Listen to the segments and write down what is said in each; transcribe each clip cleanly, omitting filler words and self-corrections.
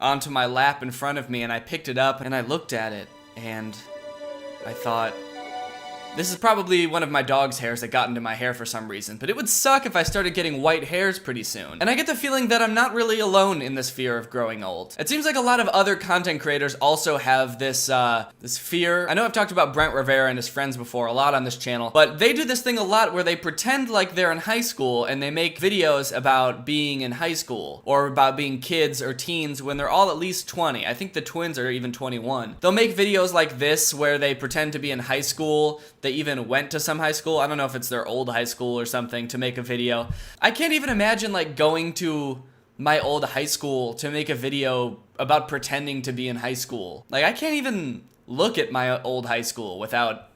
onto my lap in front of me, and I picked it up and I looked at it and I thought, this is probably one of my dog's hairs that got into my hair for some reason, but it would suck if I started getting white hairs pretty soon. And I get the feeling that I'm not really alone in this fear of growing old. It seems like a lot of other content creators also have this fear. I know I've talked about Brent Rivera and his friends before a lot on this channel, but they do this thing a lot where they pretend like they're in high school and they make videos about being in high school or about being kids or teens when they're all at least 20. I think the twins are even 21. They'll make videos like this where they pretend to be in high school. They even went to some high school. I don't know if it's their old high school or something to make a video. I can't even imagine like going to my old high school to make a video about pretending to be in high school. Like I can't even look at my old high school without,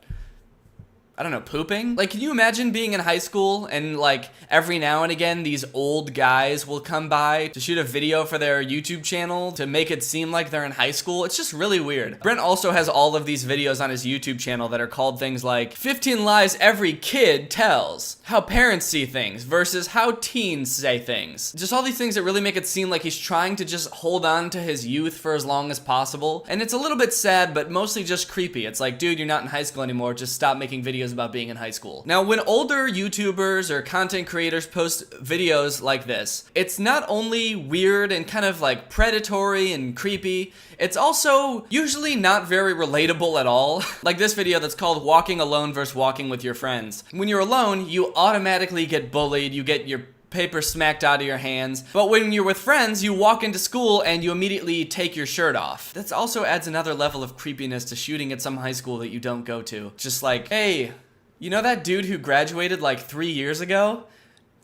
I don't know, pooping? Like, can you imagine being in high school and like every now and again these old guys will come by to shoot a video for their YouTube channel to make it seem like they're in high school? It's just really weird. Brent also has all of these videos on his YouTube channel that are called things like 15 lies every kid tells, how parents see things versus how teens say things. Just all these things that really make it seem like he's trying to just hold on to his youth for as long as possible. And it's a little bit sad, but mostly just creepy. It's like, dude, you're not in high school anymore. Just stop making videos about being in high school. Now, when older YouTubers or content creators post videos like this, it's not only weird and kind of like predatory and creepy, it's also usually not very relatable at all. Like this video that's called Walking Alone versus Walking with Your Friends. When you're alone, you automatically get bullied, you get your paper smacked out of your hands. But when you're with friends, you walk into school and you immediately take your shirt off. That also adds another level of creepiness to shooting at some high school that you don't go to. Just like, hey, you know that dude who graduated like 3 years ago?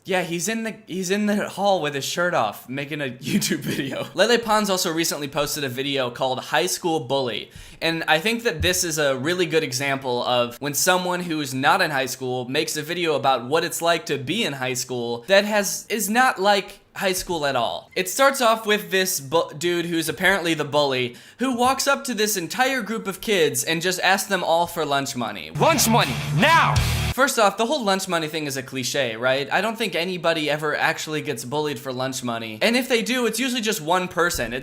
Yeah, he's in the hall with his shirt off, making a YouTube video. Lele Pons also recently posted a video called High School Bully. And I think that this is a really good example of when someone who's not in high school makes a video about what it's like to be in high school that is not like high school at all. It starts off with this dude who's apparently the bully who walks up to this entire group of kids and just asks them all for lunch money. Lunch money, now! First off, the whole lunch money thing is a cliche, right? I don't think anybody ever actually gets bullied for lunch money. And if they do, it's usually just one person.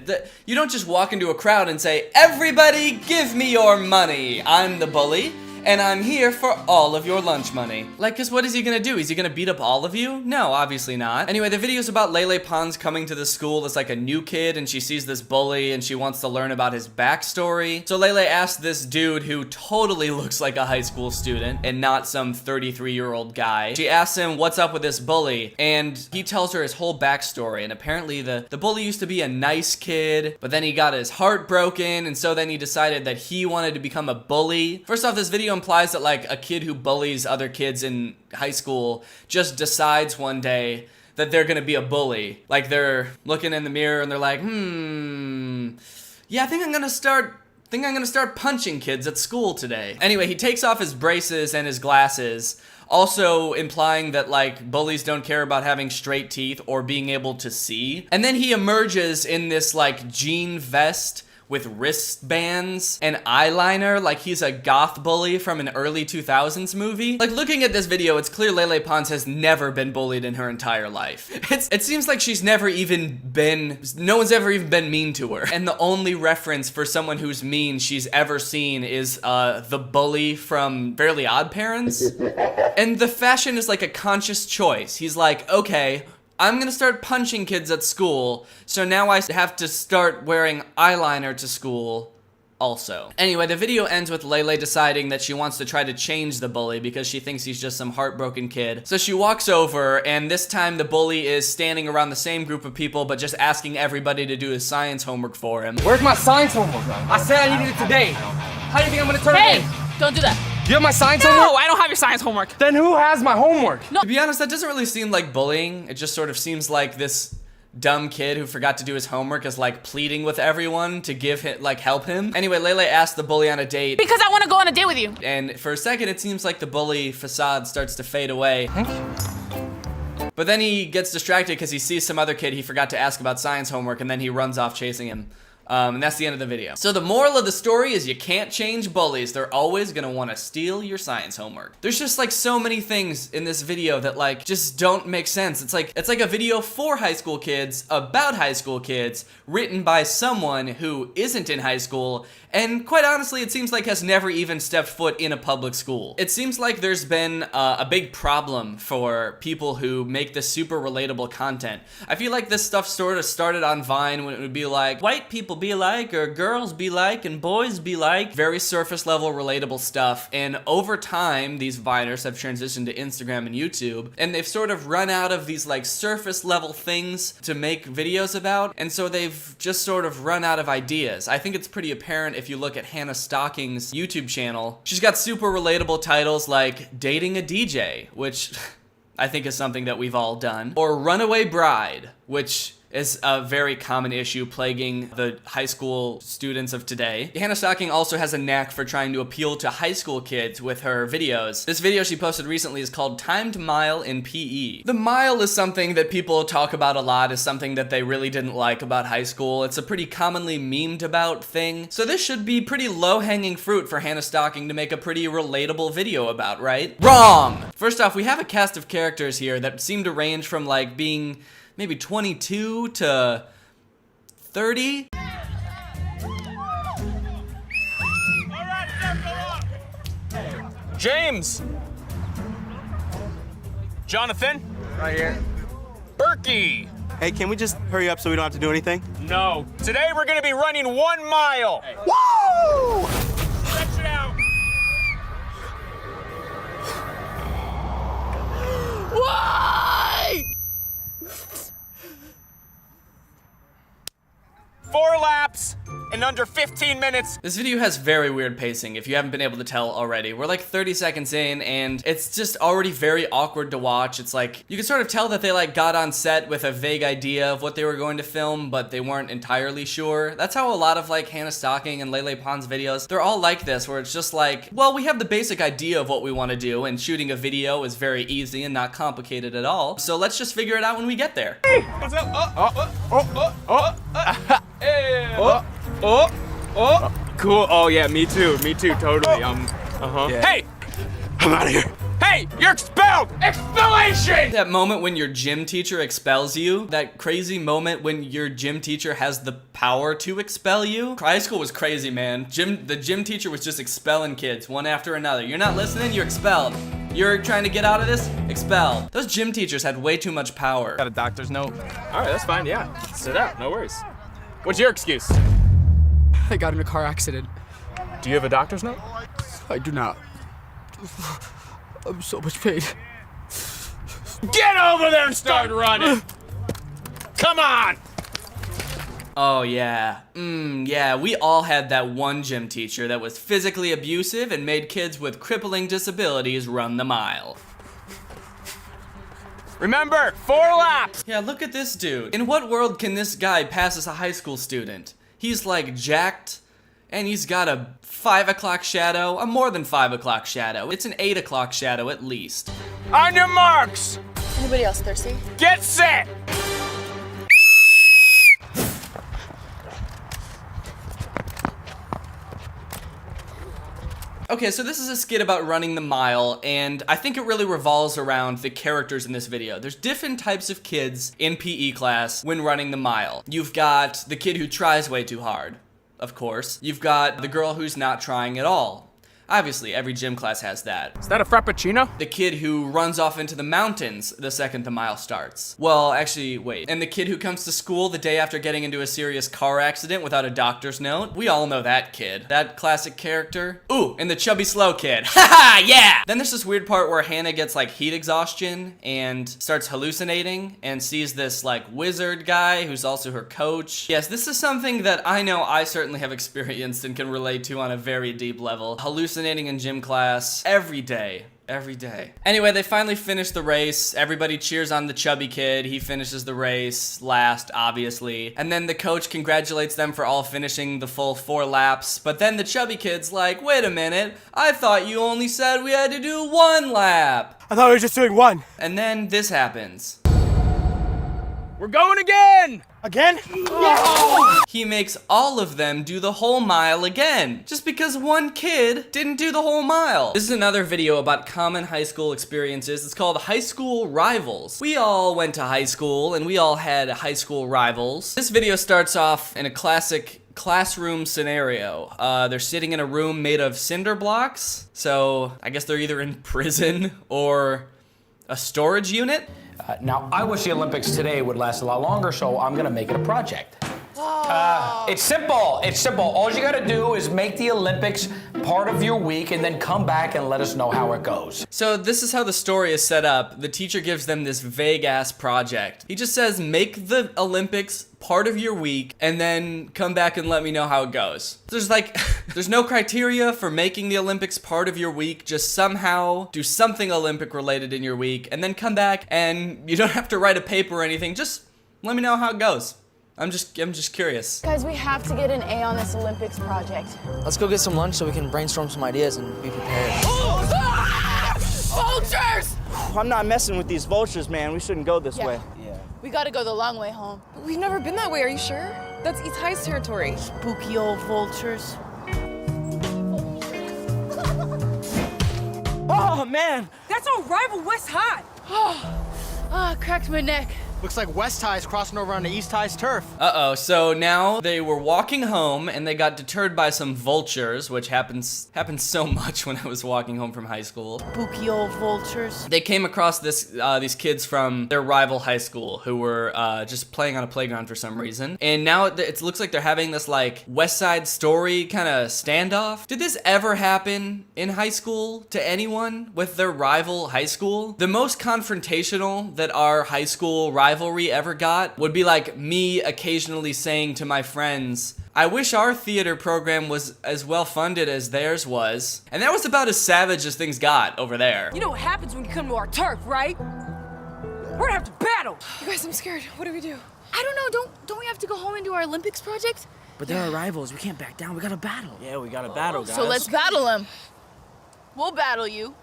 You don't just walk into a crowd and say, everybody give me your money. I'm the bully, and I'm here for all of your lunch money. Like, cause what is he gonna do? Is he gonna beat up all of you? No, obviously not. Anyway, the video's about Lele Pons coming to the school as like a new kid, and she sees this bully and she wants to learn about his backstory. So Lele asks this dude who totally looks like a high school student and not some 33-year-old guy. She asks him what's up with this bully, and he tells her his whole backstory. And apparently the bully used to be a nice kid, but then he got his heart broken, and so then he decided that he wanted to become a bully. First off, this video implies that like a kid who bullies other kids in high school just decides one day that they're gonna be a bully. Like they're looking in the mirror and they're like, yeah, I think I'm gonna start punching kids at school today. Anyway, he takes off his braces and his glasses, also implying that like bullies don't care about having straight teeth or being able to see. And then he emerges in this like jean vest with wristbands and eyeliner like he's a goth bully from an early 2000s movie. Like looking at this video, it's clear Lele Pons has never been bullied in her entire life. It seems like no one's ever even been mean to her. And the only reference for someone who's mean she's ever seen is the bully from Fairly Odd Parents. And the fashion is like a conscious choice. He's like, okay, I'm gonna start punching kids at school, so now I have to start wearing eyeliner to school also. Anyway, the video ends with Lele deciding that she wants to try to change the bully because she thinks he's just some heartbroken kid. So she walks over, and this time the bully is standing around the same group of people, but just asking everybody to do his science homework for him. Where's my science homework? I said I needed it today. How do you think I'm gonna turn it in? Hey, don't do that. You have my science homework? No, I don't have your science homework. Then who has my homework? No. To be honest, that doesn't really seem like bullying. It just sort of seems like this dumb kid who forgot to do his homework is like pleading with everyone to give him, like help him. Anyway, Lele asked the bully on a date. Because I want to go on a date with you. And for a second, it seems like the bully facade starts to fade away. Thank you. But then he gets distracted because he sees some other kid he forgot to ask about science homework, and then he runs off chasing him. And that's the end of the video. So the moral of the story is you can't change bullies. They're always gonna wanna steal your science homework. There's just like so many things in this video that like just don't make sense. It's like a video for high school kids, about high school kids, written by someone who isn't in high school, and quite honestly, it seems like has never even stepped foot in a public school. It seems like there's been a big problem for people who make this super relatable content. I feel like this stuff sort of started on Vine when it would be like, white people be like, or girls be like, and boys be like. Very surface level relatable stuff. And over time, these Viners have transitioned to Instagram and YouTube, and they've sort of run out of these like surface level things to make videos about, and so they've just sort of run out of ideas. I think it's pretty apparent if you look at Hannah Stocking's YouTube channel. She's got super relatable titles like Dating a DJ, which I think is something that we've all done, or Runaway Bride, which is a very common issue plaguing the high school students of today. Hannah Stocking also has a knack for trying to appeal to high school kids with her videos. This video she posted recently is called Timed Mile in PE. The mile is something that people talk about a lot, is something that they really didn't like about high school. It's a pretty commonly memed about thing. So this should be pretty low-hanging fruit for Hannah Stocking to make a pretty relatable video about, right? Wrong! First off, we have a cast of characters here that seem to range from like being maybe 22 to 30. James! Jonathan? Right here. Berkey! Hey, can we just hurry up so we don't have to do anything? No. Today we're gonna be running 1 mile! Hey. Woo! Stretch it out! Why? 4 laps in under 15 minutes. This video has very weird pacing, if you haven't been able to tell already. We're like 30 seconds in, and it's just already very awkward to watch. It's like, you can sort of tell that they like got on set with a vague idea of what they were going to film, but they weren't entirely sure. That's how a lot of like Hannah Stocking and Lele Pons videos, they're all like this, where it's just like, well, we have the basic idea of what we want to do, and shooting a video is very easy and not complicated at all. So let's just figure it out when we get there. Hey! What's up? Hey! Cool. Oh yeah, me too, totally. Yeah. Hey! I'm out of here. Hey! You're expelled! Expellation! That moment when your gym teacher expels you, that crazy moment when your gym teacher has the power to expel you. High school was crazy, man. The gym teacher was just expelling kids one after another. You're not listening, you're expelled. You're trying to get out of this? Expelled. Those gym teachers had way too much power. Got a doctor's note. All right, that's fine, yeah. Sit out, no worries. What's your excuse? I got in a car accident. Do you have a doctor's note? I do not. I'm so much pain. Get over there and start running! Come on! Oh yeah. Yeah, we all had that one gym teacher that was physically abusive and made kids with crippling disabilities run the mile. Remember, 4 laps! Yeah, look at this dude. In what world can this guy pass as a high school student? He's like jacked, and he's got a 5 o'clock shadow, a more than 5 o'clock shadow. It's an 8 o'clock shadow at least. On your marks! Anybody else thirsty? Get set! Okay, so this is a skit about running the mile, and I think it really revolves around the characters in this video. There's different types of kids in PE class when running the mile. You've got the kid who tries way too hard, of course. You've got the girl who's not trying at all. Obviously, every gym class has that. Is that a frappuccino? The kid who runs off into the mountains the second the mile starts. Well, actually, wait. And the kid who comes to school the day after getting into a serious car accident without a doctor's note. We all know that kid. That classic character. Ooh, and the chubby slow kid. Haha, yeah! Then there's this weird part where Hannah gets like heat exhaustion and starts hallucinating and sees this like wizard guy who's also her coach. Yes, this is something that I know I certainly have experienced and can relate to on a very deep level. Hallucinating in gym class every day. Anyway, they finally finish the race. Everybody cheers on the chubby kid. He finishes the race last, obviously. And then the coach congratulates them for all finishing the full 4 laps. But then the chubby kid's like, wait a minute, I thought you only said we had to do 1 lap. I thought we were just doing 1. And then this happens. We're going again! Again? He he makes all of them do the whole mile again, just because one kid didn't do the whole mile. This is another video about common high school experiences. It's called High School Rivals. We all went to high school and we all had high school rivals. This video starts off in a classic classroom scenario. They're sitting in a room made of cinder blocks, so I guess they're either in prison or a storage unit. Now, I wish the Olympics today would last a lot longer, so I'm gonna make it a project. It's simple. It's simple. All you gotta do is make the Olympics part of your week and then come back and let us know how it goes. So this is how the story is set up. The teacher gives them this vague-ass project. He just says, make the Olympics part of your week and then come back and let me know how it goes. There's no criteria for making the Olympics part of your week. Just somehow do something Olympic related in your week and then come back, and you don't have to write a paper or anything. Just let me know how it goes. I'm just curious. Guys, we have to get an A on this Olympics project. Let's go get some lunch so we can brainstorm some ideas and be prepared. Vultures! I'm not messing with these vultures, man. We shouldn't go this way. We gotta go the long way home. We've never been that way, are you sure? That's East High's territory. Spooky old vultures. Oh, man! That's our rival, West High! Cracked my neck. Looks like West High's crossing over onto East High's turf. Uh-oh, so now they were walking home and they got deterred by some vultures, which happens so much when I was walking home from high school. Spooky old vultures. They came across these kids from their rival high school who were just playing on a playground for some reason. And now it looks like they're having this like West Side Story kind of standoff. Did this ever happen in high school to anyone with their rival high school? The most confrontational that our high school rivalry ever got would be like me occasionally saying to my friends, I wish our theater program was as well funded as theirs was. And that was about as savage as things got over there. You know what happens when you come to our turf, right? We're gonna have to battle! You guys, I'm scared. What do we do? I don't know, don't we have to go home and do our Olympics project? But they're our rivals. We can't back down. We gotta battle. Yeah, we gotta battle, guys. So let's battle them. We'll battle you.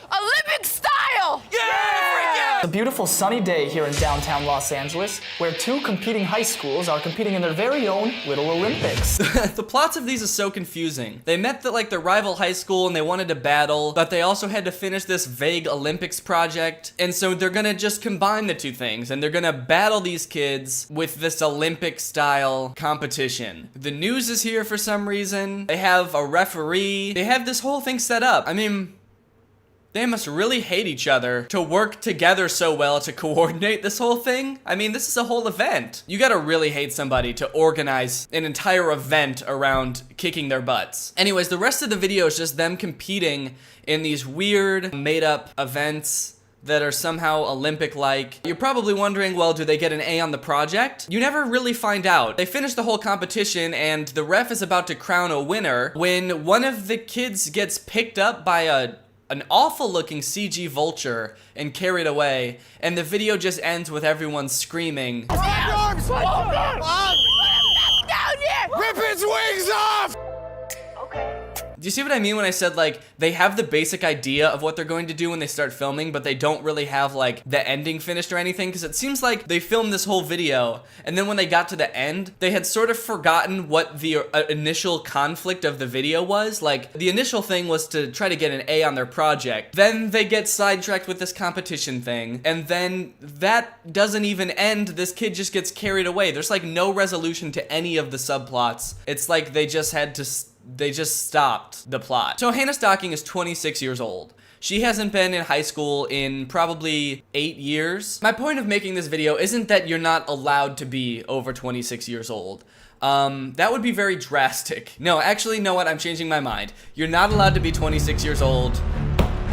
Olympic style! It's a beautiful sunny day here in downtown Los Angeles, where two competing high schools are competing in their very own Little Olympics. The plots of these are so confusing. They met the rival high school and they wanted to battle, but they also had to finish this vague Olympics project, and so they're gonna just combine the two things, and they're gonna battle these kids with this Olympic-style competition. The news is here for some reason. They have a referee. They have this whole thing set up. I mean, they must really hate each other to work together so well to coordinate this whole thing. I mean, this is a whole event. You gotta really hate somebody to organize an entire event around kicking their butts. Anyways, the rest of the video is just them competing in these weird, made-up events that are somehow Olympic-like. You're probably wondering, well, do they get an A on the project? You never really find out. They finish the whole competition and the ref is about to crown a winner when one of the kids gets picked up by an awful-looking CG vulture and carried away, and the video just ends with everyone screaming. Rip its wings off! Do you see what I mean when I said, like, they have the basic idea of what they're going to do when they start filming, but they don't really have, like, the ending finished or anything? Because it seems like they filmed this whole video, and then when they got to the end, they had sort of forgotten what the initial conflict of the video was. Like, the initial thing was to try to get an A on their project. Then they get sidetracked with this competition thing, and then that doesn't even end. This kid just gets carried away. There's, like, no resolution to any of the subplots. It's like they just stopped the plot. So Hannah Stocking is 26 years old. She hasn't been in high school in probably 8 years. My point of making this video isn't that you're not allowed to be over 26 years old. That would be very drastic. No, actually, you know what? I'm changing my mind. You're not allowed to be 26 years old.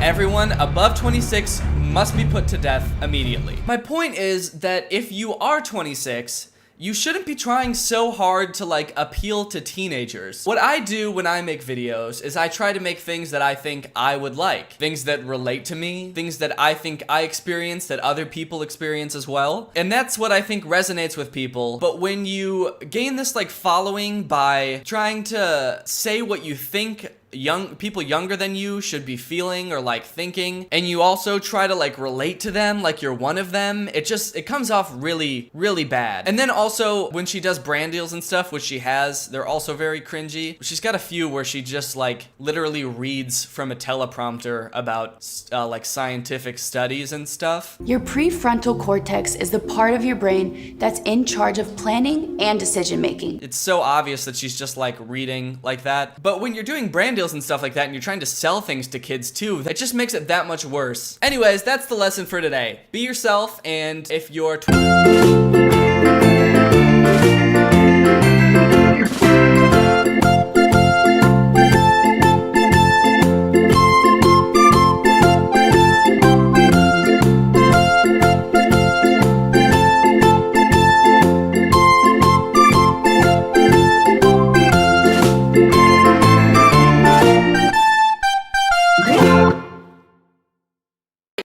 Everyone above 26 must be put to death immediately. My point is that if you are 26, you shouldn't be trying so hard to like appeal to teenagers. What I do when I make videos is I try to make things that I think I would like. Things that relate to me, things that I think I experience that other people experience as well. And that's what I think resonates with people. But when you gain this like following by trying to say what you think people younger than you should be feeling or like thinking, and you also try to like relate to them like you're one of them, it comes off really, really bad. And then also when she does brand deals and stuff, which she has, they're also very cringy. She's got a few where she just like literally reads from a teleprompter about like scientific studies and stuff. Your prefrontal cortex is the part of your brain that's in charge of planning and decision making. It's so obvious that she's just like reading like that. But when you're doing brand deals and stuff like that and you're trying to sell things to kids too, that just makes it that much worse. Anyways, that's the lesson for today. Be yourself, and if you're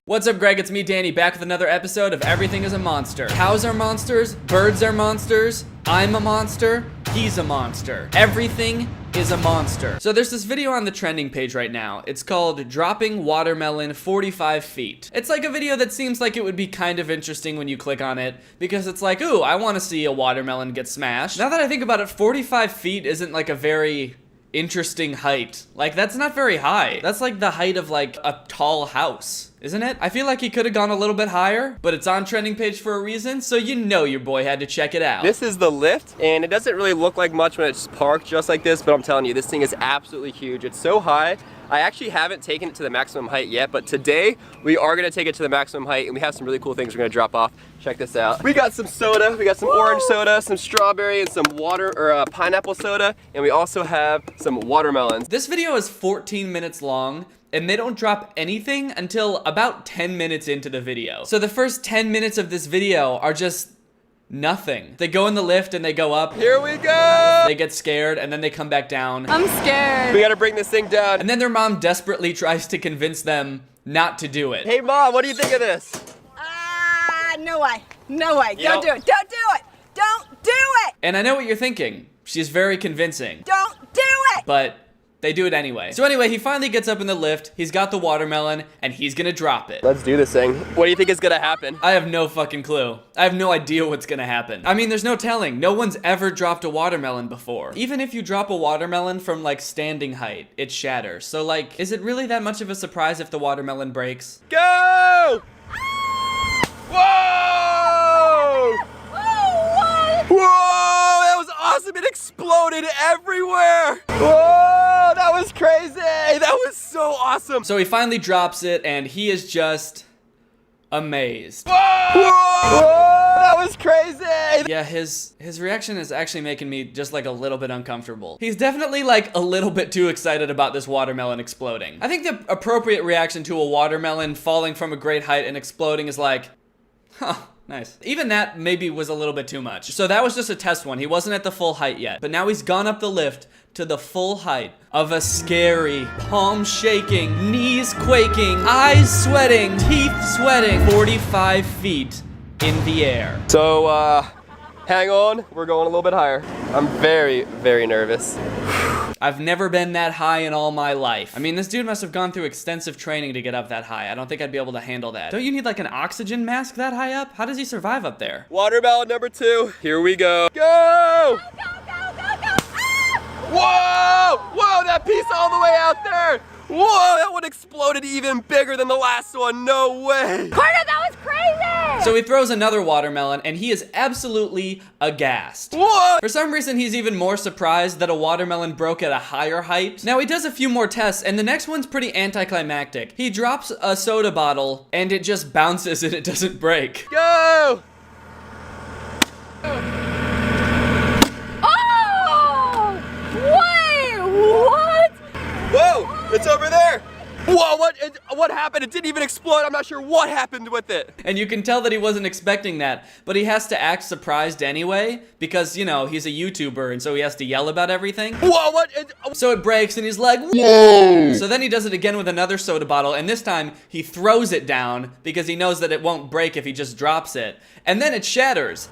What's up, Greg? It's me, Danny, back with another episode of Everything is a Monster. Cows are monsters, birds are monsters, I'm a monster, he's a monster. Everything is a monster. So there's this video on the trending page right now. It's called Dropping Watermelon 45 Feet. It's like a video that seems like it would be kind of interesting when you click on it, because it's like, ooh, I want to see a watermelon get smashed. Now that I think about it, 45 feet isn't like a very interesting height. Like, that's not very high. That's like the height of like a tall house, isn't it? I feel like he could have gone a little bit higher, but it's on trending page for a reason, so you know your boy had to check it out. This is the lift, and it doesn't really look like much when it's parked just like this, but I'm telling you, this thing is absolutely huge. It's so high. I actually haven't taken it to the maximum height yet, but today we are gonna take it to the maximum height, and we have some really cool things we're gonna drop off. Check this out. We got some soda, we got some orange soda, some strawberry, and some water or pineapple soda, and we also have some watermelons. This video is 14 minutes long, and they don't drop anything until about 10 minutes into the video. So the first 10 minutes of this video are just nothing. They go in the lift and they go up. Here we go! They get scared and then they come back down. I'm scared. We gotta bring this thing down. And then their mom desperately tries to convince them not to do it. Hey Mom, what do you think of this? No way. No way. Don't do it. Don't do it. Don't do it. And I know what you're thinking. She's very convincing. Don't do it. But they do it anyway. So anyway, he finally gets up in the lift, he's got the watermelon, and he's gonna drop it. Let's do this thing. What do you think is gonna happen? I have no fucking clue. I have no idea what's gonna happen. I mean, there's no telling. No one's ever dropped a watermelon before. Even if you drop a watermelon from like standing height, it shatters. So like, is it really that much of a surprise if the watermelon breaks? Go! Whoa! Whoa! That was awesome! It exploded everywhere! Whoa! That was crazy! That was so awesome! So he finally drops it, and he is just amazed. Whoa! Whoa! That was crazy! Yeah, his reaction is actually making me just like a little bit uncomfortable. He's definitely like a little bit too excited about this watermelon exploding. I think the appropriate reaction to a watermelon falling from a great height and exploding is like, huh, nice. Even that maybe was a little bit too much. So that was just a test one. He wasn't at the full height yet. But now he's gone up the lift to the full height of a scary, palm shaking, knees quaking, eyes sweating, teeth sweating, 45 feet in the air. So, hang on. We're going a little bit higher. I'm very, very nervous. I've never been that high in all my life. I mean, this dude must have gone through extensive training to get up that high. I don't think I'd be able to handle that. Don't you need like an oxygen mask that high up? How does he survive up there? Watermelon number 2. Here we go. Go! Go, go, go, go, go. Whoa! Whoa, that piece all the way out there! Whoa, that one exploded even bigger than the last one. No way! Carter, that was crazy! So he throws another watermelon, and he is absolutely aghast. What? For some reason, he's even more surprised that a watermelon broke at a higher height. Now, he does a few more tests, and the next one's pretty anticlimactic. He drops a soda bottle, and it just bounces and it doesn't break. Go! Oh! Wait, what? Whoa, it's over there. Whoa, what happened? It didn't even explode. I'm not sure what happened with it. And you can tell that he wasn't expecting that, but he has to act surprised anyway, because, you know, he's a YouTuber, and so he has to yell about everything. Whoa, So it breaks, and he's like, whoa! So then he does it again with another soda bottle, and this time he throws it down, because he knows that it won't break if he just drops it. And then it shatters.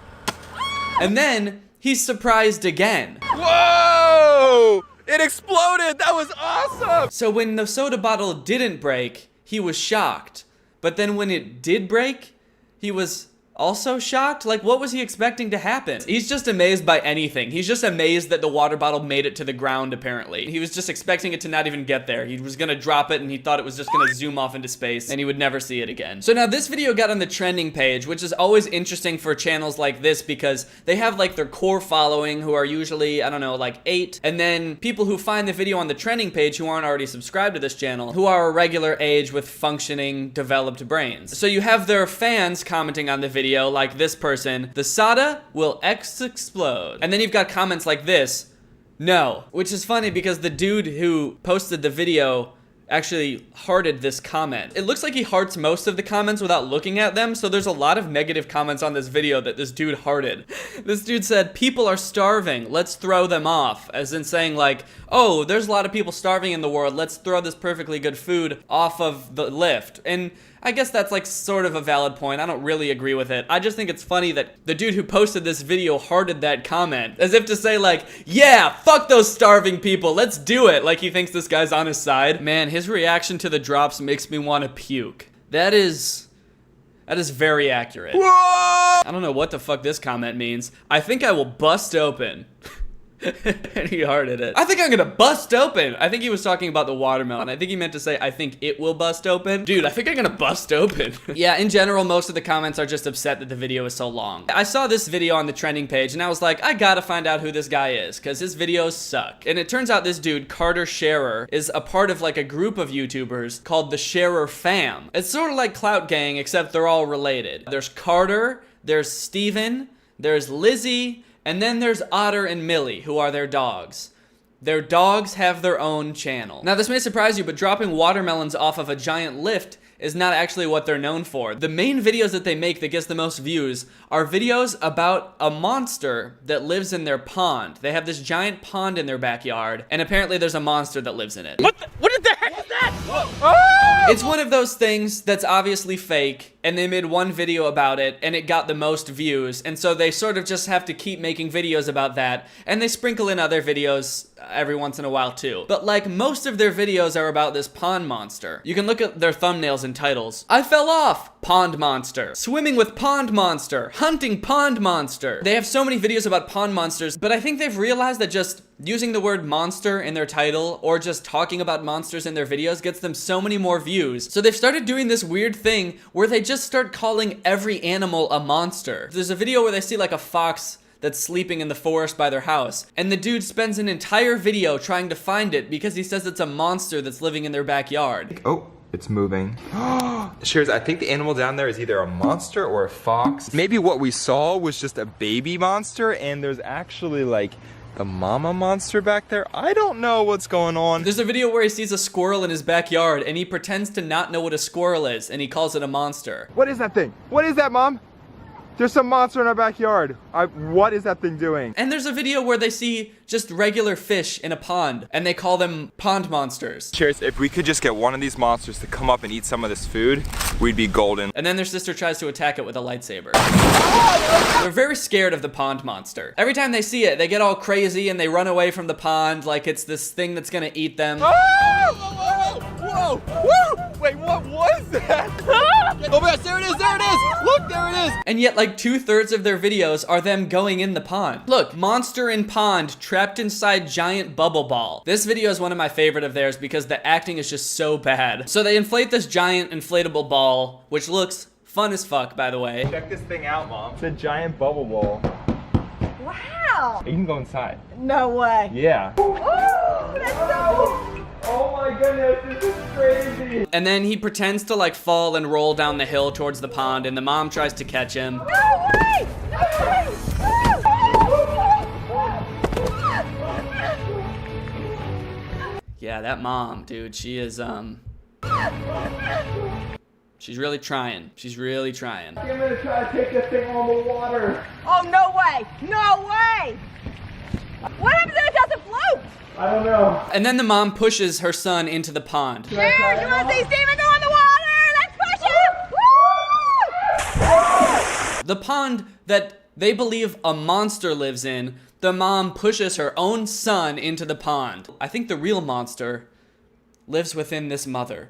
And then he's surprised again. Whoa! It exploded! That was awesome! So when the soda bottle didn't break, he was shocked. But then when it did break, he was also shocked? Like, what was he expecting to happen? He's just amazed by anything. He's just amazed that the water bottle made it to the ground, apparently. He was just expecting it to not even get there. He was gonna drop it and he thought it was just gonna zoom off into space and he would never see it again. So now this video got on the trending page, which is always interesting for channels like this because they have like their core following who are usually, I don't know, like 8, and then people who find the video on the trending page who aren't already subscribed to this channel, who are a regular age with functioning, developed brains. So you have their fans commenting on the video like this person, the soda will explode. And then you've got comments like this, no. Which is funny because the dude who posted the video actually hearted this comment. It looks like he hearts most of the comments without looking at them, so there's a lot of negative comments on this video that this dude hearted. This dude said, people are starving, let's throw them off. As in saying like, oh, there's a lot of people starving in the world, let's throw this perfectly good food off of the lift. And I guess that's like sort of a valid point. I don't really agree with it. I just think it's funny that the dude who posted this video hearted that comment. As if to say like, yeah, fuck those starving people, let's do it. Like he thinks this guy's on his side. Man, his reaction to the drops makes me want to puke. That is very accurate. Whoa! I don't know what the fuck this comment means. I think I will bust open. And he hearted it. I think I'm gonna bust open. I think he was talking about the watermelon. I think he meant to say, I think it will bust open. Dude, I think I'm gonna bust open. Yeah, in general, most of the comments are just upset that the video is so long. I saw this video on the trending page and I was like, I gotta find out who this guy is, because his videos suck. And it turns out this dude, Carter Sharer, is a part of like a group of YouTubers called the Sharer Fam. It's sort of like Clout Gang, except they're all related. There's Carter, there's Steven, there's Lizzie, and then there's Otter and Millie, who are their dogs. Their dogs have their own channel. Now this may surprise you, but dropping watermelons off of a giant lift is not actually what they're known for. The main videos that they make that gets the most views are videos about a monster that lives in their pond. They have this giant pond in their backyard, and apparently there's a monster that lives in it. What the heck is that? Oh! It's one of those things that's obviously fake, and they made one video about it, and it got the most views, and so they sort of just have to keep making videos about that, and they sprinkle in other videos every once in a while too. But like most of their videos are about this pond monster. You can look at their thumbnails and titles. I fell off, pond monster. Swimming with pond monster. Hunting pond monster. They have so many videos about pond monsters, but I think they've realized that just using the word monster in their title or just talking about monsters in their videos gets them so many more views. So they've started doing this weird thing where they just start calling every animal a monster. There's a video where they see like a fox that's sleeping in the forest by their house, and the dude spends an entire video trying to find it because he says it's a monster that's living in their backyard. Oh, it's moving. Shears, I think the animal down there is either a monster or a fox. Maybe what we saw was just a baby monster, and there's actually like the mama monster back there. I don't know what's going on. There's a video where he sees a squirrel in his backyard, and he pretends to not know what a squirrel is, and he calls it a monster. What is that thing? What is that, Mom? There's some monster in our backyard. What is that thing doing? And there's a video where they see just regular fish in a pond, and they call them pond monsters. Cheers, if we could just get one of these monsters to come up and eat some of this food, we'd be golden. And then their sister tries to attack it with a lightsaber. They're very scared of the pond monster. Every time they see it, they get all crazy and they run away from the pond like it's this thing that's gonna eat them. Whoa! Whoa! Whoa! Wait, what was that? Oh my gosh, there it is, there it is! Look, there it is! And yet like 2/3 of their videos are them going in the pond. Look, monster in pond, trapped inside giant bubble ball. This video is one of my favorite of theirs because the acting is just so bad. So they inflate this giant inflatable ball, which looks fun as fuck, by the way. Check this thing out, Mom. It's a giant bubble ball. Wow! You can go inside. No way. Yeah. Ooh, that's so cool. Oh my goodness, this is crazy. And then he pretends to like fall and roll down the hill towards the pond, and the mom tries to catch him. No way! No way! Yeah, that mom, dude, she is, she's really trying. She's really trying. I'm gonna try to take this thing on the water. Oh, no way! No way! What happens if it doesn't float? I don't know. And then the mom pushes her son into the pond. Here, you wanna see Steven go in the water? Let's push him! Woo! The pond that they believe a monster lives in The mom pushes her own son into the pond. I think the real monster lives within this mother.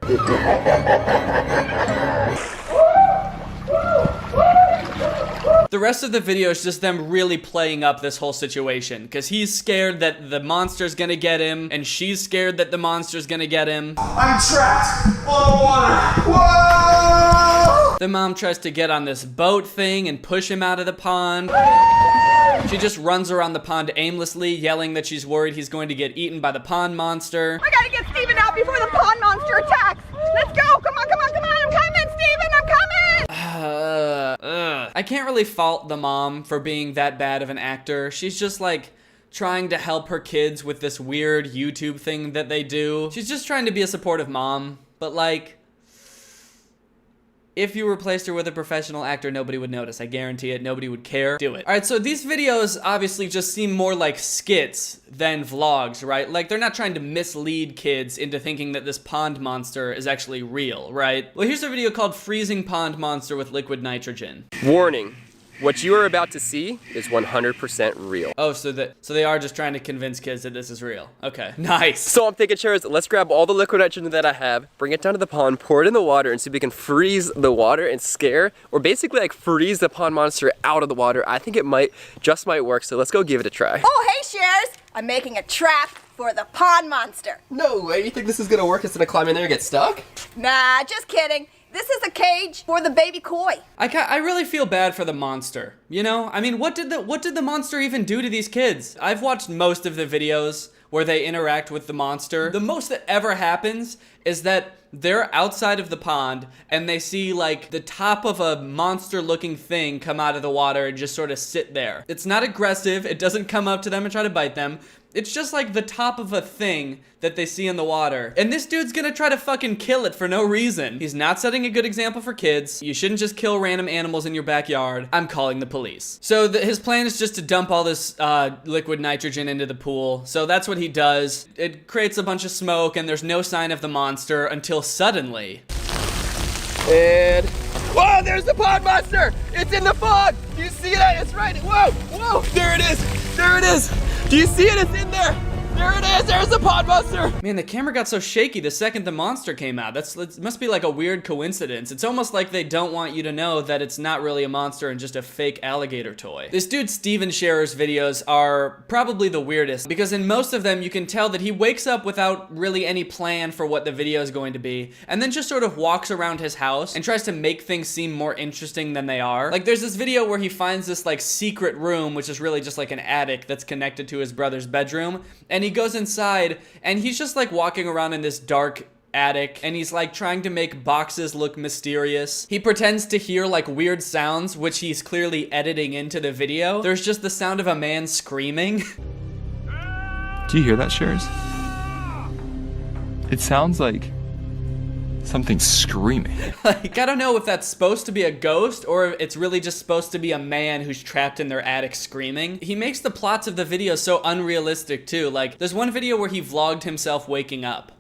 The rest of the video is just them really playing up this whole situation, because he's scared that the monster's gonna get him, and she's scared that the monster's gonna get him. I'm trapped on the water. Whoa! The mom tries to get on this boat thing and push him out of the pond. She just runs around the pond aimlessly, yelling that she's worried he's going to get eaten by the pond monster. I gotta get Steven out before the pond monster attacks. Let's go. Come on, come on, come on. I'm coming, Steven. I'm coming. I can't really fault the mom for being that bad of an actor. She's just like trying to help her kids with this weird YouTube thing that they do. She's just trying to be a supportive mom, but like, if you replaced her with a professional actor, nobody would notice. I guarantee it. Nobody would care. Do it. All right, so these videos obviously just seem more like skits than vlogs, right? Like, they're not trying to mislead kids into thinking that this pond monster is actually real, right? Well, here's a video called Freezing Pond Monster with Liquid Nitrogen. Warning. What you are about to see is 100% real. Oh, so they are just trying to convince kids that this is real. Okay, nice. So I'm thinking, Sharers, let's grab all the liquid nitrogen that I have, bring it down to the pond, pour it in the water, and see if we can freeze the water and scare, or basically like freeze the pond monster out of the water. I think it just might work, so let's go give it a try. Oh, hey, Sharers. I'm making a trap for the pond monster. No way, you think this is gonna work? It's gonna climb in there and get stuck? Nah, just kidding. This is a cage for the baby koi. I really feel bad for the monster. You know, I mean, what did the monster even do to these kids? I've watched most of the videos where they interact with the monster. The most that ever happens is that they're outside of the pond and they see like the top of a monster looking thing come out of the water and just sort of sit there. It's not aggressive. It doesn't come up to them and try to bite them. It's just like the top of a thing that they see in the water. And this dude's gonna try to fucking kill it for no reason. He's not setting a good example for kids. You shouldn't just kill random animals in your backyard. I'm calling the police. So his plan is just to dump all this liquid nitrogen into the pool. So that's what he does. It creates a bunch of smoke and there's no sign of the monster until suddenly. And, whoa, there's the pond monster! It's in the pond! Do you see that? It's right, whoa, whoa, there it is, there it is! Do you see it? It's in there! There it is! There's the pond monster! Man, the camera got so shaky the second the monster came out. It must be like a weird coincidence. It's almost like they don't want you to know that it's not really a monster and just a fake alligator toy. This dude Steven Sharer's videos are probably the weirdest because in most of them you can tell that he wakes up without really any plan for what the video is going to be and then just sort of walks around his house and tries to make things seem more interesting than they are. Like there's this video where he finds this like secret room which is really just like an attic that's connected to his brother's bedroom, and he goes inside and he's just like walking around in this dark attic and he's like trying to make boxes look mysterious. He pretends to hear like weird sounds which he's clearly editing into the video. There's just the sound of a man screaming. Do you hear that, Sharers? It sounds like something screaming. Like, I don't know if that's supposed to be a ghost or if it's really just supposed to be a man who's trapped in their attic screaming. He makes the plots of the video so unrealistic too. Like, there's one video where he vlogged himself waking up.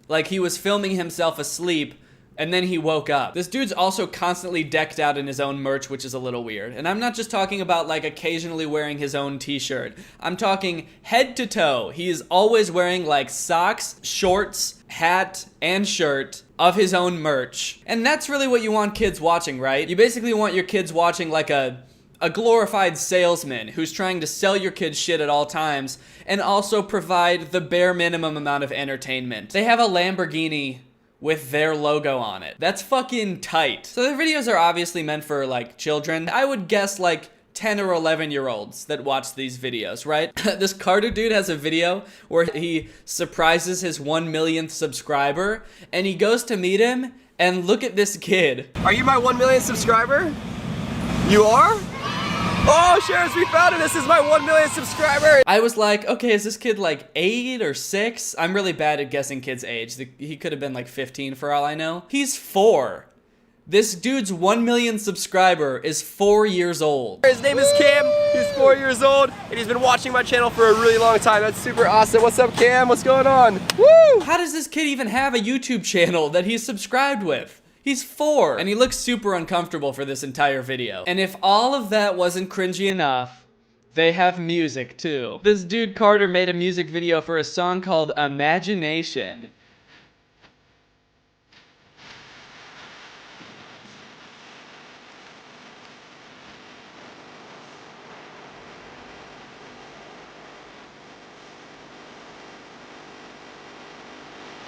Like, he was filming himself asleep and then he woke up. This dude's also constantly decked out in his own merch, which is a little weird. And I'm not just talking about like occasionally wearing his own t-shirt. I'm talking head to toe. He is always wearing like socks, shorts, hat, and shirt of his own merch. And that's really what you want kids watching, right? You basically want your kids watching like a glorified salesman who's trying to sell your kids shit at all times and also provide the bare minimum amount of entertainment. They have a Lamborghini with their logo on it. That's fucking tight. So the videos are obviously meant for like children. I would guess like 10 or 11-year-olds that watch these videos, right? This Carter dude has a video where he surprises his 1 millionth subscriber and he goes to meet him and look at this kid. Are you my 1 millionth subscriber? You are? Oh, Sharers, we found it. This is my 1 millionth subscriber. I was like, okay, is this kid like 8 or 6? I'm really bad at guessing kids' age. He could have been like 15 for all I know. He's 4. This dude's 1 million subscriber is 4 years old. His name is Cam. He's 4 years old, and he's been watching my channel for a really long time. That's super awesome. What's up, Cam? What's going on? Woo! How does this kid even have a YouTube channel that he's subscribed with? He's 4, and he looks super uncomfortable for this entire video. And if all of that wasn't cringy enough, They have music too. This dude Carter made a music video for a song called Imagination.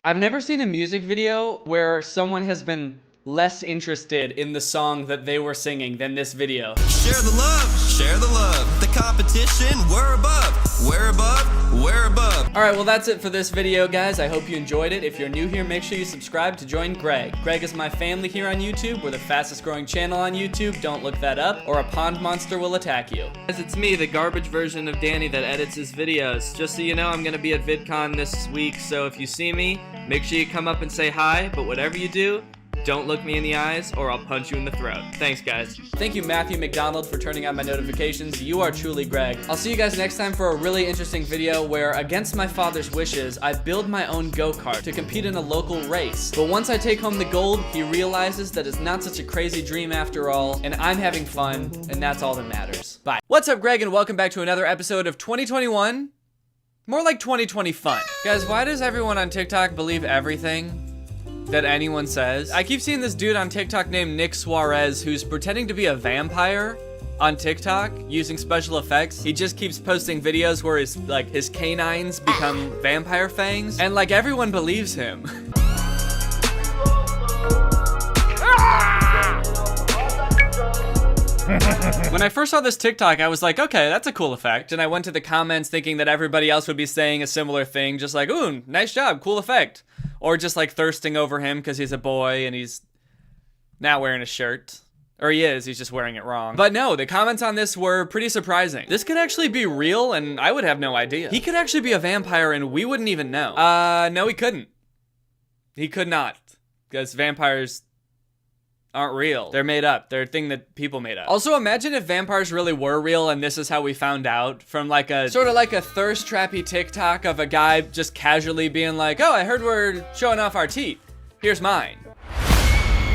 I've never seen a music video where someone has been less interested in the song that they were singing than this video. Share the love, share the love. The competition, we're above, we're above, we're above. Alright, well that's it for this video, guys. I hope you enjoyed it. If you're new here, make sure you subscribe to join Greg. Greg is my family here on YouTube. We're the fastest growing channel on YouTube. Don't look that up, or a pond monster will attack you. Guys, it's me, the garbage version of Danny that edits his videos. Just so you know, I'm gonna be at VidCon this week, so if you see me, make sure you come up and say hi, but whatever you do, don't look me in the eyes or I'll punch you in the throat. Thanks, guys. Thank you, Matthew McDonald, for turning on my notifications. You are truly Greg. I'll see you guys next time for a really interesting video where, against my father's wishes, I build my own go-kart to compete in a local race. But once I take home the gold, he realizes that it's not such a crazy dream after all, and I'm having fun, and that's all that matters. Bye. What's up, Greg, and welcome back to another episode of 2021. More like 2020 fun. Guys, why does everyone on TikTok believe everything that anyone says? I keep seeing this dude on TikTok named Nick Suarez who's pretending to be a vampire on TikTok using special effects. He just keeps posting videos where his canines become vampire fangs, and like everyone believes him. When I first saw this TikTok, I was like, okay, that's a cool effect. And I went to the comments thinking that everybody else would be saying a similar thing, just like, ooh, nice job, cool effect. Or just like thirsting over him because he's a boy and he's not wearing a shirt. Or he is, he's just wearing it wrong. But no, the comments on this were pretty surprising. This could actually be real and I would have no idea. He could actually be a vampire and we wouldn't even know. No, he couldn't. He could not. Because vampires aren't real. They're made up. They're a thing that people made up. Also, imagine if vampires really were real and this is how we found out, from like a sort of like a thirst trappy TikTok of a guy just casually being like, oh, I heard we're showing off our teeth. Here's mine.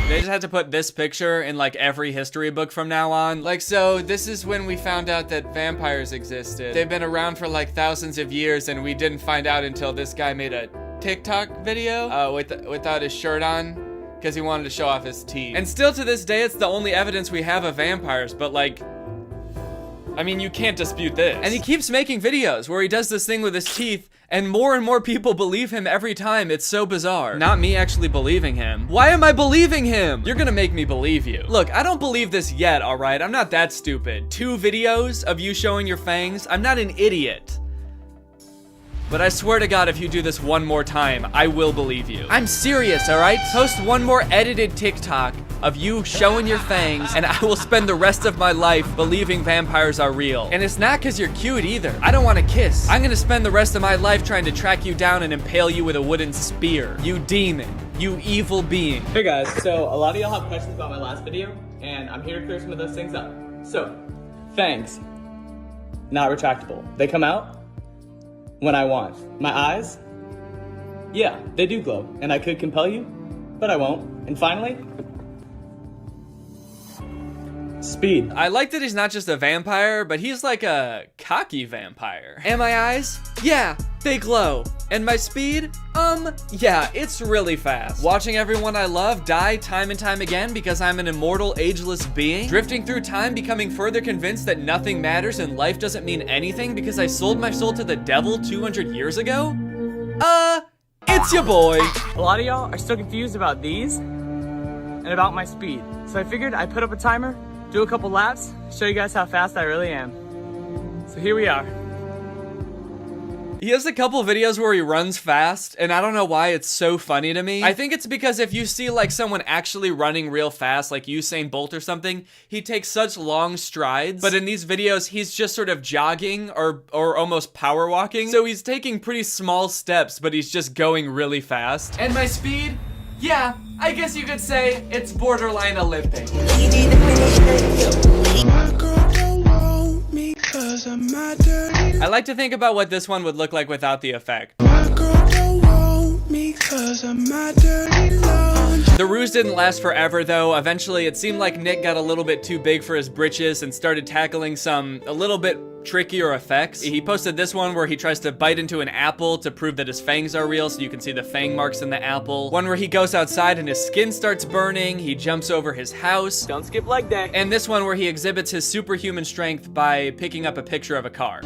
They just had to put this picture in like every history book from now on. Like, so this is when we found out that vampires existed. They've been around for like thousands of years and we didn't find out until this guy made a TikTok video without his shirt on, because he wanted to show off his teeth. And still to this day, it's the only evidence we have of vampires, but like, I mean, you can't dispute this. And he keeps making videos where he does this thing with his teeth, and more people believe him every time. It's so bizarre. Not me actually believing him. Why am I believing him? You're gonna make me believe you. Look, I don't believe this yet, all right? I'm not that stupid. 2 videos of you showing your fangs? I'm not an idiot. But I swear to God, if you do this one more time, I will believe you. I'm serious, all right? Post one more edited TikTok of you showing your fangs, and I will spend the rest of my life believing vampires are real. And it's not because you're cute either. I don't want to kiss. I'm gonna spend the rest of my life trying to track you down and impale you with a wooden spear. You demon. You evil being. Hey guys, so a lot of y'all have questions about my last video, and I'm here to clear some of those things up. So, fangs. Not retractable. They come out when I want. My eyes? Yeah, they do glow, and I could compel you, but I won't. And finally, speed. I like that he's not just a vampire, but he's like a cocky vampire. And my eyes? Yeah, they glow. And my speed? Yeah, it's really fast. Watching everyone I love die time and time again because I'm an immortal, ageless being. Drifting through time, becoming further convinced that nothing matters and life doesn't mean anything because I sold my soul to the devil 200 years ago? It's your boy. A lot of y'all are still confused about these and about my speed. So I figured I'd put up a timer, do a couple laps, show you guys how fast I really am. So here we are. He has a couple videos where he runs fast, and I don't know why it's so funny to me. I think it's because if you see like someone actually running real fast, like Usain Bolt or something, he takes such long strides. But in these videos, he's just sort of jogging or almost power walking. So he's taking pretty small steps, but he's just going really fast. And my speed? Yeah, I guess you could say it's borderline Olympic. I like to think about what this one would look like without the effect. The ruse didn't last forever though. Eventually it seemed like Nick got a little bit too big for his britches and started tackling some a little bit trickier effects. He posted this one where he tries to bite into an apple to prove that his fangs are real, so you can see the fang marks in the apple. One where he goes outside and his skin starts burning. He jumps over his house. Don't skip leg day. And this one where he exhibits his superhuman strength by picking up a picture of a car.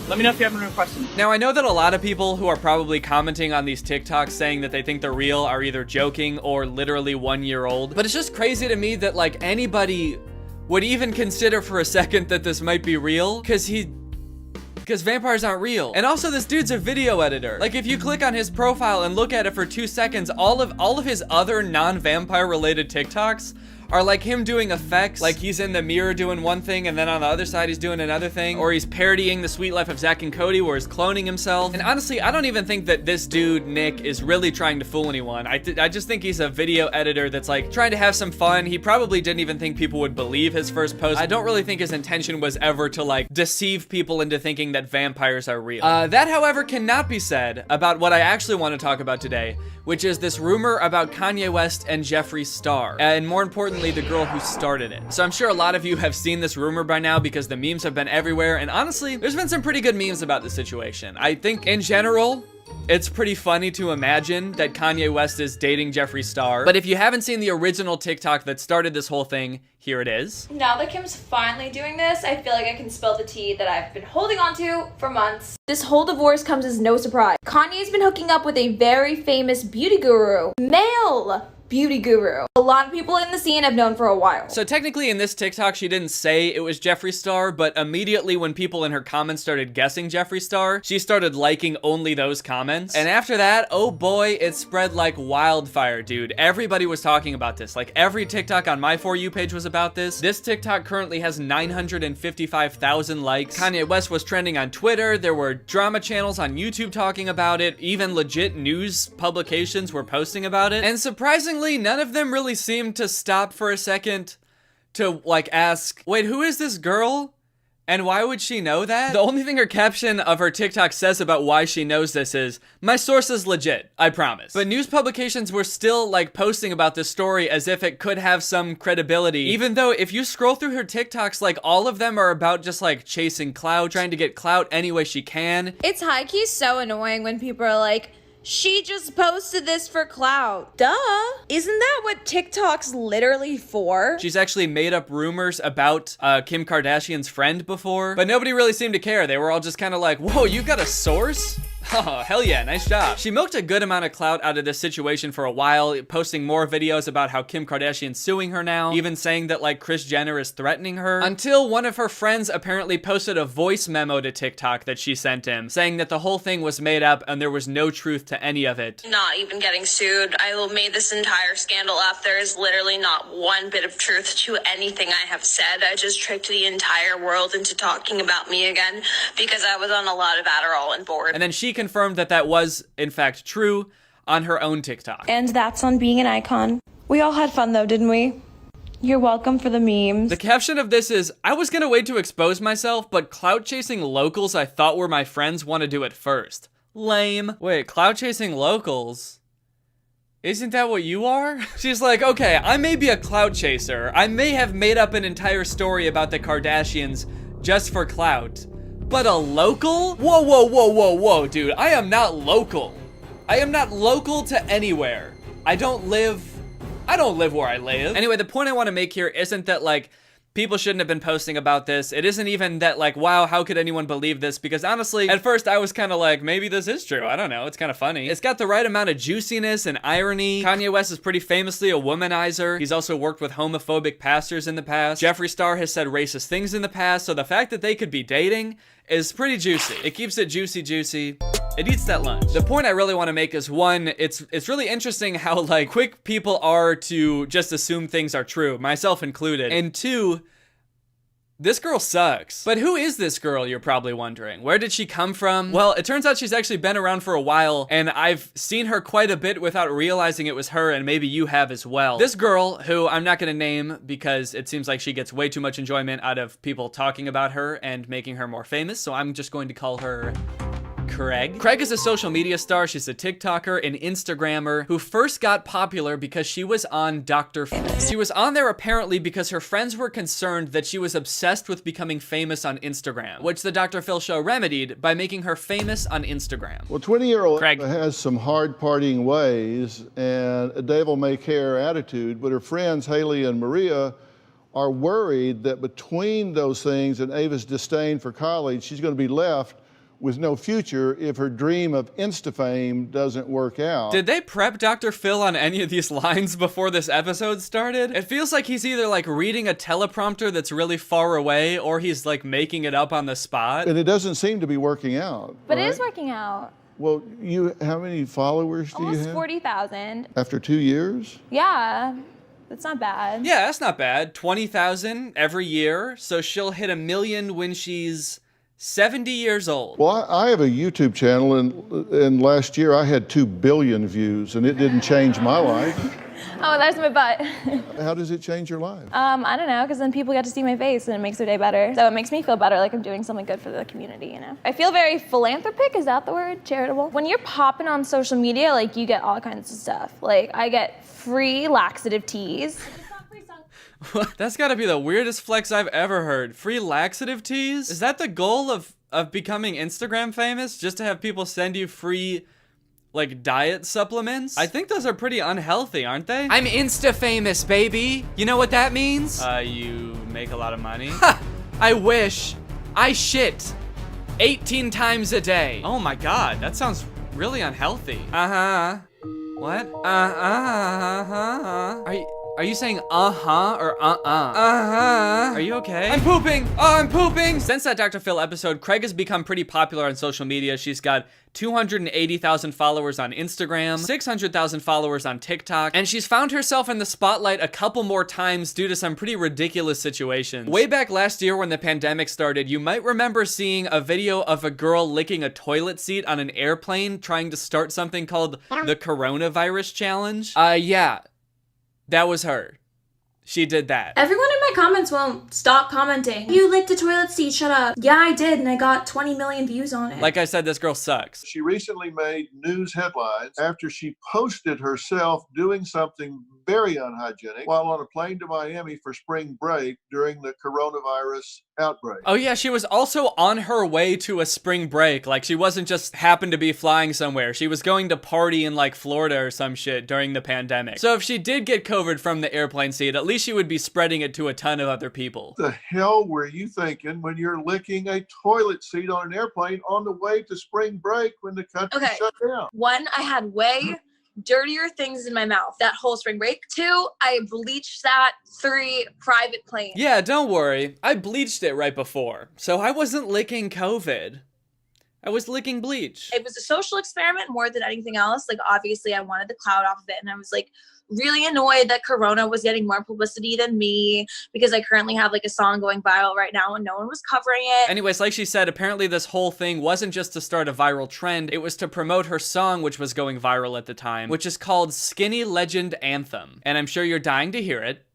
Let me know if you have any questions. Now, I know that a lot of people who are probably commenting on these TikToks saying that they think they're real are either joking or literally 1 year old. But it's just crazy to me that like anybody would even consider for a second that this might be real, because vampires aren't real. And also, this dude's a video editor. Like, if you click on his profile and look at it for 2 seconds, all of his other non-vampire related TikToks are like him doing effects, like he's in the mirror doing one thing and then on the other side he's doing another thing, or he's parodying The Sweet Life of Zack and Cody where he's cloning himself. And honestly, I don't even think that this dude, Nick, is really trying to fool anyone. I just think he's a video editor that's like trying to have some fun. He probably didn't even think people would believe his first post. I don't really think his intention was ever to like deceive people into thinking that vampires are real. That, however, cannot be said about what I actually want to talk about today, which is this rumor about Kanye West and Jeffree Star, and more importantly, the girl who started it. So I'm sure a lot of you have seen this rumor by now because the memes have been everywhere, and honestly, there's been some pretty good memes about the situation. I think in general, it's pretty funny to imagine that Kanye West is dating Jeffree Star. But if you haven't seen the original TikTok that started this whole thing, here it is. Now that Kim's finally doing this, I feel like I can spill the tea that I've been holding on to for months. This whole divorce comes as no surprise. Kanye's been hooking up with a very famous beauty guru, male beauty guru. A lot of people in the scene have known for a while. So technically in this TikTok, she didn't say it was Jeffree Star, but immediately when people in her comments started guessing Jeffree Star, she started liking only those comments. And after that, oh boy, it spread like wildfire, dude. Everybody was talking about this. Like every TikTok on my For You page was about this. This TikTok currently has 955,000 likes. Kanye West was trending on Twitter. There were drama channels on YouTube talking about it. Even legit news publications were posting about it. And surprisingly, none of them really seemed to stop for a second to like ask, wait, who is this girl? And why would she know that? The only thing her caption of her TikTok says about why she knows this is, my source is legit, I promise. But news publications were still like posting about this story as if it could have some credibility, even though if you scroll through her TikToks, like all of them are about just like chasing clout, trying to get clout any way she can. It's high-key so annoying when people are like, she just posted this for clout. Duh. Isn't that what TikTok's literally for? She's actually made up rumors about Kim Kardashian's friend before, but nobody really seemed to care. They were all just kind of like, whoa, you got a source? Oh, hell yeah, nice job. She milked a good amount of clout out of this situation for a while, posting more videos about how Kim Kardashian's suing her now, even saying that like Kris Jenner is threatening her, until one of her friends apparently posted a voice memo to TikTok that she sent him, saying that the whole thing was made up and there was no truth to any of it. Not even getting sued. I made this entire scandal up. There is literally not one bit of truth to anything I have said. I just tricked the entire world into talking about me again because I was on a lot of Adderall and bored. And then she confirmed that that was, in fact, true on her own TikTok. And that's on being an icon. We all had fun though, didn't we? You're welcome for the memes. The caption of this is, I was gonna wait to expose myself, but clout chasing locals I thought were my friends want to do it first. Lame. Wait, clout chasing locals? Isn't that what you are? She's like, okay, I may be a clout chaser. I may have made up an entire story about the Kardashians just for clout. But a local? Whoa, whoa, whoa, whoa, whoa, dude. I am not local. I am not local to anywhere. I don't live where I live. Anyway, the point I want to make here isn't that like people shouldn't have been posting about this. It isn't even that like, wow, how could anyone believe this? Because honestly, at first I was kind of like, maybe this is true. I don't know. It's kind of funny. It's got the right amount of juiciness and irony. Kanye West is pretty famously a womanizer. He's also worked with homophobic pastors in the past. Jeffree Star has said racist things in the past. So the fact that they could be dating is pretty juicy. It keeps it juicy. It eats that lunch. The point I really want to make is one, it's really interesting how like quick people are to just assume things are true, myself included. And two, this girl sucks. But who is this girl, you're probably wondering? Where did she come from? Well, it turns out she's actually been around for a while, and I've seen her quite a bit without realizing it was her, and maybe you have as well. This girl, who I'm not gonna name because it seems like she gets way too much enjoyment out of people talking about her and making her more famous, so I'm just going to call her Craig. Craig is a social media star. She's a TikToker, an Instagrammer who first got popular because she was on Dr. Phil. She was on there apparently because her friends were concerned that she was obsessed with becoming famous on Instagram, which the Dr. Phil show remedied by making her famous on Instagram. Well, 20-year-old Craig has some hard partying ways and a devil-may-care attitude, but her friends Haley and Maria are worried that between those things and Ava's disdain for college, she's going to be left with no future if her dream of Insta fame doesn't work out. Did they prep Dr. Phil on any of these lines before this episode started? It feels like he's either like reading a teleprompter that's really far away or he's like making it up on the spot. And it doesn't seem to be working out. But right? it is working out. Well, how many followers do you have? Almost 40,000. After 2 years? Yeah. That's not bad. Yeah, that's not bad. 20,000 every year. So she'll hit 1 million when she's 70 years old. Well, I have a YouTube channel, and last year I had 2 billion views, and it didn't change my life. Oh, there's my butt. How does it change your life? I don't know, because then people get to see my face and it makes their day better. So it makes me feel better, like I'm doing something good for the community, you know? I feel very philanthropic, is that the word? Charitable? When you're popping on social media, like you get all kinds of stuff. Like I get free laxative teas. That's gotta be the weirdest flex I've ever heard. Free laxative teas? Is that the goal of becoming Instagram famous? Just to have people send you free like diet supplements? I think those are pretty unhealthy, aren't they? I'm Insta famous, baby. You know what that means? You make a lot of money? Ha! I wish. I shit 18 times a day. Oh my god, that sounds really unhealthy. What? Are you saying uh-huh or uh-huh? Are you okay? I'm pooping! Oh, I'm pooping! Since that Dr. Phil episode, Craig has become pretty popular on social media. She's got 280,000 followers on Instagram, 600,000 followers on TikTok, and she's found herself in the spotlight a couple more times due to some pretty ridiculous situations. Way back last year when the pandemic started, you might remember seeing a video of a girl licking a toilet seat on an airplane trying to start something called the coronavirus challenge. Yeah. That was her. She did that. Everyone in my comments won't stop commenting. You licked a toilet seat, shut up. Yeah, I did, and I got 20 million views on it. Like I said, this girl sucks. She recently made news headlines after she posted herself doing something very unhygienic while on a plane to Miami for spring break during the coronavirus outbreak. Oh yeah, she was also on her way to a spring break. Like she wasn't just happened to be flying somewhere. She was going to party in like Florida or some shit during the pandemic. So if she did get COVID from the airplane seat, at least she would be spreading it to a ton of other people. What the hell were you thinking when you're licking a toilet seat on an airplane on the way to spring break when the country shut down? One, I had way dirtier things in my mouth that whole spring break. 2, I bleached that. 3, private plane. Yeah, don't worry. I bleached it right before. So I wasn't licking COVID. I was licking bleach. It was a social experiment more than anything else. Like, obviously, I wanted the clout off of it, and I was like really annoyed that Corona was getting more publicity than me because I currently have like a song going viral right now and no one was covering it. Anyways, like she said, apparently this whole thing wasn't just to start a viral trend, it was to promote her song, which was going viral at the time, which is called Skinny Legend Anthem. And I'm sure you're dying to hear it.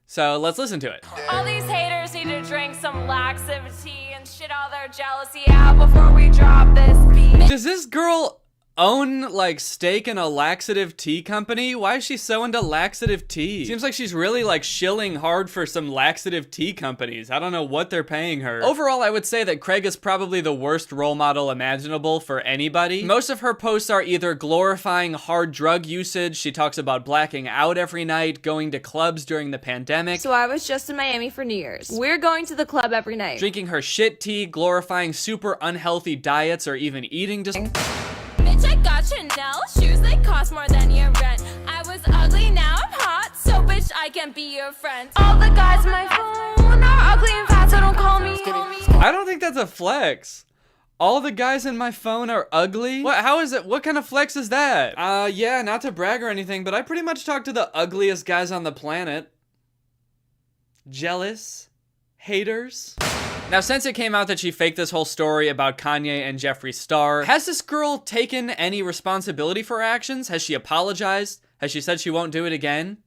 So let's listen to it. All these haters need to drink some laxative tea and shit all their jealousy out before we drop this beat. Does this girl own like stake in a laxative tea company? Why is she so into laxative tea? Seems like she's really like shilling hard for some laxative tea companies. I don't know what they're paying her. Overall, I would say that Craig is probably the worst role model imaginable for anybody. Most of her posts are either glorifying hard drug usage, she talks about blacking out every night, going to clubs during the pandemic. So I was just in Miami for New Year's. We're going to the club every night. Drinking her shit tea, glorifying super unhealthy diets, or even eating just Bitch, I got Chanel shoes, they cost more than your rent. I was ugly, now I'm hot, so bitch, I can be your friend. All the guys on my phone are ugly and fat, so don't call me. I don't think that's a flex. All the guys in my phone are ugly? What? How is it? What kind of flex is that? Yeah, not to brag or anything, but I pretty much talk to the ugliest guys on the planet. Jealous? Haters? Now, since it came out that she faked this whole story about Kanye and Jeffree Star, has this girl taken any responsibility for her actions? Has she apologized? Has she said she won't do it again?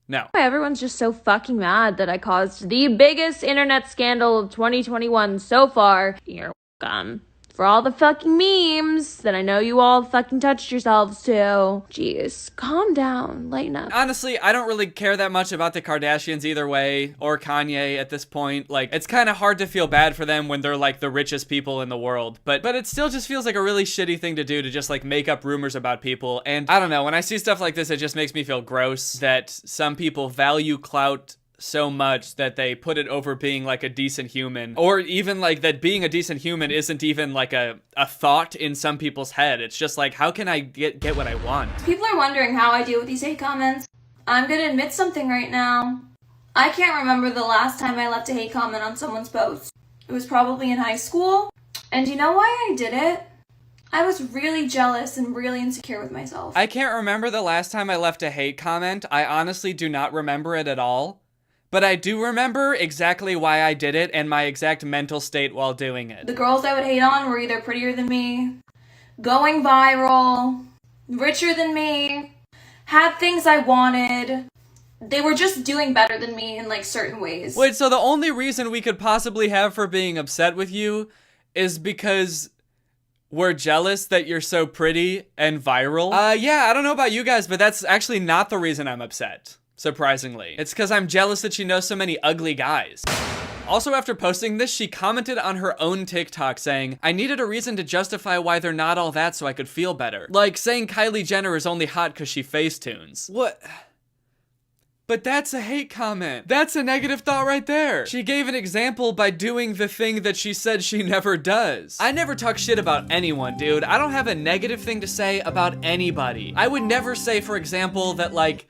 No. Everyone's just so fucking mad that I caused the biggest internet scandal of 2021 so far. You're welcome. For all the fucking memes that I know you all fucking touched yourselves to. Jeez, calm down, lighten up. Honestly, I don't really care that much about the Kardashians either way, or Kanye at this point. Like, it's kind of hard to feel bad for them when they're like the richest people in the world. But it still just feels like a really shitty thing to do, to just like make up rumors about people. And I don't know, when I see stuff like this, it just makes me feel gross that some people value clout so much that they put it over being like a decent human, or even like that being a decent human isn't even like a thought in some people's head. It's just like, how can I get what I want? People are wondering how I deal with these hate comments. I'm gonna admit something right now. I can't remember the last time I left a hate comment on someone's post. It was probably in high school. And you know why I did it? I was really jealous and really insecure with myself. I can't remember the last time I left a hate comment. I honestly do not remember it at all. But I do remember exactly why I did it and my exact mental state while doing it. The girls I would hate on were either prettier than me, going viral, richer than me, had things I wanted. They were just doing better than me in like certain ways. Wait, so the only reason we could possibly have for being upset with you is because we're jealous that you're so pretty and viral? Yeah, I don't know about you guys, but that's actually not the reason I'm upset. Surprisingly. It's because I'm jealous that she knows so many ugly guys. Also, after posting this, she commented on her own TikTok saying, I needed a reason to justify why they're not all that so I could feel better. Like saying Kylie Jenner is only hot because she facetunes. What? But that's a hate comment. That's a negative thought right there. She gave an example by doing the thing that she said she never does. I never talk shit about anyone, dude. I don't have a negative thing to say about anybody. I would never say, for example, that like,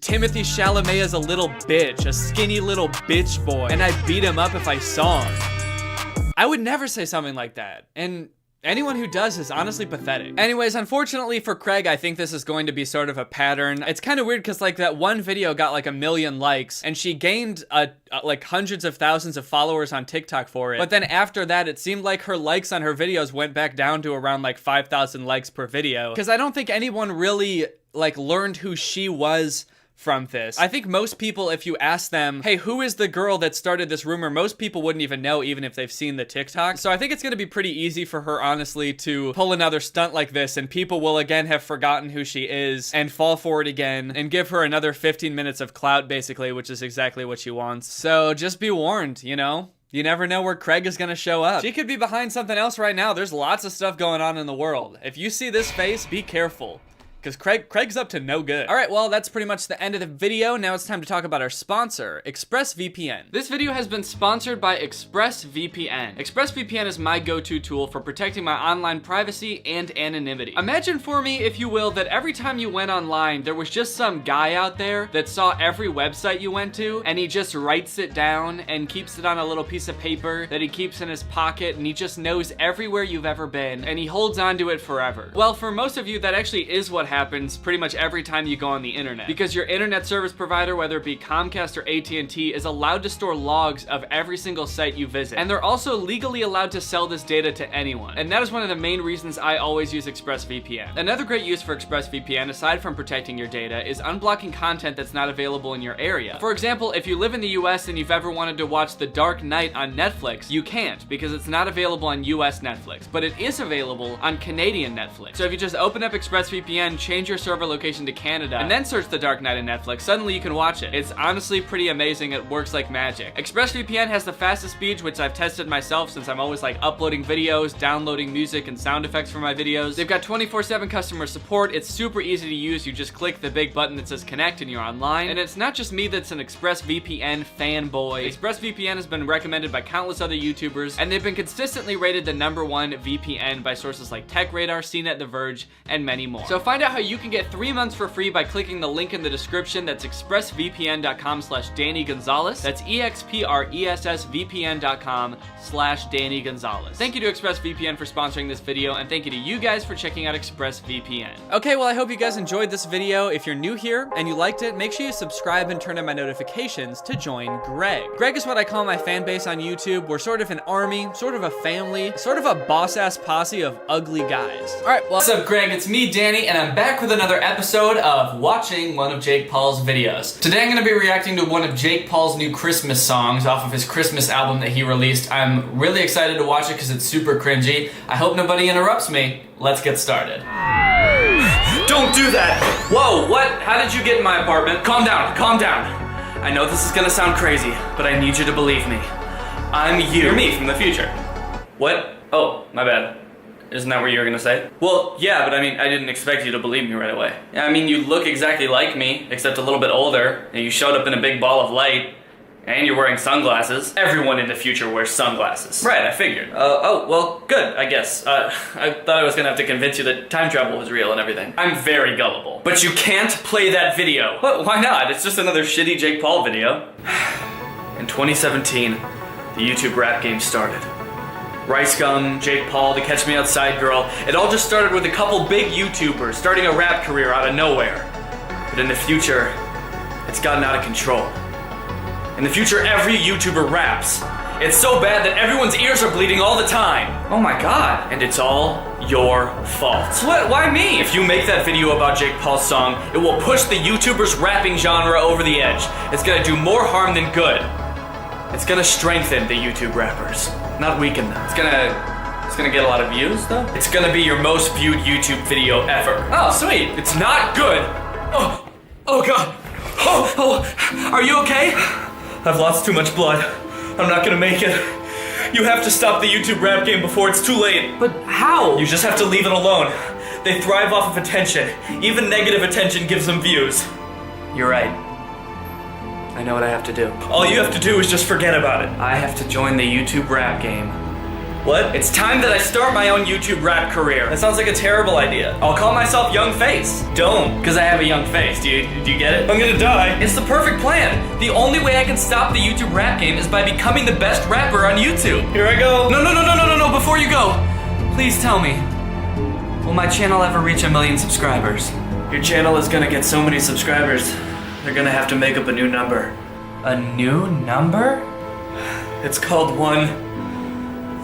Timothy Chalamet is a little bitch, a skinny little bitch boy, and I'd beat him up if I saw him. I would never say something like that, and anyone who does is honestly pathetic. Anyways, unfortunately for Craig, I think this is going to be sort of a pattern. It's kind of weird because like that one video got like 1 million likes, and she gained like hundreds of thousands of followers on TikTok for it. But then after that, it seemed like her likes on her videos went back down to around like 5,000 likes per video. Because I don't think anyone really like learned who she was from this. I think most people, if you ask them, hey, who is the girl that started this rumor, most people wouldn't even know, even if they've seen the TikTok. So I think it's gonna be pretty easy for her, honestly, to pull another stunt like this, and people will again have forgotten who she is and fall for it again and give her another 15 minutes of clout, basically, which is exactly what she wants. So just be warned, you know? You never know where Craig is gonna show up. She could be behind something else right now. There's lots of stuff going on in the world. If you see this face, be careful. Because Craig's up to no good. All right, well, that's pretty much the end of the video. Now it's time to talk about our sponsor, ExpressVPN. This video has been sponsored by ExpressVPN. ExpressVPN is my go-to tool for protecting my online privacy and anonymity. Imagine for me, if you will, that every time you went online, there was just some guy out there that saw every website you went to, and he just writes it down and keeps it on a little piece of paper that he keeps in his pocket, and he just knows everywhere you've ever been, and he holds on to it forever. Well, for most of you, that actually is what happens pretty much every time you go on the internet, because your internet service provider, whether it be Comcast or AT&T, is allowed to store logs of every single site you visit, and they're also legally allowed to sell this data to anyone, and that is one of the main reasons I always use ExpressVPN. Another great use for ExpressVPN, aside from protecting your data, is unblocking content that's not available in your area. For example, if you live in the US and you've ever wanted to watch The Dark Knight on Netflix, you can't, because it's not available on US Netflix, but it is available on Canadian Netflix. So if you just open up ExpressVPN, change your server location to Canada, and then search The Dark Knight on Netflix, suddenly you can watch it. It's honestly pretty amazing. It works like magic. ExpressVPN has the fastest speeds, which I've tested myself since I'm always like uploading videos, downloading music and sound effects for my videos. They've got 24/7 customer support. It's super easy to use. You just click the big button that says connect and you're online. And it's not just me that's an ExpressVPN fanboy. ExpressVPN has been recommended by countless other YouTubers, and they've been consistently rated the #1 VPN by sources like TechRadar, CNET, The Verge, and many more. So find out how you can get 3 months for free by clicking the link in the description. That's expressvpn.com/Danny Gonzalez. That's expressvpn.com/Danny Gonzalez. Thank you to ExpressVPN for sponsoring this video, and thank you to you guys for checking out ExpressVPN. Okay, well, I hope you guys enjoyed this video. If you're new here and you liked it, make sure you subscribe and turn on my notifications to join Greg. Greg is what I call my fan base on YouTube. We're sort of an army, sort of a family, sort of a boss-ass posse of ugly guys. All right, well, what's up, Greg? It's me, Danny, and I'm I'm back with another episode of watching one of Jake Paul's videos. Today I'm going to be reacting to one of Jake Paul's new Christmas songs off of his Christmas album that he released. I'm really excited to watch it because it's super cringy. I hope nobody interrupts me. Let's get started. Don't do that! Whoa, what? How did you get in my apartment? Calm down, calm down. I know this is gonna sound crazy, but I need you to believe me. I'm you. You're me from the future. What? Oh, my bad. Isn't that what you were gonna say? Well, yeah, but I mean, I didn't expect you to believe me right away. I mean, you look exactly like me, except a little bit older, and you showed up in a big ball of light, and you're wearing sunglasses. Everyone in the future wears sunglasses. Right, I figured. Oh, well, good, I guess. I thought I was gonna have to convince you that time travel was real and everything. I'm very gullible. But you can't play that video. What? Why not? It's just another shitty Jake Paul video. In 2017, the YouTube rap game started. Rice Gum, Jake Paul, the Catch Me Outside girl. It all just started with a couple big YouTubers starting a rap career out of nowhere. But in the future, it's gotten out of control. In the future, every YouTuber raps. It's so bad that everyone's ears are bleeding all the time. Oh my god. And it's all your fault. What? Why me? If you make that video about Jake Paul's song, it will push the YouTubers rapping genre over the edge. It's gonna do more harm than good. It's gonna strengthen the YouTube rappers, not weaken them. It's gonna get a lot of views, though. It's gonna be your most viewed YouTube video ever. Oh, sweet. It's not good. Oh god. Oh, are you okay? I've lost too much blood. I'm not gonna make it. You have to stop the YouTube rap game before it's too late. But how? You just have to leave it alone. They thrive off of attention. Even negative attention gives them views. You're right. I know what I have to do. All you have to do is just forget about it. I have to join the YouTube rap game. What? It's time that I start my own YouTube rap career. That sounds like a terrible idea. I'll call myself Young Face. Don't, because I have a young face. Do you get it? I'm gonna die. It's the perfect plan. The only way I can stop the YouTube rap game is by becoming the best rapper on YouTube. Here I go. No, before you go. Please tell me, will my channel ever reach 1 million subscribers? Your channel is gonna get so many subscribers, they're gonna have to make up a new number. A new number? It's called one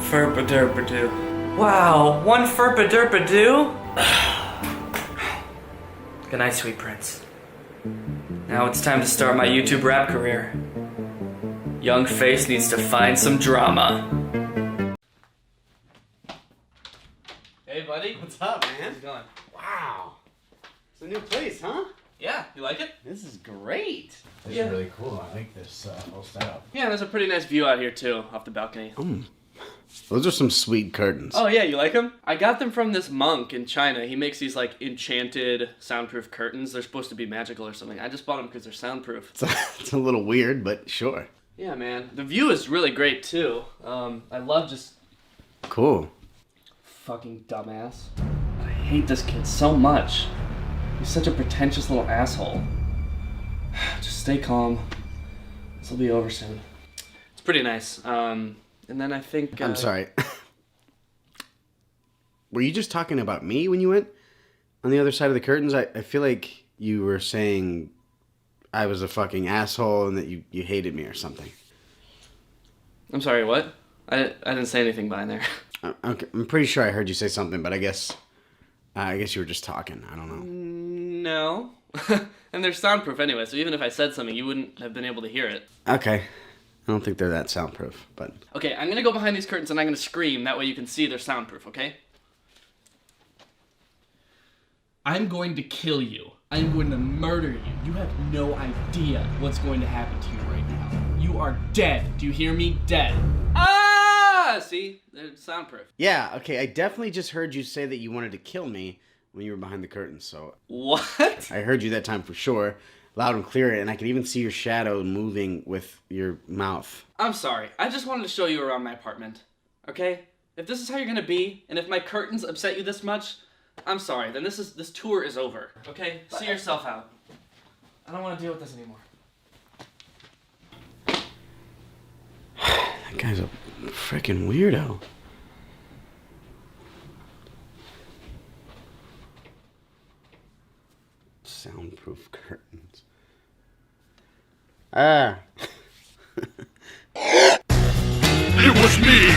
Furpa-derpa-doo. Wow, one Furpa-derpa-doo? Good night, sweet prince. Now it's time to start my YouTube rap career. Young Face needs to find some drama. Hey, buddy. What's up, man? How's it going? Wow. It's a new place, huh? Yeah, you like it? This is great. This is really cool. I like this whole setup. Yeah, there's a pretty nice view out here, too, off the balcony. Those are some sweet curtains. Oh yeah, you like them? I got them from this monk in China. He makes these like enchanted soundproof curtains. They're supposed to be magical or something. I just bought them because they're soundproof. It's a little weird, but sure. Yeah, man. The view is really great too. I love just... Cool. Fucking dumbass. I hate this kid so much. He's such a pretentious little asshole. Just stay calm. This will be over soon. It's pretty nice. And then I think... I'm sorry. Were you just talking about me when you went on the other side of the curtains? I feel like you were saying I was a fucking asshole and that you hated me or something. I'm sorry, what? I didn't say anything behind there. Okay, I'm pretty sure I heard you say something, but I guess you were just talking. I don't know. No. And they're soundproof anyway, so even if I said something, you wouldn't have been able to hear it. Okay. I don't think they're that soundproof, but... Okay, I'm gonna go behind these curtains and I'm gonna scream. That way you can see they're soundproof, okay? I'm going to kill you. I'm going to murder you. You have no idea what's going to happen to you right now. You are dead. Do you hear me? Dead. Ah! See? They're soundproof. Yeah, okay, I definitely just heard you say that you wanted to kill me when you were behind the curtains, so... What? I heard you that time for sure. Loud and clear, and I could even see your shadow moving with your mouth. I'm sorry. I just wanted to show you around my apartment. Okay? If this is how you're gonna be, and if my curtains upset you this much, I'm sorry. Then this tour is over. Okay? See yourself out. I don't want to deal with this anymore. That guy's a freaking weirdo. Soundproof curtains. Ah. It was me.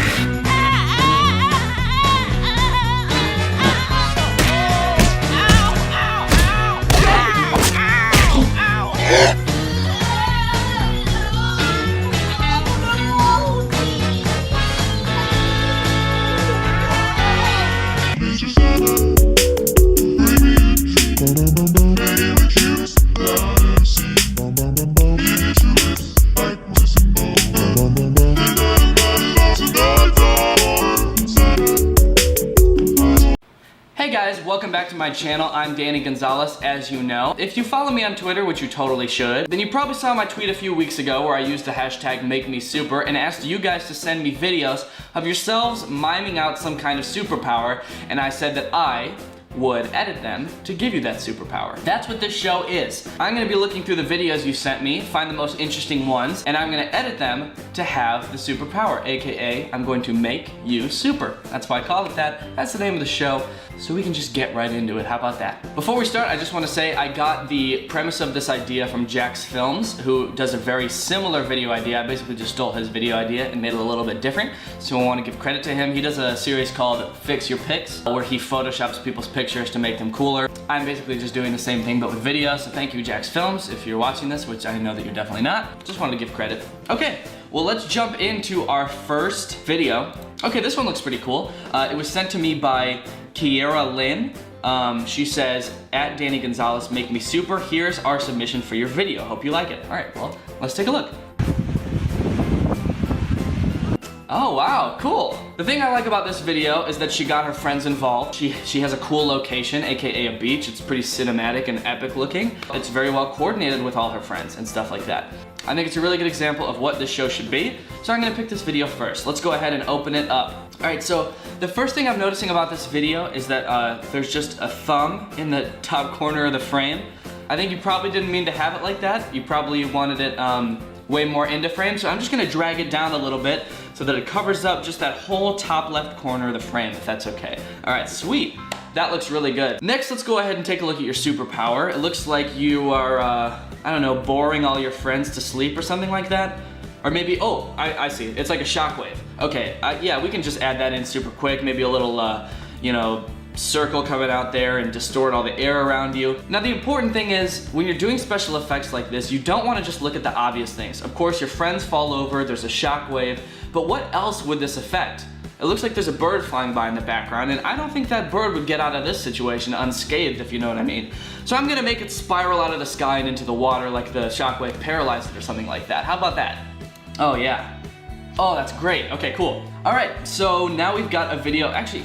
back to my channel. I'm Danny Gonzalez, as you know. If you follow me on Twitter, which you totally should, then you probably saw my tweet a few weeks ago where I used the hashtag #MakeMeSuper and asked you guys to send me videos of yourselves miming out some kind of superpower, and I said that I would edit them to give you that superpower. That's what this show is. I'm gonna be looking through the videos you sent me, find the most interesting ones, and I'm gonna edit them to have the superpower, AKA I'm going to make you super. That's why I call it that. That's the name of the show, so we can just get right into it. How about that? Before we start, I just wanna say I got the premise of this idea from Jax Films, who does a very similar video idea. I basically just stole his video idea and made it a little bit different, so I wanna give credit to him. He does a series called Fix Your Pics, where he photoshops people's pictures to make them cooler. I'm basically just doing the same thing but with video, so thank you, Jax Films, if you're watching this, which I know that you're definitely not. Just wanted to give credit. Okay, well, let's jump into our first video. Okay, this one looks pretty cool. It was sent to me by Kiera Lynn. She says, at Danny Gonzalez, make me super. Here's our submission for your video. Hope you like it. All right, well, let's take a look. Oh wow, cool. The thing I like about this video is that she got her friends involved. She has a cool location, aka a beach. It's pretty cinematic and epic looking. It's very well coordinated with all her friends and stuff like that. I think it's a really good example of what this show should be. So I'm gonna pick this video first. Let's go ahead and open it up. All right, so the first thing I'm noticing about this video is that there's just a thumb in the top corner of the frame. I think you probably didn't mean to have it like that. You probably wanted it way more into frame, so I'm just gonna drag it down a little bit so that it covers up just that whole top left corner of the frame, if that's okay. All right, sweet. That looks really good. Next, let's go ahead and take a look at your superpower. It looks like you are, I don't know, boring all your friends to sleep or something like that. Or maybe, oh, I see, it's like a shockwave. Okay, yeah, we can just add that in super quick. Maybe a little, you know, circle coming out there and distort all the air around you. Now the important thing is, when you're doing special effects like this, you don't want to just look at the obvious things. Of course, your friends fall over, there's a shockwave, but what else would this affect? It looks like there's a bird flying by in the background, and I don't think that bird would get out of this situation unscathed, if you know what I mean. So I'm gonna make it spiral out of the sky and into the water like the shockwave paralyzed it or something like that. How about that? Oh yeah. Oh, that's great. Okay, cool. All right, so now we've got a video, actually,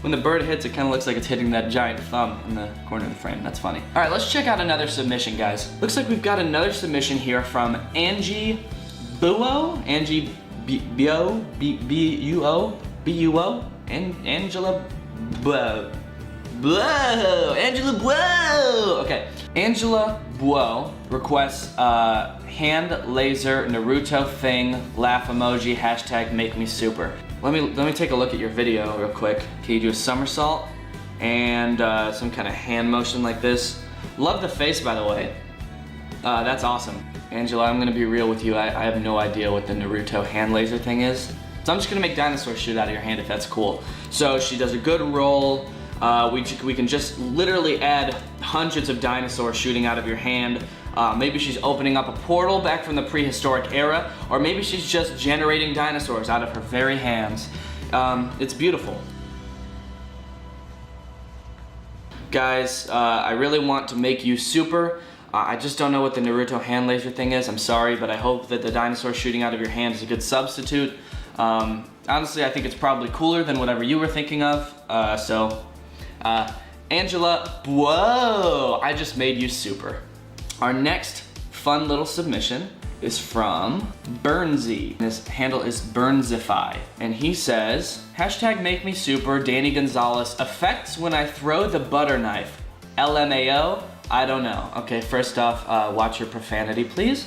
when the bird hits, it kind of looks like it's hitting that giant thumb in the corner of the frame. That's funny. All right, let's check out another submission, guys. Looks like we've got another submission here from Angie Buo. Angie B-U-O? B-U-O? Angela Buo. Angela Buo! Okay. Angela Buo requests hand laser Naruto thing laugh emoji hashtag make me super. Let me take a look at your video real quick. Can you do a somersault and some kind of hand motion like this? Love the face, by the way. That's awesome. Angela, I'm gonna be real with you. I have no idea what the Naruto hand laser thing is. So I'm just gonna make dinosaurs shoot out of your hand if that's cool. So she does a good roll. We can just literally add hundreds of dinosaurs shooting out of your hand. Maybe she's opening up a portal back from the prehistoric era, or maybe she's just generating dinosaurs out of her very hands. It's beautiful. Guys, I really want to make you super. I just don't know what the Naruto hand laser thing is. I'm sorry, but I hope that the dinosaur shooting out of your hand is a good substitute. Honestly, I think it's probably cooler than whatever you were thinking of. Angela, whoa, I just made you super. Our next fun little submission is from Burnsy. His handle is Burnzify. And he says, hashtag make me super, Danny Gonzalez, effects when I throw the butter knife. LMAO, I don't know. Okay, first off, watch your profanity, please.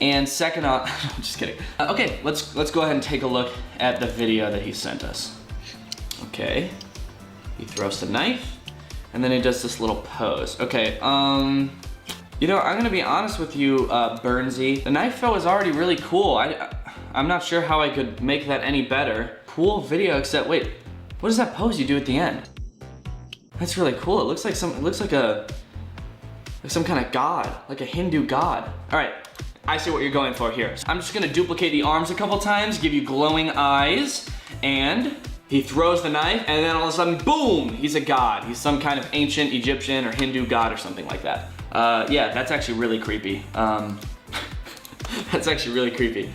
And second off, I'm just kidding. Okay, let's go ahead and take a look at the video that he sent us. Okay, he throws the knife, and then he does this little pose. Okay, you know, I'm gonna be honest with you, Burnsy. The knife throw is already really cool. I'm not sure how I could make that any better. Cool video, except wait, what is that pose you do at the end? That's really cool. It looks like some kind of god, like a Hindu god. All right, I see what you're going for here. I'm just gonna duplicate the arms a couple times, give you glowing eyes, and he throws the knife, and then all of a sudden, boom, he's a god. He's some kind of ancient Egyptian or Hindu god or something like that. Yeah, that's actually really creepy. That's actually really creepy.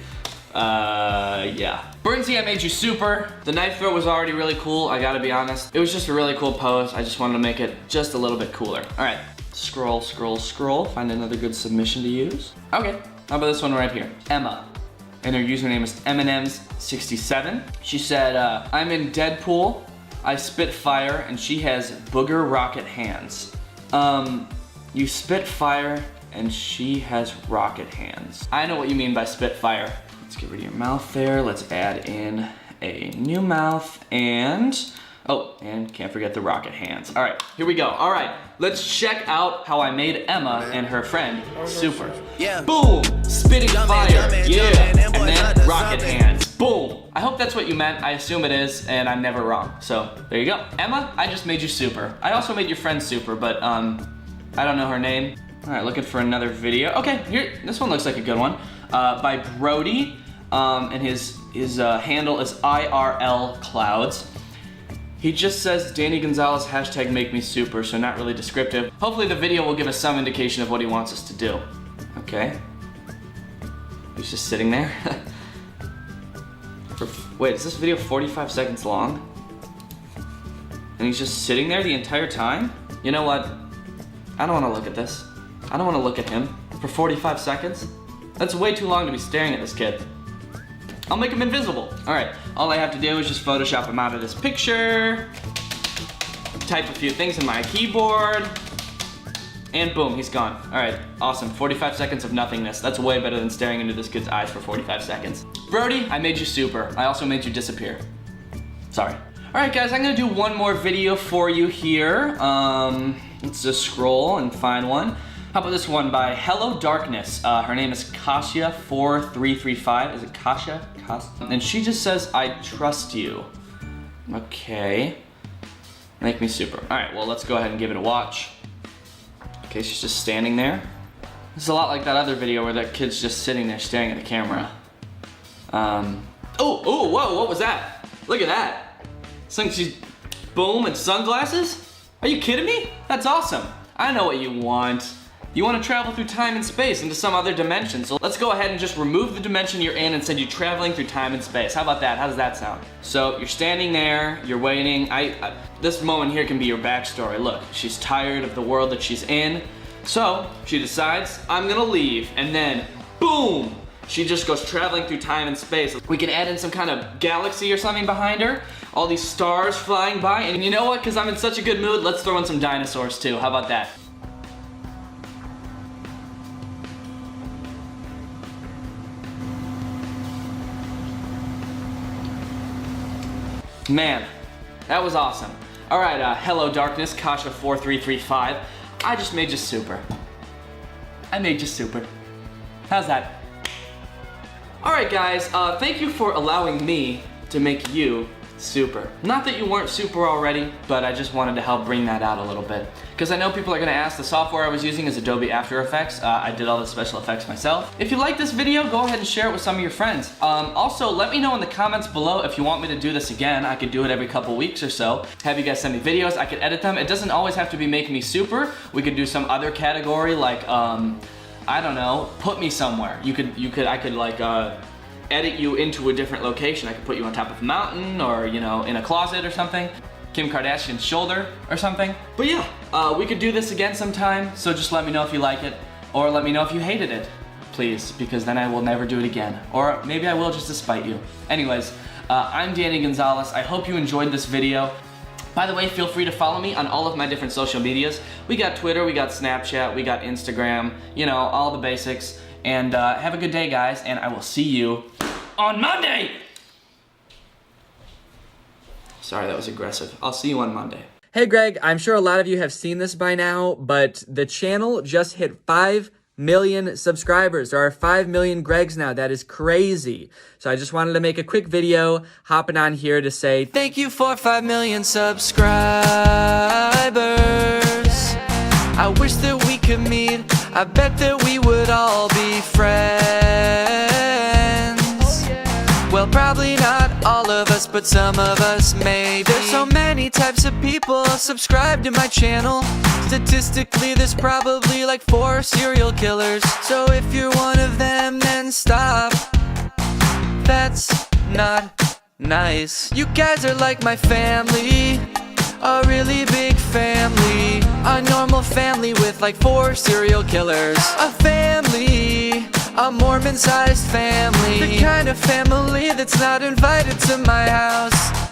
Yeah. Burnsy, I made you super. The knife throw was already really cool, I gotta be honest. It was just a really cool pose. I just wanted to make it just a little bit cooler. All right, scroll, scroll, scroll. Find another good submission to use. Okay, how about this one right here? Emma, and her username is M&M's67. She said, I'm in Deadpool, I spit fire, and she has booger rocket hands. You spit fire, and she has rocket hands. I know what you mean by spit fire. Let's get rid of your mouth there. Let's add in a new mouth and, oh, and can't forget the rocket hands. All right, here we go. All right, let's check out how I made Emma and her friend super. Yeah. Boom, spitting fire, yeah, and then rocket hands, boom. I hope that's what you meant. I assume it is, and I'm never wrong. So there you go. Emma, I just made you super. I also made your friend super, but I don't know her name. All right, looking for another video. Okay, here, this one looks like a good one. By Brody, and his handle is IRL Clouds. He just says Danny Gonzalez hashtag make me super, so not really descriptive. Hopefully the video will give us some indication of what he wants us to do. Okay. He's just sitting there. Wait, is this video 45 seconds long? And he's just sitting there the entire time? You know what? I don't want to look at this. I don't want to look at him for 45 seconds. That's way too long to be staring at this kid. I'll make him invisible. All right, all I have to do is just Photoshop him out of this picture, type a few things in my keyboard, and boom, he's gone. All right, awesome, 45 seconds of nothingness. That's way better than staring into this kid's eyes for 45 seconds. Brody, I made you super. I also made you disappear. Sorry. All right, guys, I'm gonna do one more video for you here. Let's just scroll and find one. How about this one by Hello Darkness? Her name is Kasia4335. Is it Kasia? And she just says, I trust you. Okay. Make me super. All right, well, let's go ahead and give it a watch. Okay, she's just standing there. This is a lot like that other video where that kid's just sitting there staring at the camera. Oh, whoa, what was that? Look at that. She's, boom, and sunglasses? Are you kidding me? That's awesome. I know what you want. You want to travel through time and space into some other dimension. So let's go ahead and just remove the dimension you're in and send you traveling through time and space. How about that? How does that sound? So you're standing there, you're waiting. This moment here can be your backstory. Look, she's tired of the world that she's in. So she decides, I'm gonna leave. And then, boom, she just goes traveling through time and space. We can add in some kind of galaxy or something behind her. All these stars flying by. And you know what? Because I'm in such a good mood, let's throw in some dinosaurs too. How about that? Man, that was awesome. All right, Hello Darkness, Kasha4335. I just made you super. I made you super. How's that? All right, guys, thank you for allowing me to make you super. Not that you weren't super already, but I just wanted to help bring that out a little bit. Because I know people are gonna ask, the software I was using is Adobe After Effects. I did all the special effects myself. If you like this video, go ahead and share it with some of your friends. Also, let me know in the comments below if you want me to do this again. I could do it every couple weeks or so. Have you guys send me videos, I could edit them. It doesn't always have to be Make Me Super. We could do some other category like, I don't know, put me somewhere. I could like, edit you into a different location. I could put you on top of a mountain or, you know, in a closet or something. Kim Kardashian's shoulder or something. But yeah, we could do this again sometime, so just let me know if you like it, or let me know if you hated it, please, because then I will never do it again. Or maybe I will just to spite you. Anyways, I'm Danny Gonzalez. I hope you enjoyed this video. By the way, feel free to follow me on all of my different social medias. We got Twitter, we got Snapchat, we got Instagram, you know, all the basics. And have a good day, guys, and I will see you on Monday! Sorry, that was aggressive. I'll see you on Monday. Hey, Greg, I'm sure a lot of you have seen this by now, but the channel just hit 5 million subscribers. There are 5 million Gregs now. That is crazy. So I just wanted to make a quick video, hopping on here to say thank you for 5 million subscribers. I wish that we could meet. I bet that we would all be friends. Well, probably not all of us, but some of us maybe. There's so many types of people subscribed to my channel. Statistically, there's probably like 4 serial killers. So if you're one of them, then stop. that's not nice. You guys are like my family, a really big family, a normal family with like 4 serial killers, a family, a Mormon-sized family, the kind of family that's not invited to my house.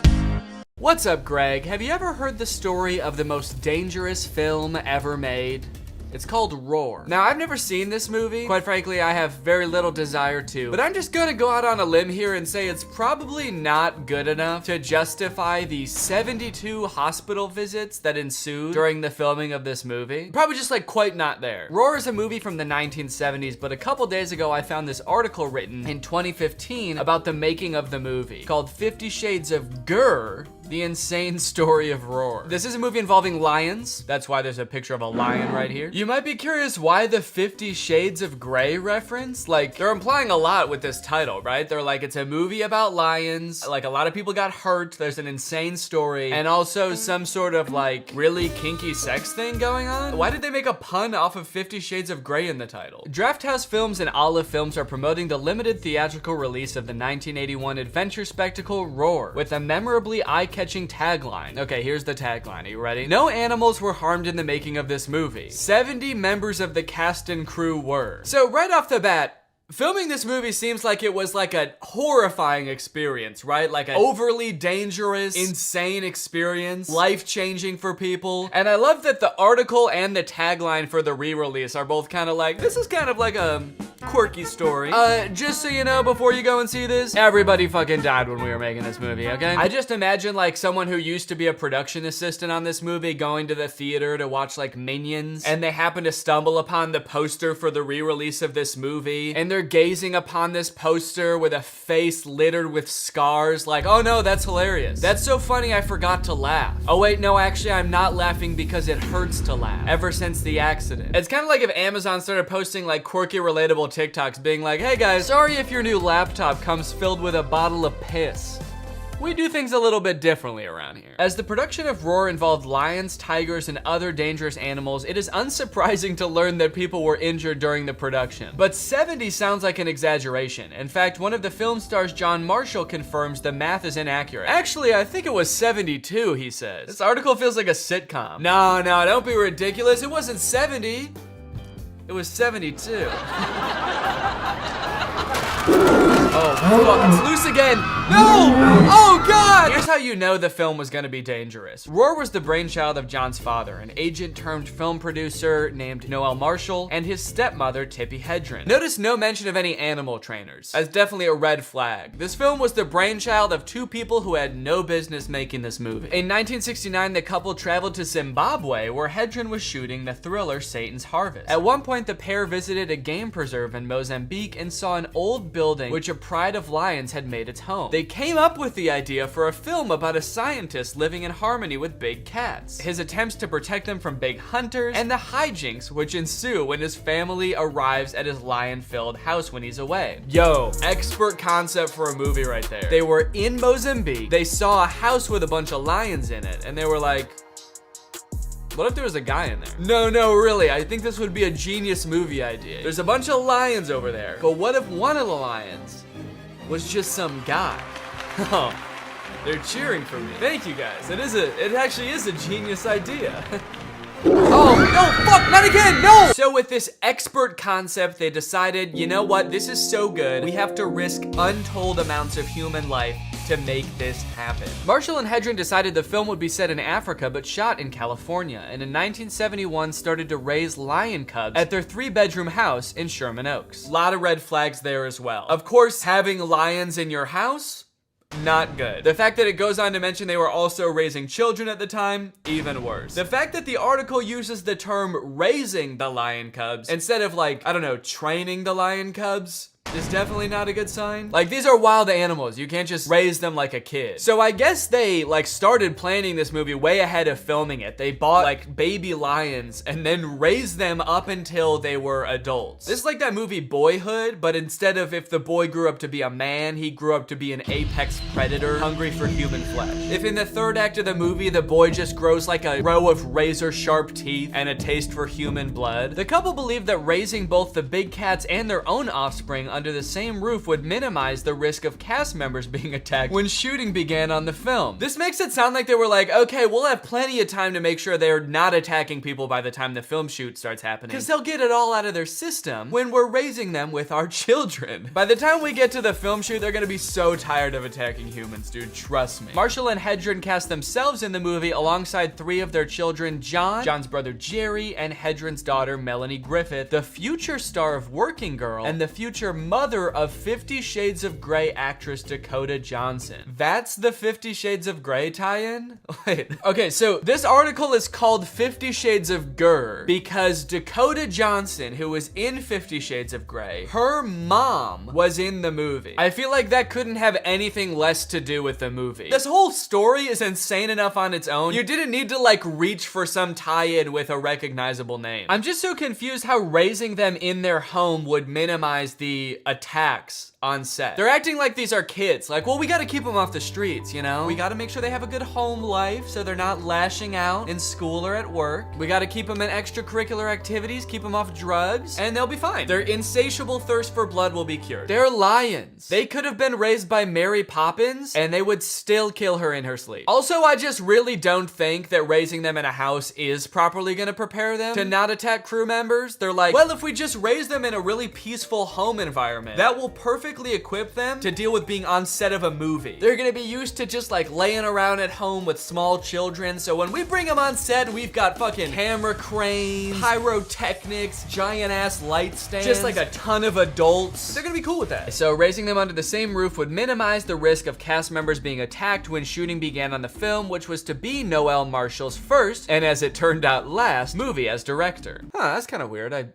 What's up, Greg? Have you ever heard the story of the most dangerous film ever made? It's called Roar. Now, I've never seen this movie. Quite frankly, I have very little desire to, but I'm just gonna go out on a limb here and say it's probably not good enough to justify the 72 hospital visits that ensued during the filming of this movie. Probably just like quite not there. Roar is a movie from the 1970s, but a couple days ago I found this article written in 2015 about the making of the movie called 50 Shades of Grr, The Insane Story of Roar. This is a movie involving lions. That's why there's a picture of a lion right here. You might be curious why the 50 Shades of Grey reference? Like, they're implying a lot with this title, right? They're like, it's a movie about lions. Like, a lot of people got hurt. There's an insane story. And also some sort of like really kinky sex thing going on. Why did they make a pun off of 50 Shades of Grey in the title? Drafthouse Films and Olive Films are promoting the limited theatrical release of the 1981 adventure spectacle Roar with a memorably eye-catching tagline. Okay, here's the tagline. Are you ready? No animals were harmed in the making of this movie. 70 members of the cast and crew were. So right off the bat, filming this movie seems like it was like a horrifying experience, right? Like an overly dangerous, insane experience, life-changing for people. And I love that the article and the tagline for the re-release are both kind of like, this is kind of like a quirky story. Just so you know, before you go and see this, everybody fucking died when we were making this movie, okay? I just imagine like someone who used to be a production assistant on this movie going to the theater to watch like Minions, and they happen to stumble upon the poster for the re-release of this movie, and they're gazing upon this poster with a face littered with scars, like, oh no, that's hilarious. That's so funny I forgot to laugh. Oh wait, no, actually I'm not laughing because it hurts to laugh, ever since the accident. It's kind of like if Amazon started posting like quirky, relatable TikToks being like, hey guys, sorry if your new laptop comes filled with a bottle of piss. We do things a little bit differently around here. As the production of Roar involved lions, tigers, and other dangerous animals, it is unsurprising to learn that people were injured during the production. But 70 sounds like an exaggeration. In fact, one of the film stars, John Marshall, confirms the math is inaccurate. Actually, I think it was 72, he says. This article feels like a sitcom. No, don't be ridiculous. It wasn't 70. It was 72. Oh, fuck, it's loose again. No! Oh, God! Here's how you know the film was gonna be dangerous. Roar was the brainchild of John's father, an agent-turned-film producer named Noel Marshall, and his stepmother, Tippi Hedren. Notice no mention of any animal trainers. That's definitely a red flag. This film was the brainchild of 2 people who had no business making this movie. In 1969, the couple traveled to Zimbabwe, where Hedren was shooting the thriller Satan's Harvest. At one point, the pair visited a game preserve in Mozambique and saw an old building which a pride of lions had made its home. They came up with the idea for a film about a scientist living in harmony with big cats, his attempts to protect them from big hunters, and the hijinks which ensue when his family arrives at his lion-filled house when he's away. Yo, expert concept for a movie right there. They were in Mozambique, they saw a house with a bunch of lions in it, and they were like, what if there was a guy in there? No, really, I think this would be a genius movie idea. There's a bunch of lions over there, but what if one of the lions was just some guy? Oh, they're cheering for me. Thank you guys. It actually is a genius idea. Oh, no, fuck, not again, no! So with this expert concept, they decided, you know what, this is so good, we have to risk untold amounts of human life to make this happen. Marshall and Hedren decided the film would be set in Africa, but shot in California, and in 1971 started to raise lion cubs at their 3-bedroom house in Sherman Oaks. A lot of red flags there as well. Of course, having lions in your house, not good. The fact that it goes on to mention they were also raising children at the time, even worse. The fact that the article uses the term raising the lion cubs instead of like, I don't know, training the lion cubs is definitely not a good sign. Like, these are wild animals. You can't just raise them like a kid. So I guess they like started planning this movie way ahead of filming it. They bought like baby lions and then raised them up until they were adults. This is like that movie Boyhood, but instead of if the boy grew up to be a man, he grew up to be an apex predator hungry for human flesh. If in the 3rd act of the movie, the boy just grows like a row of razor sharp teeth and a taste for human blood. The couple believed that raising both the big cats and their own offspring under the same roof would minimize the risk of cast members being attacked when shooting began on the film. This makes it sound like they were like, okay, we'll have plenty of time to make sure they're not attacking people by the time the film shoot starts happening, because they'll get it all out of their system when we're raising them with our children. By the time we get to the film shoot, they're gonna be so tired of attacking humans, dude, trust me. Marshall and Hedren cast themselves in the movie alongside 3 of their children, John, John's brother Jerry, and Hedren's daughter Melanie Griffith, the future star of Working Girl, and the future mother of 50 Shades of Grey actress Dakota Johnson. That's the 50 Shades of Grey tie-in? Wait, okay, so this article is called 50 Shades of Grr because Dakota Johnson, who was in 50 Shades of Grey, her mom was in the movie. I feel like that couldn't have anything less to do with the movie. This whole story is insane enough on its own. You didn't need to like reach for some tie-in with a recognizable name. I'm just so confused how raising them in their home would minimize the attacks on set. They're acting like these are kids. Like, well, we gotta keep them off the streets, you know? We gotta make sure they have a good home life so they're not lashing out in school or at work. We gotta keep them in extracurricular activities, keep them off drugs, and they'll be fine. Their insatiable thirst for blood will be cured. They're lions. They could have been raised by Mary Poppins, and they would still kill her in her sleep. Also, I just really don't think that raising them in a house is properly gonna prepare them to not attack crew members. They're like, well, if we just raise them in a really peaceful home environment, that will perfectly equip them to deal with being on set of a movie. They're gonna be used to just like laying around at home with small children, so when we bring them on set, we've got fucking camera cranes, pyrotechnics, giant ass light stands, just like a ton of adults. They're gonna be cool with that. So raising them under the same roof would minimize the risk of cast members being attacked when shooting began on the film, which was to be Noel Marshall's first, and as it turned out last, movie as director. Huh, that's kind of weird. I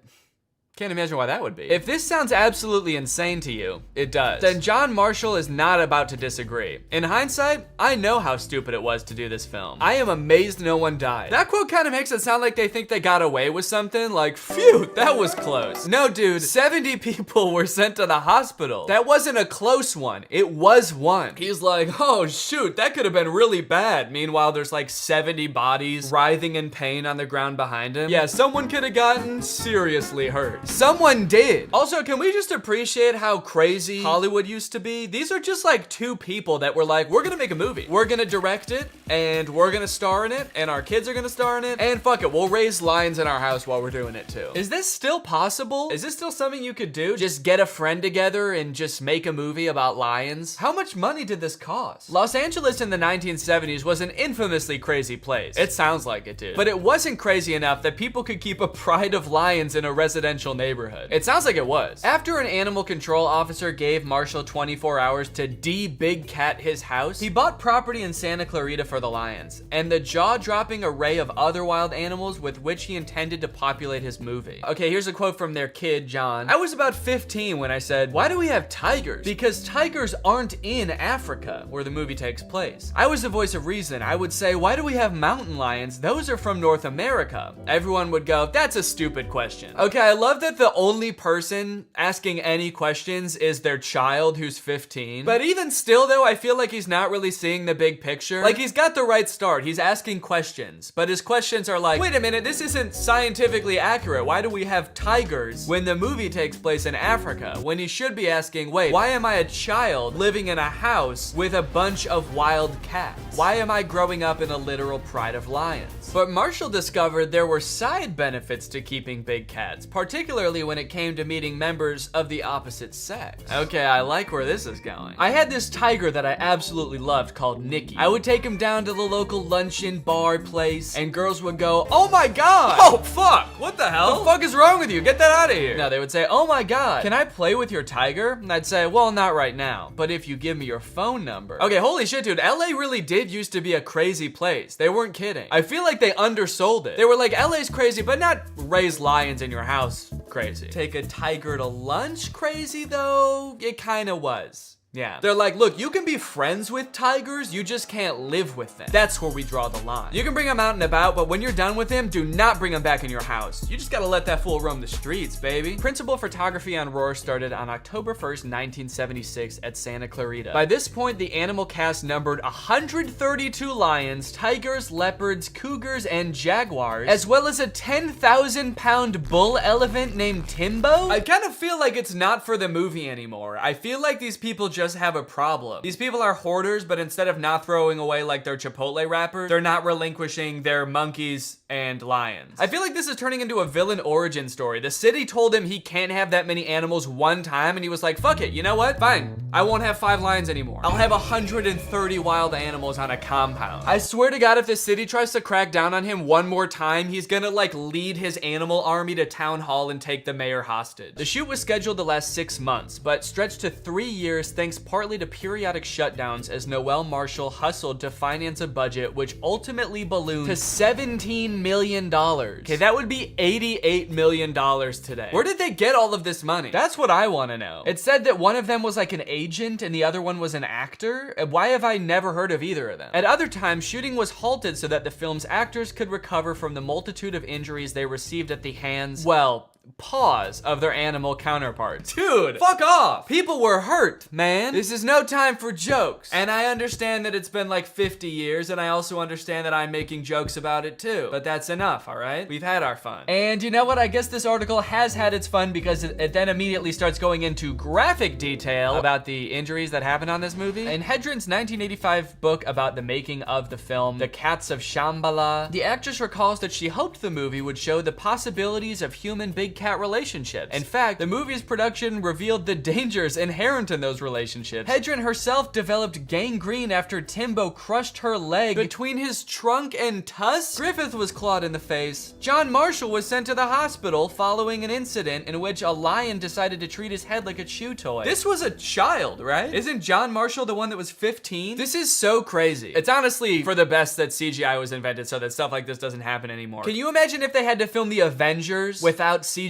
can't imagine why that would be. If this sounds absolutely insane to you, it does, then John Marshall is not about to disagree. In hindsight, I know how stupid it was to do this film. I am amazed no one died. That quote kind of makes it sound like they think they got away with something, like, phew, that was close. No, dude, 70 people were sent to the hospital. That wasn't a close one, it was one. He's like, oh shoot, that could have been really bad. Meanwhile, there's like 70 bodies writhing in pain on the ground behind him. Yeah, someone could have gotten seriously hurt. Someone did. Also, can we just appreciate how crazy Hollywood used to be? These are just like 2 people that were like, we're gonna make a movie. We're gonna direct it, and we're gonna star in it, and our kids are gonna star in it, and fuck it, we'll raise lions in our house while we're doing it too. Is this still possible? Is this still something you could do? Just get a friend together and just make a movie about lions? How much money did this cost? Los Angeles in the 1970s was an infamously crazy place. It sounds like it did. But it wasn't crazy enough that people could keep a pride of lions in a residential neighborhood. It sounds like it was. After an animal control officer gave Marshall 24 hours to de-big cat his house, he bought property in Santa Clarita for the lions, and the jaw-dropping array of other wild animals with which he intended to populate his movie. Okay, here's a quote from their kid, John. I was about 15 when I said, why do we have tigers? Because tigers aren't in Africa, where the movie takes place. I was the voice of reason. I would say, why do we have mountain lions? Those are from North America. Everyone would go, that's a stupid question. Okay, I love that the only person asking any questions is their child who's 15. But even still though, I feel like he's not really seeing the big picture. Like, he's got the right start. He's asking questions, but his questions are like, wait a minute, this isn't scientifically accurate. Why do we have tigers when the movie takes place in Africa? When he should be asking, wait, why am I a child living in a house with a bunch of wild cats? Why am I growing up in a literal pride of lions? But Marshall discovered there were side benefits to keeping big cats, particularly when it came to meeting members of the opposite sex. Okay, I like where this is going. I had this tiger that I absolutely loved called Nicky. I would take him down to the local luncheon bar place, and girls would go, oh my god! Oh fuck! What the hell? The fuck is wrong with you? Get that out of here! Now they would say, oh my god, can I play with your tiger? And I'd say, well, not right now, but if you give me your phone number. Okay, holy shit, dude, LA really did used to be a crazy place. They weren't kidding. I feel like they undersold it. They were like, LA's crazy, but not raise lions in your house crazy. Take a tiger to lunch crazy though? It kinda was. Yeah. They're like, look, you can be friends with tigers, you just can't live with them. That's where we draw the line. You can bring him out and about, but when you're done with him, do not bring him back in your house. You just gotta let that fool roam the streets, baby. Principal photography on Roar started on October 1st, 1976 at Santa Clarita. By this point, the animal cast numbered 132 lions, tigers, leopards, cougars, and jaguars, as well as a 10,000-pound bull elephant named Timbo. I kind of feel like it's not for the movie anymore. I feel like these people just have a problem. These people are hoarders, but instead of not throwing away like their Chipotle wrappers, they're not relinquishing their monkeys and lions. I feel like this is turning into a villain origin story. The city told him he can't have that many animals one time, and he was like, fuck it, you know what? Fine. I won't have 5 lions anymore. I'll have 130 wild animals on a compound. I swear to God, if the city tries to crack down on him one more time, he's gonna like lead his animal army to town hall and take the mayor hostage. The shoot was scheduled to last 6 months, but stretched to 3 years thanks partly to periodic shutdowns as Noel Marshall hustled to finance a budget which ultimately ballooned to $17 million. Okay, that would be $88 million today. Where did they get all of this money? That's what I want to know. It said that one of them was like an agent and the other one was an actor. Why have I never heard of either of them? At other times, shooting was halted so that the film's actors could recover from the multitude of injuries they received at the hands, well, paws of their animal counterparts. Dude, fuck off. People were hurt, man. This is no time for jokes. And I understand that it's been like 50 years, and I also understand that I'm making jokes about it too. But that's enough, all right? We've had our fun. And you know what? I guess this article has had its fun because it then immediately starts going into graphic detail about the injuries that happened on this movie. In Hedren's 1985 book about the making of the film, The Cats of Shambhala, the actress recalls that she hoped the movie would show the possibilities of human big cat relationships. In fact, the movie's production revealed the dangers inherent in those relationships. Hedren herself developed gangrene after Timbo crushed her leg between his trunk and tusks. Griffith was clawed in the face. John Marshall was sent to the hospital following an incident in which a lion decided to treat his head like a chew toy. This was a child, right? Isn't John Marshall the one that was 15? This is so crazy. It's honestly for the best that CGI was invented so that stuff like this doesn't happen anymore. Can you imagine if they had to film the Avengers without CGI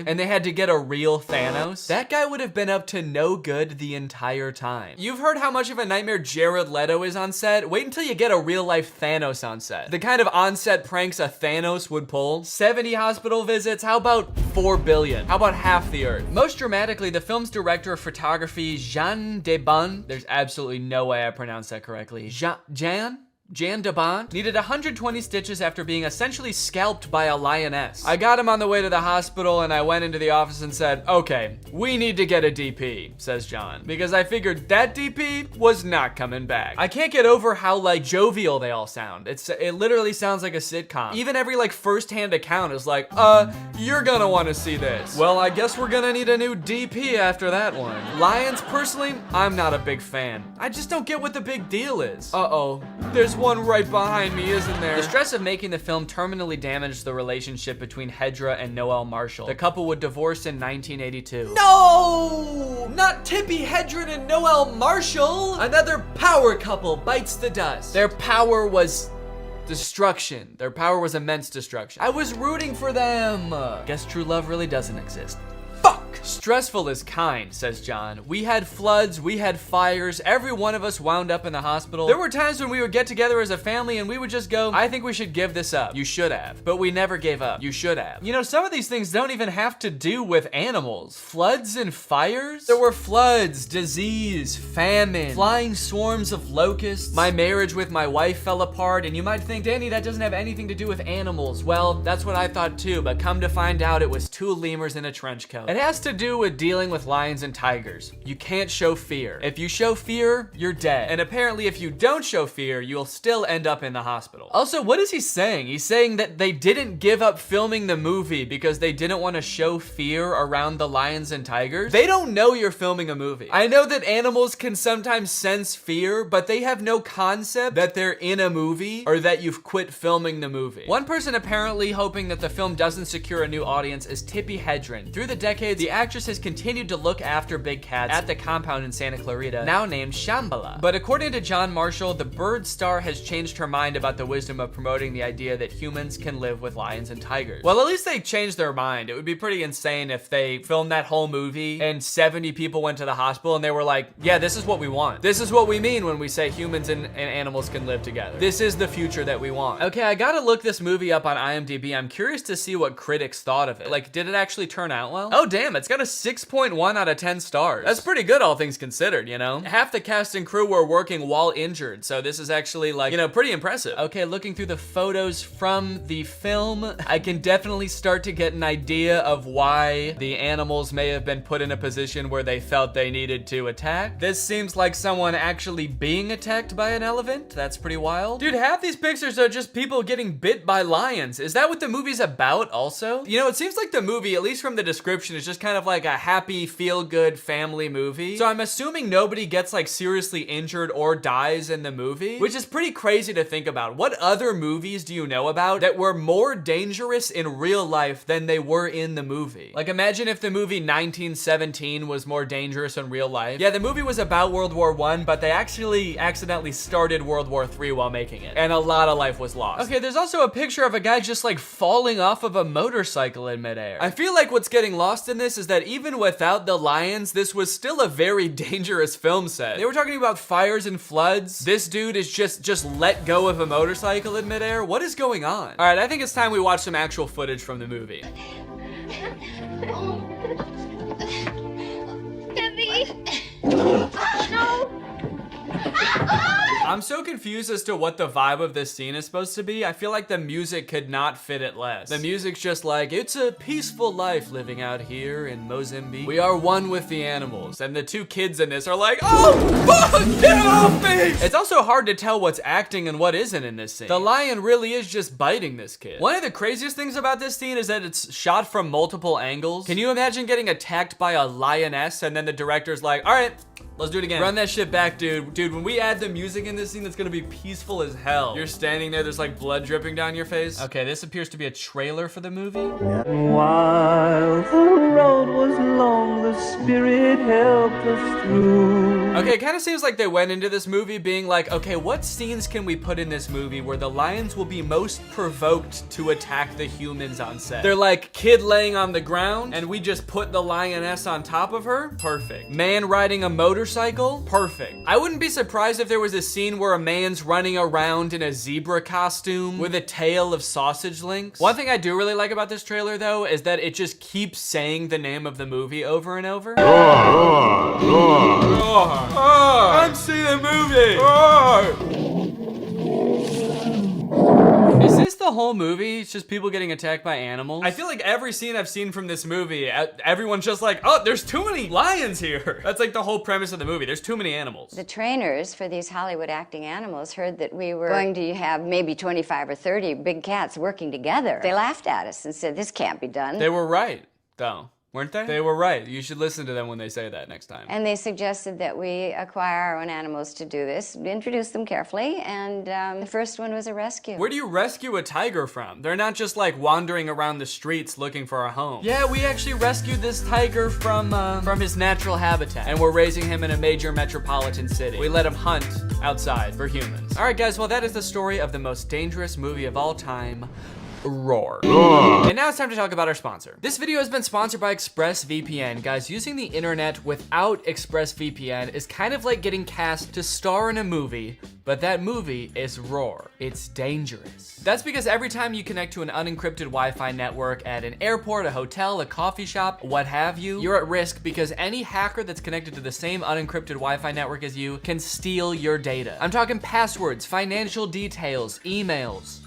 and they had to get a real Thanos? That guy would have been up to no good the entire time. You've heard how much of a nightmare Jared Leto is on set? Wait until you get a real life Thanos on set. The kind of on-set pranks a Thanos would pull. 70 hospital visits, how about 4 billion? How about half the earth? Most dramatically, the film's director of photography, Jean Debon, there's absolutely no way I pronounced that correctly. Jan Debon needed 120 stitches after being essentially scalped by a lioness. I got him on the way to the hospital and I went into the office and said, okay, we need to get a DP, says John, because I figured that DP was not coming back. I can't get over how like jovial they all sound. It literally sounds like a sitcom. Even every like first-hand account is like, you're gonna want to see this. Well, I guess we're gonna need a new DP after that one. Lions, personally, I'm not a big fan. I just don't get what the big deal is. Uh-oh, there's one right behind me, isn't there? The stress of making the film terminally damaged the relationship between Hedra and Noel Marshall. The couple would divorce in 1982. No! Not Tippi Hedren and Noel Marshall! Another power couple bites the dust. Their power was destruction. Their power was immense destruction. I was rooting for them. Guess true love really doesn't exist. Stressful is kind, says John. We had floods, we had fires, every one of us wound up in the hospital. There were times when we would get together as a family and we would just go, I think we should give this up. You should have. But we never gave up. You should have. You know, some of these things don't even have to do with animals. Floods and fires? There were floods, disease, famine, flying swarms of locusts. My marriage with my wife fell apart, and you might think, Danny, that doesn't have anything to do with animals. Well, that's what I thought too, but come to find out it was 2 lemurs in a trench coat. It has to do with dealing with lions and tigers. You can't show fear. If you show fear, you're dead. And apparently if you don't show fear, you'll still end up in the hospital. Also, what is he saying? He's saying that they didn't give up filming the movie because they didn't want to show fear around the lions and tigers. They don't know you're filming a movie. I know that animals can sometimes sense fear, but they have no concept that they're in a movie or that you've quit filming the movie. One person apparently hoping that the film doesn't secure a new audience is Tippi Hedren. Through the decades, the actress has continued to look after big cats at the compound in Santa Clarita, now named Shambhala. But according to John Marshall, the bird star has changed her mind about the wisdom of promoting the idea that humans can live with lions and tigers. Well, at least they changed their mind. It would be pretty insane if they filmed that whole movie and 70 people went to the hospital and they were like, yeah, this is what we want. This is what we mean when we say humans and animals can live together. This is the future that we want. Okay, I gotta look this movie up on IMDb. I'm curious to see what critics thought of it. Like, did it actually turn out well? Oh, damn, it's got a 6.1 out of 10 stars. That's pretty good, all things considered, you know? Half the cast and crew were working while injured, so this is actually, like, you know, pretty impressive. Okay, looking through the photos from the film, I can definitely start to get an idea of why the animals may have been put in a position where they felt they needed to attack. This seems like someone actually being attacked by an elephant. That's pretty wild. Dude, half these pictures are just people getting bit by lions. Is that what the movie's about also? You know, it seems like the movie, at least from the description, is just kind of like a happy, feel-good family movie. So I'm assuming nobody gets like seriously injured or dies in the movie, which is pretty crazy to think about. What other movies do you know about that were more dangerous in real life than they were in the movie? Like, imagine if the movie 1917 was more dangerous in real life. Yeah, the movie was about World War I, but they actually accidentally started World War III while making it, and a lot of life was lost. Okay, there's also a picture of a guy just like falling off of a motorcycle in midair. I feel like what's getting lost in this is that even without the lions, this was still a very dangerous film set. They were talking about fires and floods. This dude is just let go of a motorcycle in midair. What is going on? All right, I think it's time we watch some actual footage from the movie. No! I'm so confused as to what the vibe of this scene is supposed to be. I feel like the music could not fit it less. The music's just like, it's a peaceful life living out here in Mozambique. We are one with the animals. And the two kids in this are like, oh, fuck, get off me! It's also hard to tell what's acting and what isn't in this scene. The lion really is just biting this kid. One of the craziest things about this scene is that it's shot from multiple angles. Can you imagine getting attacked by a lioness and then the director's like, all right, let's do it again. Run that shit back, dude. Dude, when we add the music in this scene, it's gonna be peaceful as hell. You're standing there, there's like blood dripping down your face. Okay, this appears to be a trailer for the movie. And while the road was long, the Spirit helped us through. Okay, it kind of seems like they went into this movie being like, okay, what scenes can we put in this movie where the lions will be most provoked to attack the humans on set? They're like, kid laying on the ground, and we just put the lioness on top of her? Perfect. Man riding a motorcycle? Perfect. I wouldn't be surprised if there was a scene where a man's running around in a zebra costume with a tail of sausage links. One thing I do really like about this trailer though is that it just keeps saying the name of the movie over and over. I'm seeing the movie. Is this the whole movie? It's just people getting attacked by animals? I feel like every scene I've seen from this movie, everyone's just like, oh, there's too many lions here. That's like the whole premise of the movie. There's too many animals. The trainers for these Hollywood acting animals heard that we were going to have maybe 25 or 30 big cats working together. They laughed at us and said, this can't be done. They were right, though. Weren't they? They were right. You should listen to them when they say that next time. And they suggested that we acquire our own animals to do this, introduce them carefully, and the first one was a rescue. Where do you rescue a tiger from? They're not just like wandering around the streets looking for a home. Yeah, we actually rescued this tiger from his natural habitat, and we're raising him in a major metropolitan city. We let him hunt outside for humans. All right, guys, well, that is the story of the most dangerous movie of all time, Roar. And now it's time to talk about our sponsor. This video has been sponsored by ExpressVPN. Guys, using the internet without ExpressVPN is kind of like getting cast to star in a movie, but that movie is Roar. It's dangerous. That's because every time you connect to an unencrypted Wi-Fi network at an airport, a hotel, a coffee shop, what have you, you're at risk because any hacker that's connected to the same unencrypted Wi-Fi network as you can steal your data. I'm talking passwords, financial details, emails,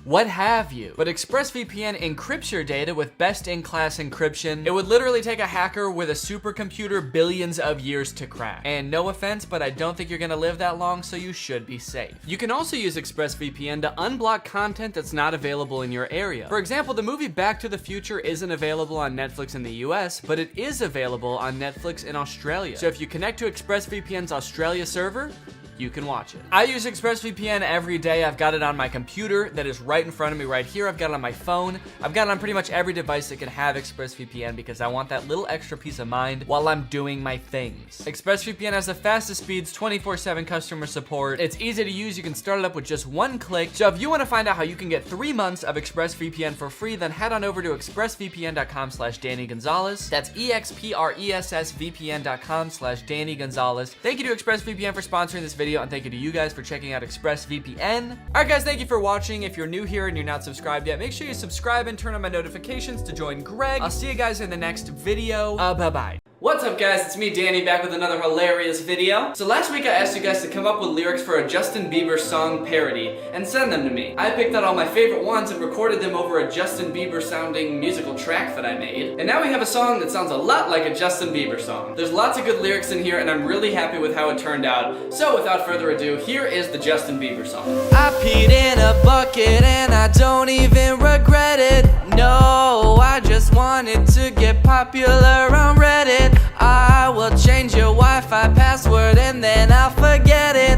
what have you. But ExpressVPN encrypts your data with best-in-class encryption. It would literally take a hacker with a supercomputer billions of years to crack. And no offense, but I don't think you're gonna live that long, so you should be safe. You can also use ExpressVPN to unblock content that's not available in your area. For example, the movie Back to the Future isn't available on Netflix in the US, but it is available on Netflix in Australia. So if you connect to ExpressVPN's Australia server, you can watch it. I use ExpressVPN every day. I've got it on my computer that is right in front of me right here. I've got it on my phone. I've got it on pretty much every device that can have ExpressVPN because I want that little extra peace of mind while I'm doing my things. ExpressVPN has the fastest speeds, 24/7 customer support. It's easy to use. You can start it up with just one click. So if you want to find out how you can get 3 months of ExpressVPN for free, then head on over to expressvpn.com/Danny Gonzalez. That's expressvpn.com/Danny Gonzalez. Thank you to ExpressVPN for sponsoring this video, and thank you to you guys for checking out ExpressVPN. All right, guys, thank you for watching. If you're new here and you're not subscribed yet, make sure you subscribe and turn on my notifications to join Greg. I'll see you guys in the next video. Bye-bye. What's up, guys? It's me, Danny, back with another hilarious video. So last week I asked you guys to come up with lyrics for a Justin Bieber song parody and send them to me. I picked out all my favorite ones and recorded them over a Justin Bieber sounding musical track that I made. And now we have a song that sounds a lot like a Justin Bieber song. There's lots of good lyrics in here and I'm really happy with how it turned out. So without further ado, here is the Justin Bieber song. I peed in a bucket and I don't even regret it. No, I just wanted to get popular on Reddit. I will change your Wi-Fi password and then I'll forget it.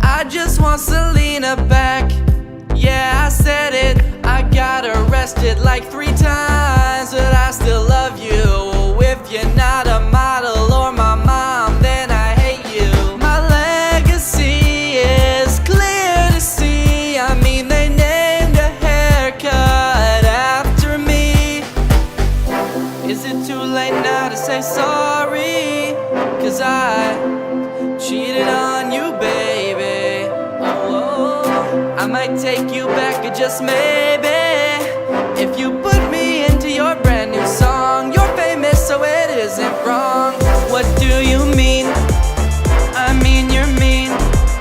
I just want Selena back. Yeah, I said it. I got arrested like 3 times, but I still love you. If you're not a model or my mom, then I hate you. My legacy is clear to see. I mean, they named a haircut after me. Is it too late now to say sorry? 'Cause I cheated on you, baby. Oh, I might take you back, or just maybe, if you put me into your brand new song. You're famous, so it isn't wrong. What do you mean? I mean, you're mean.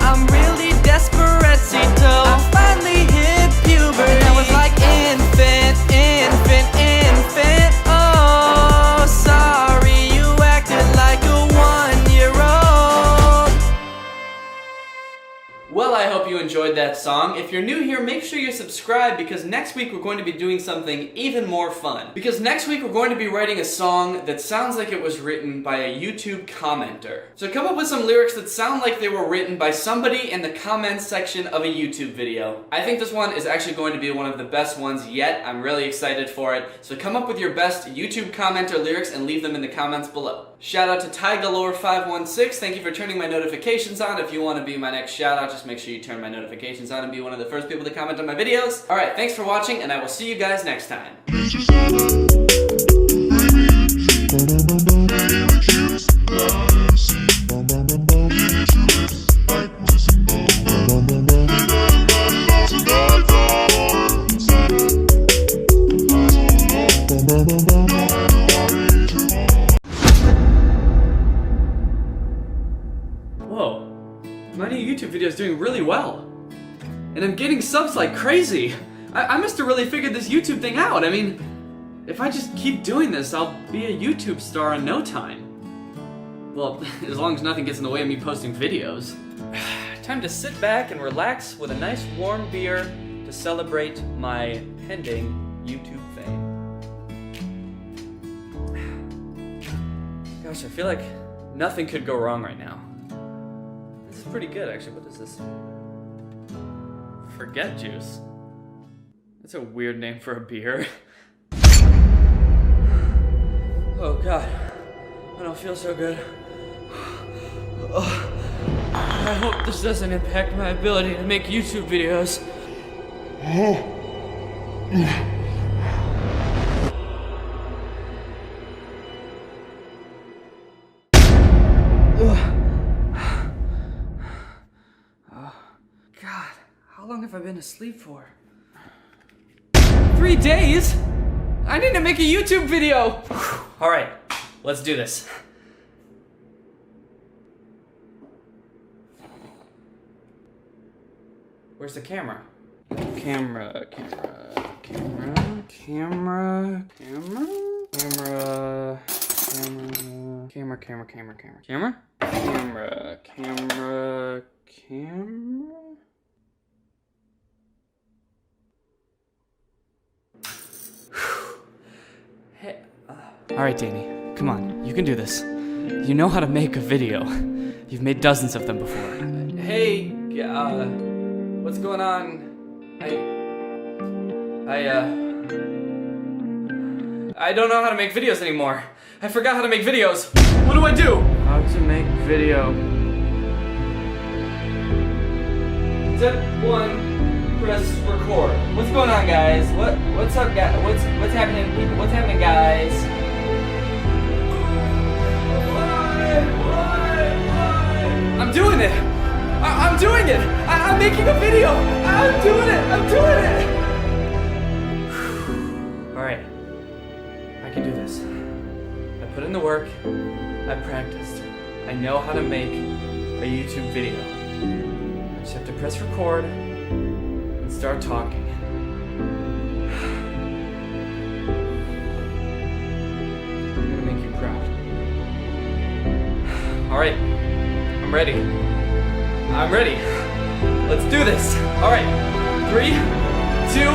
I'm really Desperatito. I finally hit puberty. I was like infant. Oh, sorry, you acted like a 1-year-old. Well, I hope you enjoyed that song. If you're new here, make sure you subscribe because next week we're going to be doing something even more fun. Because next week we're going to be writing a song that sounds like it was written by a YouTube commenter. So come up with some lyrics that sound like they were written by somebody in the comments section of a YouTube video. I think this one is actually going to be one of the best ones yet. I'm really excited for it. So come up with your best YouTube commenter lyrics and leave them in the comments below. Shout out to TyGalore516. Thank you for turning my notifications on. If you want to be my next shout out, just make sure you turn my notifications on and be one of the first people to comment on my videos. Alright, thanks for watching and I will see you guys next time. Whoa, my new YouTube video is doing really well. And I'm getting subs like crazy. I must have really figured this YouTube thing out. I mean, if I just keep doing this, I'll be a YouTube star in no time. Well, as long as nothing gets in the way of me posting videos. Time to sit back and relax with a nice warm beer to celebrate my pending YouTube fame. Gosh, I feel like nothing could go wrong right now. This is pretty good, actually. What is this? Forget juice. That's a weird name for a beer. Oh god, I don't feel so good. I hope this doesn't impact my ability to make YouTube videos. God, how long have I been asleep for? 3 days? I need to make a YouTube video! Alright, let's do this. Where's the camera? Camera. Hey, alright, Danny, come on, you can do this. You know how to make a video. You've made dozens of them before. Hey, what's going on? I don't know how to make videos anymore. I forgot how to make videos. What do I do? How to make video. Step 1, press record. What's going on, guys? What's up, guys? What's happening, people? What's happening, guys? I'm doing it! I'm doing it! I'm making a video! I'm doing it! I'm doing it! Alright. I can do this. I put in the work. I practiced. I know how to make a YouTube video. I just have to press record and start talking. I'm gonna make you proud. Alright. I'm ready. I'm ready. Let's do this. All right. 3, 2,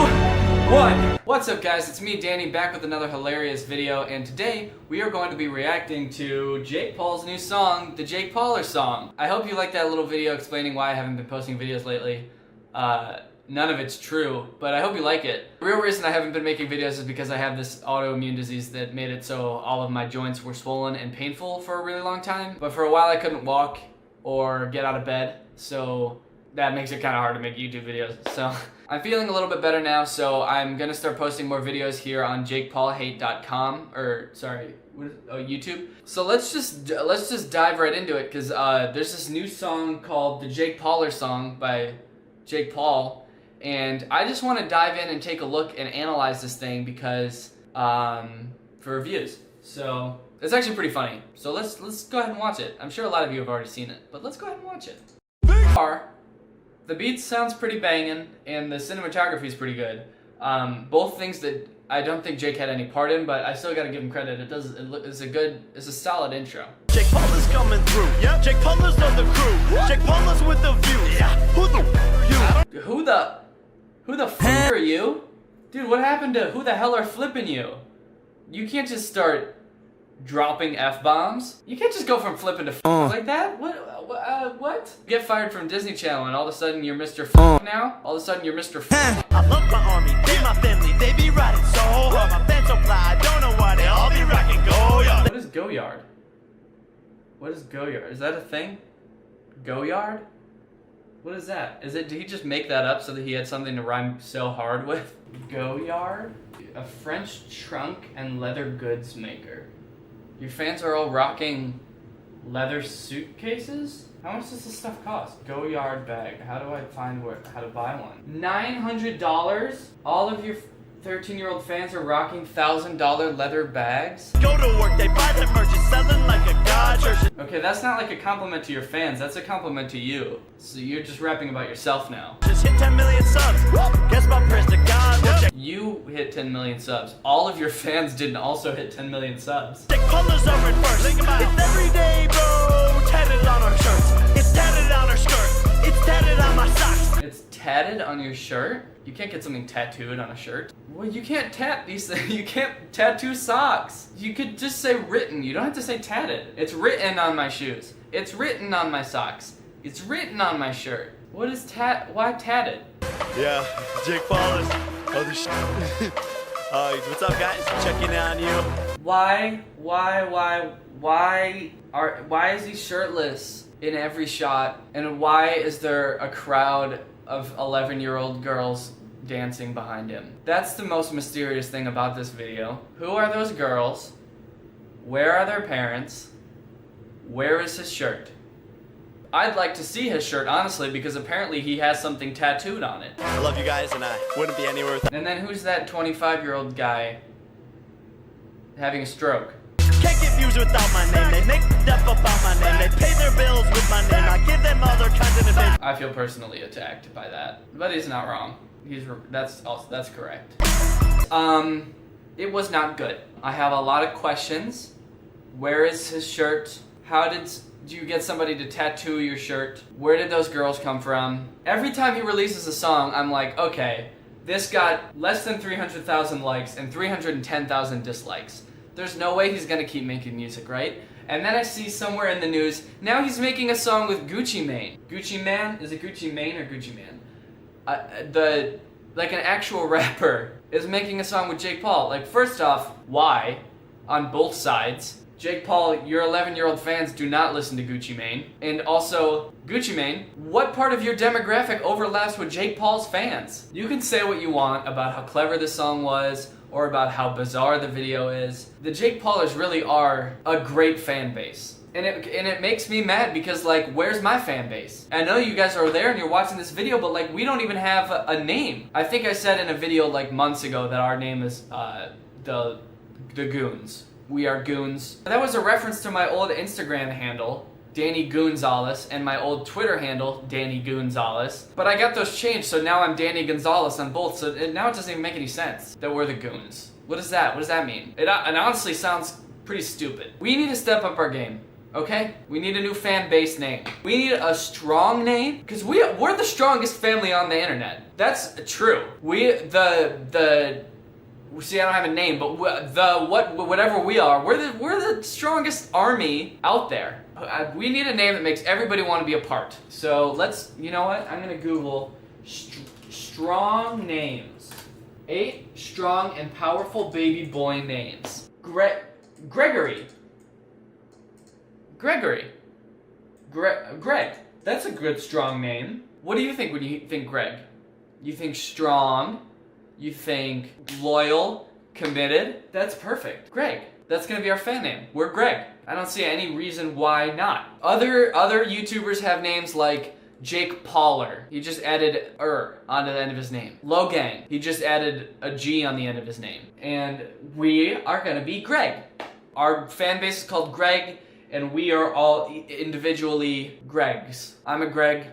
1. What's up, guys? It's me, Danny, back with another hilarious video, and today we are going to be reacting to Jake Paul's new song, the Jake Pauler song. I hope you liked that little video explaining why I haven't been posting videos lately. None of it's true, but I hope you like it. The real reason I haven't been making videos is because I have this autoimmune disease that made it so all of my joints were swollen and painful for a really long time. But for a while I couldn't walk or get out of bed, so that makes it kind of hard to make YouTube videos. So I'm feeling a little bit better now, so I'm gonna start posting more videos here on jakepaulhate.com, or sorry, YouTube. So let's just dive right into it, because there's this new song called the Jake Pauler song by Jake Paul, and I just want to dive in and take a look and analyze this thing because for reviews. So it's actually pretty funny. So let's go ahead and watch it. I'm sure a lot of you have already seen it, but let's go ahead and watch it. The beat sounds pretty banging, and the cinematography is pretty good. Both things that I don't think Jake had any part in, but I still gotta give him credit. It's a solid intro. Jake Paul is coming through. Yep. Jake Paul is on the crew. What? Jake Paul is with the views. Yeah. Who the fuck are you? Dude, what happened to who the hell are flipping you? You can't just start dropping F-bombs. You can't just go from flipping to like that. What? Get fired from Disney Channel and all of a sudden you're Mr. now? All of a sudden you're Mr. I love my army, they my family, they be riding so hard. My fans so fly, I don't know why they all be rocking Go-Yard. What is Go-Yard? What is Go-Yard? Is that a thing? Go-Yard? What is that? Did he just make that up so that he had something to rhyme so hard with? Go-Yard? A French trunk and leather goods maker. Your fans are all rocking leather suitcases? How much does this stuff cost? Go-Yard bag. How do I find how to buy one? $900? All of your 13-year-old fans are rocking $1,000 leather bags? Go to work, they buy their merch, it's selling like a god church. Okay, that's not like a compliment to your fans, that's a compliment to you. So you're just rapping about yourself now. Just hit 10 million subs. Guess my prayers to God. You hit 10 million subs. All of your fans didn't also hit 10 million subs. The colors are in first. It's every day, bro. Tatted on our shirts. It's tatted on our skirt. It's tatted on my socks. It's tatted on your shirt? You can't get something tattooed on a shirt. Well, you can't these things. You can't tattoo socks. You could just say written. You don't have to say tatted. It's written on my shoes. It's written on my socks. It's written on my shirt. What is why tatted? Yeah, Jake Paul is other shit. What's up, guys? Checking in on you. Why is he shirtless in every shot? And why is there a crowd of 11-year-old girls dancing behind him? That's the most mysterious thing about this video. Who are those girls? Where are their parents? Where is his shirt? I'd like to see his shirt, honestly, because apparently he has something tattooed on it. I love you guys, and I wouldn't be anywhere without. And then who's that 25-year-old guy having a stroke? Can't get views without my name. They make stuff about my name. They pay their bills with my name. I give them all their content and I feel personally attacked by that, but he's not wrong. That's correct. It was not good. I have a lot of questions. Where is his shirt? How did you get somebody to tattoo your shirt? Where did those girls come from? Every time he releases a song, I'm like, okay, this got less than 300,000 likes and 310,000 dislikes. There's no way he's gonna keep making music, right? And then I see somewhere in the news, now he's making a song with Gucci Mane. Gucci Man? Is it Gucci Mane or Gucci Man? Like an actual rapper is making a song with Jake Paul. Like, first off, why? On both sides. Jake Paul, your 11-year-old fans do not listen to Gucci Mane. And also, Gucci Mane, what part of your demographic overlaps with Jake Paul's fans? You can say what you want about how clever this song was, or about how bizarre the video is. The Jake Paulers really are a great fan base. And it makes me mad because, like, where's my fan base? I know you guys are there and you're watching this video, but, like, we don't even have a name. I think I said in a video, like, months ago that our name is, the Goons. We are Goons. That was a reference to my old Instagram handle, Danny Gonzalez, and my old Twitter handle, Danny Gonzalez. But I got those changed, so now I'm Danny Gonzalez on both, so now it doesn't even make any sense that we're the Goons. What is that? What does that mean? It honestly sounds pretty stupid. We need to step up our game, okay? We need a new fan base name. We need a strong name, because we're the strongest family on the internet. That's true. See, I don't have a name, but whatever we are, we're the strongest army out there. We need a name that makes everybody want to be a part. So let's, you know what? I'm gonna Google strong names. 8 strong and powerful baby boy names. Gregory. Greg. That's a good strong name. What do you think when you think Greg? You think strong? You think loyal, committed? That's perfect. Greg. That's gonna be our fan name. We're Greg. I don't see any reason why not. Other YouTubers have names like Jake Pauler. He just added onto the end of his name. Logang. He just added a G on the end of his name. And we are gonna be Greg. Our fan base is called Greg, and we are all individually Gregs. I'm a Greg.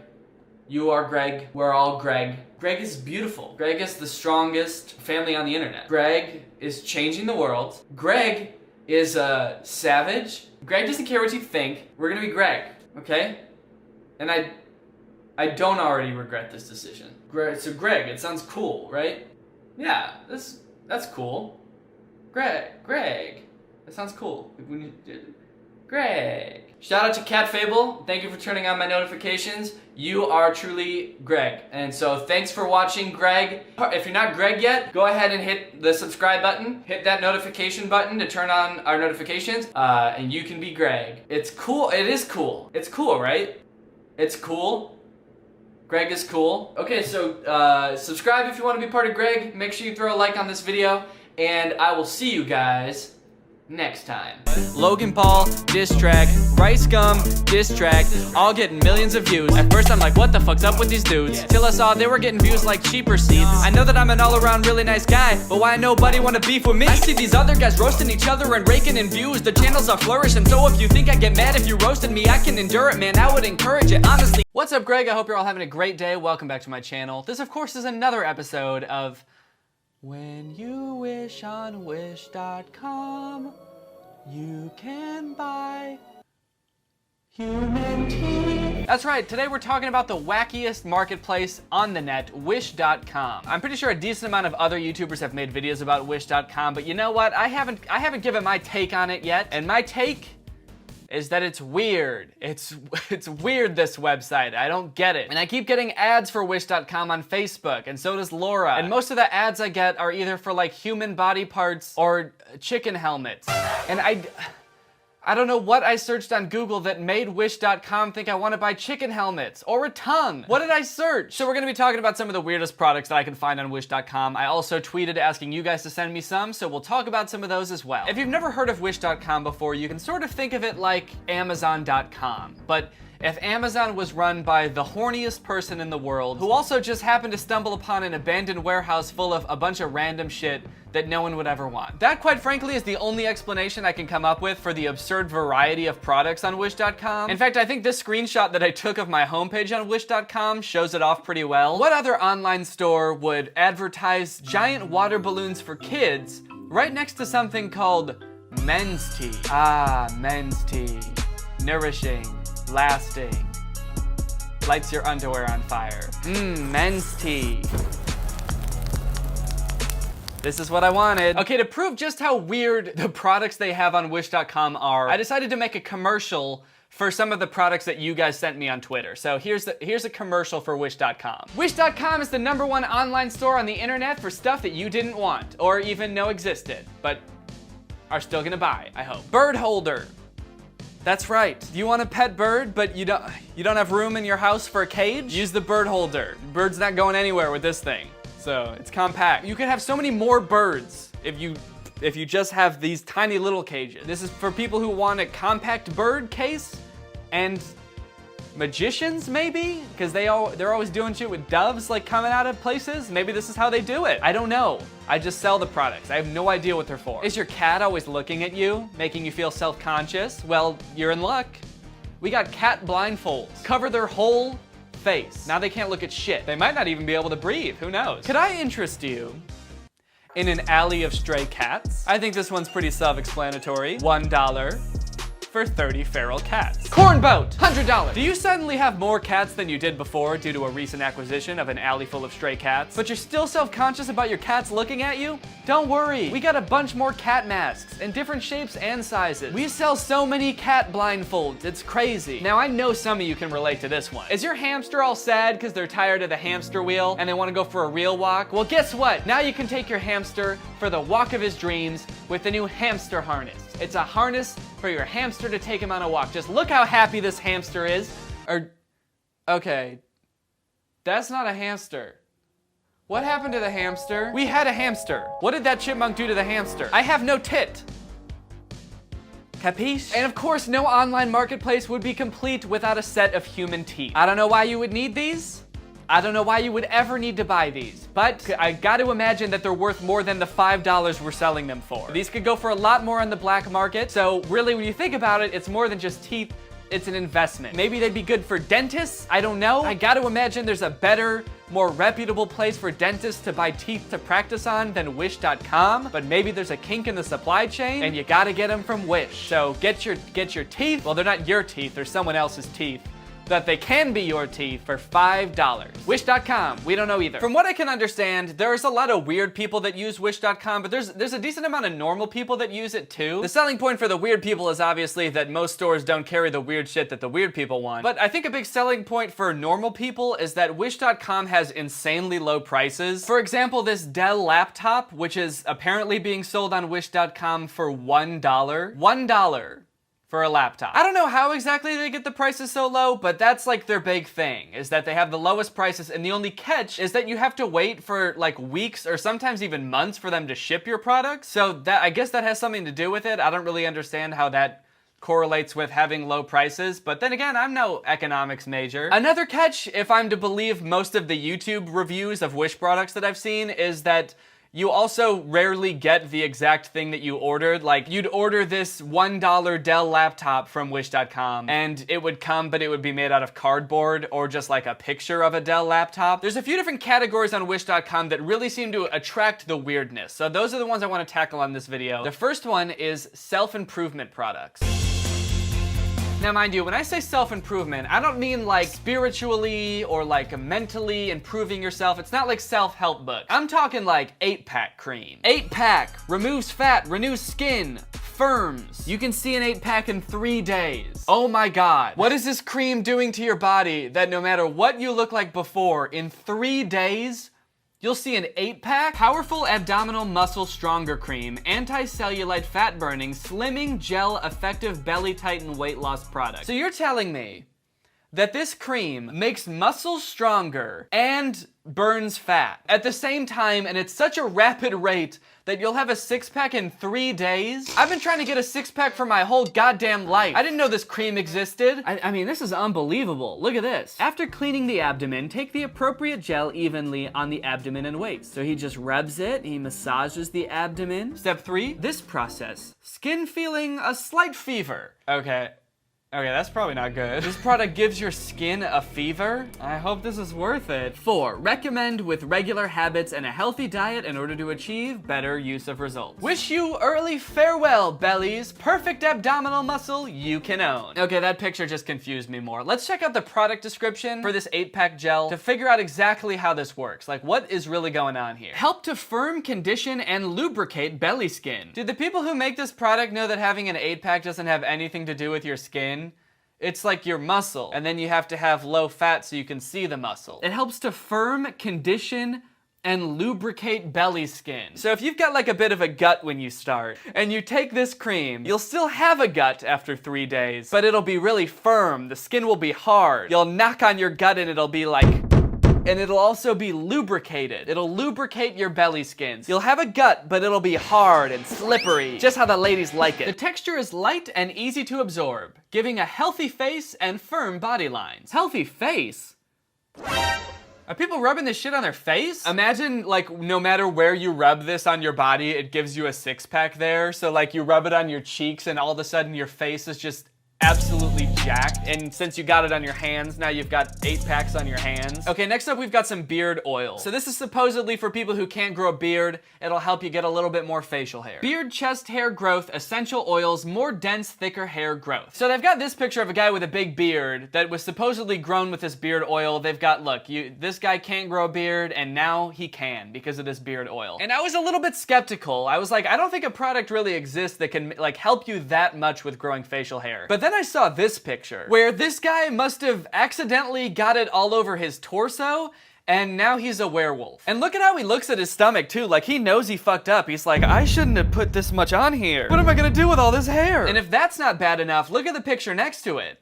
You are Greg. We're all Greg. Greg is beautiful. Greg is the strongest family on the internet. Greg is changing the world. Greg is a savage. Greg doesn't care what you think. We're gonna be Greg, okay? And I don't already regret this decision. So Greg, it sounds cool, right? Yeah, that's cool. Greg. That sounds cool. Greg. Shout out to Cat Fable. Thank you for turning on my notifications. You are truly Greg. And so thanks for watching, Greg. If you're not Greg yet, go ahead and hit the subscribe button. Hit that notification button to turn on our notifications. And you can be Greg. It's cool. It is cool. It's cool, right? It's cool. Greg is cool. Okay, so subscribe if you want to be part of Greg. Make sure you throw a like on this video. And I will see you guys next time. Logan Paul, diss track. Rice Gum, diss track. All getting millions of views. At first I'm like, what the fuck's up with these dudes? Till I saw they were getting views like cheaper seats. I know that I'm an all-around really nice guy, but why nobody wanna beef with me? I see these other guys roasting each other and raking in views. The channels are flourishing, so if you think I get mad if you roasted me, I can endure it, man. I would encourage it, honestly. What's up, Greg? I hope you're all having a great day. Welcome back to my channel. This, of course, is another episode of When You Wish on Wish.com. You can buy human teeth. That's right, today we're talking about the wackiest marketplace on the net, Wish.com. I'm pretty sure a decent amount of other YouTubers have made videos about Wish.com, but you know what? I haven't given my take on it yet, and my take is that it's weird. It's weird, this website. I don't get it. And I keep getting ads for Wish.com on Facebook, and so does Laura. And most of the ads I get are either for like human body parts or chicken helmets. And I don't know what I searched on Google that made Wish.com think I want to buy chicken helmets or a tongue. What did I search? So we're gonna be talking about some of the weirdest products that I can find on Wish.com. I also tweeted asking you guys to send me some, so we'll talk about some of those as well. If you've never heard of Wish.com before, you can sort of think of it like Amazon.com, but if Amazon was run by the horniest person in the world, who also just happened to stumble upon an abandoned warehouse full of a bunch of random shit that no one would ever want. That, quite frankly, is the only explanation I can come up with for the absurd variety of products on Wish.com. In fact, I think this screenshot that I took of my homepage on Wish.com shows it off pretty well. What other online store would advertise giant water balloons for kids right next to something called men's tea? Ah, men's tea. Nourishing. Lasting. Lights your underwear on fire. Men's tea. This is what I wanted. Okay, to prove just how weird the products they have on Wish.com are, I decided to make a commercial for some of the products that you guys sent me on Twitter. So here's a commercial for Wish.com. Wish.com is the #1 online store on the internet for stuff that you didn't want or even know existed, but are still gonna buy, I hope. Bird holder. That's right. You want a pet bird, but you don't have room in your house for a cage? Use the bird holder. Bird's not going anywhere with this thing. So it's compact. You could have so many more birds if you just have these tiny little cages. This is for people who want a compact bird case and magicians maybe? Because they're always doing shit with doves like coming out of places. Maybe this is how they do it. I don't know. I just sell the products. I have no idea what they're for. Is your cat always looking at you, making you feel self-conscious? Well, you're in luck. We got cat blindfolds. Cover their whole face. Now they can't look at shit. They might not even be able to breathe. Who knows? Could I interest you in an alley of stray cats? I think this one's pretty self-explanatory. $1 for 30 feral cats. Corn boat, $100. Do you suddenly have more cats than you did before due to a recent acquisition of an alley full of stray cats, but you're still self-conscious about your cats looking at you? Don't worry, we got a bunch more cat masks in different shapes and sizes. We sell so many cat blindfolds, it's crazy. Now I know some of you can relate to this one. Is your hamster all sad because they're tired of the hamster wheel and they want to go for a real walk? Well, guess what? Now you can take your hamster for the walk of his dreams with the new hamster harness. It's a harness for your hamster to take him on a walk. Just look how happy this hamster is. Okay, that's not a hamster. What happened to the hamster? We had a hamster. What did that chipmunk do to the hamster? I have no tit. Capiche? And of course, no online marketplace would be complete without a set of human teeth. I don't know why you would need these. I don't know why you would ever need to buy these, but I got to imagine that they're worth more than the $5 we're selling them for. These could go for a lot more on the black market, so really when you think about it, it's more than just teeth, it's an investment. Maybe they'd be good for dentists, I don't know. I got to imagine there's a better, more reputable place for dentists to buy teeth to practice on than Wish.com, but maybe there's a kink in the supply chain and you gotta get them from Wish. So get your teeth, well they're not your teeth, they're someone else's teeth, that they can be your teeth for $5. Wish.com, we don't know either. From what I can understand, there's a lot of weird people that use Wish.com, but there's a decent amount of normal people that use it too. The selling point for the weird people is obviously that most stores don't carry the weird shit that the weird people want. But I think a big selling point for normal people is that Wish.com has insanely low prices. For example, this Dell laptop, which is apparently being sold on Wish.com for $1. $1. For a laptop. I don't know how exactly they get the prices so low, but that's like their big thing, is that they have the lowest prices, and the only catch is that you have to wait for like weeks or sometimes even months for them to ship your product. So that, I guess that has something to do with it. I don't really understand how that correlates with having low prices, but then again, I'm no economics major. Another catch, if I'm to believe most of the YouTube reviews of Wish products that I've seen, is that you also rarely get the exact thing that you ordered. Like, you'd order this $1 Dell laptop from Wish.com, and it would come, but it would be made out of cardboard or just like a picture of a Dell laptop. There's a few different categories on Wish.com that really seem to attract the weirdness. So those are the ones I want to tackle on this video. The first one is self-improvement products. Now, mind you, when I say self-improvement, I don't mean like spiritually or like mentally improving yourself. It's not like self-help books. I'm talking like 8-pack cream. 8-pack removes fat, renews skin, firms. You can see an 8-pack in 3 days. Oh my God. What is this cream doing to your body that no matter what you look like before, in 3 days, you'll see an 8-pack? Powerful abdominal muscle stronger cream, anti-cellulite fat burning, slimming gel effective belly tighten weight loss product. So you're telling me that this cream makes muscles stronger and burns fat at the same time, and at such a rapid rate that you'll have a 6-pack in 3 days? I've been trying to get a 6-pack for my whole goddamn life. I didn't know this cream existed. I mean, this is unbelievable. Look at this. After cleaning the abdomen, take the appropriate gel evenly on the abdomen and waist. So he just rubs it, he massages the abdomen. Step 3, this process, skin feeling a slight fever. Okay. Okay, that's probably not good. This product gives your skin a fever. I hope this is worth it. 4, recommend with regular habits and a healthy diet in order to achieve better use of results. Wish you early farewell, bellies. Perfect abdominal muscle you can own. Okay, that picture just confused me more. Let's check out the product description for this 8-pack gel to figure out exactly how this works. Like, what is really going on here? Help to firm, condition, and lubricate belly skin. Do the people who make this product know that having an 8-pack doesn't have anything to do with your skin? It's like your muscle, and then you have to have low fat so you can see the muscle. It helps to firm, condition, and lubricate belly skin. So if you've got like a bit of a gut when you start, and you take this cream, you'll still have a gut after 3 days, but it'll be really firm. The skin will be hard. You'll knock on your gut and it'll be like, and it'll also be lubricated. It'll lubricate your belly skins. You'll have a gut, but it'll be hard and slippery, just how the ladies like it. The texture is light and easy to absorb, giving a healthy face and firm body lines. Healthy face? Are people rubbing this shit on their face? Imagine, like, no matter where you rub this on your body, it gives you a 6-pack there. So, like, you rub it on your cheeks and all of a sudden your face is just absolutely jacked. And since you got it on your hands, now you've got 8 packs on your hands. Okay, next up we've got some beard oil. So this is supposedly for people who can't grow a beard. It'll help you get a little bit more facial hair. Beard, chest hair growth, essential oils, more dense, thicker hair growth. So they've got this picture of a guy with a big beard that was supposedly grown with this beard oil. They've got, look, this guy can't grow a beard and now he can because of this beard oil. And I was a little bit skeptical. I was like, I don't think a product really exists that can like help you that much with growing facial hair. But then I saw this picture where this guy must have accidentally got it all over his torso and now he's a werewolf. And look at how he looks at his stomach too, like he knows he fucked up. He's like, I shouldn't have put this much on here. What am I gonna do with all this hair? And if that's not bad enough, look at the picture next to it.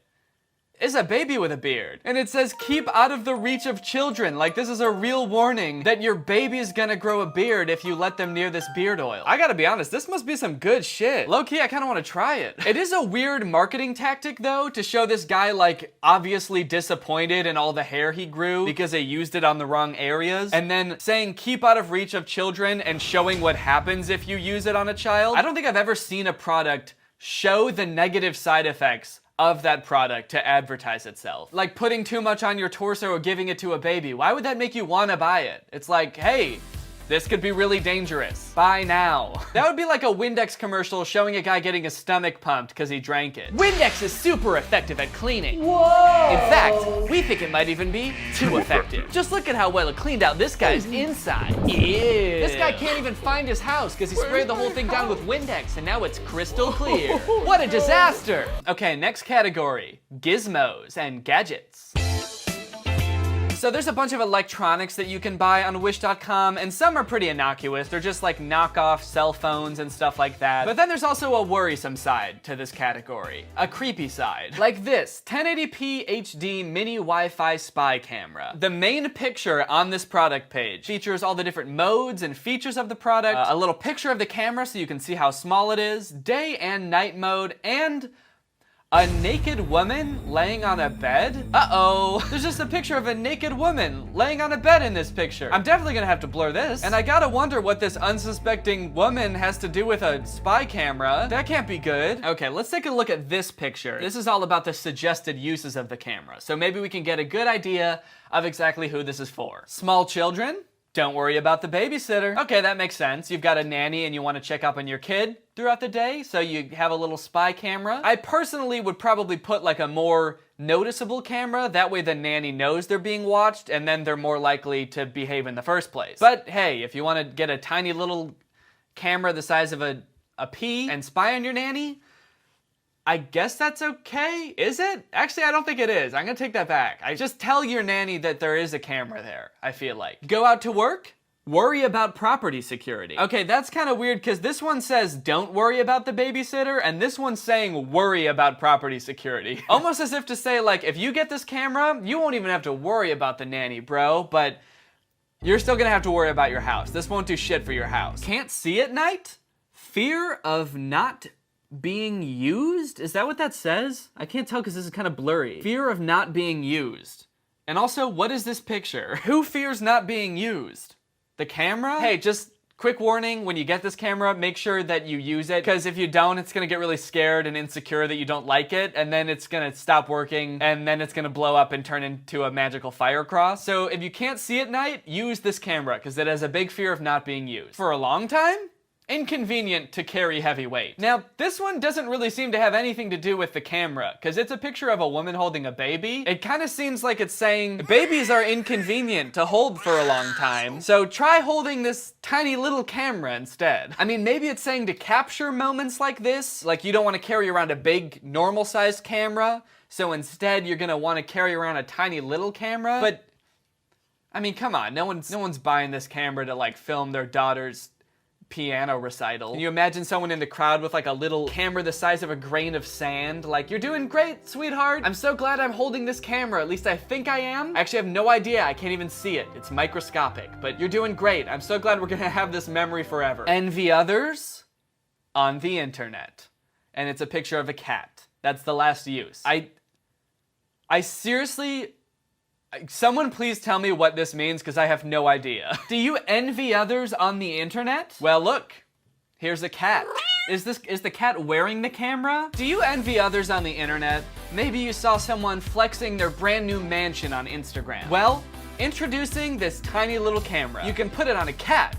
Is a baby with a beard. And it says, keep out of the reach of children. Like this is a real warning that your baby is gonna grow a beard if you let them near this beard oil. I gotta be honest, this must be some good shit. Low key, I kinda wanna try it. It is a weird marketing tactic though, to show this guy like obviously disappointed in all the hair he grew because they used it on the wrong areas. And then saying keep out of reach of children and showing what happens if you use it on a child. I don't think I've ever seen a product show the negative side effects of that product to advertise itself. Like putting too much on your torso or giving it to a baby. Why would that make you wanna buy it? It's like, hey, this could be really dangerous. Buy now. That would be like a Windex commercial showing a guy getting his stomach pumped because he drank it. Windex is super effective at cleaning. Whoa! In fact, we think it might even be too effective. Just look at how well it cleaned out this guy's inside. Ew. This guy can't even find his house because he sprayed the whole thing down with Windex and now it's crystal clear. What a disaster! Okay, next category, gizmos and gadgets. So there's a bunch of electronics that you can buy on Wish.com, and some are pretty innocuous. They're just like knockoff cell phones and stuff like that. But then there's also a worrisome side to this category, a creepy side. Like this 1080p HD mini Wi-Fi spy camera. The main picture on this product page features all the different modes and features of the product, a little picture of the camera so you can see how small it is, day and night mode, and a naked woman laying on a bed? Uh-oh. There's just a picture of a naked woman laying on a bed in this picture. I'm definitely gonna have to blur this. And I gotta wonder what this unsuspecting woman has to do with a spy camera. That can't be good. Okay, let's take a look at this picture. This is all about the suggested uses of the camera. So maybe we can get a good idea of exactly who this is for. Small children? Don't worry about the babysitter. Okay, that makes sense. You've got a nanny and you want to check up on your kid throughout the day, so you have a little spy camera. I personally would probably put like a more noticeable camera. That way the nanny knows they're being watched and then they're more likely to behave in the first place. But hey, if you want to get a tiny little camera the size of a pea and spy on your nanny, I guess that's okay. Is it? Actually, I don't think it is. I'm gonna take that back. I just tell your nanny that there is a camera there, I feel like. Go out to work? Worry about property security. Okay, that's kind of weird because this one says don't worry about the babysitter and this one's saying worry about property security. Almost as if to say like, if you get this camera, you won't even have to worry about the nanny, bro, but you're still gonna have to worry about your house. This won't do shit for your house. Can't see at night? Fear of not being used? Is that what that says? I can't tell because this is kind of blurry. Fear of not being used. And also, what is this picture? Who fears not being used? The camera? Hey, just Quick warning, when you get this camera, make sure that you use it, because if you don't, it's gonna get really scared and insecure that you don't like it, and then it's gonna stop working, and then it's gonna blow up and turn into a magical fire cross. So if you can't see at night, use this camera, because it has a big fear of not being used. For a long time, inconvenient to carry heavy weight. Now, this one doesn't really seem to have anything to do with the camera, because it's a picture of a woman holding a baby. It kind of seems like it's saying, babies are inconvenient to hold for a long time, so try holding this tiny little camera instead. I mean, maybe it's saying to capture moments like this, like you don't want to carry around a big, normal-sized camera, so instead you're gonna want to carry around a tiny little camera, but I mean, come on, no one's buying this camera to like film their daughter's piano recital. Can you imagine someone in the crowd with like a little camera the size of a grain of sand? Like, you're doing great, sweetheart. I'm so glad I'm holding this camera. At least I think I am. I actually have no idea. I can't even see it. It's microscopic, but you're doing great. I'm so glad we're gonna have this memory forever. Envy others on the internet. And it's a picture of a cat. That's the last use. I seriously, someone please tell me what this means, because I have no idea. Do you envy others on the internet? Well, look, here's a cat. Is the cat wearing the camera? Do you envy others on the internet? Maybe you saw someone flexing their brand new mansion on Instagram. Well, introducing this tiny little camera. You can put it on a cat,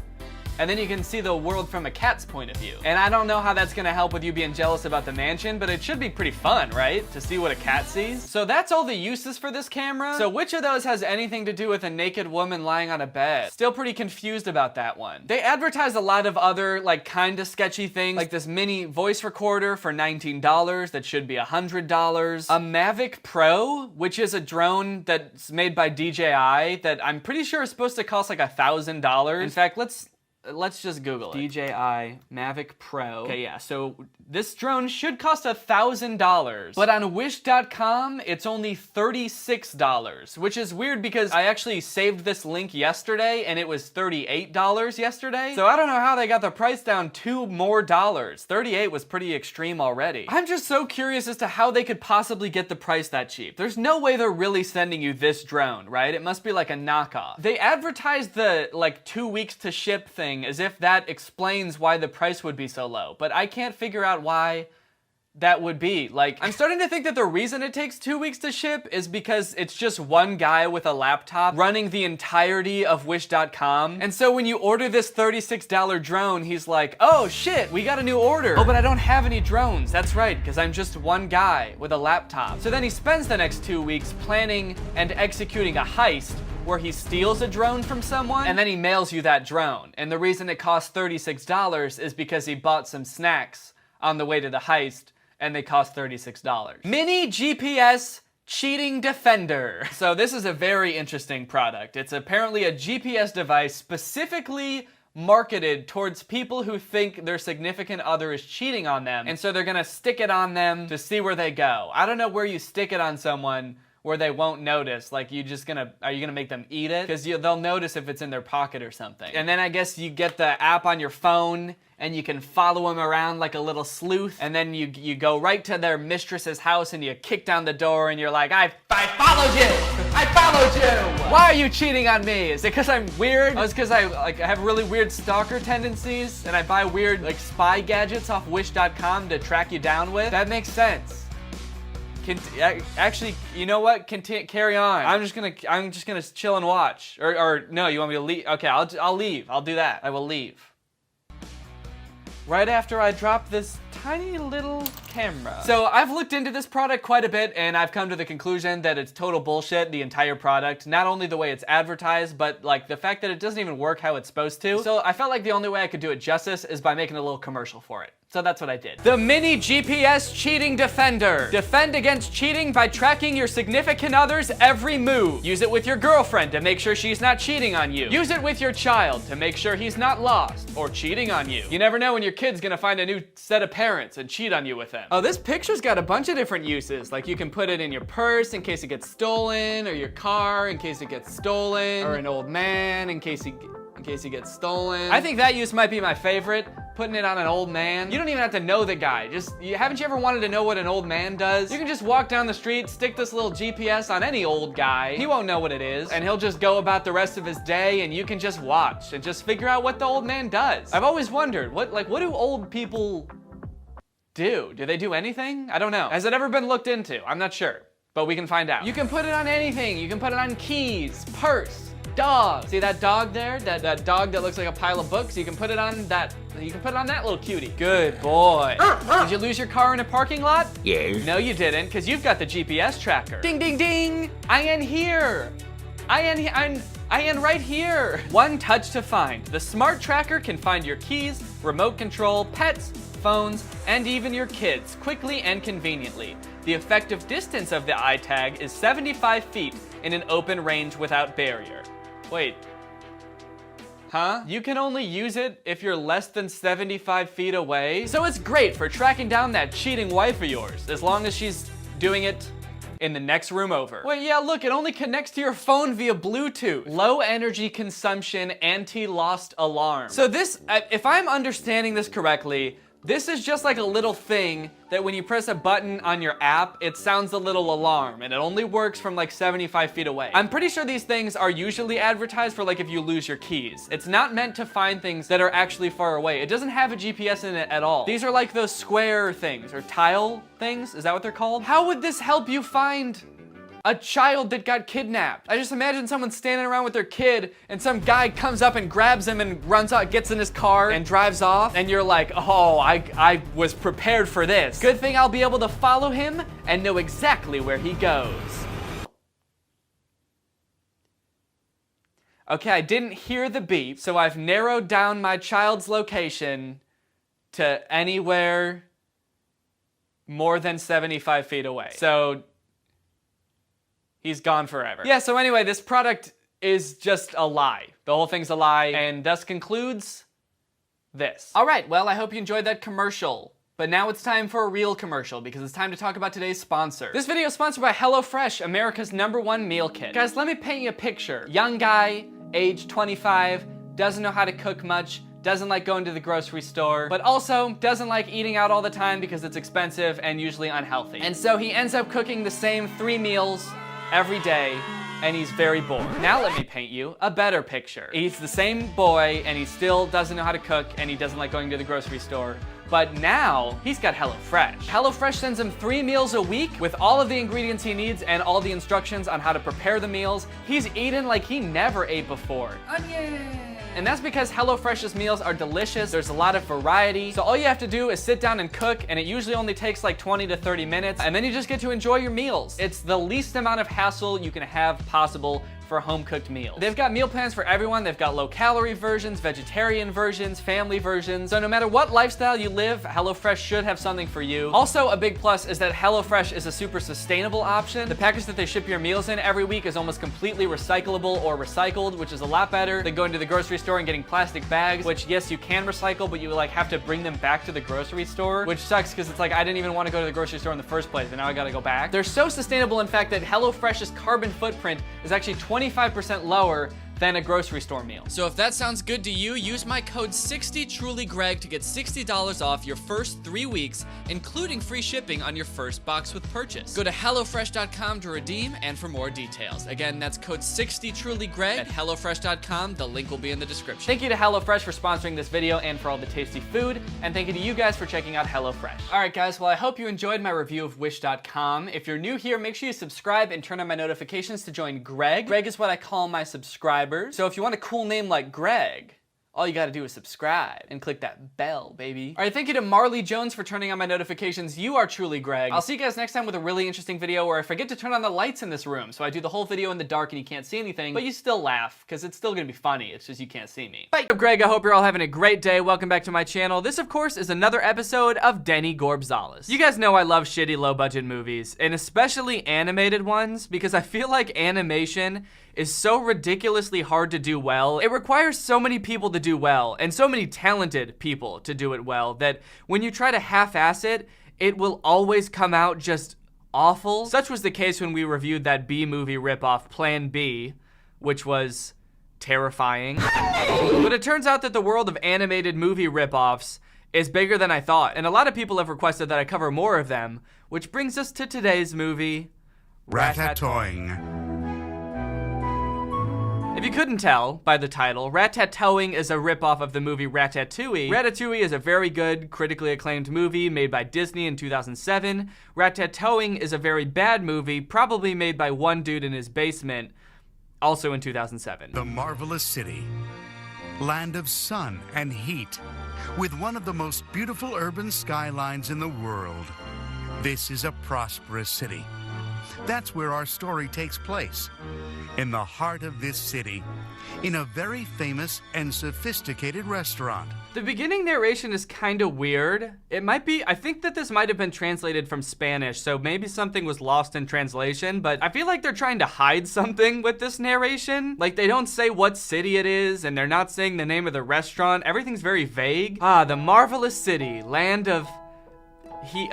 and then you can see the world from a cat's point of view. And I don't know how that's gonna help with you being jealous about the mansion, but it should be pretty fun, right? To see what a cat sees. So that's all the uses for this camera. So which of those has anything to do with a naked woman lying on a bed? Still pretty confused about that one. They advertise a lot of other like kinda sketchy things, like this mini voice recorder for $19 that should be $100. A Mavic Pro, which is a drone that's made by DJI that I'm pretty sure is supposed to cost like $1,000. In fact, let's just Google it. DJI Mavic Pro. Okay, yeah, so this drone should cost $1,000, but on wish.com, it's only $36, which is weird because I actually saved this link yesterday and it was $38 yesterday. So I don't know how they got the price down $2 more. 38 was pretty extreme already. I'm just so curious as to how they could possibly get the price that cheap. There's no way they're really sending you this drone, right? It must be like a knockoff. They advertised the like 2 weeks to ship thing as if that explains why the price would be so low, but I can't figure out why that would be. Like, I'm starting to think that the reason it takes 2 weeks to ship is because it's just one guy with a laptop running the entirety of wish.com. And so when you order this $36 drone, he's like, oh shit, we got a new order. Oh, but I don't have any drones. That's right, because I'm just one guy with a laptop. So then he spends the next 2 weeks planning and executing a heist where he steals a drone from someone and then he mails you that drone. And the reason it costs $36 is because he bought some snacks on the way to the heist and they cost $36. Mini GPS Cheating Defender. So this is a very interesting product. It's apparently a GPS device specifically marketed towards people who think their significant other is cheating on them. And so they're gonna stick it on them to see where they go. I don't know where you stick it on someone where they won't notice. Like, are you gonna make them eat it? Because they'll notice if it's in their pocket or something. And then I guess you get the app on your phone and you can follow them around like a little sleuth. And then you go right to their mistress's house and you kick down the door and you're like, I followed you! I followed you! Why are you cheating on me? Is it because I'm weird? Oh, it's because I have really weird stalker tendencies and I buy weird like spy gadgets off wish.com to track you down with? That makes sense. Actually, you know what? Carry on. I'm just gonna chill and watch. Or no, you want me to leave? Okay, I'll leave. I'll do that. I will leave. Right after I drop this tiny little camera. So I've looked into this product quite a bit and I've come to the conclusion that it's total bullshit, the entire product. Not only the way it's advertised, but like the fact that it doesn't even work how it's supposed to. So I felt like the only way I could do it justice is by making a little commercial for it. So that's what I did. The Mini GPS Cheating Defender. Defend against cheating by tracking your significant other's every move. Use it with your girlfriend to make sure she's not cheating on you. Use it with your child to make sure he's not lost or cheating on you. You never know when your kid's gonna find a new set of parents and cheat on you with them. Oh, this picture's got a bunch of different uses. Like you can put it in your purse in case it gets stolen, or your car in case it gets stolen, or an old man in case he gets stolen. I think that use might be my favorite. putting it on an old man. You don't even have to know the guy. Haven't you ever wanted to know what an old man does? You can just walk down the street, stick this little GPS on any old guy. He won't know what it is, and he'll just go about the rest of his day, and you can just watch and just figure out what the old man does. I've always wondered, what do old people do? Do they do anything? I don't know. Has it ever been looked into? I'm not sure, but we can find out. You can put it on anything. You can put it on keys, purse, dog. See that dog there? That dog that looks like a pile of books? You can put it on that. You can put it on that little cutie. Good boy. Did you lose your car in a parking lot? Yes. No, you didn't, because you've got the GPS tracker. Ding, ding, ding. I am here. I am right here. One touch to find. The smart tracker can find your keys, remote control, pets, phones, and even your kids quickly and conveniently. The effective distance of the iTag is 75 feet in an open range without barrier. Wait. Huh? You can only use it if you're less than 75 feet away? So it's great for tracking down that cheating wife of yours, as long as she's doing it in the next room over. Wait, yeah, look, it only connects to your phone via Bluetooth. Low energy consumption anti-lost alarm. So this, if I'm understanding this correctly, this is just like a little thing that when you press a button on your app, it sounds a little alarm, and it only works from like 75 feet away. I'm pretty sure these things are usually advertised for like if you lose your keys. It's not meant to find things that are actually far away. It doesn't have a GPS in it at all. These are like those square things, or tile things, is that what they're called? How would this help you find a child that got kidnapped? I just imagine someone standing around with their kid and some guy comes up and grabs him and runs out, gets in his car and drives off, and you're like, oh, I was prepared for this. Good thing I'll be able to follow him and know exactly where he goes. Okay, I didn't hear the beep, so I've narrowed down my child's location to anywhere more than 75 feet away. So he's gone forever. Yeah, so anyway, this product is just a lie. The whole thing's a lie, and thus concludes this. All right, well, I hope you enjoyed that commercial. But now it's time for a real commercial, because it's time to talk about today's sponsor. This video is sponsored by HelloFresh, America's #1 meal kit. Guys, let me paint you a picture. Young guy, age 25, doesn't know how to cook much, doesn't like going to the grocery store, but also doesn't like eating out all the time because it's expensive and usually unhealthy. And so he ends up cooking the same 3 meals every day, and he's very bored. Now let me paint you a better picture. He's the same boy, and he still doesn't know how to cook, and he doesn't like going to the grocery store. But now, he's got HelloFresh. HelloFresh sends him 3 meals a week with all of the ingredients he needs and all the instructions on how to prepare the meals. He's eaten like he never ate before. Onion! And that's because HelloFresh's meals are delicious. There's a lot of variety. So all you have to do is sit down and cook, and it usually only takes like 20 to 30 minutes, and then you just get to enjoy your meals. It's the least amount of hassle you can have possible for home-cooked meals. They've got meal plans for everyone. They've got low-calorie versions, vegetarian versions, family versions. So no matter what lifestyle you live, HelloFresh should have something for you. Also, a big plus is that HelloFresh is a super sustainable option. The package that they ship your meals in every week is almost completely recyclable or recycled, which is a lot better than going to the grocery store and getting plastic bags, which yes, you can recycle, but you like have to bring them back to the grocery store, which sucks because it's like, I didn't even want to go to the grocery store in the first place, and now I gotta go back. They're so sustainable, in fact, that HelloFresh's carbon footprint is actually 25% lower than a grocery store meal. So if that sounds good to you, use my code 60TrulyGreg to get $60 off your first 3 weeks, including free shipping on your first box with purchase. Go to HelloFresh.com to redeem and for more details. Again, that's code 60TrulyGreg at HelloFresh.com. The link will be in the description. Thank you to HelloFresh for sponsoring this video and for all the tasty food, and thank you to you guys for checking out HelloFresh. All right, guys, well, I hope you enjoyed my review of Wish.com. If you're new here, make sure you subscribe and turn on my notifications to join Greg. Greg is what I call my subscribers. So if you want a cool name like Greg, all you gotta do is subscribe and click that bell, baby. All right, thank you to Marley Jones for turning on my notifications. You are truly Greg. I'll see you guys next time with a really interesting video where I forget to turn on the lights in this room, so I do the whole video in the dark and you can't see anything, but you still laugh, because it's still gonna be funny. It's just you can't see me. Bye. I'm Greg, I hope you're all having a great day. Welcome back to my channel. This, of course, is another episode of Danny Gonzalez. You guys know I love shitty low-budget movies, and especially animated ones, because I feel like animation is so ridiculously hard to do well. It requires so many people to do well, and so many talented people to do it well, that when you try to half-ass it, it will always come out just awful. Such was the case when we reviewed that B-movie ripoff, Plan B, which was terrifying. But it turns out that the world of animated movie ripoffs is bigger than I thought, and a lot of people have requested that I cover more of them, which brings us to today's movie, Rat-a-toying. If you couldn't tell by the title, Rat-a-toying is a ripoff of the movie Ratatouille. Ratatouille is a very good, critically acclaimed movie made by Disney in 2007. Rat-a-toying is a very bad movie, probably made by one dude in his basement, also in 2007. The marvelous city, land of sun and heat, with one of the most beautiful urban skylines in the world. This is a prosperous city. That's where our story takes place. In the heart of this city, in a very famous and sophisticated restaurant. The beginning narration is kind of weird. I think that this might have been translated from Spanish, so maybe something was lost in translation, but I feel like they're trying to hide something with this narration. Like, they don't say what city it is, and they're not saying the name of the restaurant. Everything's very vague. The marvelous city, land of heat.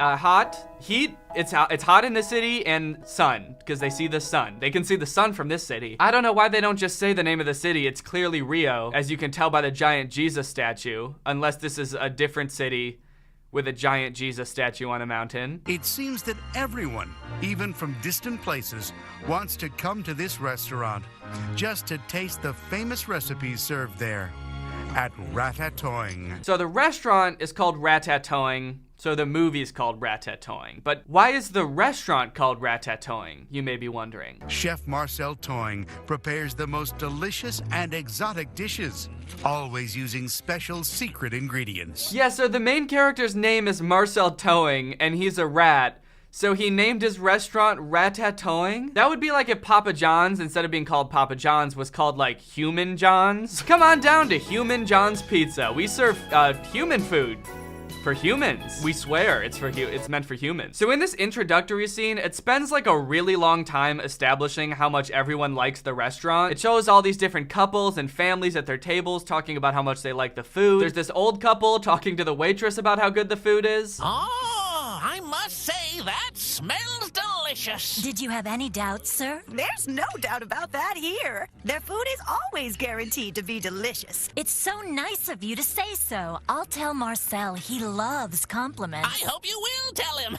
It's hot in the city, and sun, because they see the sun. They can see the sun from this city. I don't know why they don't just say the name of the city. It's clearly Rio, as you can tell by the giant Jesus statue, unless this is a different city with a giant Jesus statue on a mountain. It seems that everyone, even from distant places, wants to come to this restaurant just to taste the famous recipes served there at Rat-a-toying. So the restaurant is called Rat-a-toying. So the movie's called Rat-a-toying. But why is the restaurant called Rat-a-toying, you may be wondering? Chef Marcel Toying prepares the most delicious and exotic dishes, always using special secret ingredients. Yeah, so the main character's name is Marcel Toying, and he's a rat. So he named his restaurant Rat-a-toying? That would be like if Papa John's, instead of being called Papa John's, was called like Human John's. Come on down to Human John's Pizza. We serve human food. For humans. We swear it's meant for humans. So in this introductory scene, it spends like a really long time establishing how much everyone likes the restaurant. It shows all these different couples and families at their tables talking about how much they like the food. There's this old couple talking to the waitress about how good the food is. Oh, I must say that smells delicious. Did you have any doubts, sir? There's no doubt about that here. Their food is always guaranteed to be delicious. It's so nice of you to say so. I'll tell Marcel he loves compliments. I hope you will tell him.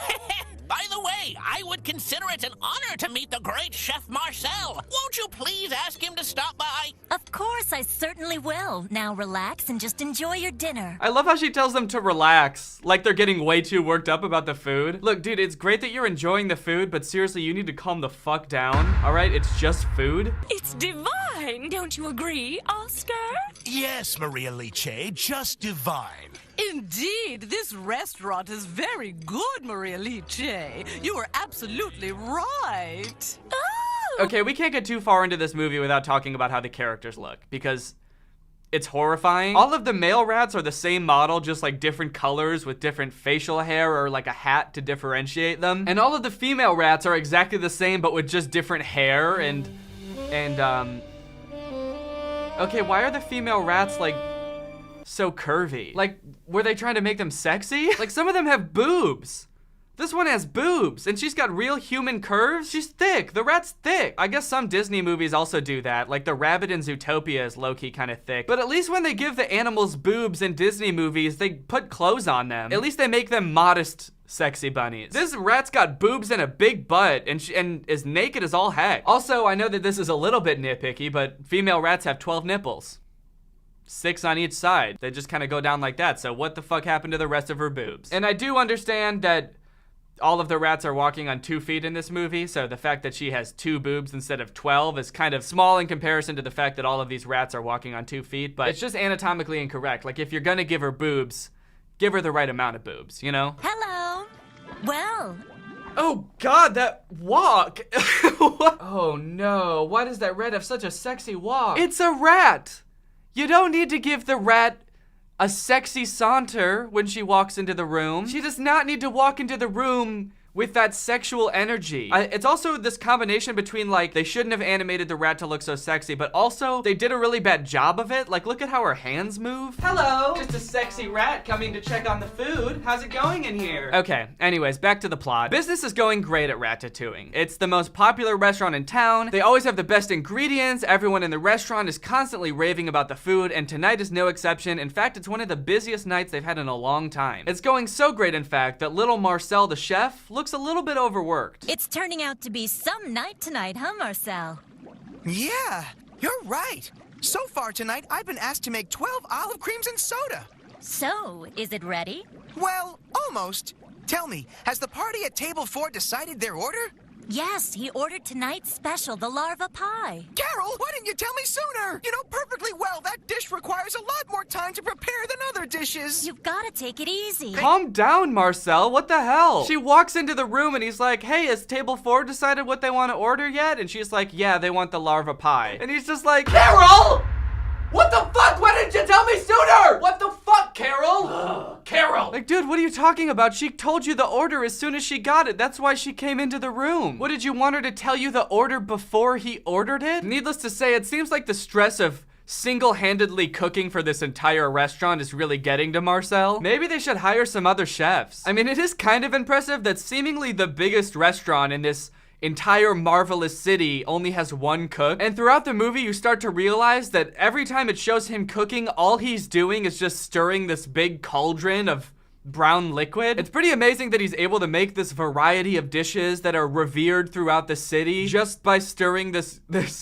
By the way, I would consider it an honor to meet the great Chef Marcel. Won't you please ask him to stop by? Of course, I certainly will. Now relax and just enjoy your dinner. I love how she tells them to relax, like they're getting way too worked up about the food. Look, dude, it's great that you're enjoying the food, but seriously, you need to calm the fuck down, all right? It's just food. It's divine, don't you agree, Oscar? Yes, Maria Liche, just divine. Indeed, this restaurant is very good, Maria Liche. You are absolutely right. Oh! Okay, we can't get too far into this movie without talking about how the characters look, because it's horrifying. All of the male rats are the same model, just like different colors with different facial hair or like a hat to differentiate them. And all of the female rats are exactly the same, but with just different hair and okay, why are the female rats like so curvy? Like, were they trying to make them sexy? Like, some of them have boobs. This one has boobs, and she's got real human curves. She's thick. The rat's thick. I guess some Disney movies also do that. Like, the rabbit in Zootopia is low-key kind of thick. But at least when they give the animals boobs in Disney movies, they put clothes on them. At least they make them modest, sexy bunnies. This rat's got boobs and a big butt, and is naked as all heck. Also, I know that this is a little bit nitpicky, but female rats have 12 nipples. 6 on each side. They just kind of go down like that, so what the fuck happened to the rest of her boobs? And I do understand that all of the rats are walking on 2 feet in this movie, so the fact that she has 2 boobs instead of 12 is kind of small in comparison to the fact that all of these rats are walking on 2 feet, but it's just anatomically incorrect. Like, if you're gonna give her boobs, give her the right amount of boobs, you know? Hello. Well. Oh God, that walk. Oh no, why does that rat have such a sexy walk? It's a rat. You don't need to give the rat a sexy saunter when she walks into the room. She does not need to walk into the room with that sexual energy. It's also this combination between like, they shouldn't have animated the rat to look so sexy, but also they did a really bad job of it. Like, look at how her hands move. Hello, just a sexy rat coming to check on the food. How's it going in here? Okay, anyways, back to the plot. Business is going great at Ratatouille. It's the most popular restaurant in town. They always have the best ingredients. Everyone in the restaurant is constantly raving about the food, and tonight is no exception. In fact, it's one of the busiest nights they've had in a long time. It's going so great, in fact, that little Marcel, the chef, looks a little bit overworked. It's turning out to be some night tonight, huh, Marcel? Yeah, you're right. So far tonight, I've been asked to make 12 olive creams and soda. So, is it ready? Well, almost. Tell me, has the party at table 4 decided their order? Yes, he ordered tonight's special, the larva pie. Carol, why didn't you tell me sooner? You know perfectly well that dish requires a lot more time to prepare than other dishes. You've got to take it easy. Calm down, Marcel. What the hell? She walks into the room and he's like, hey, has table 4 decided what they want to order yet? And she's like, yeah, they want the larva pie. And he's just like, Carol! What the fuck? Why didn't you tell me sooner? What the fuck, Carol? Carol! Like, dude, what are you talking about? She told you the order as soon as she got it. That's why she came into the room. What, did you want her to tell you the order before he ordered it? Needless to say, it seems like the stress of single-handedly cooking for this entire restaurant is really getting to Marcel. Maybe they should hire some other chefs. I mean, it is kind of impressive that seemingly the biggest restaurant in this entire marvelous city only has one cook. And throughout the movie, you start to realize that every time it shows him cooking, all he's doing is just stirring this big cauldron of brown liquid. It's pretty amazing that he's able to make this variety of dishes that are revered throughout the city just by stirring this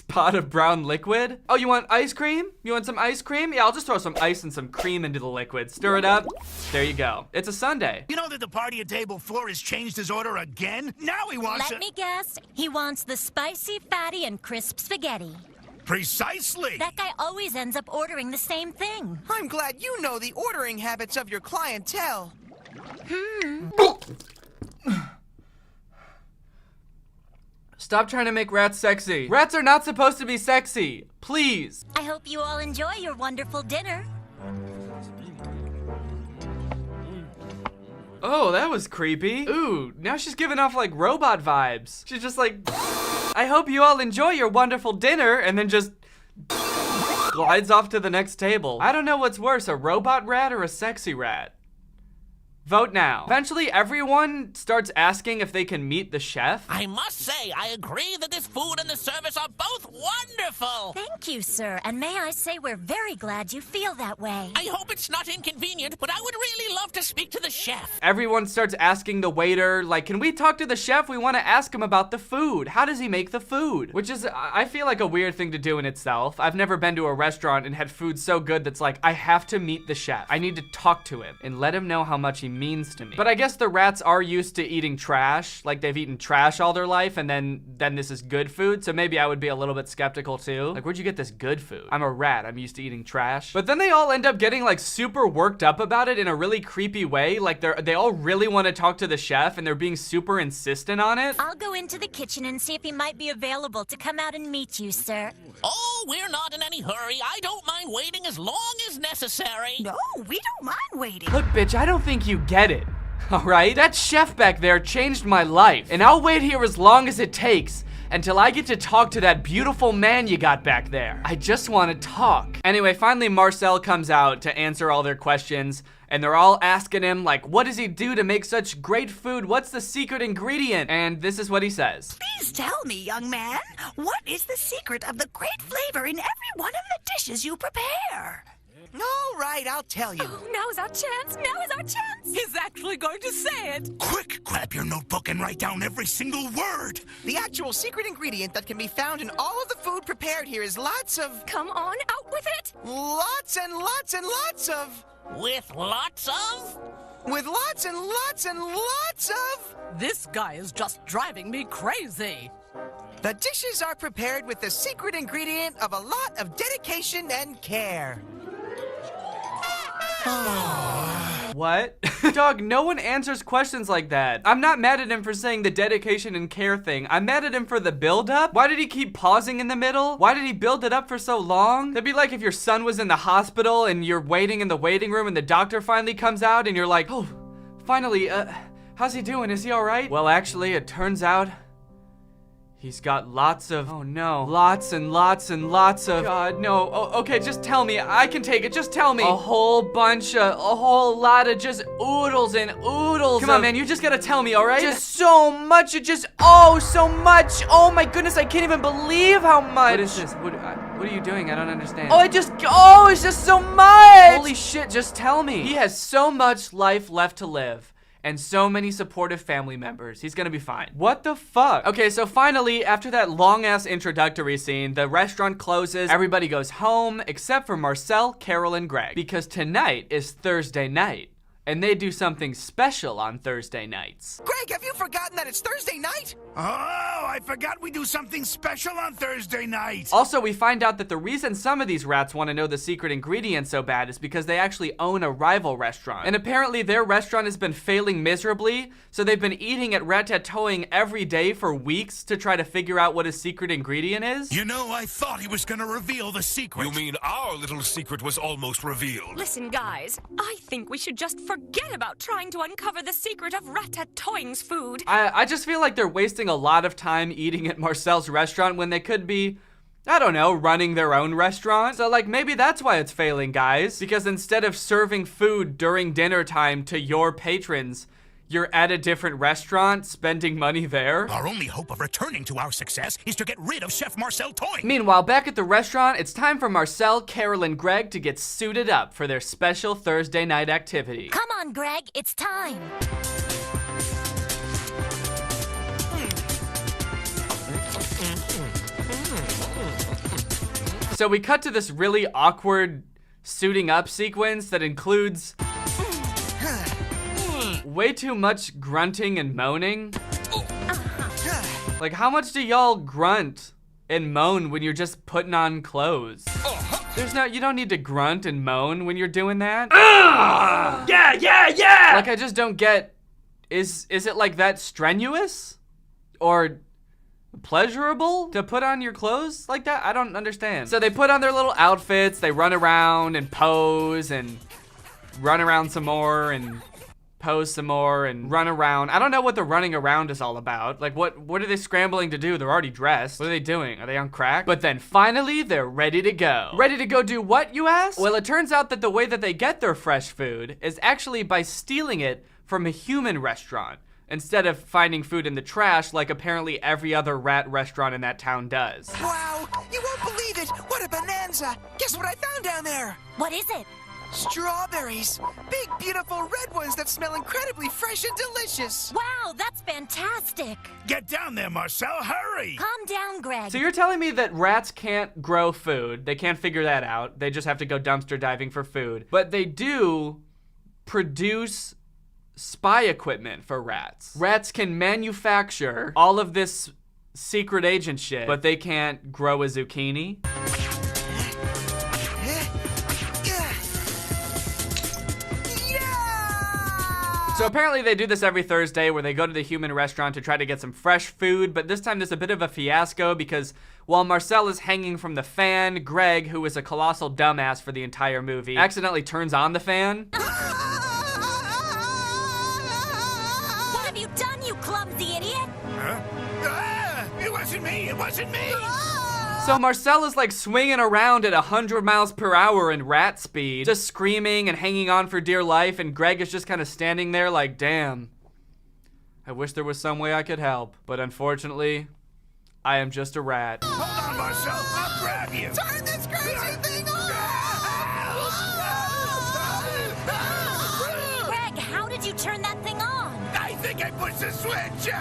pot of brown liquid. Oh, you want ice cream? You want some ice cream? Yeah, I'll just throw some ice and some cream into the liquid. Stir it up. There you go. It's a sundae. You know that the party at table 4 has changed his order again? Now he wants Let me guess. He wants the spicy, fatty, and crisp spaghetti. Precisely. That guy always ends up ordering the same thing. I'm glad you know the ordering habits of your clientele. Stop trying to make rats sexy. Rats are not supposed to be sexy. Please. I hope you all enjoy your wonderful dinner. Oh, that was creepy. Ooh, now she's giving off like robot vibes. She's just like, I hope you all enjoy your wonderful dinner, and then just glides off to the next table. I don't know what's worse, a robot rat or a sexy rat. Vote now. Eventually, everyone starts asking if they can meet the chef. I must say, I agree that this food and the service are both wonderful. Thank you, sir. And may I say we're very glad you feel that way. I hope it's not inconvenient, but I would really love to speak to the chef. Everyone starts asking the waiter, like, can we talk to the chef? We want to ask him about the food. How does he make the food? Which is, I feel like a weird thing to do in itself. I've never been to a restaurant and had food so good that's like, I have to meet the chef. I need to talk to him and let him know how much he means to me. But I guess the rats are used to eating trash. Like, they've eaten trash all their life, and then this is good food. So maybe I would be a little bit skeptical too. Like, where'd you get this good food? I'm a rat. I'm used to eating trash. But then they all end up getting like super worked up about it in a really creepy way. Like, they all really want to talk to the chef, and they're being super insistent on it. I'll go into the kitchen and see if he might be available to come out and meet you, sir. Oh, we're not in any hurry. I don't mind waiting as long as necessary. No, we don't mind waiting. Look, bitch, I don't think you get it. All right? That chef back there changed my life, and I'll wait here as long as it takes until I get to talk to that beautiful man you got back there. I just want to talk. Anyway, finally Marcel comes out to answer all their questions, and they're all asking him, like, what does he do to make such great food? What's the secret ingredient? And this is what he says. Please tell me, young man, what is the secret of the great flavor in every one of the dishes you prepare? All right, I'll tell you. Oh, now's our chance. Now is our chance. He's actually going to say it. Quick, grab your notebook and write down every single word. The actual secret ingredient that can be found in all of the food prepared here is lots of... Come on, out with it. Lots and lots and lots of... With lots of? With lots and lots and lots of... This guy is just driving me crazy. The dishes are prepared with the secret ingredient of a lot of dedication and care. What? Dog, no one answers questions like that. I'm not mad at him for saying the dedication and care thing. I'm mad at him for the build-up. Why did he keep pausing in the middle? Why did he build it up for so long? That'd be like if your son was in the hospital and you're waiting in the waiting room and the doctor finally comes out and you're like, oh, finally, How's he doing? Is he alright? Well, actually, it turns out he's got lots of, oh no, lots and lots and lots of, God, no. Oh, okay, just tell me. I can take it. Just tell me. A whole lot of just oodles and oodles. Come on, man, you just gotta tell me, alright? Just so much. So much. Oh my goodness, I can't even believe how much. What is this? What are you doing? I don't understand. It's just so much. Holy shit, just tell me. He has so much life left to live. And so many supportive family members. He's gonna be fine. What the fuck? Okay, so finally, after that long-ass introductory scene, the restaurant closes, everybody goes home, except for Marcel, Carol, and Greg. Because tonight is Thursday night. And they do something special on Thursday nights. Greg, have you forgotten that it's Thursday night? Oh, I forgot we do something special on Thursday night. Also, we find out that the reason some of these rats want to know the secret ingredient so bad is because they actually own a rival restaurant. And apparently their restaurant has been failing miserably, so they've been eating at Ratatouille every day for weeks to try to figure out what his secret ingredient is. You know, I thought he was gonna reveal the secret. You mean our little secret was almost revealed? Listen, guys, I think we should just forget about trying to uncover the secret of Ratatouille's food. I just feel like they're wasting a lot of time eating at Marcel's restaurant when they could be, I don't know, running their own restaurant. So like maybe that's why it's failing, guys. Because instead of serving food during dinner time to your patrons, you're at a different restaurant, spending money there. Our only hope of returning to our success is to get rid of Chef Marcel Toy. Meanwhile, back at the restaurant, it's time for Marcel, Carol, and Greg to get suited up for their special Thursday night activity. Come on, Greg, it's time. So we cut to this really awkward suiting up sequence that includes way too much grunting and moaning. Like, how much do y'all grunt and moan when you're just putting on clothes? You don't need to grunt and moan when you're doing that. Yeah! Like, I just don't get, is it like that strenuous? Or pleasurable to put on your clothes like that? I don't understand. So they put on their little outfits, they run around and pose and run around some more and pose some more and run around. I don't know what the running around is all about. Like, what are they scrambling to do? They're already dressed. What are they doing? Are they on crack? But then finally, they're ready to go. Ready to go do what, you ask? Well, it turns out that the way that they get their fresh food is actually by stealing it from a human restaurant, instead of finding food in the trash like apparently every other rat restaurant in that town does. Wow, you won't believe it! What a bonanza! Guess what I found down there? What is it? Strawberries! Big, beautiful red ones that smell incredibly fresh and delicious! Wow, that's fantastic! Get down there, Marcel, hurry! Calm down, Greg. So you're telling me that rats can't grow food, they can't figure that out, they just have to go dumpster diving for food, but they do produce spy equipment for rats. Rats can manufacture all of this secret agent shit, but they can't grow a zucchini? So apparently they do this every Thursday where they go to the human restaurant to try to get some fresh food, but this time there's a bit of a fiasco because while Marcel is hanging from the fan, Greg, who is a colossal dumbass for the entire movie, accidentally turns on the fan. What have you done, you clumsy idiot? It wasn't me, it wasn't me! So Marcel is like swinging around at 100 miles per hour in rat speed, just screaming and hanging on for dear life, and Greg is just kind of standing there like, damn, I wish there was some way I could help, but unfortunately, I am just a rat. Hold on, Marcel, I'll grab you! Turn this crazy thing on! Greg, how did you turn that thing on? I think I pushed the switch!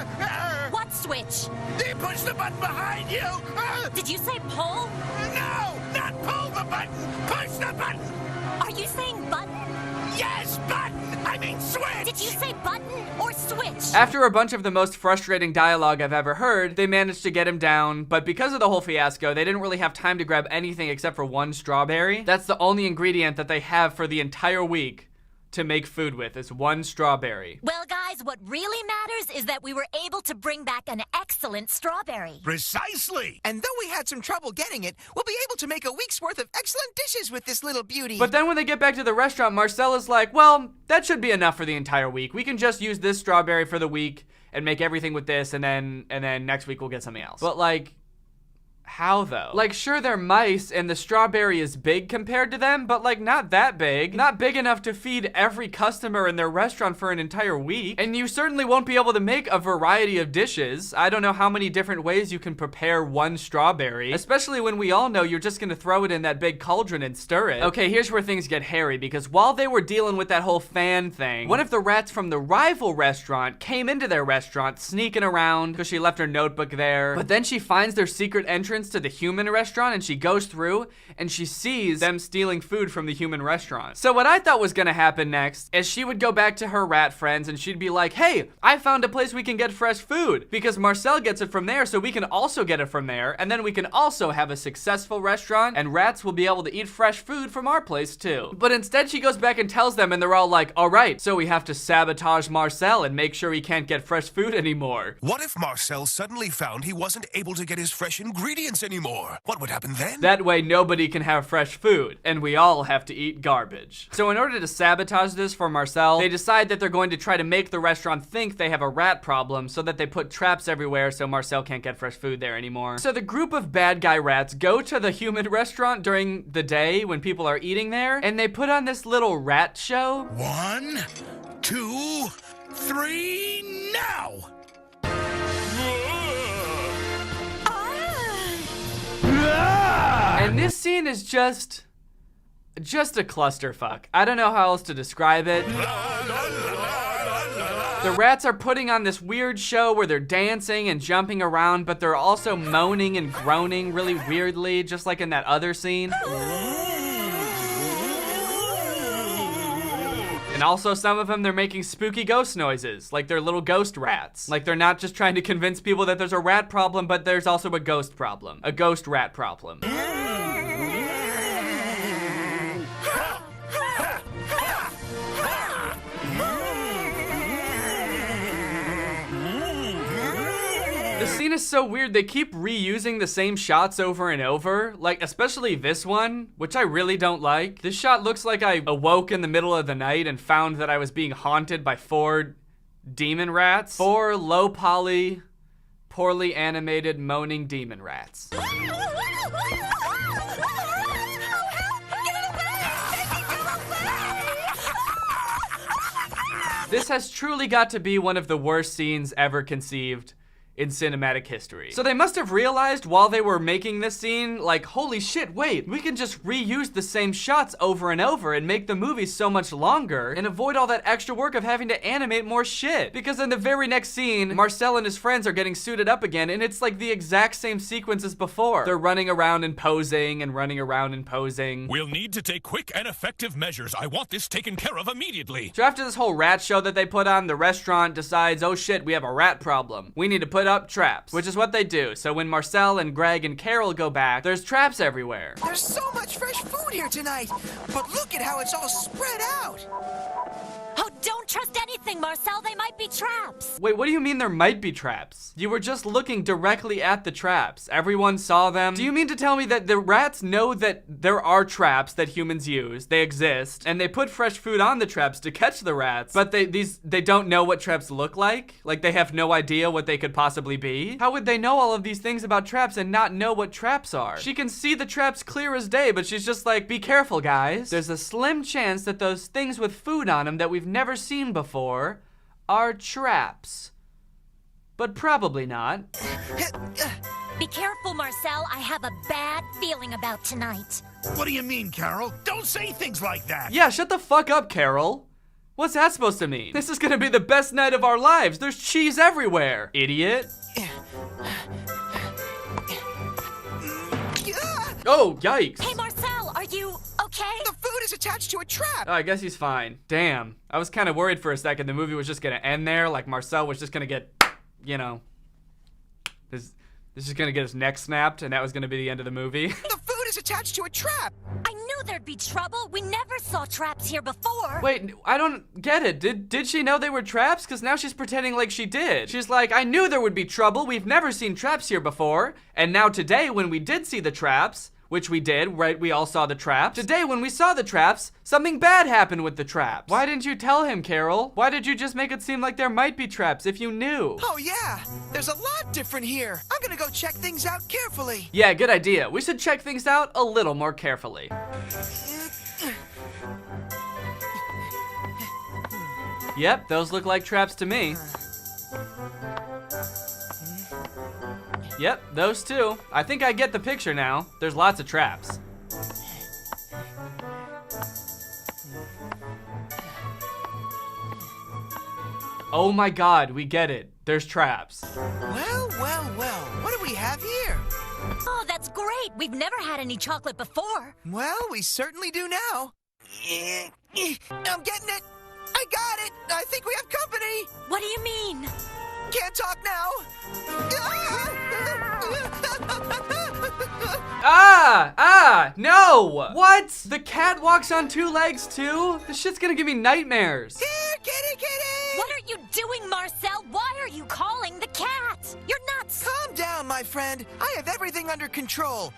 What switch? You push the button behind you! Did you say pull? No! Not pull the button! Push the button! Are you saying button? Yes, button! I mean switch! Did you say button or switch? After a bunch of the most frustrating dialogue I've ever heard, they managed to get him down, but because of the whole fiasco, they didn't really have time to grab anything except for one strawberry. That's the only ingredient that they have for the entire week to make food with, is one strawberry. Well, guys, what really matters is that we were able to bring back an excellent strawberry. Precisely. And though we had some trouble getting it, we'll be able to make a week's worth of excellent dishes with this little beauty. But then when they get back to the restaurant, Marcel is like, well, that should be enough for the entire week. We can just use this strawberry for the week and make everything with this, and then next week we'll get something else. But like, how though? Like, sure, they're mice and the strawberry is big compared to them, but like not that big. Not big enough to feed every customer in their restaurant for an entire week. And you certainly won't be able to make a variety of dishes. I don't know how many different ways you can prepare one strawberry, especially when we all know you're just gonna throw it in that big cauldron and stir it. Okay, here's where things get hairy, because while they were dealing with that whole fan thing, one of the rats from the rival restaurant came into their restaurant sneaking around because she left her notebook there. But then she finds their secret entrance to the human restaurant, and she goes through and she sees them stealing food from the human restaurant. So what I thought was gonna happen next is she would go back to her rat friends and she'd be like, hey, I found a place we can get fresh food because Marcel gets it from there, so we can also get it from there, and then we can also have a successful restaurant and rats will be able to eat fresh food from our place too. But instead she goes back and tells them, and they're all like, all right, so we have to sabotage Marcel and make sure he can't get fresh food anymore. What if Marcel suddenly found he wasn't able to get his fresh ingredients anymore? What would happen then? That way nobody can have fresh food, and we all have to eat garbage. So in order to sabotage this for Marcel, they decide that they're going to try to make the restaurant think they have a rat problem so that they put traps everywhere so Marcel can't get fresh food there anymore. So the group of bad guy rats go to the human restaurant during the day when people are eating there, and they put on this little rat show. 1, 2, 3, now! And this scene is just a clusterfuck. I don't know how else to describe it. The rats are putting on this weird show where they're dancing and jumping around, but they're also moaning and groaning really weirdly, just like in that other scene. And also some of them, they're making spooky ghost noises, like they're little ghost rats. Like they're not just trying to convince people that there's a rat problem, but there's also a ghost problem. A ghost rat problem. The scene is so weird, they keep reusing the same shots over and over, like especially this one, which I really don't like. This shot looks like I awoke in the middle of the night and found that I was being haunted by 4 demon rats. 4 low poly, poorly animated moaning demon rats. This has truly got to be one of the worst scenes ever conceived in cinematic history. So they must have realized while they were making this scene, like, holy shit, wait, we can just reuse the same shots over and over and make the movie so much longer and avoid all that extra work of having to animate more shit. Because in the very next scene, Marcel and his friends are getting suited up again, and it's like the exact same sequence as before. They're running around and posing and running around and posing. We'll need to take quick and effective measures. I want this taken care of immediately. So after this whole rat show that they put on, the restaurant decides, oh shit, we have a rat problem. We need to put up traps, which is what they do. So when Marcel and Greg and Carol go back, there's traps everywhere. There's so much fresh food here tonight, but look at how it's all spread out. Oh, don't trust anything, Marcel. They might be traps. Wait, what do you mean there might be traps? You were just looking directly at the traps. Everyone saw them. Do you mean to tell me that the rats know that there are traps that humans use, they exist, and they put fresh food on the traps to catch the rats, but they don't know what traps look like? Like they have no idea what they could possibly be? How would they know all of these things about traps and not know what traps are? She can see the traps clear as day, but she's just like, be careful, guys. There's a slim chance that those things with food on them that we've never seen before are traps. But probably not. Be careful, Marcel. I have a bad feeling about tonight. What do you mean, Carol? Don't say things like that. Yeah, shut the fuck up, Carol. What's that supposed to mean? This is gonna be the best night of our lives. There's cheese everywhere, idiot. Oh, yikes. Hey, Marcel, are you okay? The food is attached to a trap. Oh, I guess he's fine. Damn. I was kind of worried for a second the movie was just gonna end there, like Marcel was just gonna get, you know, this is gonna get his neck snapped, and that was gonna be the end of the movie. The food is attached to a trap. I knew there'd be trouble. We never saw traps here before. Wait, I don't get it. Did she know they were traps? Because now she's pretending like she did. She's like, I knew there would be trouble. We've never seen traps here before. And now today, when we did see the traps, which we did, right? We all saw the traps. Today, when we saw the traps, something bad happened with the traps. Why didn't you tell him, Carol? Why did you just make it seem like there might be traps if you knew? Oh yeah, there's a lot different here. I'm gonna go check things out carefully. Yeah, good idea. We should check things out a little more carefully. Yep, those look like traps to me. Yep, those two. I think I get the picture now. There's lots of traps. Oh my god, we get it. There's traps. Well, what do we have here? Oh, that's great. We've never had any chocolate before. Well, we certainly do now. I'm getting it. I got it. I think we have company. What do you mean? Can't talk now. No! What? The cat walks on two legs too? This shit's gonna give me nightmares. Here, kitty, kitty! What are you doing, Marcel? Why are you calling the cat? You're nuts! Calm down, my friend. I have everything under control.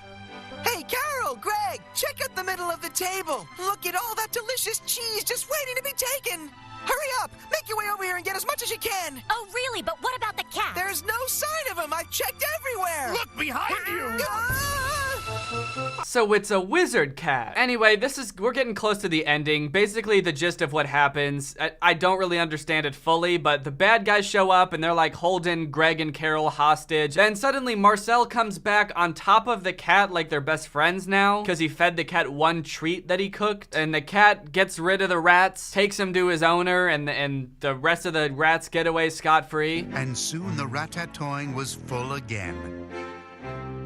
Hey, Carol, Greg, check out the middle of the table. Look at all that delicious cheese just waiting to be taken. Hurry up! Make your way over here and get as much as you can! Oh, really? But what about the cat? There's no sign of him! I've checked everywhere! Look behind you! So it's a wizard cat. Anyway, we're getting close to the ending. Basically, the gist of what happens, I don't really understand it fully, but the bad guys show up and they're like holding Greg and Carol hostage. Then suddenly Marcel comes back on top of the cat like they're best friends now, because he fed the cat one treat that he cooked, and the cat gets rid of the rats, takes him to his owner, and the rest of the rats get away scot-free. And soon the ratatouille was full again.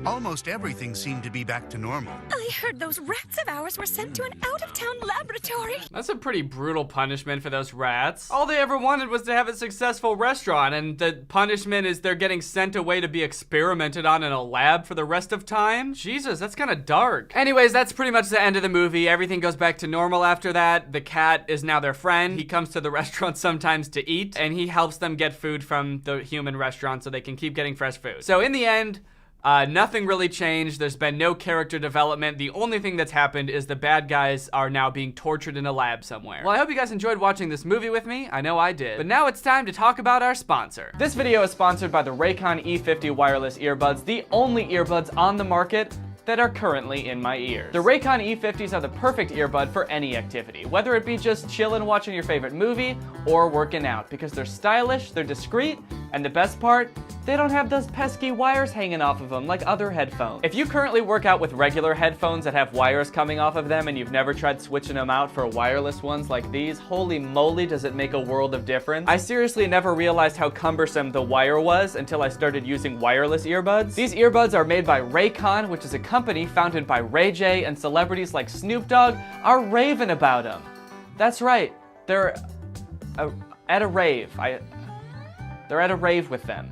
Almost everything seemed to be back to normal. I heard those rats of ours were sent to an out-of-town laboratory. That's a pretty brutal punishment for those rats. All they ever wanted was to have a successful restaurant, and the punishment is they're getting sent away to be experimented on in a lab for the rest of time? Jesus, that's kind of dark. Anyways, that's pretty much the end of the movie. Everything goes back to normal after that. The cat is now their friend. He comes to the restaurant sometimes to eat, and he helps them get food from the human restaurant so they can keep getting fresh food. So in the end, nothing really changed. There's been no character development. The only thing that's happened is the bad guys are now being tortured in a lab somewhere. Well, I hope you guys enjoyed watching this movie with me. I know I did. But now it's time to talk about our sponsor. This video is sponsored by the Raycon E50 wireless earbuds, the only earbuds on the market that are currently in my ears. The Raycon E50s are the perfect earbud for any activity, whether it be just chillin' watching your favorite movie or working out, because they're stylish, they're discreet, and the best part, they don't have those pesky wires hanging off of them like other headphones. If you currently work out with regular headphones that have wires coming off of them and you've never tried switching them out for wireless ones like these, holy moly does it make a world of difference. I seriously never realized how cumbersome the wire was until I started using wireless earbuds. These earbuds are made by Raycon, which is a company founded by Ray J, and celebrities like Snoop Dogg are raving about them. That's right, they're at a rave. They're at a rave with them.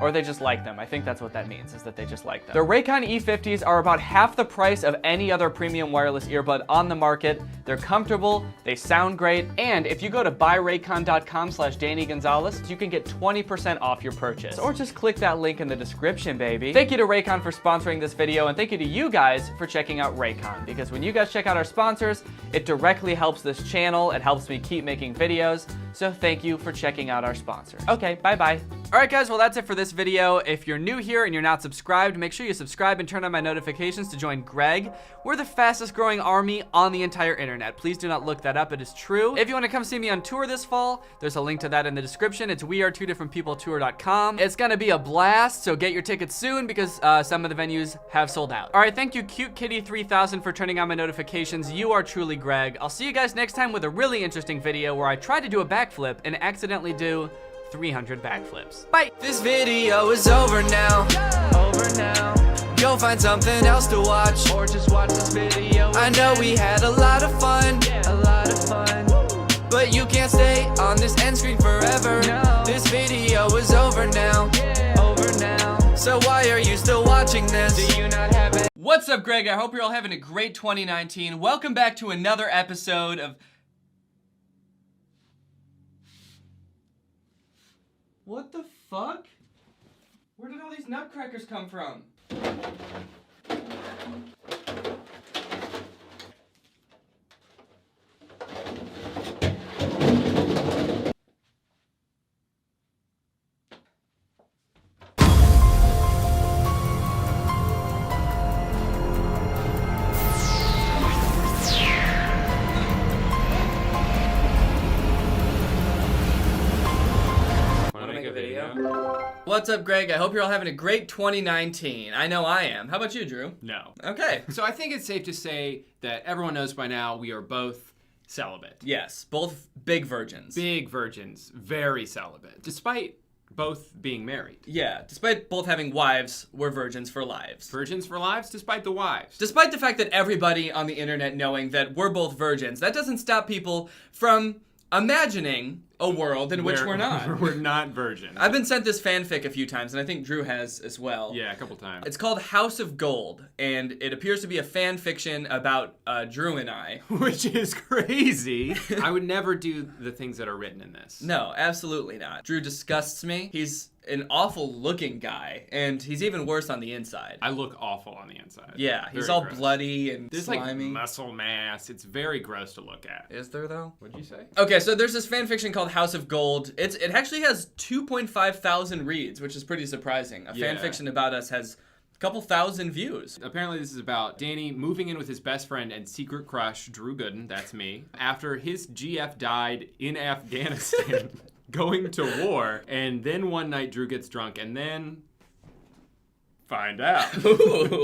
Or they just like them. I think that's what that means, is that they just like them. The Raycon E50s are about half the price of any other premium wireless earbud on the market. They're comfortable, they sound great, and if you go to buyraycon.com/Danny Gonzalez, you can get 20% off your purchase. Or just click that link in the description, baby. Thank you to Raycon for sponsoring this video, and thank you to you guys for checking out Raycon, because when you guys check out our sponsors, it directly helps this channel, it helps me keep making videos, so thank you for checking out our sponsors. Okay, bye-bye. Alright guys, well that's it for this video. If you're new here and you're not subscribed, make sure you subscribe and turn on my notifications to join Greg. We're the fastest growing army on the entire internet. Please do not look that up, it is true. If you want to come see me on tour this fall, there's a link to that in the description. It's wearetwodifferentpeopletour.com. It's gonna be a blast, so get your tickets soon because some of the venues have sold out. Alright, thank you Cute Kitty 3000 for turning on my notifications. You are truly Greg. I'll see you guys next time with a really interesting video where I try to do a backflip and accidentally do 300 backflips. Bye! This video is over now. Go find something else to watch, or just watch this video. I know we had a lot of fun, but you can't stay on this end screen forever. This video is over now. So why are you still watching this? Do you not have it? What's What's up, Greg? I hope you're all having a great 2019. Welcome back to another episode of... What the fuck? Where did all these nutcrackers come from? What's up, Greg? I hope you're all having a great 2019. I know I am. How about you, Drew? No. Okay. So I think it's safe to say that everyone knows by now we are both celibate. Yes, both big virgins. Big virgins. Very celibate. Despite both being married. Yeah, despite both having wives, we're virgins for lives. Virgins for lives, despite the wives. Despite the fact that everybody on the internet knowing that we're both virgins, that doesn't stop people from imagining a world in which we're not. We're not virgins. I've been sent this fanfic a few times, and I think Drew has as well. Yeah, a couple times. It's called House of Gold, and it appears to be a fan fiction about Drew and I. Which is crazy. I would never do the things that are written in this. No, absolutely not. Drew disgusts me. He's an awful looking guy, and he's even worse on the inside. I look awful on the inside. Yeah, he's Very all gross. bloody and There's slimy. like muscle mass. It's very gross to look at. Is there though? What'd you say? Okay, so there's this fan fiction called House of Gold. It actually has 2.5 thousand reads, which is pretty surprising. A fan fiction about us has a couple thousand views. Apparently this is about Danny moving in with his best friend and secret crush, Drew Gooden, that's me, after his GF died in Afghanistan. Going to war, and then one night Drew gets drunk, and then find out.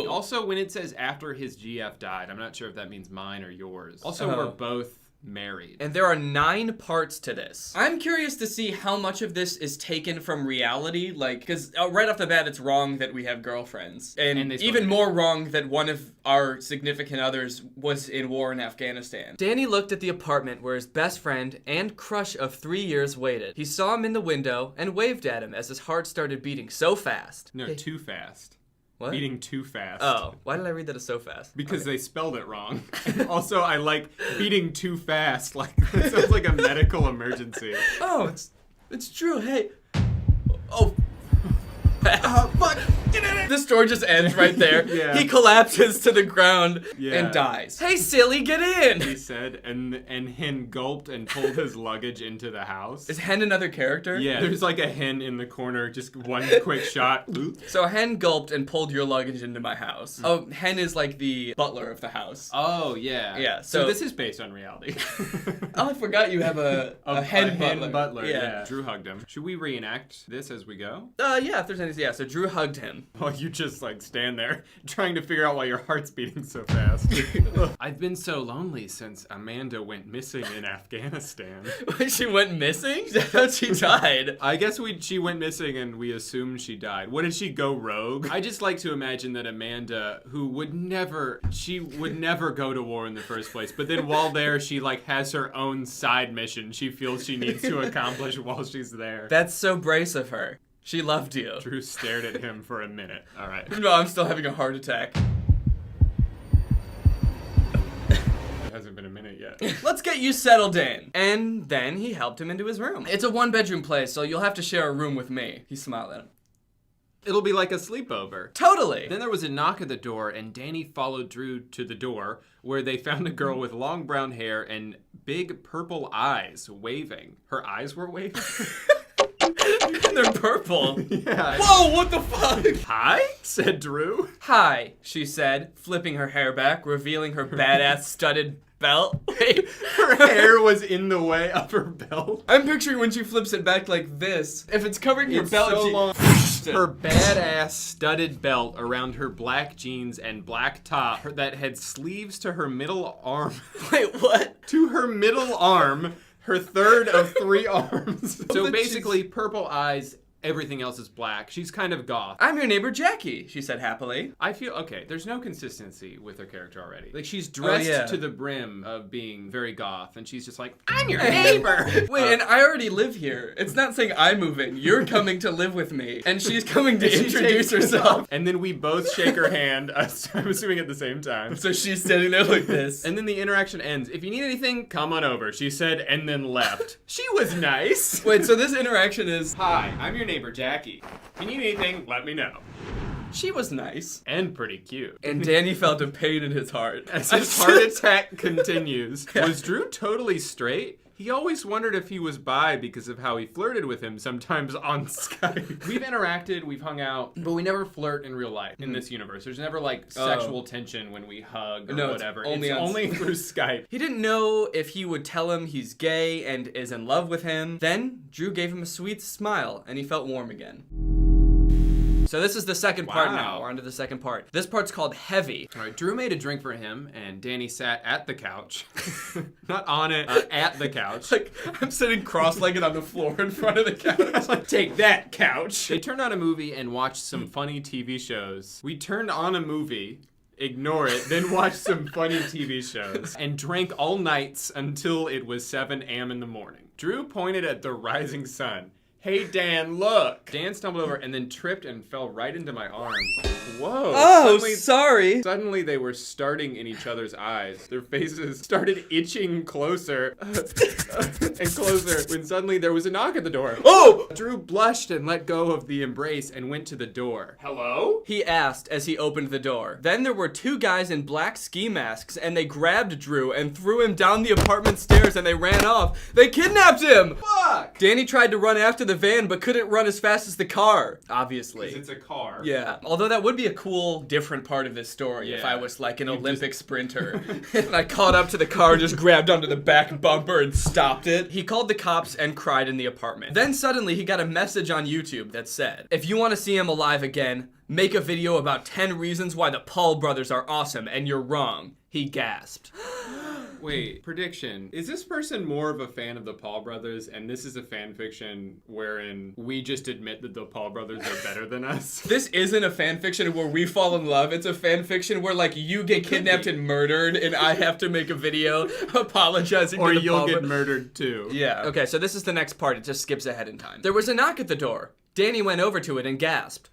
Also, when it says after his GF died, I'm not sure if that means mine or yours. Also, we're both married. And there are 9 parts to this. I'm curious to see how much of this is taken from reality, like, because right off the bat, it's wrong that we have girlfriends. And even more wrong that one of our significant others was in war in Afghanistan. Danny looked at the apartment where his best friend and crush of 3 years waited. He saw him in the window and waved at him as his heart started beating so fast. No, too fast. What? Beating too fast. Oh, why did I read that as so fast? Because they spelled it wrong. Also, I like beating too fast. Like, that sounds like a medical emergency. Oh, it's true. Hey. Oh. Fuck. This story just ends right there. Yeah. He collapses to the ground Yeah. and dies. Hey, silly, get in! He said, and Hen gulped and pulled his luggage into the house. Is Hen another character? Yeah, there's like a hen in the corner, just one quick shot. So Hen gulped and pulled your luggage into my house. Oh, Hen is like the butler of the house. Oh, yeah. Yeah, so this is based on reality. Oh, I forgot you have a hen butler. Yeah. Drew hugged him. Should we reenact this as we go? Yeah, if there's any. Yeah, so Drew hugged him. While you just like stand there trying to figure out why your heart's beating so fast. I've been so lonely since Amanda went missing in Afghanistan. She went missing? I thought she died. I guess she went missing and we assumed she died. What did she go rogue? I just like to imagine that Amanda, who would never go to war in the first place, but then while there, she like has her own side mission she feels she needs to accomplish while she's there. That's so brace of her. She loved you. Drew stared at him for a minute. All right. No, I'm still having a heart attack. It hasn't been a minute yet. Let's get you settled in. And then he helped him into his room. It's a 1-bedroom place, so you'll have to share a room with me. He smiled at him. It'll be like a sleepover. Totally. Then there was a knock at the door, and Danny followed Drew to the door, where they found a girl with long brown hair and big purple eyes waving. Her eyes were waving? They're purple. Yeah. Whoa, what the fuck? Hi? Said Drew. Hi, she said, flipping her hair back, revealing her badass studded belt. Wait. Her hair was in the way of her belt. I'm picturing when she flips it back like this. If it's covering your belt, so she... long. Her badass studded belt around her black jeans and black top that had sleeves to her middle arm. Wait, what? To her middle arm. Her third of 3 arms. So basically, purple eyes everything else is black. She's kind of goth. I'm your neighbor Jackie, she said happily. I feel, okay, there's no consistency with her character already. Like, she's dressed to the brim of being very goth, and she's just like, I'm your neighbor! Wait, and I already live here. It's not saying I'm moving. You're coming to live with me. And she's coming to introduce herself. And then we both shake her hand, I'm assuming at the same time. So she's standing there like this. And then the interaction ends. If you need anything, come on over, she said, and then left. She was nice. Wait, so this interaction is, hi, I'm your neighbor Jackie. If you need anything, let me know. She was nice. And pretty cute. And Danny felt a pain in his heart. As his heart attack continues. Was Drew totally straight? He always wondered if he was bi because of how he flirted with him sometimes on Skype. We've interacted, we've hung out, but we never flirt in real life in this universe. There's never like sexual tension when we hug or whatever. It's only through Skype. He didn't know if he would tell him he's gay and is in love with him. Then Drew gave him a sweet smile and he felt warm again. So this is the second part now. We're on to the second part. This part's called Heavy. All right, Drew made a drink for him, and Danny sat at the couch. Not on it, at the couch. Like, I'm sitting cross-legged on the floor in front of the couch. Like, take that, couch. They turned on a movie and watched some funny TV shows. We turned on a movie, ignore it, then watched some funny TV shows, and drank all nights until it was 7 a.m. in the morning. Drew pointed at the rising sun. Hey, Dan, look! Dan stumbled over and then tripped and fell right into my arm. Whoa. Oh, sorry. Suddenly they were starting in each other's eyes. Their faces started itching closer and closer when suddenly there was a knock at the door. Oh! Drew blushed and let go of the embrace and went to the door. Hello? He asked as he opened the door. Then there were two guys in black ski masks and they grabbed Drew and threw him down the apartment stairs and they ran off. They kidnapped him! Fuck! Danny tried to run after the van but couldn't run as fast as the car. Obviously. Because it's a car. Yeah. Although that would be a cool, different part of this story if I was like an Olympic sprinter. And I caught up to the car, just grabbed onto the back bumper and stopped it. He called the cops and cried in the apartment. Then suddenly he got a message on YouTube that said, if you want to see him alive again, make a video about 10 reasons why the Paul brothers are awesome and you're wrong. He gasped. Wait, prediction. Is this person more of a fan of the Paul brothers and this is a fan fiction wherein we just admit that the Paul brothers are better than us? This isn't a fan fiction where we fall in love. It's a fan fiction where like you get kidnapped and murdered and I have to make a video apologizing or to the you'll Paul get murdered too. Yeah. Okay, so this is the next part. It just skips ahead in time. There was a knock at the door. Danny went over to it and gasped.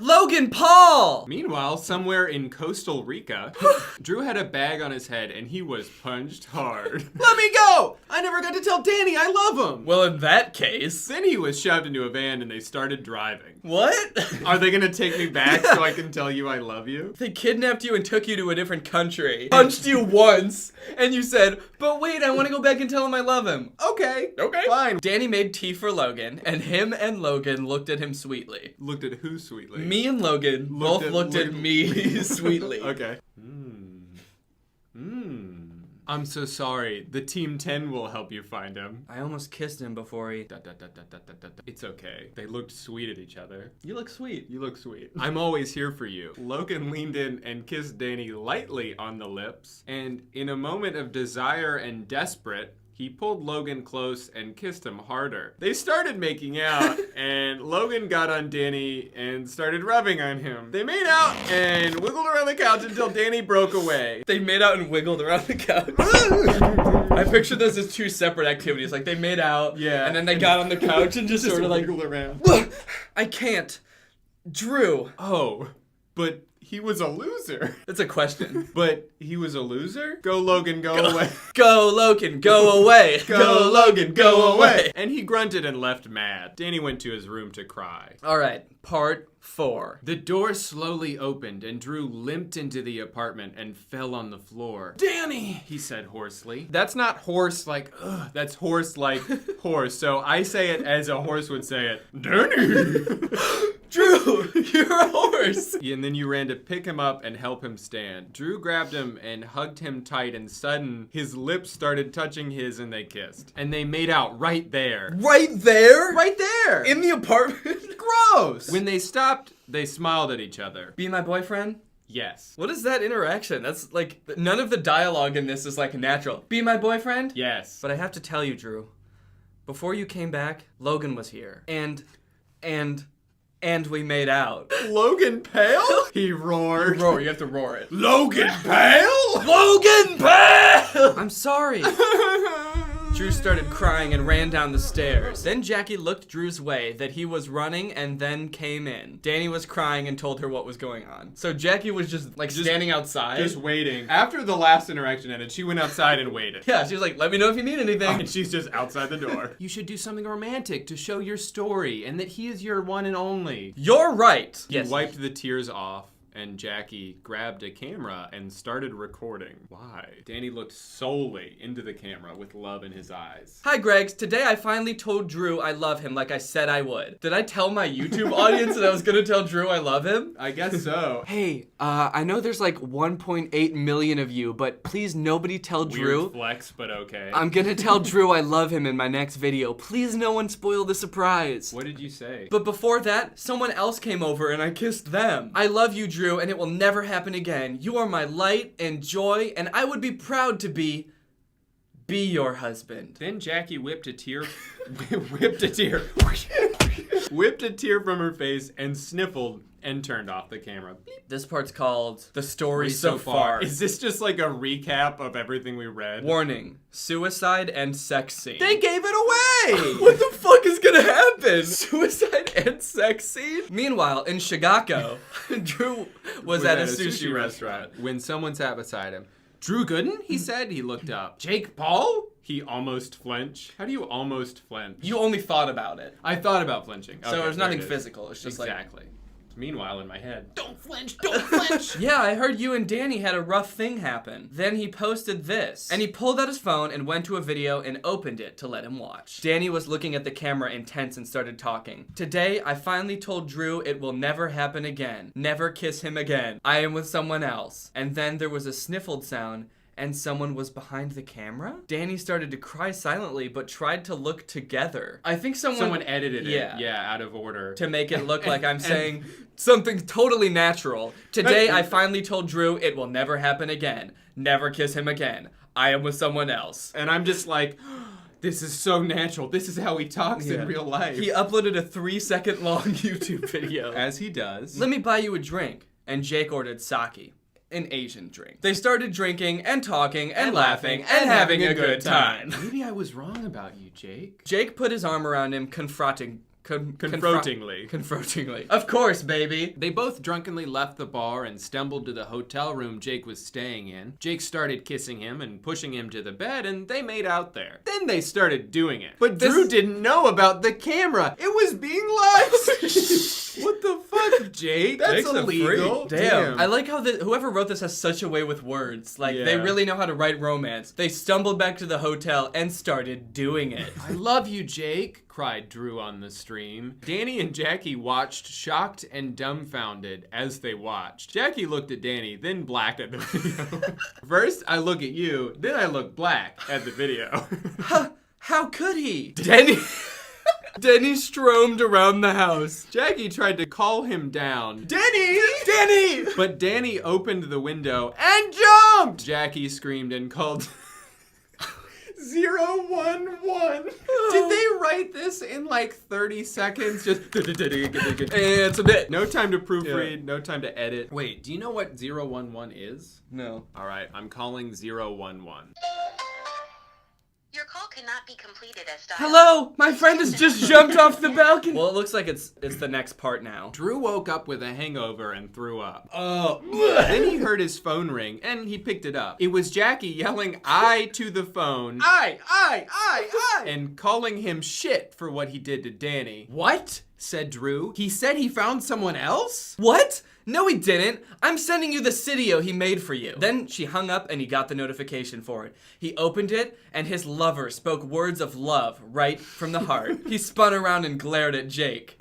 Logan Paul! Meanwhile, somewhere in Costa Rica, Drew had a bag on his head and he was punched hard. Let me go! I never got to tell Danny I love him! Well, in that case... Then he was shoved into a van and they started driving. What? Are they gonna take me back so I can tell you I love you? They kidnapped you and took you to a different country. Punched you once, and you said, but wait, I want to go back and tell him I love him. Okay, fine. Danny made tea for Logan, and him and Logan looked at him sweetly. Looked at who sweetly? Me and Logan both looked at me sweetly. Okay. I'm so sorry. The Team 10 will help you find him. I almost kissed him before he... It's okay. They looked sweet at each other. You look sweet. You look sweet. I'm always here for you. Logan leaned in and kissed Danny lightly on the lips. And in a moment of desire and desperate, he pulled Logan close and kissed him harder. They started making out, and Logan got on Danny and started rubbing on him. They made out and wiggled around the couch until Danny broke away. They made out and wiggled around the couch. I picture those as two separate activities. Like, they made out, and then they got on the couch and just sort of like... wiggled around. I can't. Drew. Oh, but... he was a loser. That's a question. But he was a loser? Go Logan, go away. Go Logan, go away. Go Logan, go away. And he grunted and left mad. Danny went to his room to cry. All right, part 4. The door slowly opened and Drew limped into the apartment and fell on the floor. Danny, he said hoarsely. That's not horse like, ugh, that's horse like horse. So I say it as a horse would say it. Danny! Drew, you're a horse. Yeah, and then you ran to pick him up and help him stand. Drew grabbed him and hugged him tight, and sudden, his lips started touching his and they kissed. And they made out right there. Right there? Right there! In the apartment? Gross! When they stopped, they smiled at each other. Be my boyfriend? Yes. What is that interaction? That's like, none of the dialogue in this is like natural. Be my boyfriend? Yes. But I have to tell you, Drew, before you came back, Logan was here. And And we made out. Logan Pale? He roared. Roar, you have to roar it. Logan Pale? Logan Pale! I'm sorry. Drew started crying and ran down the stairs. Then Jackie looked Drew's way that he was running and then came in. Danny was crying and told her what was going on. So Jackie was just standing outside. Just waiting. After the last interaction ended, she went outside and waited. Yeah, she was like, let me know if you need anything. And she's just outside the door. You should do something romantic to show your story and that he is your one and only. You're right. He wiped the tears off. And Jackie grabbed a camera and started recording. Why? Danny looked solely into the camera with love in his eyes. Hi, Gregs. Today I finally told Drew I love him like I said I would. Did I tell my YouTube audience that I was gonna tell Drew I love him? I guess so. Hey, I know there's like 1.8 million of you, but please nobody tell Drew. Weird flex, but okay. I'm gonna tell Drew I love him in my next video. Please no one spoil the surprise. What did you say? But before that, someone else came over and I kissed them. I love you, Drew, and it will never happen again. You are my light and joy, and I would be proud to be your husband. Then Jackie whipped a tear from her face and sniffled and turned off the camera. This part's called The Story So Far. Is this just like a recap of everything we read? Warning, suicide and sex scene. They gave it away! What the fuck is gonna happen? Suicide and sex scene? Meanwhile, in Chicago, Drew was at a sushi restaurant. When someone sat beside him. Drew Gooden? He said. He looked up. Jake Paul? He almost flinched. How do you almost flinch? You only thought about it. I thought about flinching. So there's nothing physical. It's just exactly. Meanwhile, in my head, don't flinch, don't flinch. Yeah, I heard you and Danny had a rough thing happen. Then he posted this. And he pulled out his phone and went to a video and opened it to let him watch. Danny was looking at the camera intense and started talking. Today, I finally told Drew it will never happen again. Never kiss him again. I am with someone else. And then there was a sniffled sound and someone was behind the camera? Danny started to cry silently, but tried to look together. I think someone edited it, out of order. To make it look like I'm saying something totally natural. Today, I finally told Drew it will never happen again. Never kiss him again. I am with someone else. And I'm just like, this is so natural. This is how he talks in real life. He uploaded a 3-second long YouTube video. As he does. Let me buy you a drink. And Jake ordered sake. An Asian drink. They started drinking and talking and laughing and having a good time. Maybe I was wrong about you, Jake. Jake put his arm around him, confrontingly. Of course, baby. They both drunkenly left the bar and stumbled to the hotel room Jake was staying in. Jake started kissing him and pushing him to the bed, and they made out there. Then they started doing it. But Drew didn't know about the camera. It was being live. What the fuck, Jake? That's illegal. Damn. I like how whoever wrote this has such a way with words. Like, they really know how to write romance. They stumbled back to the hotel and started doing it. I love you, Jake, cried Drew on the stream. Danny and Jackie watched, shocked and dumbfounded as they watched. Jackie looked at Danny, then blacked at the video. First, I look at you, then I look black at the video. How could he? Danny stromed around the house. Jackie tried to call him down. Danny! Danny! But Danny opened the window and jumped! Jackie screamed and called 011. Did they write this in like 30 seconds? Just it's a bit. No time to proofread, no time to edit. Wait, do you know what 011 is? No. All right, I'm calling 011. Your call cannot be completed as dialed. Hello! My friend has just jumped off the balcony! Well, it looks like it's the next part now. Drew woke up with a hangover and threw up. Oh. Then he heard his phone ring, and he picked it up. It was Jackie yelling "I" to the phone. I! And calling him shit for what he did to Danny. What? Said Drew. He said he found someone else? What? No, he didn't. I'm sending you the video he made for you. Then she hung up and he got the notification for it. He opened it and his lover spoke words of love right from the heart. He spun around and glared at Jake.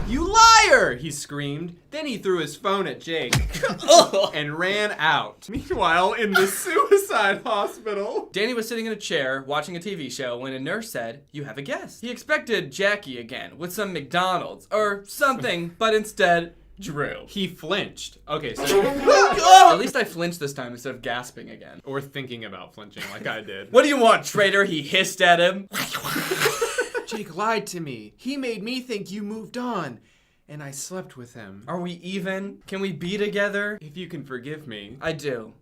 You liar! He screamed. Then he threw his phone at Jake and ran out. Meanwhile, in the suicide hospital, Danny was sitting in a chair watching a TV show when a nurse said, "You have a guest." He expected Jackie again with some McDonald's or something, but instead, Drew. He flinched. Okay, so at least I flinched this time instead of gasping again. Or thinking about flinching like I did. What do you want, traitor? He hissed at him. Jake lied to me. He made me think you moved on. And I slept with him. Are we even? Can we be together? If you can forgive me. I do.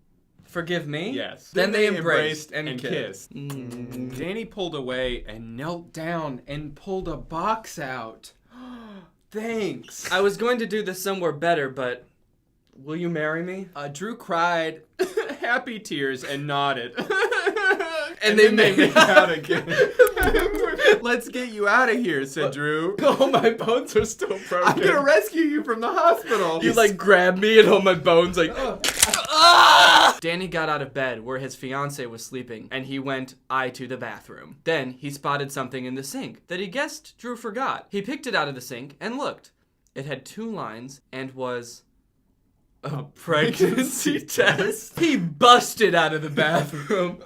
Forgive me? Yes. Then they embraced and kissed. Danny pulled away and knelt down and pulled a box out. Thanks. I was going to do this somewhere better, but will you marry me? Drew cried happy tears and nodded. And they made out again. Let's get you out of here, said Drew. Oh, my bones are still broken. I'm gonna rescue you from the hospital. You like grab me and hold my bones like. Ah! Danny got out of bed where his fiance was sleeping, and he went to the bathroom. Then he spotted something in the sink that he guessed Drew forgot. He picked it out of the sink and looked. It had 2 lines and was a pregnancy test. He busted out of the bathroom.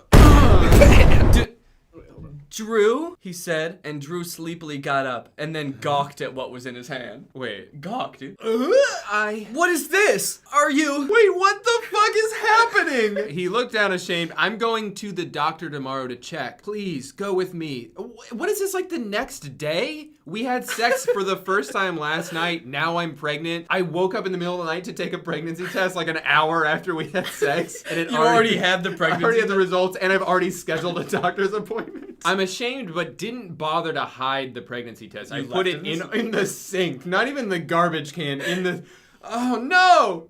Drew, he said, and Drew sleepily got up and then gawked at what was in his hand. Wait. Gawked, dude. What is this? Are you? Wait, what the fuck is happening? He looked down ashamed. I'm going to the doctor tomorrow to check. Please, go with me. What is this, like the next day? We had sex for the first time last night. Now I'm pregnant. I woke up in the middle of the night to take a pregnancy test like an hour after we had sex. And it You already had the pregnancy I already had the results, and I've already scheduled a doctor's appointment. I'm ashamed, but didn't bother to hide the pregnancy test. I put it in the sink. Not even the garbage can, in the... Oh no!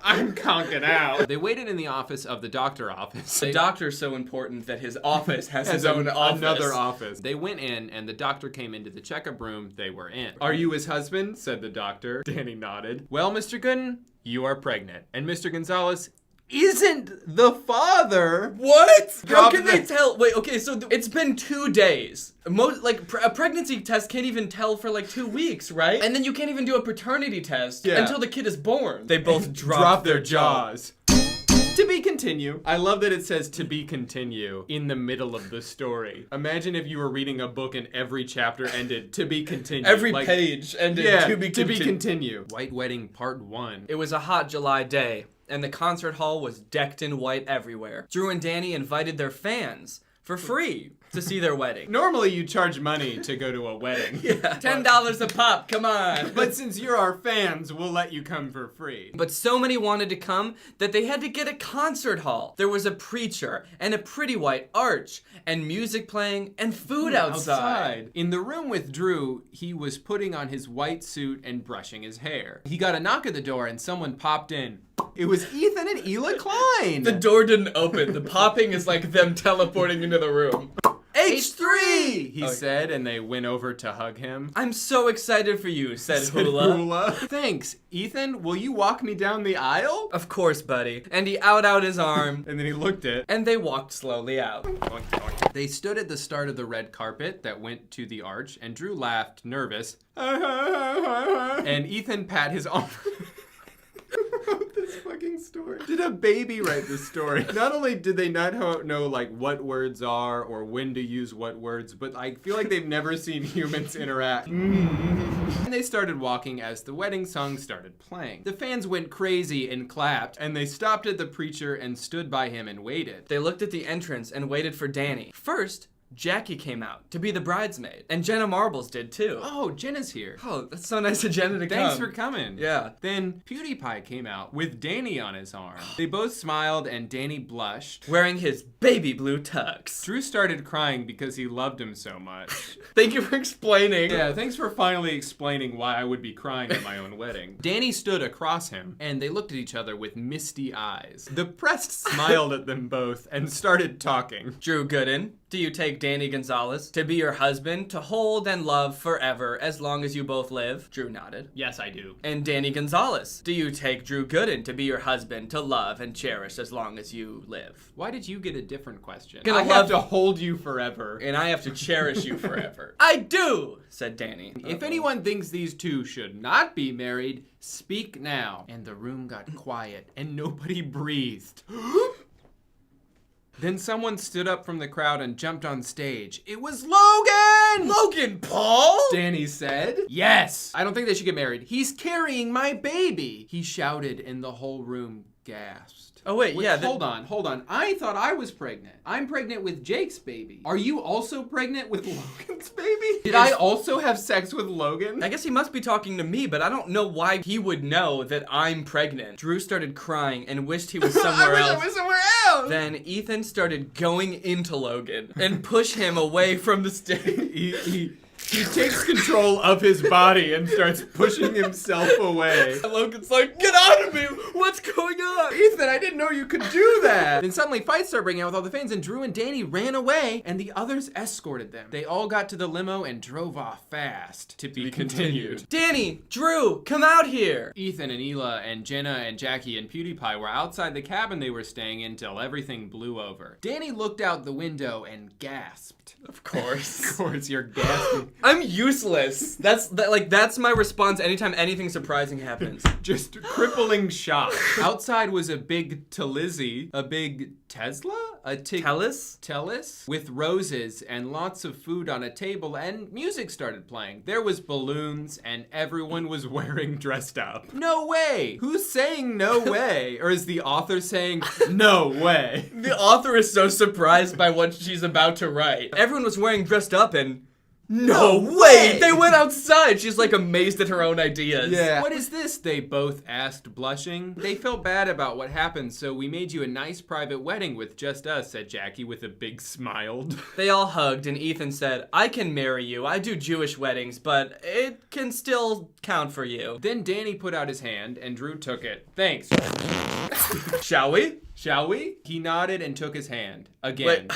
I'm conking out. They waited in the office of the doctor's office. The doctor's so important that his office has his own office. Another office. They went in, and the doctor came into the checkup room they were in. Are you his husband? Said the doctor. Danny nodded. Well, Mr. Gooden, you are pregnant. And Mr. Gonzalez isn't the father. What? How can they tell? Wait, okay, so it's been 2 days. A pregnancy test can't even tell for like 2 weeks, right? And then you can't even do a paternity test until the kid is born. They both drop their jaws. To be continue. I love that it says to be continue in the middle of the story. Imagine if you were reading a book and every chapter ended to be continued. Every page ended to be continue. White Wedding Part 1. It was a hot July day, and the concert hall was decked in white everywhere. Drew and Danny invited their fans for free to see their wedding. Normally you charge money to go to a wedding. $10 a pop, come on. But since you're our fans, we'll let you come for free. But so many wanted to come that they had to get a concert hall. There was a preacher and a pretty white arch and music playing and food outside. In the room with Drew, he was putting on his white suit and brushing his hair. He got a knock at the door and someone popped in. It was Ethan and Hila Klein. The door didn't open. The popping is like them teleporting into the room. H3, he said, and they went over to hug him. I'm so excited for you, said Hula. Thanks. Ethan, will you walk me down the aisle? Of course, buddy. And he out his arm. And then he looked it. And they walked slowly out. They stood at the start of the red carpet that went to the arch, and Drew laughed, nervous. And Ethan pat his arm. Who wrote this fucking story? Did a baby write this story? Not only did they not know like what words are or when to use what words, but I feel like they've never seen humans interact. And they started walking as the wedding song started playing. The fans went crazy and clapped, and they stopped at the preacher and stood by him and waited. They looked at the entrance and waited for Danny. First, Jackie came out to be the bridesmaid, and Jenna Marbles did too. Oh, Jenna's here. Oh, that's so nice of Jenna to come. Thanks for coming. Yeah. Then PewDiePie came out with Danny on his arm. They both smiled and Danny blushed. Wearing his baby blue tux. Drew started crying because he loved him so much. Thank you for explaining. Yeah, thanks for finally explaining why I would be crying at my own wedding. Danny stood across him, and they looked at each other with misty eyes. The press smiled at them both and started talking. Drew Gooden, do you take Danny Gonzalez to be your husband, to hold and love forever as long as you both live? Drew nodded. Yes, I do. And Danny Gonzalez, do you take Drew Gooden to be your husband, to love and cherish as long as you live? Why did you get a different question? I have to hold you forever. And I have to cherish you forever. I do, said Danny. If anyone thinks these two should not be married, speak now. And the room got quiet and nobody breathed. Then someone stood up from the crowd and jumped on stage. It was Logan! Logan Paul? Danny said. Yes! I don't think they should get married. He's carrying my baby! He shouted and the whole room gasped. Oh, wait, yeah. Hold on. I thought I was pregnant. I'm pregnant with Jake's baby. Are you also pregnant with Logan's baby? Did I also have sex with Logan? I guess he must be talking to me, but I don't know why he would know that I'm pregnant. Drew started crying and wished he was somewhere else. I was somewhere else. Then Ethan started going into Logan and push him away from the stage. He takes control of his body and starts pushing himself away. Logan's like, get out of me! What's going on? Ethan, I didn't know you could do that! Then suddenly fights start breaking out with all the fans, and Drew and Danny ran away, and the others escorted them. They all got to the limo and drove off fast. To be continued. Danny, Drew, come out here! Ethan and Hila and Jenna and Jackie and PewDiePie were outside the cabin they were staying in till everything blew over. Danny looked out the window and gasped. Of course. Of course, you're gasping. I'm useless. That's my response anytime anything surprising happens. Just crippling shock. Outside was a big Talizzy, a big Tesla? A Tellus? With roses and lots of food on a table, and music started playing. There was balloons, and everyone was wearing dressed up. No way! Who's saying no way? Or is the author saying no way? The author is so surprised by what she's about to write. Everyone was wearing dressed up and... No way! They went outside! She's like amazed at her own ideas. Yeah. What is this? They both asked, blushing. They felt bad about what happened, so we made you a nice private wedding with just us, said Jackie with a big smile. They all hugged, and Ethan said, I can marry you. I do Jewish weddings, but it can still count for you. Then Danny put out his hand, and Drew took it. Thanks. Shall we? Shall we? He nodded and took his hand. Again.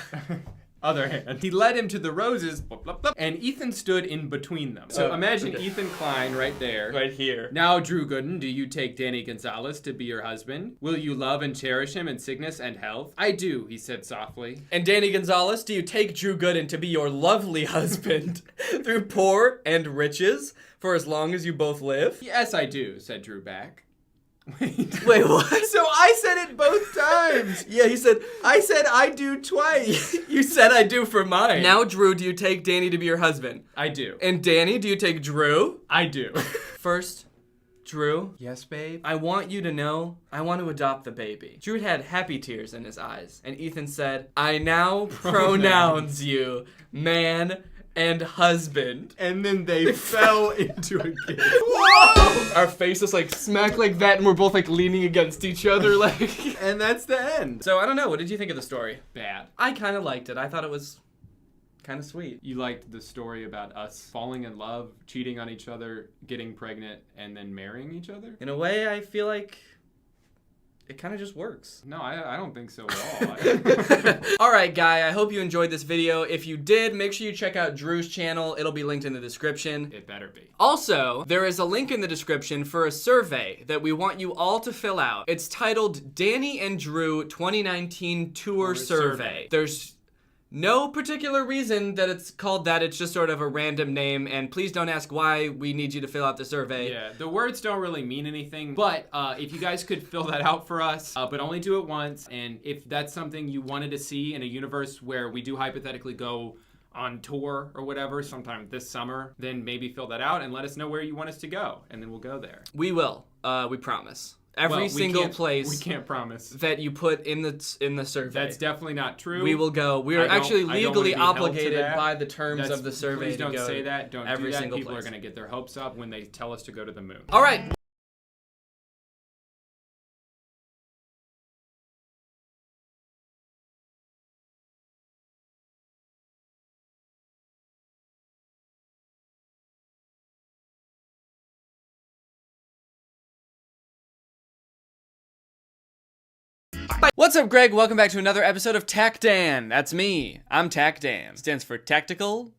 Other hand. He led him to the roses, blah, blah, blah, and Ethan stood in between them. So imagine Ethan Klein right there. Right here. Now, Drew Gooden, do you take Danny Gonzalez to be your husband? Will you love and cherish him in sickness and health? I do, he said softly. And Danny Gonzalez, do you take Drew Gooden to be your lovely husband through poor and riches for as long as you both live? Yes, I do, said Drew back. Wait, what? So I said it both times. Yeah, he said, I said I do twice. You said I do for mine. Now, Drew, do you take Danny to be your husband? I do. And Danny, do you take Drew? I do. First, Drew. Yes, babe? I want you to know I want to adopt the baby. Drew had happy tears in his eyes. And Ethan said, I now pronounce you man and husband. And then they fell into a kiss. Whoa! Our faces like smack like that, and we're both like leaning against each other like. And that's the end. So I don't know, what did you think of the story? Bad. I kind of liked it. I thought it was kind of sweet. You liked the story about us falling in love, cheating on each other, getting pregnant, and then marrying each other? In a way, I feel like it kind of just works. No, I don't think so at all. Alright, guy, I hope you enjoyed this video. If you did, make sure you check out Drew's channel. It'll be linked in the description. It better be. Also, there is a link in the description for a survey that we want you all to fill out. It's titled Danny and Drew 2019 Tour Survey. There's no particular reason that it's called that. It's just sort of a random name, and please don't ask why we need you to fill out the survey. Yeah, the words don't really mean anything, but if you guys could fill that out for us, but only do it once, and if that's something you wanted to see in a universe where we do hypothetically go on tour or whatever sometime this summer, then maybe fill that out and let us know where you want us to go, and then we'll go there. We will. We promise. Every single place we can't promise that you put in the survey. That's definitely not true. We will go. We are actually legally obligated by the terms of the survey please don't to go say that. Don't every do that. single People place. are going to get their hopes up when they tell us to go to the moon. All right. What's up, Greg? Welcome back to another episode of Tac Dan. That's me. I'm Tac Dan. Stands for Tactical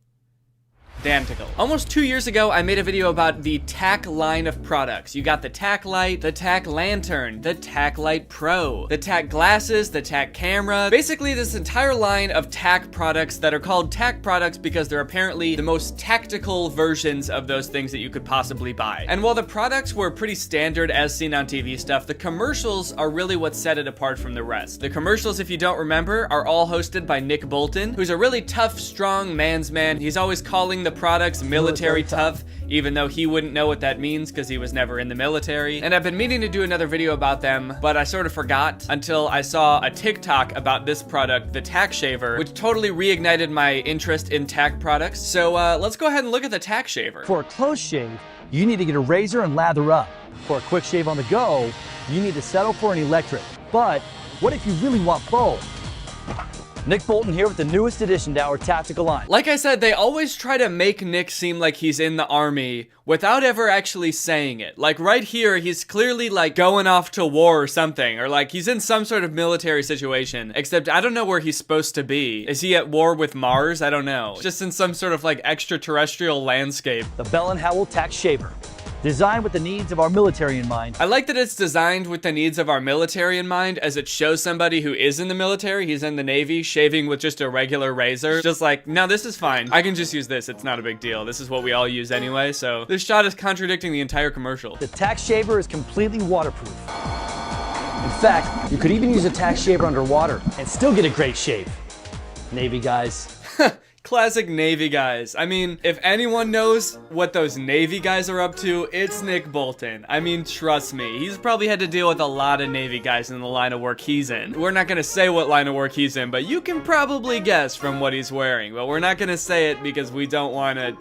Dantical. Almost 2 years ago, I made a video about the Tac line of products. You got the Tac Light, the Tac Lantern, the Tac Light Pro, the Tac Glasses, the Tac Camera. Basically, this entire line of Tac products that are called Tac products because they're apparently the most tactical versions of those things that you could possibly buy. And while the products were pretty standard as seen on TV stuff, the commercials are really what set it apart from the rest. The commercials, if you don't remember, are all hosted by Nick Bolton, who's a really tough, strong man's man. He's always calling the products military tough, even though he wouldn't know what that means because he was never in the military. And I've been meaning to do another video about them, but I sort of forgot until I saw a TikTok about this product, the tack shaver, which totally reignited my interest in tack products. So let's go ahead and look at the tack shaver. For a close shave, you need to get a razor and lather up. For a quick shave on the go, you need to settle for an electric. But what if you really want both? Nick Bolton here with the newest addition to our tactical line. Like I said, they always try to make Nick seem like he's in the army without ever actually saying it. Like right here, he's clearly like going off to war or something, or like he's in some sort of military situation, except I don't know where he's supposed to be. Is he at war with Mars? I don't know. Just in some sort of like extraterrestrial landscape. The Bell & Howell Tack Shaver. Designed with the needs of our military in mind. I like that it's designed with the needs of our military in mind, as it shows somebody who is in the military, he's in the Navy, shaving with just a regular razor. Just like, no, this is fine. I can just use this. It's not a big deal. This is what we all use anyway, so this shot is contradicting the entire commercial. The tack shaver is completely waterproof. In fact, you could even use a tack shaver underwater and still get a great shave. Navy guys. Classic Navy guys. I mean, if anyone knows what those Navy guys are up to, it's Nick Bolton. I mean, trust me, he's probably had to deal with a lot of Navy guys in the line of work he's in. We're not gonna say what line of work he's in, but you can probably guess from what he's wearing. But we're not gonna say it because we don't wanna...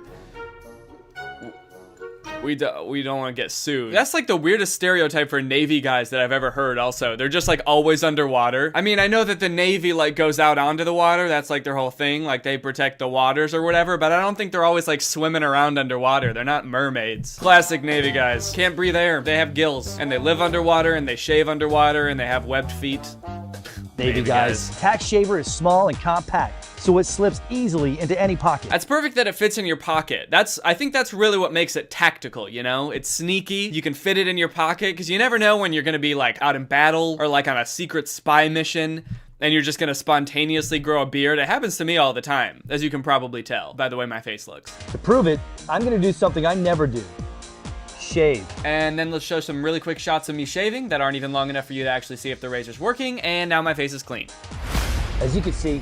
We don't want to get sued. That's like the weirdest stereotype for Navy guys that I've ever heard also. They're just like always underwater. I mean, I know that the Navy like goes out onto the water. That's like their whole thing. Like they protect the waters or whatever, but I don't think they're always like swimming around underwater. They're not mermaids. Classic Navy guys. Can't breathe air. They have gills and they live underwater and they shave underwater and they have webbed feet. Navy guys. Tack shaver is small and compact, so it slips easily into any pocket. That's perfect that it fits in your pocket. I think that's really what makes it tactical, you know? It's sneaky. You can fit it in your pocket because you never know when you're gonna be like out in battle or like on a secret spy mission and you're just gonna spontaneously grow a beard. It happens to me all the time, as you can probably tell by the way my face looks. To prove it, I'm gonna do something I never do. Shave. And then let's show some really quick shots of me shaving that aren't even long enough for you to actually see if the razor's working, and now my face is clean. As you can see,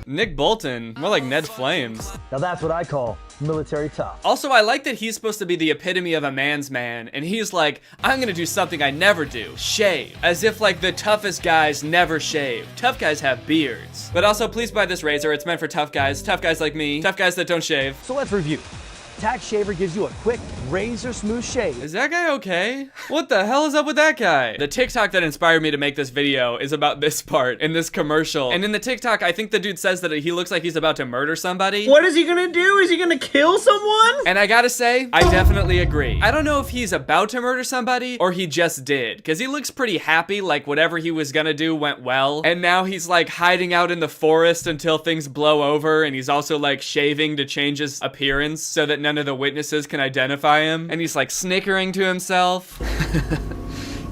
Nick Bolton, more like Ned Flames. Now that's what I call military tough. Also, I like that he's supposed to be the epitome of a man's man, and he's like, I'm gonna do something I never do, shave. As if like the toughest guys never shave. Tough guys have beards. But also, please buy this razor, it's meant for tough guys like me, tough guys that don't shave. So let's review. Tack shaver gives you a quick, razor-smooth shave. Is that guy okay? What the hell is up with that guy? The TikTok that inspired me to make this video is about this part in this commercial. And in the TikTok, I think the dude says that he looks like he's about to murder somebody. What is he gonna do? Is he gonna kill someone? And I gotta say, I definitely agree. I don't know if he's about to murder somebody or he just did, because he looks pretty happy, like whatever he was gonna do went well. And now he's like hiding out in the forest until things blow over, and he's also like shaving to change his appearance so that none of the witnesses can identify him, and he's like snickering to himself.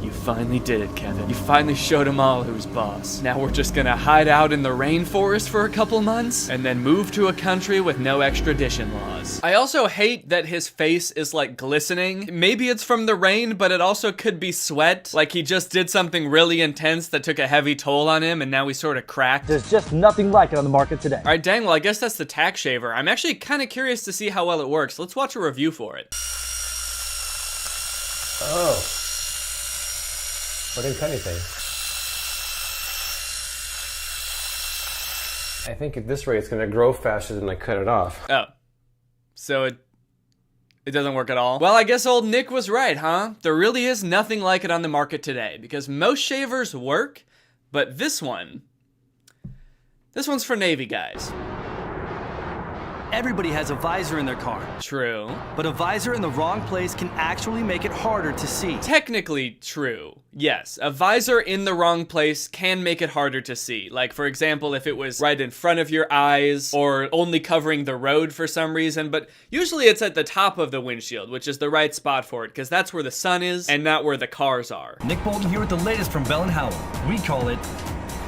You finally did it, Kevin. You finally showed them all who's boss. Now we're just gonna hide out in the rainforest for a couple months and then move to a country with no extradition laws. I also hate that his face is like glistening. Maybe it's from the rain, but it also could be sweat. Like he just did something really intense that took a heavy toll on him and now he's sort of cracked. There's just nothing like it on the market today. All right, dang, well I guess that's the tack shaver. I'm actually kind of curious to see how well it works. Let's watch a review for it. Oh. I didn't cut anything. I think at this rate it's gonna grow faster than I cut it off. Oh. So it doesn't work at all? Well, I guess old Nick was right, huh? There really is nothing like it on the market today, because most shavers work, but this one's for Navy guys. Everybody has a visor in their car. True. But a visor in the wrong place can actually make it harder to see. Technically true. Yes, a visor in the wrong place can make it harder to see. Like, for example, if it was right in front of your eyes or only covering the road for some reason, but usually it's at the top of the windshield, which is the right spot for it, because that's where the sun is and not where the cars are. Nick Bolton here with the latest from Bell & Howell. We call it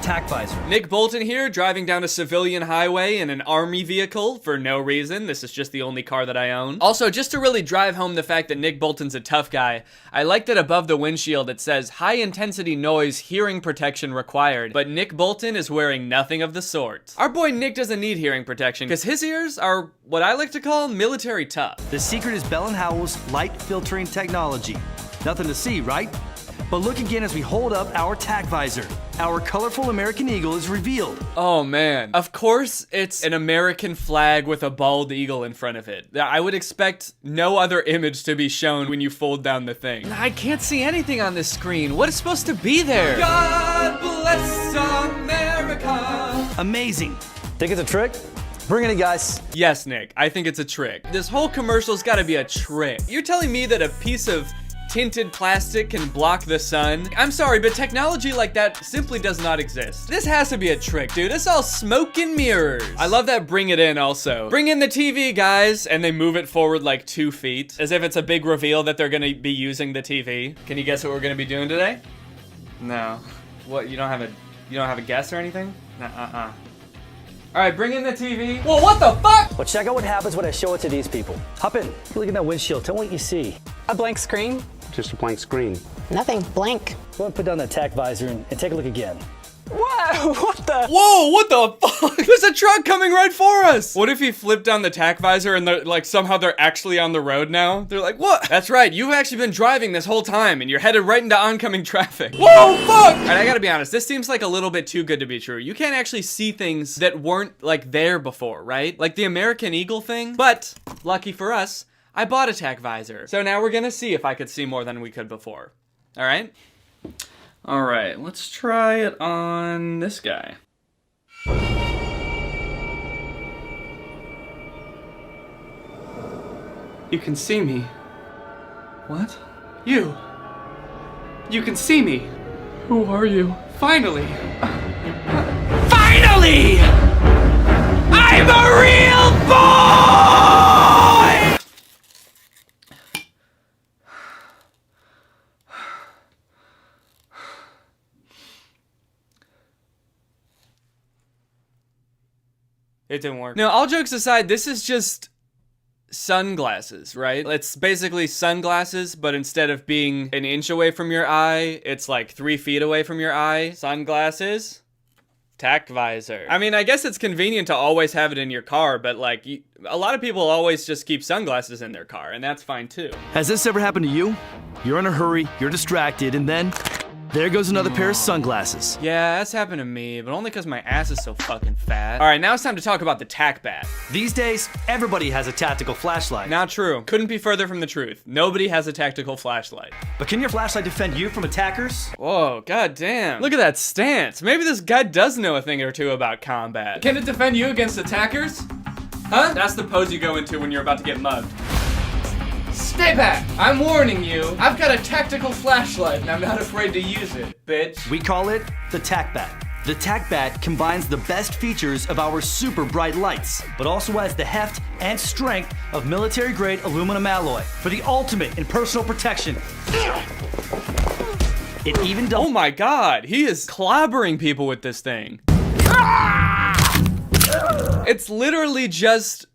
tack visor. Nick Bolton here, driving down a civilian highway in an army vehicle for no reason. This is just the only car that I own. Also, just to really drive home the fact that Nick Bolton's a tough guy, I like that above the windshield it says high intensity noise hearing protection required, but Nick Bolton is wearing nothing of the sort. Our boy Nick doesn't need hearing protection because his ears are what I like to call military tough. The secret is Bell & Howell's light filtering technology. Nothing to see, right? But look again as we hold up our tack visor. Our colorful American eagle is revealed. Oh man. Of course it's an American flag with a bald eagle in front of it. I would expect no other image to be shown when you fold down the thing. I can't see anything on this screen. What is supposed to be there? God bless America. Amazing. Think it's a trick? Bring it in, guys. Yes, Nick. I think it's a trick. This whole commercial's gotta be a trick. You're telling me that a piece of tinted plastic can block the sun? I'm sorry, but technology like that simply does not exist. This has to be a trick, dude. It's all smoke and mirrors. I love that bring it in also. Bring in the TV, guys. And they move it forward like 2 feet, as if it's a big reveal that they're gonna be using the TV. Can you guess what we're gonna be doing today? No. What, you don't have a guess or anything? All right, bring in the TV. Whoa, what the fuck? Well, check out what happens when I show it to these people. Hop in. Look at that windshield. Tell me what you see. A blank screen? Just a blank screen. Nothing. Blank. Go ahead and put down that tack visor and take a look again. Whoa, what the? Whoa, what the fuck? There's a truck coming right for us. What if he flipped down the tack visor and somehow they're actually on the road now? They're like, what? That's right, you've actually been driving this whole time and you're headed right into oncoming traffic. Whoa, fuck! Alright, I gotta be honest, this seems like a little bit too good to be true. You can't actually see things that weren't like there before, right? Like the American Eagle thing. But, lucky for us, I bought a tack visor. So now we're gonna see if I could see more than we could before. Alright? Alright, let's try it on this guy. You can see me. What? You. You can see me. Who are you? Finally. Finally! I'm a real boy! It didn't work. No, all jokes aside, this is just sunglasses, right? It's basically sunglasses, but instead of being an inch away from your eye, it's like 3 feet away from your eye. Sunglasses, tack visor. I mean, I guess it's convenient to always have it in your car, but like, a lot of people always just keep sunglasses in their car, and that's fine too. Has this ever happened to you? You're in a hurry, you're distracted, and then there goes another pair of sunglasses. Yeah, that's happened to me, but only because my ass is so fucking fat. All right, now it's time to talk about the tack bat. These days, everybody has a tactical flashlight. Not true. Couldn't be further from the truth. Nobody has a tactical flashlight. But can your flashlight defend you from attackers? Whoa, goddamn. Look at that stance. Maybe this guy does know a thing or two about combat. Can it defend you against attackers? Huh? That's the pose you go into when you're about to get mugged. Stay back! I'm warning you. I've got a tactical flashlight and I'm not afraid to use it, bitch. We call it the tack bat. The tack bat combines the best features of our super bright lights, but also has the heft and strength of military-grade aluminum alloy for the ultimate in personal protection. It even does— Oh my god, he is clobbering people with this thing. It's literally just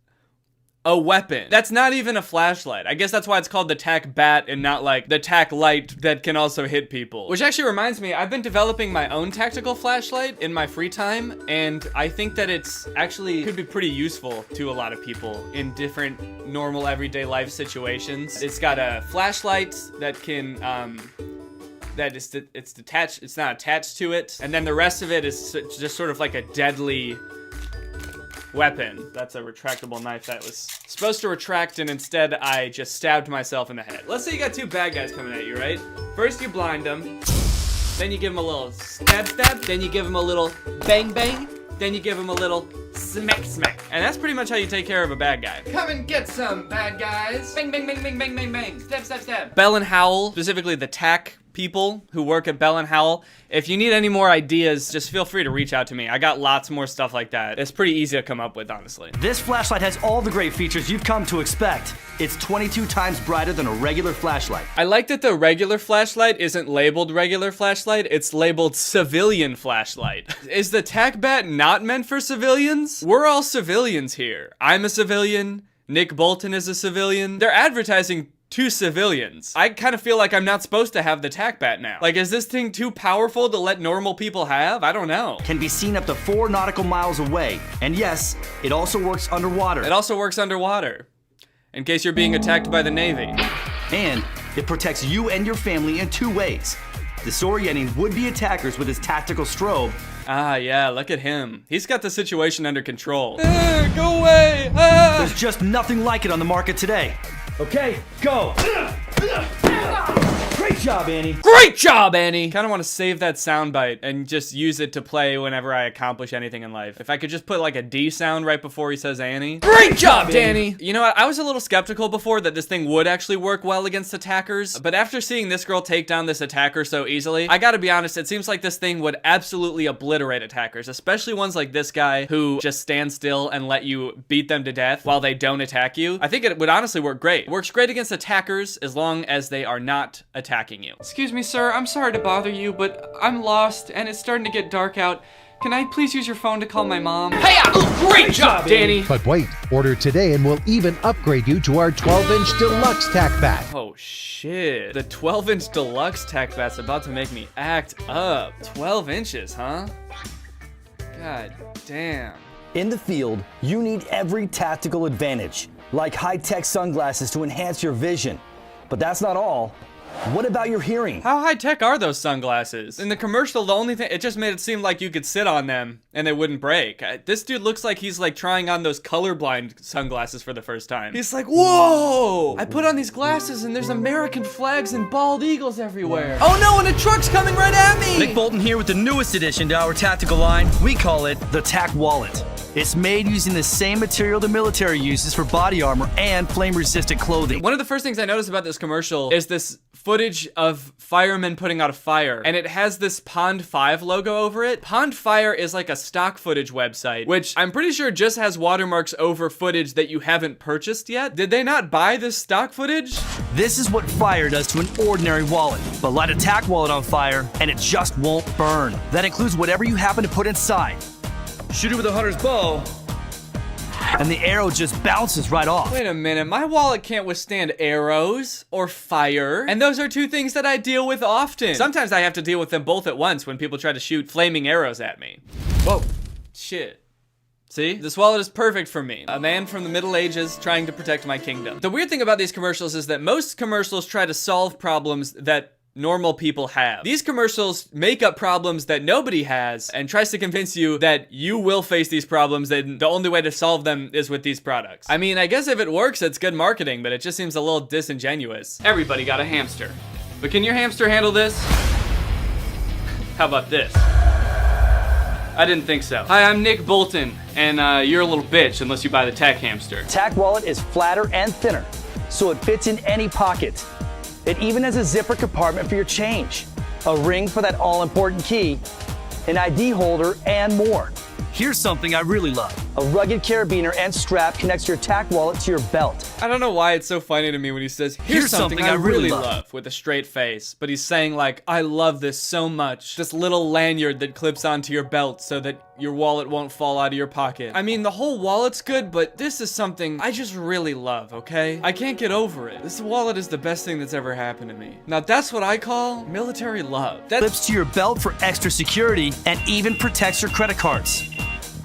a weapon. That's not even a flashlight. I guess that's why it's called the tack bat and not like the tack light that can also hit people. Which actually reminds me, I've been developing my own tactical flashlight in my free time, and I think that it's actually could be pretty useful to a lot of people in different normal everyday life situations. It's got a flashlight that can it's detached, it's not attached to it, and then the rest of it is just sort of like a deadly weapon. That's a retractable knife that was supposed to retract, and instead I just stabbed myself in the head. Let's say you got 2 bad guys coming at you, right? First you blind them, then you give them a little stab, then you give them a little bang, bang, then you give them a little smack, smack. And that's pretty much how you take care of a bad guy. Come and get some, bad guys. Bang, bang, bang, bang, bang, bang, bang. Stab, stab, stab. Bell & Howell, specifically the tack people who work at Bell & Howell. If you need any more ideas, just feel free to reach out to me. I got lots more stuff like that. It's pretty easy to come up with, honestly. This flashlight has all the great features you've come to expect. It's 22 times brighter than a regular flashlight. I like that the regular flashlight isn't labeled regular flashlight, it's labeled civilian flashlight. Is the tac bat not meant for civilians? We're all civilians here. I'm a civilian, Nick Bolton is a civilian. They're advertising to civilians. I kind of feel like I'm not supposed to have the tac bat now. Like, is this thing too powerful to let normal people have? I don't know. Can be seen up to 4 nautical miles away. And yes, it also works underwater. It also works underwater, in case you're being attacked by the Navy. And it protects you and your family in 2 ways. Disorienting would-be attackers with his tactical strobe. Ah, yeah, look at him. He's got the situation under control. Go away! There's just nothing like it on the market today. Okay, go! Great job, Annie! Great job, Annie! Kind of want to save that soundbite and just use it to play whenever I accomplish anything in life. If I could just put like a D sound right before he says Annie. Great job, Danny! You know what? I was a little skeptical before that this thing would actually work well against attackers, but after seeing this girl take down this attacker so easily, I gotta be honest, it seems like this thing would absolutely obliterate attackers, especially ones like this guy who just stand still and let you beat them to death while they don't attack you. I think it would honestly work great. It works great against attackers as long as they are not attacking you. Excuse me, sir, I'm sorry to bother you, but I'm lost and it's starting to get dark out. Can I please use your phone to call my mom? Hey, great job, Danny! But wait, order today and we'll even upgrade you to our 12-inch deluxe tac bat. Oh shit, the 12-inch deluxe tac bat's about to make me act up. 12 inches, huh? God damn. In the field, you need every tactical advantage, like high-tech sunglasses to enhance your vision. But that's not all. What about your hearing? How high-tech are those sunglasses? In the commercial, the only thing, it just made it seem like you could sit on them and they wouldn't break. This dude looks like he's like trying on those colorblind sunglasses for the first time. He's like, whoa! I put on these glasses and there's American flags and bald eagles everywhere. Oh no, and a truck's coming right at me! Nick Bolton here with the newest addition to our tactical line. We call it the Tac Wallet. It's made using the same material the military uses for body armor and flame-resistant clothing. One of the first things I noticed about this commercial is this footage of firemen putting out a fire, and it has this Pond 5 logo over it. Pond Fire is like a stock footage website, which I'm pretty sure just has watermarks over footage that you haven't purchased yet. Did they not buy this stock footage? This is what fire does to an ordinary wallet. But light a Tac Wallet on fire, and it just won't burn. That includes whatever you happen to put inside. Shoot it with a hunter's bow, and the arrow just bounces right off. Wait a minute, my wallet can't withstand arrows or fire, and those are 2 things that I deal with often. Sometimes I have to deal with them both at once when people try to shoot flaming arrows at me. Whoa, shit. See? This wallet is perfect for me. A man from the Middle Ages trying to protect my kingdom. The weird thing about these commercials is that most commercials try to solve problems that normal people have. These commercials make up problems that nobody has and tries to convince you that you will face these problems and the only way to solve them is with these products. I mean, I guess if it works, it's good marketing, but it just seems a little disingenuous. Everybody got a hamster. But can your hamster handle this? How about this? I didn't think so. Hi, I'm Nick Bolton, and you're a little bitch unless you buy the Tac Hamster. Tac Wallet is flatter and thinner, so it fits in any pocket. It even has a zipper compartment for your change, a ring for that all-important key, an ID holder, and more. Here's something I really love. A rugged carabiner and strap connects your Tac Wallet to your belt. I don't know why it's so funny to me when he says, here's something I really love, with a straight face. But he's saying like, I love this so much. This little lanyard that clips onto your belt so that your wallet won't fall out of your pocket. I mean, the whole wallet's good, but this is something I just really love, okay? I can't get over it. This wallet is the best thing that's ever happened to me. Now that's what I call military love. Clips to your belt for extra security and even protects your credit cards.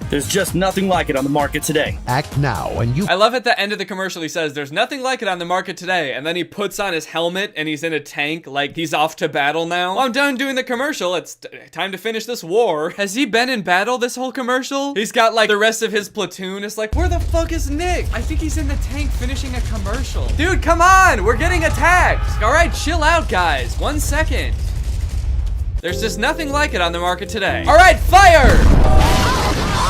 There's just nothing like it on the market today. Act now and you... I love at the end of the commercial he says, there's nothing like it on the market today, and then he puts on his helmet and he's in a tank like he's off to battle now. Well, I'm done doing the commercial, it's time to finish this war. Has he been in battle this whole commercial? He's got like the rest of his platoon. It's like, where the fuck is Nick? I think he's in the tank finishing a commercial. Dude, come on, we're getting attacked. All right, chill out guys, 1 second. There's just nothing like it on the market today. All right, fire!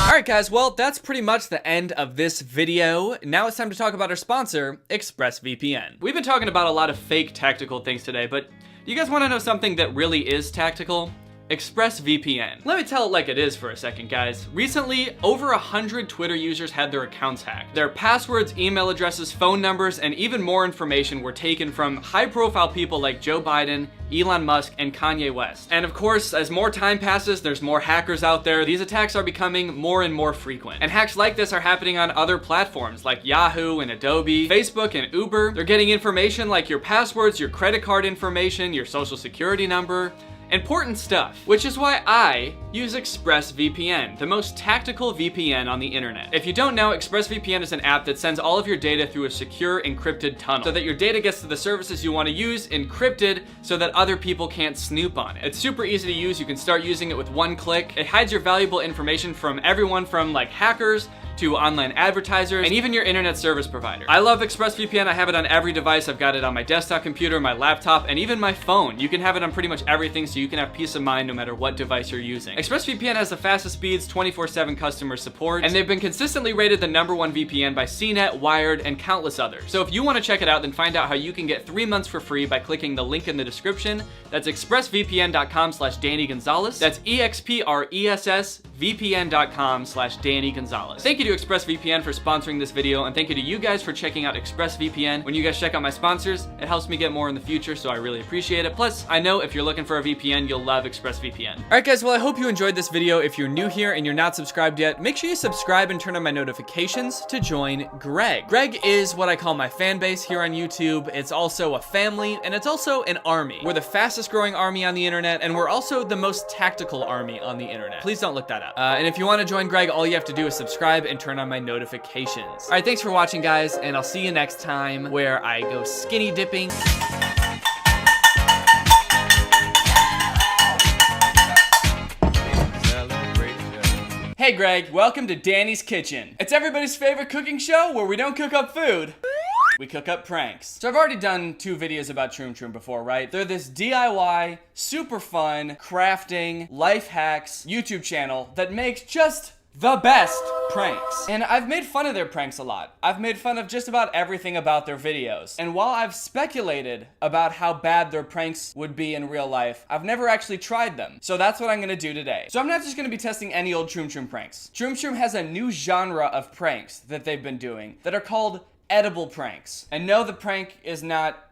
Alright guys, well, that's pretty much the end of this video. Now it's time to talk about our sponsor, ExpressVPN. We've been talking about a lot of fake tactical things today, but You guys wanna know something that really is tactical? ExpressVPN. Let me tell it like it is for a second, guys. Recently, over 100 Twitter users had their accounts hacked. Their passwords, email addresses, phone numbers, and even more information were taken from high-profile people like Joe Biden, Elon Musk, and Kanye West. And of course, as more time passes, there's more hackers out there. These attacks are becoming more and more frequent. And hacks like this are happening on other platforms like Yahoo and Adobe, Facebook and Uber. They're getting information like your passwords, your credit card information, your social security number. Important stuff, which is why I use ExpressVPN, the most tactical VPN on the internet. If you don't know, ExpressVPN is an app that sends all of your data through a secure encrypted tunnel so that your data gets to the services you want to use encrypted so that other people can't snoop on it. It's super easy to use. You can start using it with one click. It hides your valuable information from everyone from like hackers to online advertisers, and even your internet service provider. I love ExpressVPN. I have it on every device. I've got it on my desktop computer, my laptop, and even my phone. You can have it on pretty much everything, so you can have peace of mind no matter what device you're using. ExpressVPN has the fastest speeds, 24/7 customer support, and they've been consistently rated the #1 VPN by CNET, Wired, and countless others. So if you want to check it out, then find out how you can get 3 months for free by clicking the link in the description. That's expressvpn.com/Danny Gonzalez. That's expressvpn.com/Danny Gonzalez. Thank you to ExpressVPN for sponsoring this video, and thank you to you guys for checking out ExpressVPN. When you guys check out my sponsors, it helps me get more in the future, so I really appreciate it. Plus, I know if you're looking for a VPN, you'll love ExpressVPN. Alright guys, well I hope you enjoyed this video. If you're new here and you're not subscribed yet, make sure you subscribe and turn on my notifications to join Greg. Greg is what I call my fan base here on YouTube. It's also a family, and it's also an army. We're the fastest growing army on the internet, and we're also the most tactical army on the internet. Please don't look that up. And if you want to join Greg, all you have to do is subscribe and turn on my notifications. All right, thanks for watching, guys, and I'll see you next time where I go skinny dipping. Hey Greg, welcome to Danny's Kitchen. It's everybody's favorite cooking show where we don't cook up food. We cook up pranks. So I've already done 2 videos about Troom Troom before, right? They're this DIY, super fun, crafting, life hacks YouTube channel that makes just the best pranks. And I've made fun of their pranks a lot. I've made fun of just about everything about their videos. And while I've speculated about how bad their pranks would be in real life, I've never actually tried them. So that's what I'm gonna do today. So I'm not just gonna be testing any old Troom Troom pranks. Troom Troom has a new genre of pranks that they've been doing that are called edible pranks. And no, the prank is not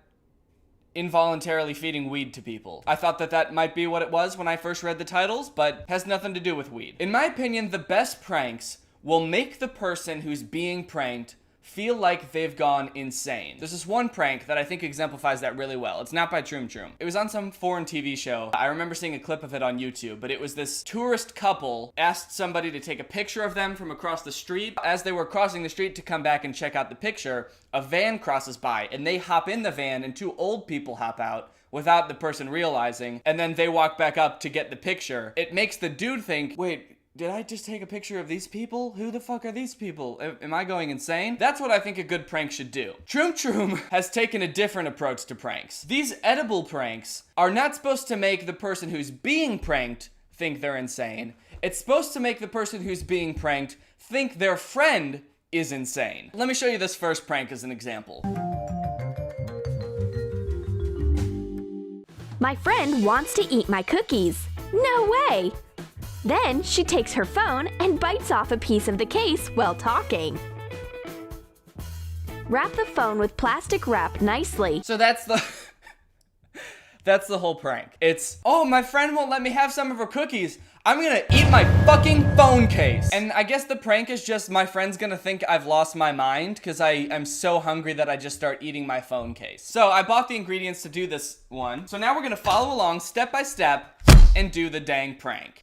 involuntarily feeding weed to people. I thought that that might be what it was when I first read the titles, but has nothing to do with weed. In my opinion, the best pranks will make the person who's being pranked feel like they've gone insane. There's this one prank that I think exemplifies that really well. It's not by Troom Troom. It was on some foreign TV show. I remember seeing a clip of it on YouTube, but it was this tourist couple asked somebody to take a picture of them from across the street. As they were crossing the street to come back and check out the picture, a van crosses by and they hop in the van and 2 old people hop out without the person realizing, and then they walk back up to get the picture. It makes the dude think, wait, did I just take a picture of these people? Who the fuck are these people? Am I going insane? That's what I think a good prank should do. Troom Troom has taken a different approach to pranks. These edible pranks are not supposed to make the person who's being pranked think they're insane. It's supposed to make the person who's being pranked think their friend is insane. Let me show you this first prank as an example. My friend wants to eat my cookies. No way! Then she takes her phone and bites off a piece of the case while talking. Wrap the phone with plastic wrap nicely. So that's the whole prank. It's, oh, my friend won't let me have some of her cookies. I'm gonna eat my fucking phone case. And I guess the prank is just my friend's gonna think I've lost my mind because I'm so hungry that I just start eating my phone case. So I bought the ingredients to do this one. So now we're gonna follow along step by step and do the dang prank.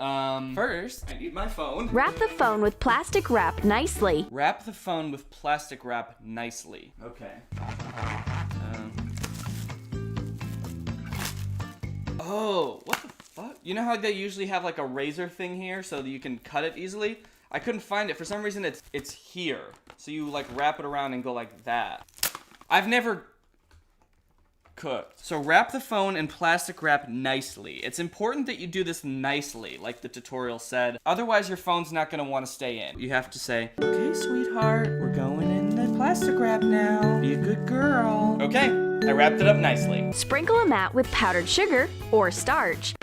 First, I need my phone. Wrap the phone with plastic wrap nicely. Wrap the phone with plastic wrap nicely. Okay. Oh, what the fuck? You know how they usually have like a razor thing here so that you can cut it easily? I couldn't find it. For some reason, it's here. So you like wrap it around and go like that. I've never cooked. So wrap the phone in plastic wrap nicely. It's important that you do this nicely, like the tutorial said. Otherwise, your phone's not gonna wanna stay in. You have to say, okay, sweetheart, we're going in the plastic wrap now. Be a good girl. Okay, I wrapped it up nicely. Sprinkle a mat with powdered sugar or starch.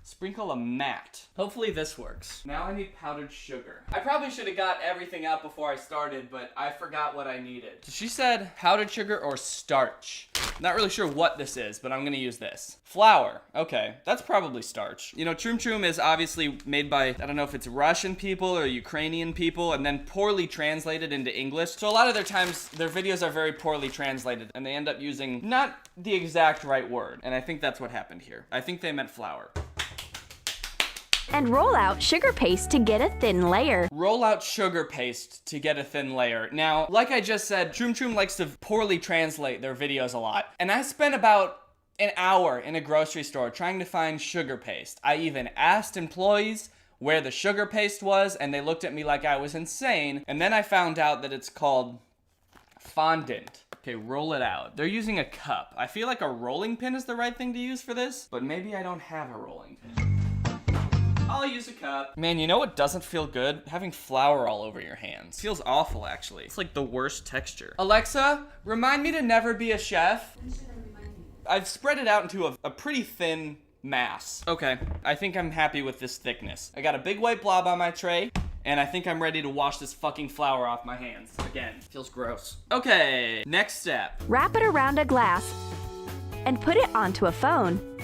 Sprinkle a mat. Hopefully this works. Now I need powdered sugar. I probably should have got everything out before I started, but I forgot what I needed. So she said powdered sugar or starch. Not really sure what this is, but I'm gonna use this. Flour. Okay, that's probably starch. You know, Troom Troom is obviously made by, I don't know if it's Russian people or Ukrainian people, and then poorly translated into English. So a lot of their times, their videos are very poorly translated, and they end up using not the exact right word. And I think that's what happened here. I think they meant flour. And roll out sugar paste to get a thin layer. Roll out sugar paste to get a thin layer. Now, like I just said, Troom Troom likes to poorly translate their videos a lot. And I spent about an hour in a grocery store trying to find sugar paste. I even asked employees where the sugar paste was, and they looked at me like I was insane. And then I found out that it's called fondant. Okay, roll it out. They're using a cup. I feel like a rolling pin is the right thing to use for this, but maybe I don't have a rolling pin. I'll use a cup. Man, you know what doesn't feel good? Having flour all over your hands. Feels awful, actually. It's like the worst texture. Alexa, remind me to never be a chef. I've spread it out into a pretty thin mass. Okay, I think I'm happy with this thickness. I got a big white blob on my tray, and I think I'm ready to wash this fucking flour off my hands. Again, feels gross. Okay, next step. Wrap it around a glass and put it onto a phone.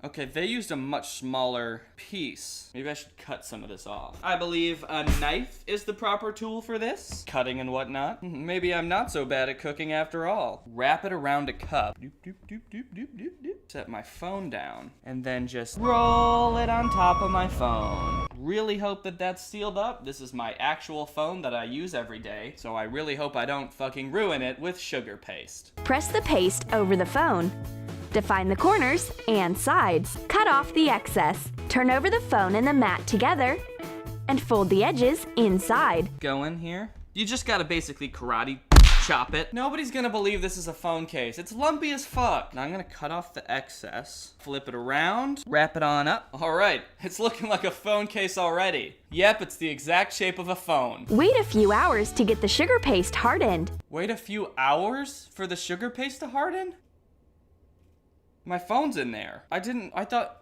Okay, they used a much smaller piece. Maybe I should cut some of this off. I believe a knife is the proper tool for this. Cutting and whatnot. Maybe I'm not so bad at cooking after all. Wrap it around a cup. Doop, doop, doop, doop, doop, doop, doop. Set my phone down. And then just roll it on top of my phone. Really hope that that's sealed up. This is my actual phone that I use every day. So I really hope I don't fucking ruin it with sugar paste. Press the paste over the phone. Define the corners and sides. Cut off the excess. Turn over the phone and the mat together and fold the edges inside. Go in here. You just gotta basically karate chop it. Nobody's gonna believe this is a phone case. It's lumpy as fuck. Now I'm gonna cut off the excess, flip it around, wrap it on up. All right, it's looking like a phone case already. Yep, it's the exact shape of a phone. Wait a few hours to get the sugar paste hardened. Wait a few hours for the sugar paste to harden? My phone's in there. I thought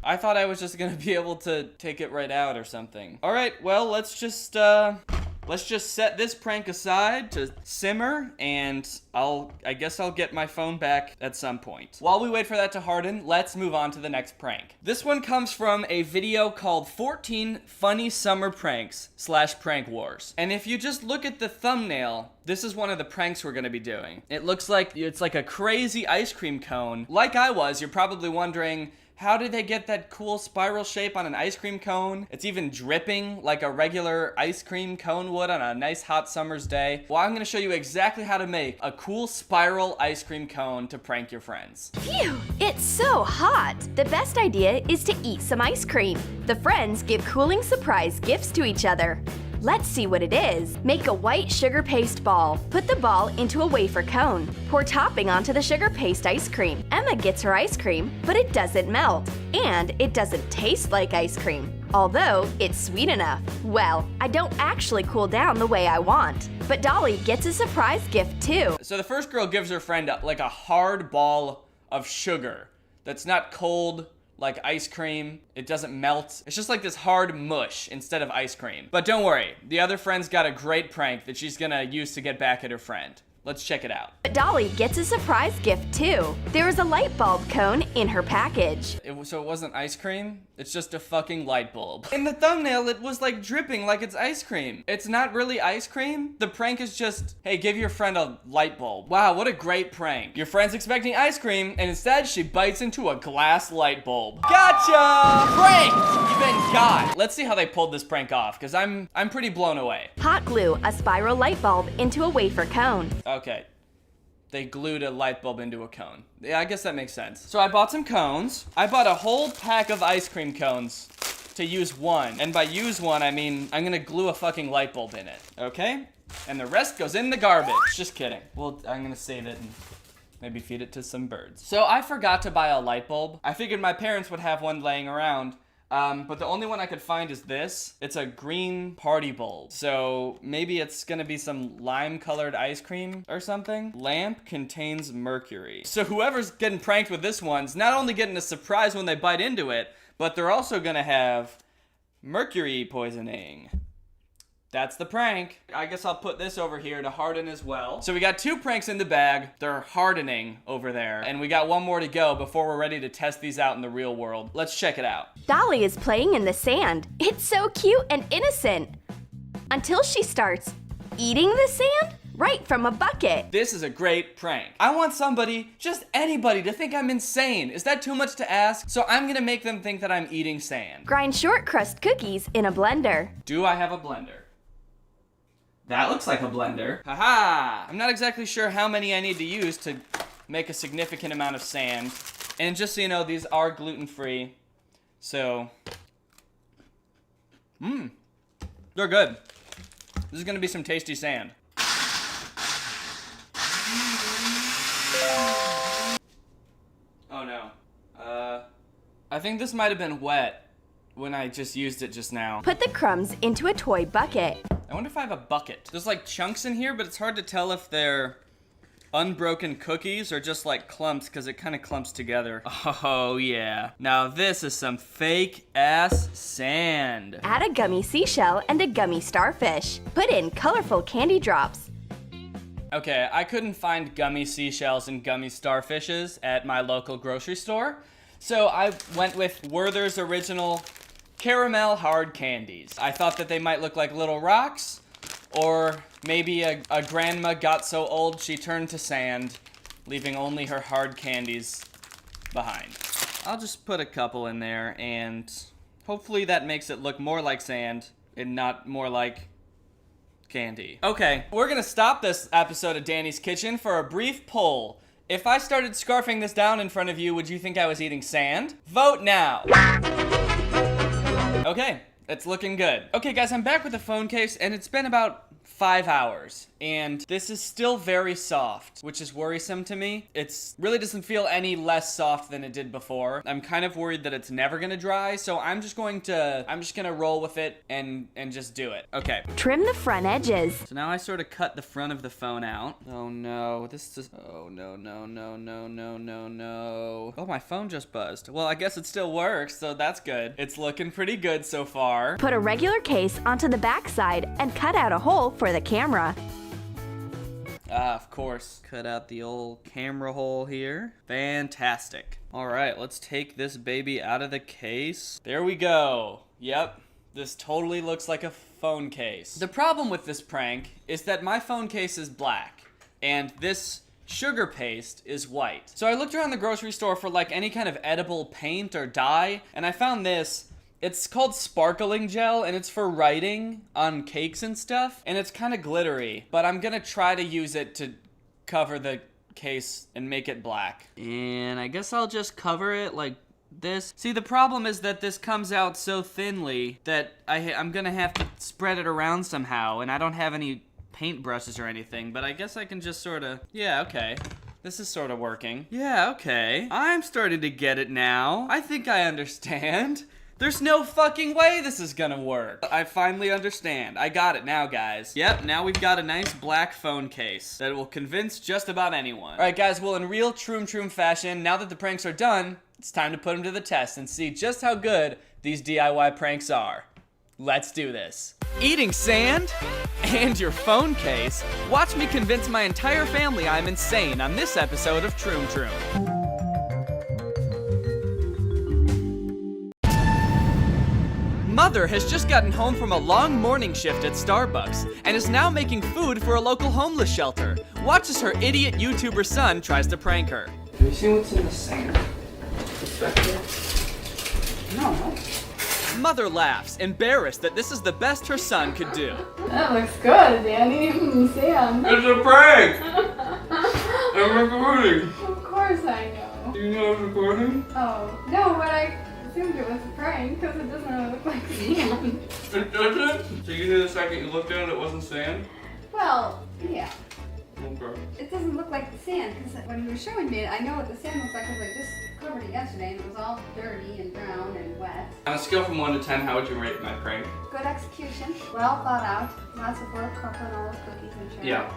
I was just gonna be able to take it right out or something. All right, well, let's just set this prank aside to simmer, and I guess I'll get my phone back at some point. While we wait for that to harden, let's move on to the next prank. This one comes from a video called 14 Funny Summer Pranks / Prank Wars. And if you just look at the thumbnail, this is one of the pranks we're gonna be doing. It looks like it's like a crazy ice cream cone. Like I was, you're probably wondering, how did they get that cool spiral shape on an ice cream cone? It's even dripping like a regular ice cream cone would on a nice hot summer's day. Well, I'm gonna show you exactly how to make a cool spiral ice cream cone to prank your friends. Phew, it's so hot. The best idea is to eat some ice cream. The friends give cooling surprise gifts to each other. Let's see what it is. Make a white sugar paste ball. Put the ball into a wafer cone. Pour topping onto the sugar paste ice cream. Emma gets her ice cream, but it doesn't melt. And it doesn't taste like ice cream, although it's sweet enough. Well, I don't actually cool down the way I want. But Dolly gets a surprise gift too. So the first girl gives her friend like a hard ball of sugar that's not cold like ice cream. It doesn't melt. It's just like this hard mush instead of ice cream. But don't worry, the other friend's got a great prank that she's gonna use to get back at her friend. Let's check it out. But Dolly gets a surprise gift too. There is a light bulb cone in her package. So it wasn't ice cream? It's just a fucking light bulb. In the thumbnail, it was like dripping like it's ice cream. It's not really ice cream. The prank is just, hey, give your friend a light bulb. Wow, what a great prank. Your friend's expecting ice cream, and instead she bites into a glass light bulb. Gotcha! Pranked! You've been got. Let's see how they pulled this prank off, because I'm pretty blown away. Hot glue a spiral light bulb into a wafer cone. Okay. They glued a light bulb into a cone. Yeah, I guess that makes sense. So I bought some cones. I bought a whole pack of ice cream cones to use one. And by use one, I mean I'm gonna glue a fucking light bulb in it, okay? And the rest goes in the garbage. Just kidding. Well, I'm gonna save it and maybe feed it to some birds. So I forgot to buy a light bulb. I figured my parents would have one laying around. But the only one I could find is this. It's a green party bulb. So maybe it's gonna be some lime-colored ice cream or something. Lamp contains mercury. So whoever's getting pranked with this one's not only getting a surprise when they bite into it, but they're also gonna have mercury poisoning. That's the prank. I guess I'll put this over here to harden as well. So we got 2 pranks in the bag. They're hardening over there. And we got 1 more to go before we're ready to test these out in the real world. Let's check it out. Dolly is playing in the sand. It's so cute and innocent. Until she starts eating the sand right from a bucket. This is a great prank. I want somebody, just anybody, to think I'm insane. Is that too much to ask? So I'm gonna make them think that I'm eating sand. Grind short crust cookies in a blender. Do I have a blender? That looks like a blender. Haha! I'm not exactly sure how many I need to use to make a significant amount of sand. And just so you know, these are gluten-free. So, they're good. This is gonna be some tasty sand. Oh no. I think this might have been wet when I just used it just now. Put the crumbs into a toy bucket. I wonder if I have a bucket. There's like chunks in here, but it's hard to tell if they're unbroken cookies or just like clumps because it kind of clumps together. Oh yeah. Now this is some fake ass sand. Add a gummy seashell and a gummy starfish. Put in colorful candy drops. Okay, I couldn't find gummy seashells and gummy starfishes at my local grocery store, so I went with Werther's Original Caramel Hard Candies. I thought that they might look like little rocks, or maybe a grandma got so old she turned to sand, leaving only her hard candies behind. I'll just put a couple in there, and hopefully that makes it look more like sand and not more like candy. Okay, we're gonna stop this episode of Danny's Kitchen for a brief poll. If I started scarfing this down in front of you, would you think I was eating sand? Vote now. Okay, it's looking good. Okay guys, I'm back with the phone case and it's been about 5 hours and this is still very soft, which is worrisome to me. It really doesn't feel any less soft than it did before. I'm kind of worried that it's never gonna dry, so I'm just gonna roll with it and just do it. Okay. Trim the front edges. So now I sort of cut the front of the phone out. Oh no, oh no. Oh, my phone just buzzed. Well, I guess it still works, so that's good. It's looking pretty good so far. Put a regular case onto the back side and cut out a hole for the camera. Ah, of course. Cut out the old camera hole here. Fantastic. All right, let's take this baby out of the case. There we go. Yep, this totally looks like a phone case. The problem with this prank is that my phone case is black, and this sugar paste is white. So I looked around the grocery store for like any kind of edible paint or dye, and I found this. It's called sparkling gel, and it's for writing on cakes and stuff, and it's kind of glittery, but I'm gonna try to use it to cover the case and make it black. And I guess I'll just cover it like this. See, the problem is that this comes out so thinly that I'm gonna have to spread it around somehow, and I don't have any paintbrushes or anything, but I guess I can just sort of, yeah, okay. This is sort of working. Yeah, okay. I'm starting to get it now. I think I understand. There's no fucking way this is gonna work. I finally understand. I got it now, guys. Yep, now we've got a nice black phone case that will convince just about anyone. All right, guys, well, in real Troom fashion, now that the pranks are done, it's time to put them to the test and see just how good these DIY pranks are. Let's do this. Eating sand and your phone case? Watch me convince my entire family I'm insane on this episode of Troom. Mother has just gotten home from a long morning shift at Starbucks and is now making food for a local homeless shelter. Watch as her idiot YouTuber son tries to prank her. Have you seen what's in the sand? No. Mother laughs, embarrassed that this is the best her son could do. That looks good, Danny. Sam. It's a prank! I'm recording. Of course I know. Do you know I'm recording? Oh, no, but I assumed it was a prank because it doesn't really look like sand. It doesn't? So you knew the second you looked at it, it wasn't sand? Well, yeah. Well, Okay. It doesn't look like the sand, because when he was showing me it, I know what the sand looks like because I just covered it yesterday and it was all dirty and brown and wet. On a scale from 1 to 10, how would you rate my prank? Good execution, well thought out, lots of work, crumpling all those cookies and sugar. Yeah.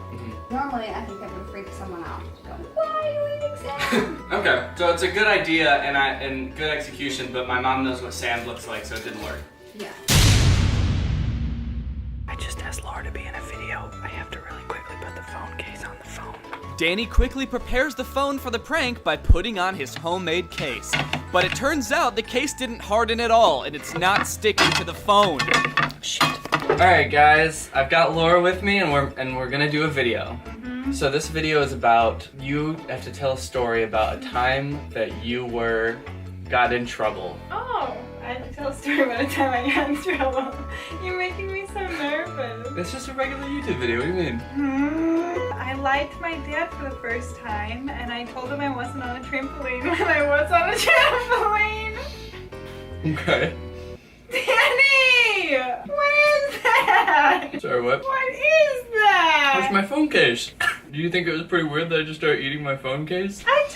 Normally, I think I would freak someone out. Going, why are you eating sand? Okay, so it's a good idea and good execution, but my mom knows what sand looks like, so it didn't work. Yeah. I just asked Laura to be in a video. I have to really quickly put the phone case on the phone. Danny quickly prepares the phone for the prank by putting on his homemade case. But it turns out the case didn't harden at all, and it's not sticking to the phone. Shit. Alright guys, I've got Laura with me and we're gonna do a video. So this video is about, you have to tell a story about a time that you got in trouble. Oh, I have to tell a story about a time I got in trouble. You're making me so nervous. It's just a regular YouTube video, what do you mean? I lied to my dad for the first time, and I told him I wasn't on a trampoline when I was on a trampoline. Okay. Danny! What is that? Sorry, what? What is that? That's my phone case. Do you think it was pretty weird that I just started eating my phone case? I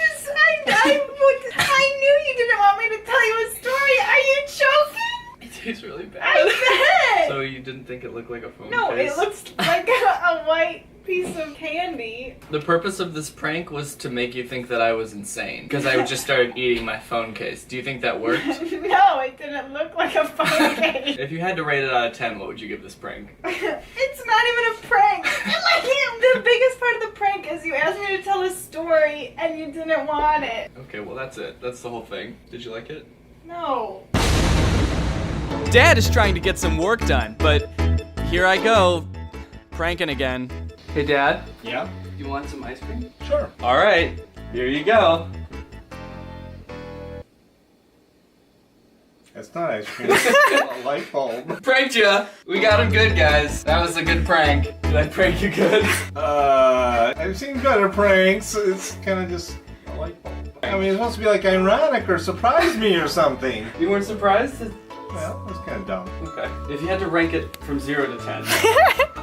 knew you didn't want me to tell you a story. Are you joking? It tastes really bad. I bet! So you didn't think it looked like a phone No, case? it looks like a white piece of candy. The purpose of this prank was to make you think that I was insane, because I just started eating my phone case. Do you think that worked? No, it didn't look like a phone case. If you had to rate it out of 10, what would you give this prank? It's not even a prank. The biggest part of the prank is you asked me to tell a story and you didn't want it. Okay, well that's it. That's the whole thing. Did you like it? No. Dad is trying to get some work done, but here I go, pranking again. Hey Dad? Yeah? You want some ice cream? Sure. Alright, here you go. It's not ice cream, it's a light bulb. Pranked ya! We got him good, guys. That was a good prank. Did I prank you good? I've seen better pranks. It's kind of just a light bulb. I mean, it's supposed to be like ironic or surprise me or something. You weren't surprised? Well, that's kind of dumb. Okay. If you had to rank it from 0 to 10.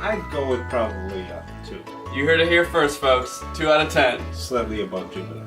I'd go with probably 2. You heard it here first, folks. 2 out of 10. Slightly above Jupiter.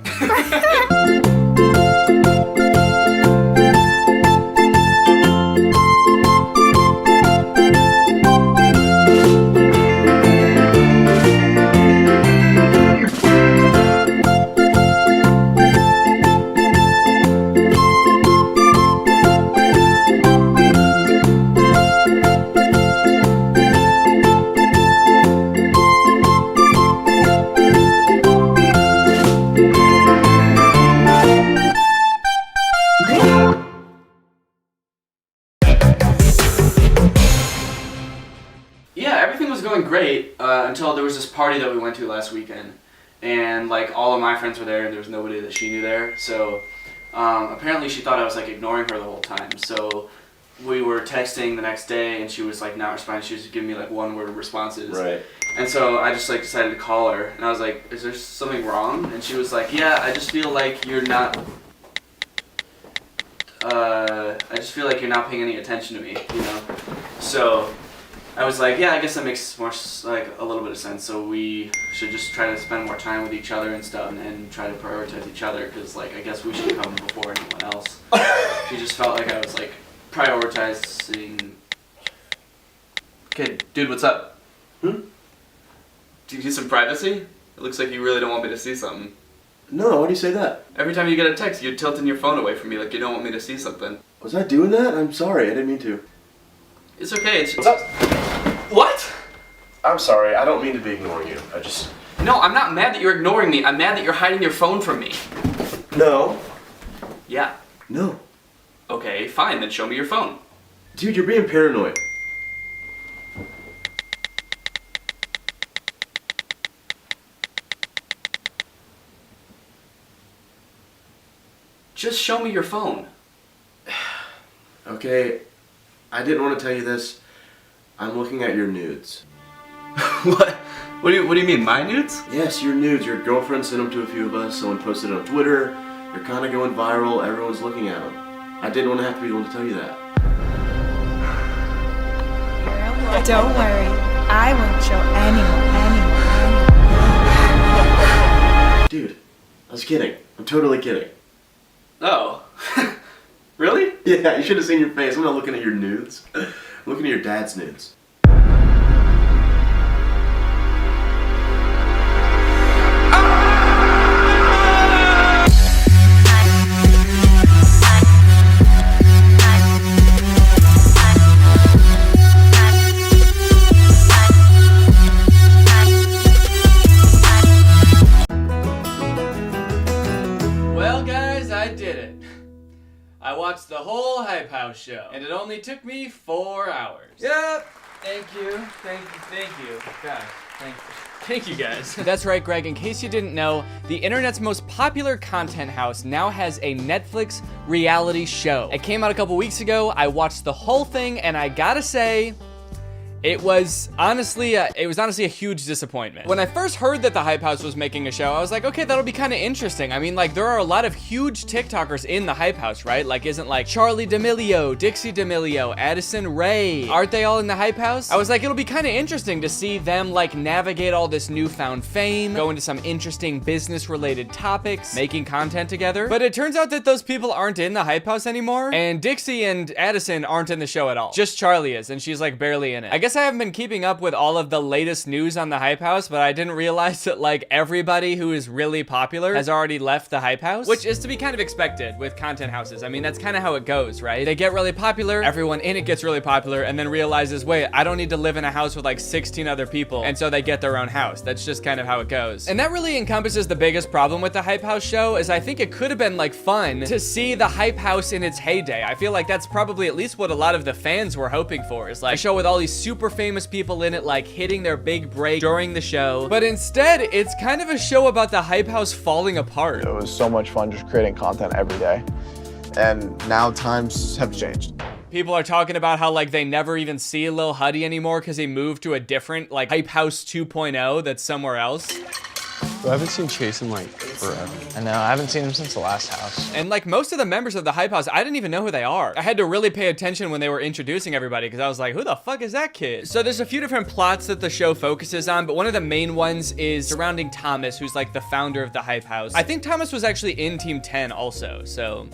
Great until there was this party that we went to last weekend, and like all of my friends were there and there was nobody that she knew there, so apparently she thought I was like ignoring her the whole time. So we were texting the next day and she was like not responding. She was giving me like one-word responses. Right. And so I just like decided to call her and I was like, is there something wrong? And she was like, yeah, I just feel like you're not paying any attention to me, you know? So I was like, yeah, I guess that makes more, like, a little bit of sense. So we should just try to spend more time with each other and stuff and try to prioritize each other because, like, I guess we should come before anyone else. She just felt like I was, like, prioritizing. Okay, dude, what's up? Do you need some privacy? It looks like you really don't want me to see something. No, why do you say that? Every time you get a text, you're tilting your phone away from me like you don't want me to see something. Was I doing that? I'm sorry, I didn't mean to. It's okay, it's... What's up? What? I'm sorry, I don't mean to be ignoring you. No, I'm not mad that you're ignoring me. I'm mad that you're hiding your phone from me. No. Yeah. No. Okay, fine, then show me your phone. Dude, you're being paranoid. Just show me your phone. Okay, I didn't want to tell you this. I'm looking at your nudes. What? What do you mean, my nudes? Yes, your nudes. Your girlfriend sent them to a few of us. Someone posted it on Twitter. They're kind of going viral. Everyone's looking at them. I didn't want to have to be the one to tell you that. Don't worry. I won't show anyone. Dude, I was kidding. I'm totally kidding. Oh. Really? Yeah, you should have seen your face. I'm not looking at your nudes. I'm looking at your dad's nudes. Well, guys, I did it. I watched the whole Hype House show, and it only took me 4 hours. Yep. Thank you. Guys, thank you guys. That's right, Greg. In case you didn't know, the internet's most popular content house now has a Netflix reality show. It came out a couple weeks ago. I watched the whole thing, and I gotta say, it was honestly a huge disappointment. When I first heard that the Hype House was making a show, I was like, okay, that'll be kind of interesting. I mean, like, there are a lot of huge TikTokers in the Hype House, right? Like, isn't like Charlie D'Amelio, Dixie D'Amelio, Addison Rae, aren't they all in the Hype House? I was like, it'll be kind of interesting to see them like navigate all this newfound fame, go into some interesting business-related topics, making content together. But it turns out that those people aren't in the Hype House anymore, and Dixie and Addison aren't in the show at all. Just Charlie is, and she's like barely in it. I guess I haven't been keeping up with all of the latest news on the Hype House, but I didn't realize that like everybody who is really popular has already left the Hype House, which is to be kind of expected with content houses. I mean, that's kind of how it goes, right? They get really popular, everyone in it gets really popular, and then realizes, wait, I don't need to live in a house with like 16 other people, and so they get their own house. That's just kind of how it goes. And that really encompasses the biggest problem with the Hype House show, is I think it could have been like fun to see the Hype House in its heyday. I feel like that's probably at least what a lot of the fans were hoping for, is like a show with all these super famous people in it, like hitting their big break during the show. But instead, it's kind of a show about the Hype House falling apart. It was so much fun just creating content every day. And now times have changed. People are talking about how like they never even see Lil Huddy anymore because he moved to a different like Hype House 2.0 that's somewhere else. I haven't seen Chase in like forever. I know, I haven't seen him since the last house. And like most of the members of the Hype House, I didn't even know who they are. I had to really pay attention when they were introducing everybody because I was like, who the fuck is that kid? So there's a few different plots that the show focuses on, but one of the main ones is surrounding Thomas, who's like the founder of the Hype House. I think Thomas was actually in Team 10 also, so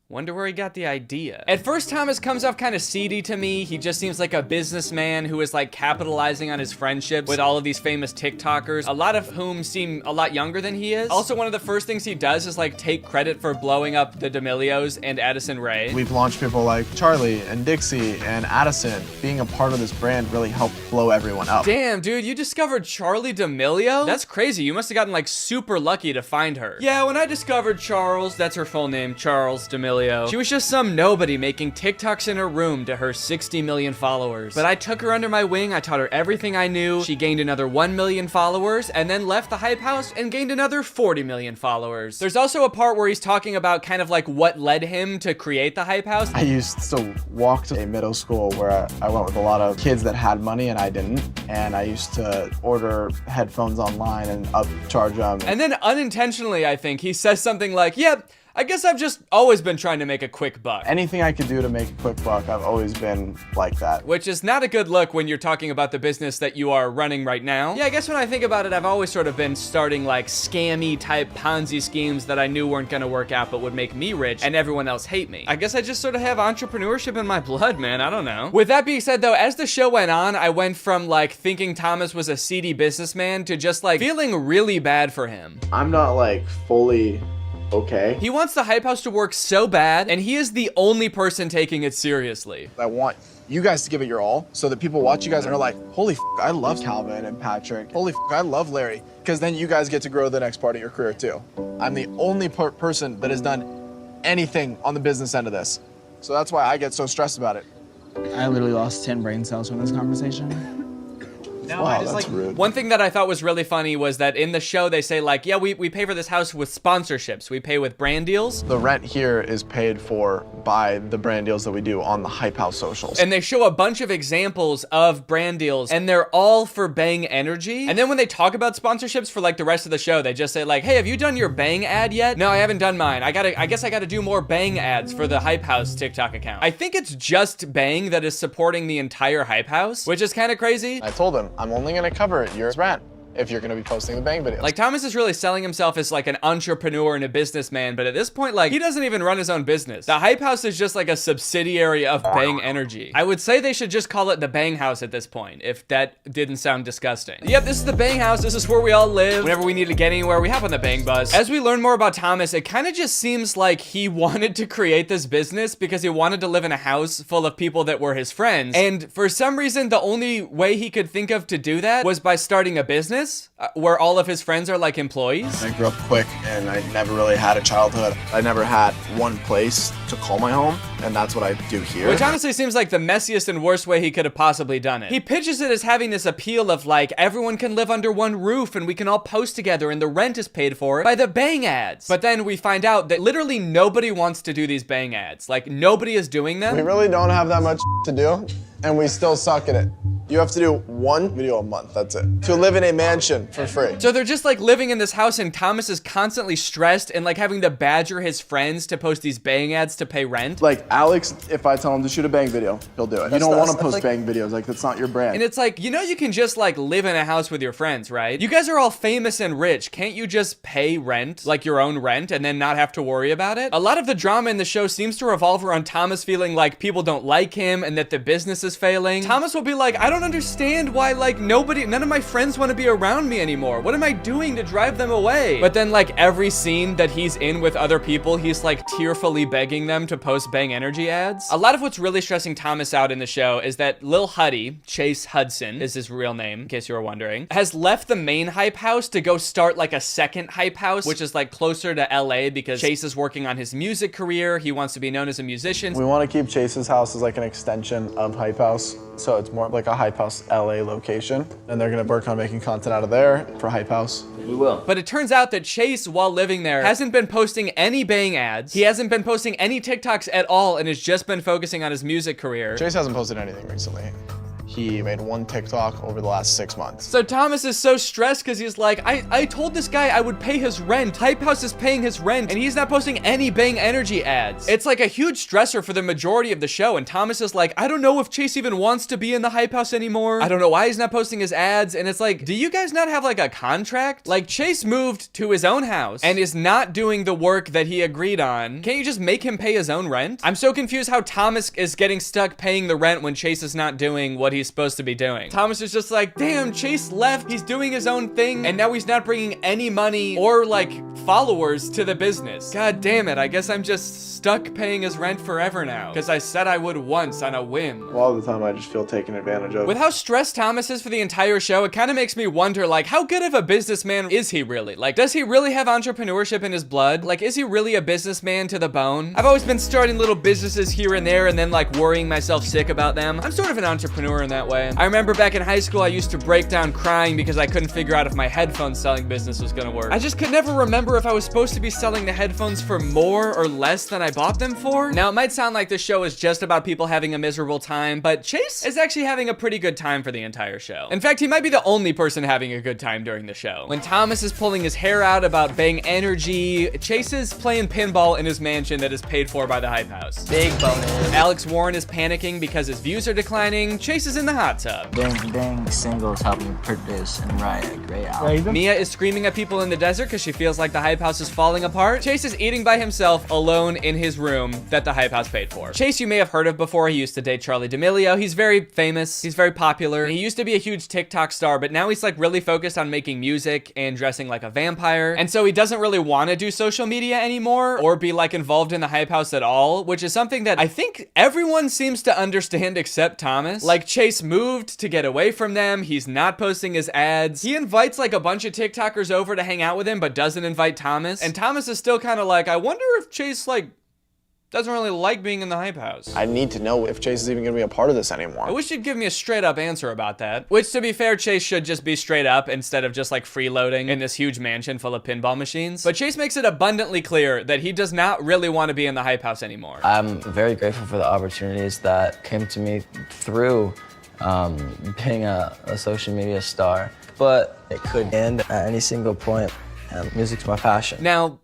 wonder where he got the idea. At first, Thomas comes off kind of seedy to me. He just seems like a businessman who is like capitalizing on his friendships with all of these famous TikTokers, a lot of whom seem a lot younger than he is. Also, one of the first things he does is like take credit for blowing up the D'Amelios and Addison Rae. We've launched people like Charlie and Dixie and Addison. Being a part of this brand really helped blow everyone up. Damn, dude, you discovered Charlie D'Amelio? That's crazy. You must have gotten like super lucky to find her. Yeah, when I discovered Charles, that's her full name, Charles D'Amelio, she was just some nobody making TikToks in her room to her 60 million followers. But I took her under my wing, I taught her everything I knew, she gained another 1 million followers, and then left the Hype House and gained another 40 million followers. There's also a part where he's talking about kind of like what led him to create the Hype House. I used to walk to a middle school where I went with a lot of kids that had money and I didn't. And I used to order headphones online and upcharge them. And then unintentionally, I think, he says something like, yep, I guess I've just always been trying to make a quick buck. Anything I could do to make a quick buck, I've always been like that. Which is not a good look when you're talking about the business that you are running right now. Yeah, I guess when I think about it, I've always sort of been starting like scammy type Ponzi schemes that I knew weren't gonna work out but would make me rich and everyone else hate me. I guess I just sort of have entrepreneurship in my blood, man, I don't know. With that being said though, as the show went on, I went from like thinking Thomas was a seedy businessman to just like feeling really bad for him. I'm not like fully okay. He wants the Hype House to work so bad, and he is the only person taking it seriously. I want you guys to give it your all so that people watch you guys and are like, holy f, I love Calvin and Patrick. Holy f, I love Larry. Because then you guys get to grow the next part of your career too. I'm the only person that has done anything on the business end of this. So that's why I get so stressed about it. I literally lost 10 brain cells from this conversation. No, wow, that's rude. One thing that I thought was really funny was that in the show they say like, yeah, we pay for this house with sponsorships. We pay with brand deals. The rent here is paid for by the brand deals that we do on the Hype House socials. And they show a bunch of examples of brand deals and they're all for Bang Energy. And then when they talk about sponsorships for like the rest of the show, they just say like, hey, have you done your Bang ad yet? No, I haven't done mine. I guess I gotta do more Bang ads for the Hype House TikTok account. I think it's just Bang that is supporting the entire Hype House, which is kind of crazy. I told them, I'm only gonna cover your rent. if you're gonna be posting the bang videos. Like, Thomas is really selling himself as like an entrepreneur and a businessman, but at this point, like, he doesn't even run his own business. The Hype House is just like a subsidiary of Bang Energy. I would say they should just call it the Bang House at this point, if that didn't sound disgusting. Yep, this is the Bang House. This is where we all live. Whenever we need to get anywhere, we hop on the Bang Bus. As we learn more about Thomas, it kind of just seems like he wanted to create this business because he wanted to live in a house full of people that were his friends. And for some reason, the only way he could think of to do that was by starting a business where all of his friends are like employees. I grew up quick and I never really had a childhood. I never had one place to call my home, and that's what I do here. Which honestly seems like the messiest and worst way he could have possibly done it. He pitches it as having this appeal of like, everyone can live under one roof and we can all post together and the rent is paid for by the Bang ads. But then we find out that literally nobody wants to do these Bang ads. Like, nobody is doing them. We really don't have that much to do, and we still suck at it. You have to do one video a month, that's it. To live in a mansion for free. So they're just like living in this house and Thomas is constantly stressed and like having to badger his friends to post these Bang ads to pay rent. Like Alex, if I tell him to shoot a Bang video, he'll do it. You don't want to post Bang videos, like that's not your brand. And it's like, you know, you can just like live in a house with your friends, right? You guys are all famous and rich. Can't you just pay rent, like your own rent, and then not have to worry about it? A lot of the drama in the show seems to revolve around Thomas feeling like people don't like him and that the business is failing. Thomas will be like, I don't understand why like none of my friends want to be around me anymore. What am I doing to drive them away? But then like every scene that he's in with other people, he's like tearfully begging them to post Bang Energy ads. A lot of what's really stressing Thomas out in the show is that Lil Huddy, Chase Hudson is his real name, in case you were wondering, has left the main Hype House to go start like a second Hype House, which is like closer to LA because Chase is working on his music career. He wants to be known as a musician. We want to keep Chase's house as like an extension of Hype House. So it's more like a Hype House LA location, and they're gonna work on making content out of there for Hype House. We will. But it turns out that Chase, while living there, hasn't been posting any Bang ads. He hasn't been posting any TikToks at all and has just been focusing on his music career. Chase hasn't posted anything recently. He made one TikTok over the last 6 months. So Thomas is so stressed because he's like, I told this guy I would pay his rent. Hype House is paying his rent and he's not posting any Bang Energy ads. It's like a huge stressor for the majority of the show. And Thomas is like, I don't know if Chase even wants to be in the Hype House anymore. I don't know why he's not posting his ads. And it's like, do you guys not have like a contract? Like, Chase moved to his own house and is not doing the work that he agreed on. Can't you just make him pay his own rent? I'm so confused how Thomas is getting stuck paying the rent when Chase is not doing what he's supposed to be doing. Thomas is just like, damn, Chase left, he's doing his own thing, and now he's not bringing any money or like followers to the business. God damn it, I guess I'm just stuck paying his rent forever now, because I said I would once on a whim. A lot of the time I just feel taken advantage of. With how stressed Thomas is for the entire show, it kind of makes me wonder, like, how good of a businessman is he really? Like, does he really have entrepreneurship in his blood? Like, is he really a businessman to the bone? I've always been starting little businesses here and there and then like worrying myself sick about them. I'm sort of an entrepreneur in that way. I remember back in high school, I used to break down crying because I couldn't figure out if my headphone selling business was gonna work. I just could never remember if I was supposed to be selling the headphones for more or less than I bought them for. Now, it might sound like this show is just about people having a miserable time, but Chase is actually having a pretty good time for the entire show. In fact, he might be the only person having a good time during the show. When Thomas is pulling his hair out about Bang Energy, Chase is playing pinball in his mansion that is paid for by the Hype House. Big bonus. Alex Warren is panicking because his views are declining. Chase is in the hot tub. Bang singles helping produce and write a great album. Mia is screaming at people in the desert because she feels like the Hype House is falling apart. Chase is eating by himself alone in his room that the Hype House paid for. Chase you may have heard of before. He used to date Charli D'Amelio. He's very famous. He's very popular. He used to be a huge TikTok star, but now he's like really focused on making music and dressing like a vampire. And so he doesn't really want to do social media anymore or be like involved in the Hype House at all, which is something that I think everyone seems to understand except Thomas. Like, Chase moved to get away from them. He's not posting his ads. He invites like a bunch of TikTokers over to hang out with him, but doesn't invite Thomas. And Thomas is still kind of like, I wonder if Chase like doesn't really like being in the Hype House. I need to know if Chase is even gonna be a part of this anymore. I wish you'd give me a straight up answer about that. Which, to be fair, Chase should just be straight up instead of just like freeloading in this huge mansion full of pinball machines. But Chase makes it abundantly clear that he does not really want to be in the Hype House anymore. I'm very grateful for the opportunities that came to me through being a social media star, but it could end at any single point, and music's my passion. Now,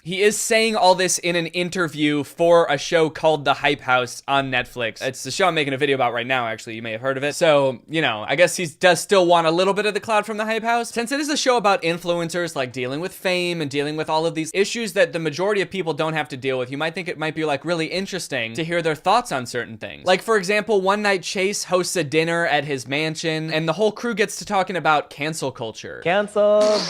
He is saying all this in an interview for a show called The Hype House on Netflix. It's the show I'm making a video about right now, actually. You may have heard of it. So, you know, I guess he does still want a little bit of the clout from The Hype House. Since it is a show about influencers, like dealing with fame and dealing with all of these issues that the majority of people don't have to deal with, you might think it might be like really interesting to hear their thoughts on certain things. Like, for example, one night Chase hosts a dinner at his mansion and the whole crew gets to talking about cancel culture. Canceled.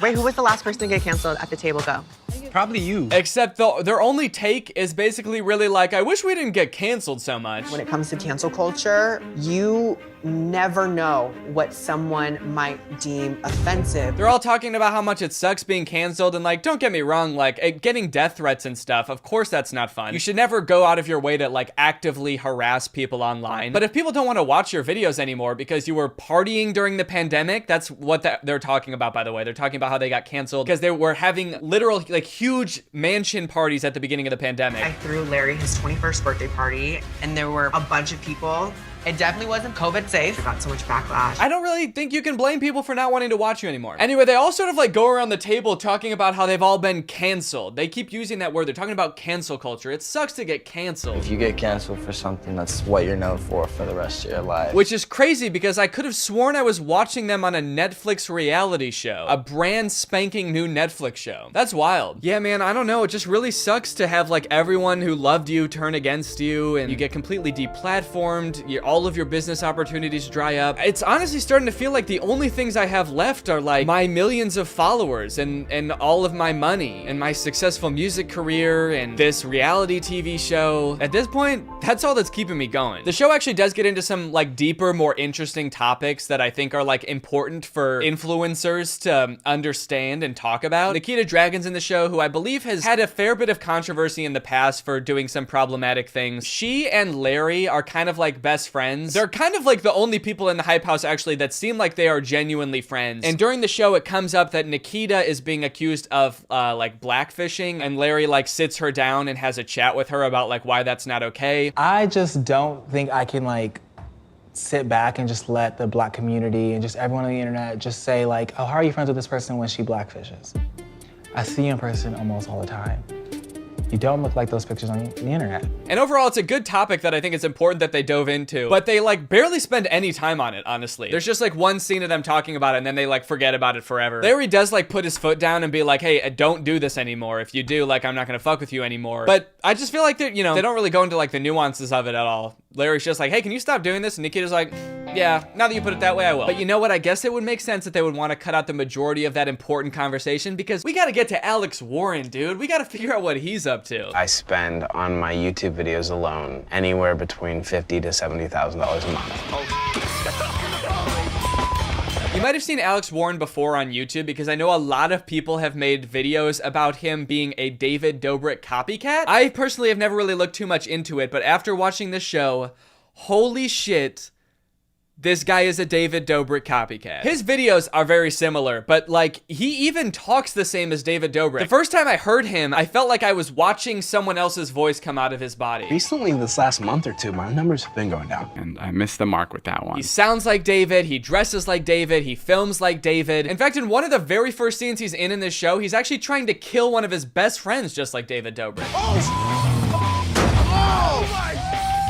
Wait, who was the last person to get canceled at the table? Go. Probably you. Except their only take is basically really like, I wish we didn't get canceled so much. When it comes to cancel culture, you never know what someone might deem offensive. They're all talking about how much it sucks being canceled, and like, don't get me wrong, like getting death threats and stuff, of course that's not fun. You should never go out of your way to like actively harass people online. But if people don't want to watch your videos anymore because you were partying during the pandemic, that's what they're talking about, by the way. They're talking about how they got canceled because they were having literal like huge mansion parties at the beginning of the pandemic. I threw Larry his 21st birthday party and there were a bunch of people. It definitely wasn't COVID safe. I got so much backlash. I don't really think you can blame people for not wanting to watch you anymore. Anyway, they all sort of like go around the table talking about how they've all been canceled. They keep using that word. They're talking about cancel culture. It sucks to get canceled. If you get canceled for something, that's what you're known for the rest of your life. Which is crazy because I could have sworn I was watching them on a Netflix reality show. A brand spanking new Netflix show. That's wild. Yeah, man, I don't know. It just really sucks to have like everyone who loved you turn against you and you get completely deplatformed. All of your business opportunities dry up. It's honestly starting to feel like the only things I have left are like my millions of followers and all of my money and my successful music career and this reality TV show. At this point, that's all that's keeping me going. The show actually does get into some like deeper, more interesting topics that I think are like important for influencers to understand and talk about. Nikita Dragun's in the show, who I believe has had a fair bit of controversy in the past for doing some problematic things. She and Larry are kind of like best friends. They're kind of like the only people in the Hype House actually that seem like they are genuinely friends. And during the show, it comes up that Nikita is being accused of like blackfishing, and Larry like sits her down and has a chat with her about like why that's not okay. I just don't think I can like sit back and just let the black community and just everyone on the internet just say like, oh, how are you friends with this person when she blackfishes? I see you in person almost all the time. You don't look like those pictures on the internet. And overall, it's a good topic that I think it's important that they dove into, but they like barely spend any time on it, honestly. There's just like one scene of them talking about it and then they like forget about it forever. Larry does like put his foot down and be like, hey, don't do this anymore. If you do, like, I'm not gonna fuck with you anymore. But I just feel like you know, they don't really go into like the nuances of it at all. Larry's just like, hey, can you stop doing this? And Nikita's like, yeah, now that you put it that way, I will. But you know what? I guess it would make sense that they would want to cut out the majority of that important conversation because we got to get to Alex Warren, dude. We got to figure out what he's up to. I spend on my YouTube videos alone anywhere between $50,000 to $70,000 a month. You might have seen Alex Warren before on YouTube because I know a lot of people have made videos about him being a David Dobrik copycat. I personally have never really looked too much into it, but after watching this show, holy shit, this guy is a David Dobrik copycat. His videos are very similar, but like, he even talks the same as David Dobrik. The first time I heard him, I felt like I was watching someone else's voice come out of his body. Recently, this last month or two, my numbers have been going down. And I missed the mark with that one. He sounds like David, he dresses like David, he films like David. In fact, in one of the very first scenes he's in this show, he's actually trying to kill one of his best friends just like David Dobrik.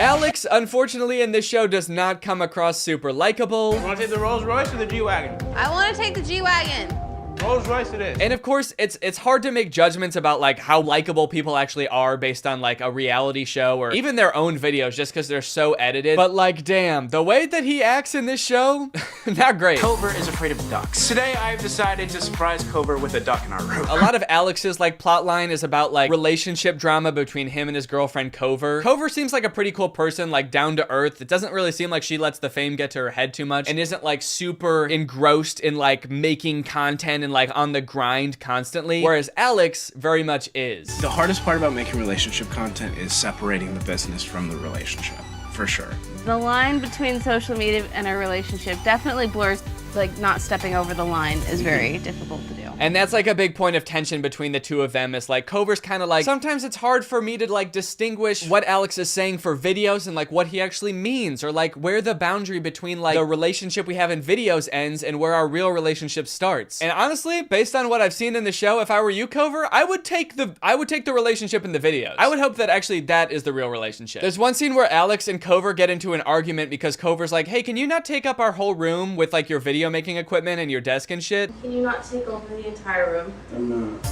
Alex, unfortunately, in this show does not come across super likable. You wanna take the Rolls Royce or the G-Wagon? I want to take the G-Wagon. Rolls Royce it is. And of course, it's hard to make judgments about like how likable people actually are based on like a reality show or even their own videos just because they're so edited. But like, damn, the way that he acts in this show, not great. Cobra is afraid of ducks. Today, I've decided to surprise Cobra with a duck in our room. A lot of Alex's like plot line is about like relationship drama between him and his girlfriend Cover. Cover seems like a pretty cool person, like down to earth. It doesn't really seem like she lets the fame get to her head too much and isn't like super engrossed in like making content and like on the grind constantly, whereas Alex very much is. The hardest part about making relationship content is separating the business from the relationship, for sure. The line between social media and a relationship definitely blurs. Like, not stepping over the line is very difficult to do. And that's like a big point of tension between the two of them, is like Cover's kind of like, sometimes it's hard for me to like distinguish what Alex is saying for videos and like what he actually means, or like where the boundary between like the relationship we have in videos ends and where our real relationship starts. And honestly, based on what I've seen in the show, if I were you, Cover, I would take the relationship in the videos. I would hope that actually that is the real relationship. There's one scene where Alex and Cover get into an argument because Cover's like, hey, can you not take up our whole room with like your video making equipment and your desk and shit? Can you not take over the entire room? I'm not.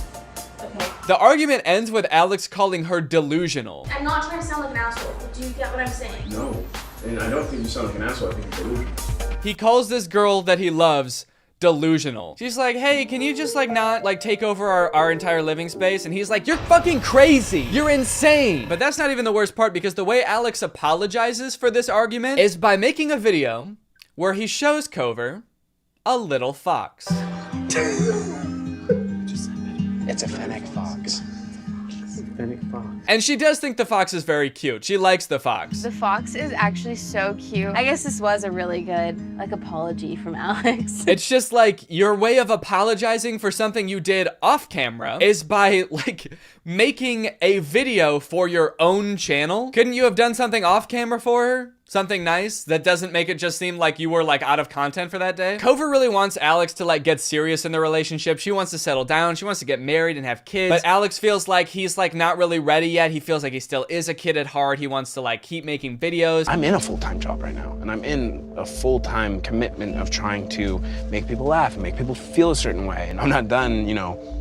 Okay. The argument ends with Alex calling her delusional. I'm not trying to sound like an asshole, but do you get what I'm saying? No. And I don't think you sound like an asshole. I think you're delusional. He calls this girl that he loves delusional. She's like, hey, can you just like not like take over our entire living space? And he's like, you're fucking crazy. You're insane. But that's not even the worst part, because the way Alex apologizes for this argument is by making a video where he shows Cover a little fox. It's a fennec fox. Fennec fox. And she does think the fox is very cute. She likes the fox. The fox is actually so cute. I guess this was a really good, like, apology from Alex. It's just like your way of apologizing for something you did off camera is by like making a video for your own channel. Couldn't you have done something off camera for her? Something nice that doesn't make it just seem like you were like out of content for that day. Cover really wants Alex to like get serious in the relationship. She wants to settle down. She wants to get married and have kids. But Alex feels like he's like not really ready yet. He feels like he still is a kid at heart. He wants to like keep making videos. I'm in a full-time job right now, and I'm in a full-time commitment of trying to make people laugh and make people feel a certain way. And I'm not done, you know,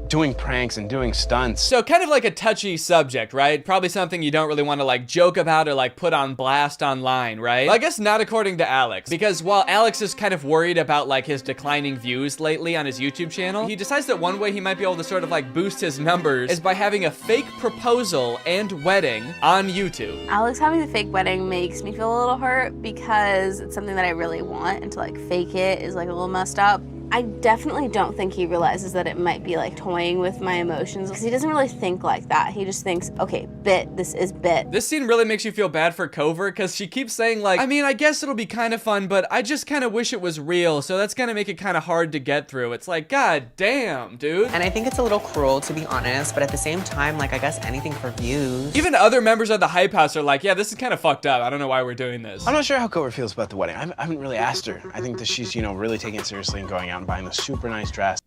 doing pranks and doing stunts. So kind of like a touchy subject, right? Probably something you don't really want to like joke about or like put on blast online, right? Well, I guess not according to Alex, because while Alex is kind of worried about like his declining views lately on his YouTube channel, he decides that one way he might be able to sort of like boost his numbers is by having a fake proposal and wedding on YouTube. Alex having the fake wedding makes me feel a little hurt because it's something that I really want, and to like fake it is like a little messed up. I definitely don't think he realizes that it might be like toying with my emotions, because he doesn't really think like that. He just thinks, okay, bit, this is bit. This scene really makes you feel bad for Cover, because she keeps saying like, I mean, I guess it'll be kind of fun, but I just kind of wish it was real, so that's gonna make it kind of hard to get through. It's like, god damn, dude. And I think it's a little cruel, to be honest, but at the same time, like, I guess anything for views. Even other members of the Hype House are like, yeah, this is kind of fucked up. I don't know why we're doing this. I'm not sure how Cover feels about the wedding. I haven't really asked her. I think that she's, you know, really taking it seriously and going out and buying the super nice dress.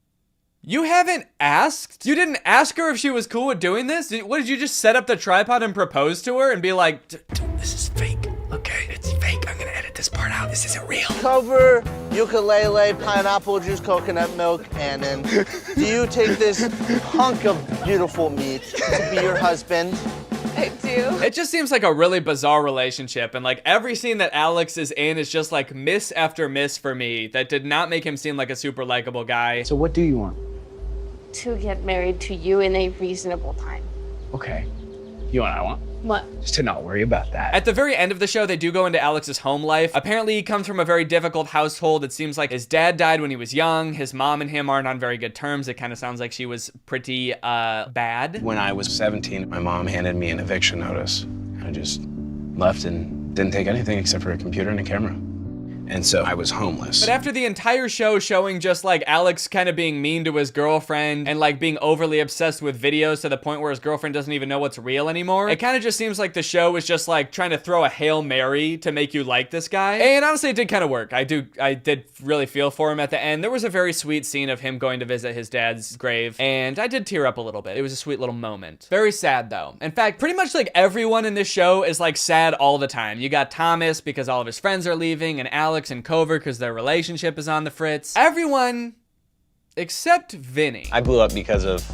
You haven't asked? You didn't ask her if she was cool with doing this? What, did you just set up the tripod and propose to her and be like, this is fake, okay? It's fake. I'm gonna edit this part out. This isn't real. Cover, ukulele, pineapple juice, coconut milk, and then do you take this hunk of beautiful meat to be your husband? I do. It just seems like a really bizarre relationship, and like every scene that Alex is in is just like miss after miss for me that did not make him seem like a super likable guy. So what do you want? To get married to you in a reasonable time. Okay. You know what I want? What? Just to not worry about that. At the very end of the show, they do go into Alex's home life. Apparently, he comes from a very difficult household. It seems like his dad died when he was young. His mom and him aren't on very good terms. It kind of sounds like she was pretty bad. When I was 17, my mom handed me an eviction notice. I just left and didn't take anything except for a computer and a camera. And so I was homeless. But after the entire show showing just like Alex kind of being mean to his girlfriend and like being overly obsessed with videos to the point where his girlfriend doesn't even know what's real anymore, it kind of just seems like the show is just like trying to throw a Hail Mary to make you like this guy. And honestly, it did kind of work. I did really feel for him at the end. There was a very sweet scene of him going to visit his dad's grave, and I did tear up a little bit. It was a sweet little moment. Very sad though. In fact, pretty much like everyone in this show is like sad all the time. You got Thomas because all of his friends are leaving, and Alex and Cover because their relationship is on the fritz. Everyone except Vinny. I blew up because of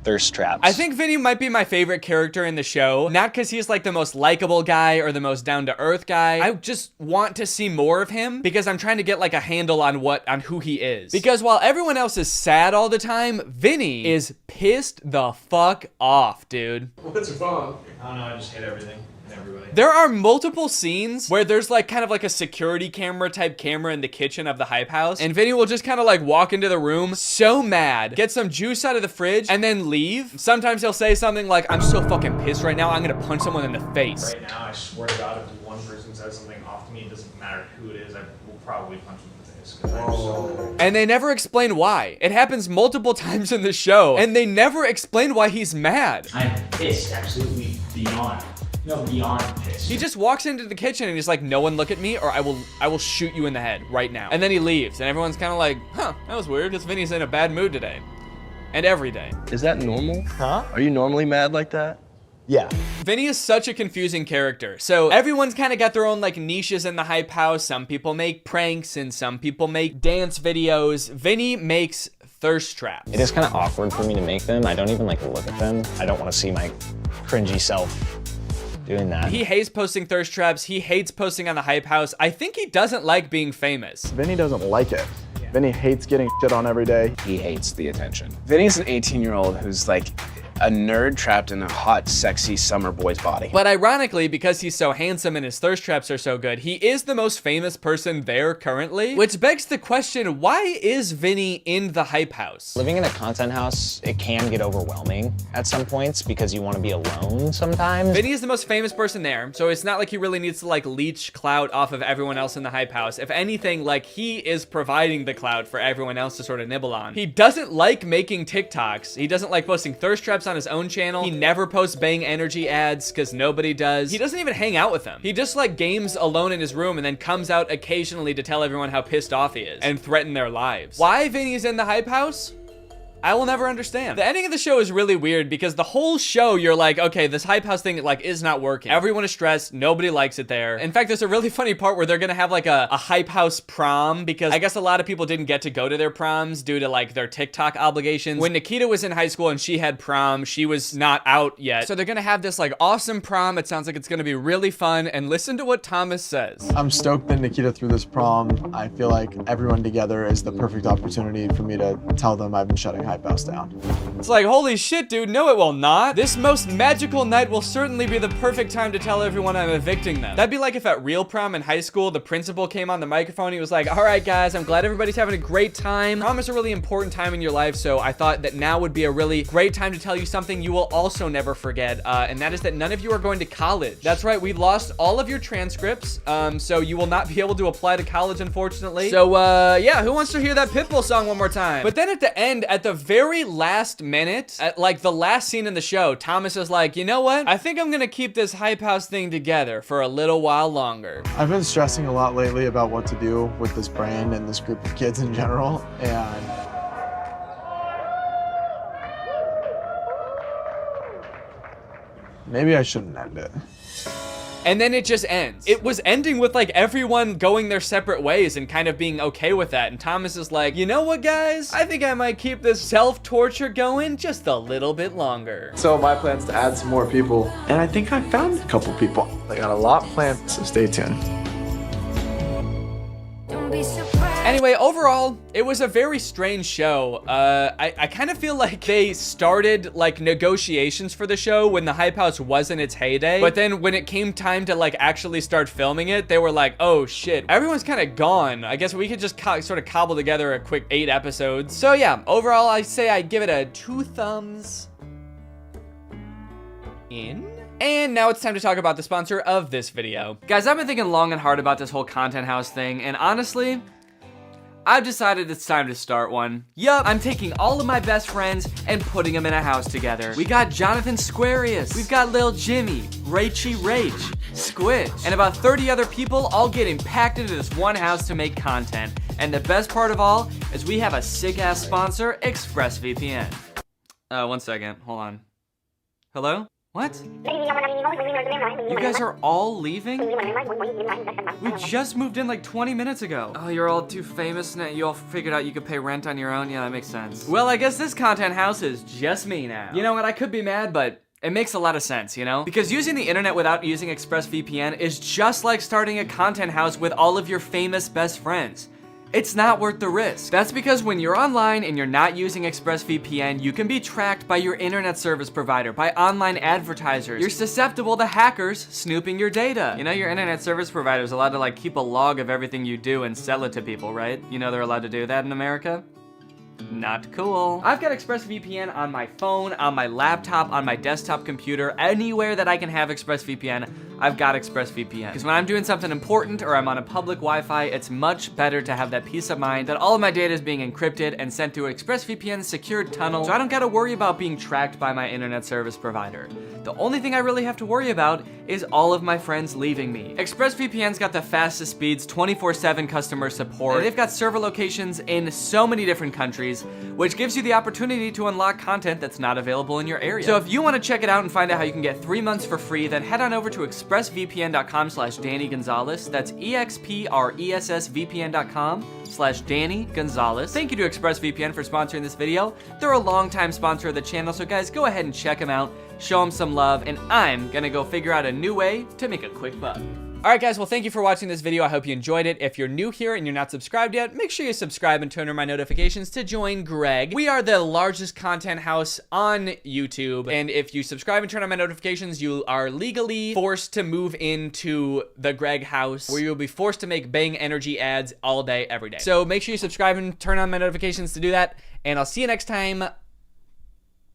thirst traps. I think Vinny might be my favorite character in the show, not because he's like the most likable guy or the most down-to-earth guy. I just want to see more of him because I'm trying to get like a handle on who he is. Because while everyone else is sad all the time, Vinny is pissed the fuck off, dude. What's your phone? I don't know, I just hit everything. Everybody. There are multiple scenes where there's like kind of like a security camera type camera in the kitchen of the Hype House, and Vinny will just kind of like walk into the room so mad, get some juice out of the fridge, and then leave. Sometimes he'll say something like, I'm so fucking pissed right now, I'm gonna punch someone in the face. Right now, I swear to God, if one person says something off to me, it doesn't matter who it is, I will probably punch them in the face. 'Cause I'm so And they never explain why. It happens multiple times in the show, and they never explain why he's mad. I'm pissed, absolutely beyond pissed. He just walks into the kitchen and he's like, no one look at me or I will shoot you in the head right now. And then he leaves and everyone's kind of like, huh, that was weird because Vinny's in a bad mood today. And every day. Is that normal? Huh? Are you normally mad like that? Yeah. Vinny is such a confusing character. So everyone's kind of got their own like niches in the Hype House. Some people make pranks and some people make dance videos. Vinny makes thirst traps. It is kind of awkward for me to make them. I don't even like to look at them. I don't want to see my cringy self doing that. He hates posting thirst traps. He hates posting on the Hype House. I think he doesn't like being famous. Vinny doesn't like it. Vinny hates getting shit on every day. He hates the attention. Vinny's an 18-year-old who's like a nerd trapped in a hot, sexy summer boy's body. But ironically, because he's so handsome and his thirst traps are so good, he is the most famous person there currently, which begs the question, why is Vinny in the Hype House? Living in a content house, it can get overwhelming at some points because you want to be alone sometimes. Vinny is the most famous person there, so it's not like he really needs to like leech clout off of everyone else in the Hype House. If anything, like he is providing the clout for everyone else to sort of nibble on. He doesn't like making TikToks. He doesn't like posting thirst traps on his own channel. He never posts Bang Energy ads because nobody does. He doesn't even hang out with them. He just like games alone in his room and then comes out occasionally to tell everyone how pissed off he is and threaten their lives. Why Vinny's in the Hype House? I will never understand. The ending of the show is really weird because the whole show you're like, okay, this Hype House thing like is not working. Everyone is stressed. Nobody likes it there. In fact, there's a really funny part where they're gonna have like a Hype House prom because I guess a lot of people didn't get to go to their proms due to like their TikTok obligations. When Nikita was in high school and she had prom, she was not out yet. So they're gonna have this like awesome prom. It sounds like it's gonna be really fun. And listen to what Thomas says. I'm stoked that Nikita threw this prom. I feel like everyone together is the perfect opportunity for me to tell them I've been shutting Hype House down. It's like, holy shit, dude, no it will not. This most magical night will certainly be the perfect time to tell everyone I'm evicting them. That'd be like if at real prom in high school, the principal came on the microphone, he was like, all right guys, I'm glad everybody's having a great time. Prom is a really important time in your life, so I thought that now would be a really great time to tell you something you will also never forget, and that is that none of you are going to college. That's right, we lost all of your transcripts, so you will not be able to apply to college, unfortunately. So, yeah, who wants to hear that Pitbull song one more time? But then at the end, at the very last minute, at like the last scene in the show, Thomas is like, you know what? I think I'm gonna keep this Hype House thing together for a little while longer. I've been stressing a lot lately about what to do with this brand and this group of kids in general, and maybe I shouldn't end it. And then it just ends. It was ending with like everyone going their separate ways and kind of being okay with that. And Thomas is like, you know what guys? I think I might keep this self-torture going just a little bit longer. So my plan is to add some more people, and I think I found a couple people. I got a lot planned, so stay tuned. Anyway, overall, it was a very strange show. I kind of feel like they started like negotiations for the show when the Hype House was in its heyday. But then when it came time to like actually start filming it, they were like, oh shit, everyone's kind of gone. I guess we could just sort of cobble together a quick 8 episodes. So yeah, overall, I say I give it a 2 thumbs in. And now it's time to talk about the sponsor of this video. Guys, I've been thinking long and hard about this whole content house thing, and honestly, I've decided it's time to start one. Yup, I'm taking all of my best friends and putting them in a house together. We got Jonathan Squarius, we've got Lil Jimmy, Rachy Rach, Squid, and about 30 other people all getting packed into this one house to make content. And the best part of all is we have a sick-ass sponsor, ExpressVPN. One second, hold on. Hello? What? You guys are all leaving? We just moved in like 20 minutes ago. Oh, you're all too famous now? You all figured out you could pay rent on your own? Yeah, that makes sense. Well, I guess this content house is just me now. You know what? I could be mad, but it makes a lot of sense, you know? Because using the internet without using ExpressVPN is just like starting a content house with all of your famous best friends. It's not worth the risk. That's because when you're online and you're not using ExpressVPN, you can be tracked by your internet service provider, by online advertisers. You're susceptible to hackers snooping your data. You know, your internet service provider is allowed to like keep a log of everything you do and sell it to people, right? You know they're allowed to do that in America? Not cool. I've got ExpressVPN on my phone, on my laptop, on my desktop computer, anywhere that I can have ExpressVPN. I've got ExpressVPN. Because when I'm doing something important or I'm on a public Wi-Fi, it's much better to have that peace of mind that all of my data is being encrypted and sent through ExpressVPN's secured tunnel, so I don't gotta worry about being tracked by my internet service provider. The only thing I really have to worry about is all of my friends leaving me. ExpressVPN's got the fastest speeds, 24/7 customer support, and they've got server locations in so many different countries, which gives you the opportunity to unlock content that's not available in your area. So if you want to check it out and find out how you can get 3 months for free, then head on over to expressvpn.com/Danny Gonzalez. That's expressvpn.com/Danny Gonzalez. Thank you to ExpressVPN for sponsoring this video. They're a longtime sponsor of the channel, so guys, go ahead and check them out, show them some love, and I'm gonna go figure out a new way to make a quick buck. Alright guys, well thank you for watching this video. I hope you enjoyed it. If you're new here and you're not subscribed yet, make sure you subscribe and turn on my notifications to join Greg. We are the largest content house on YouTube, and if you subscribe and turn on my notifications, you are legally forced to move into the Greg house, where you'll be forced to make Bang Energy ads all day, every day. So make sure you subscribe and turn on my notifications to do that, and I'll see you next time.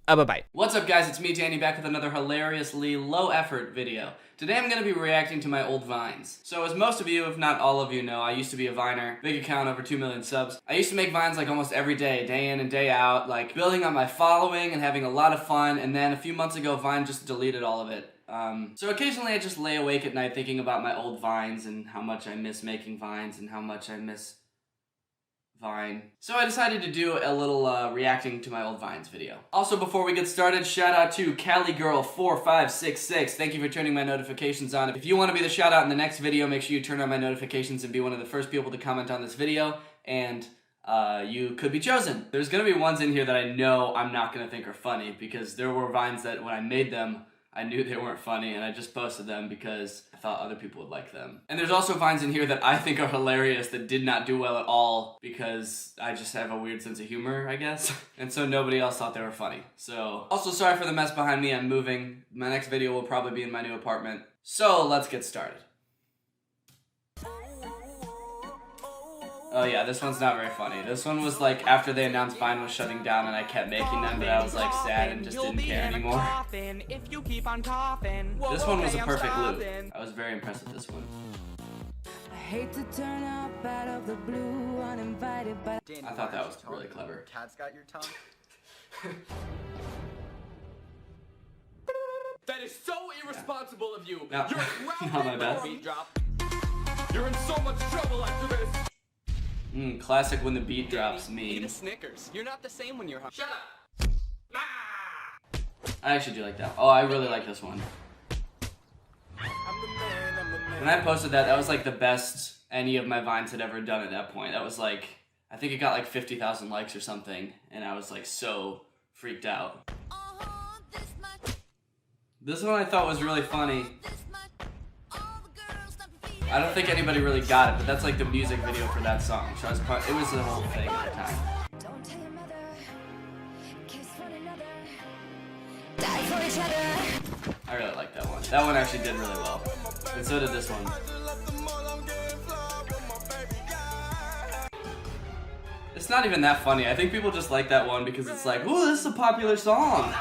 Bye-bye. What's up guys, it's me Danny back with another hilariously low effort video. Today I'm going to be reacting to my old Vines. So as most of you, if not all of you know, I used to be a Viner, big account, over 2 million subs. I used to make Vines like almost every day in and day out, like building on my following and having a lot of fun, and then a few months ago Vine just deleted all of it. So occasionally I just lay awake at night thinking about my old Vines and how much I miss making Vines and how much I miss Vine. So I decided to do a little reacting to my old Vines video. Also, before we get started, shout out to CaliGirl4566. Thank you for turning my notifications on. If you want to be the shout out in the next video, make sure you turn on my notifications and be one of the first people to comment on this video, and you could be chosen. There's gonna be ones in here that I know I'm not gonna think are funny, because there were Vines that when I made them, I knew they weren't funny, and I just posted them because I thought other people would like them. And there's also Vines in here that I think are hilarious that did not do well at all because I just have a weird sense of humor, I guess. And so nobody else thought they were funny. So, also sorry for the mess behind me, I'm moving. My next video will probably be in my new apartment. So, let's get started. Oh yeah, this one's not very funny. This one was like after they announced Vine was shutting down and I kept making them, but I was like sad and just didn't care anymore. This one was a perfect loop. I was very impressed with this one. I thought that was really clever. Cat's got your tongue. That is so irresponsible of you. No. You're Not my best. beat drop. You're in so much trouble after this. Classic when the beat drops meme. Eat a Snickers. You're not the same when you're hungry. Shut up. I actually do like that. Oh, I really like this one. When I posted that, that was like the best any of my Vines had ever done at that point. That was like, I think it got like 50,000 likes or something, and I was like so freaked out. This one I thought was really funny. I don't think anybody really got it, but that's like the music video for that song. So it was the whole thing at the time. I really like that one. That one actually did really well. And so did this one. It's not even that funny. I think people just like that one because it's like, ooh, this is a popular song.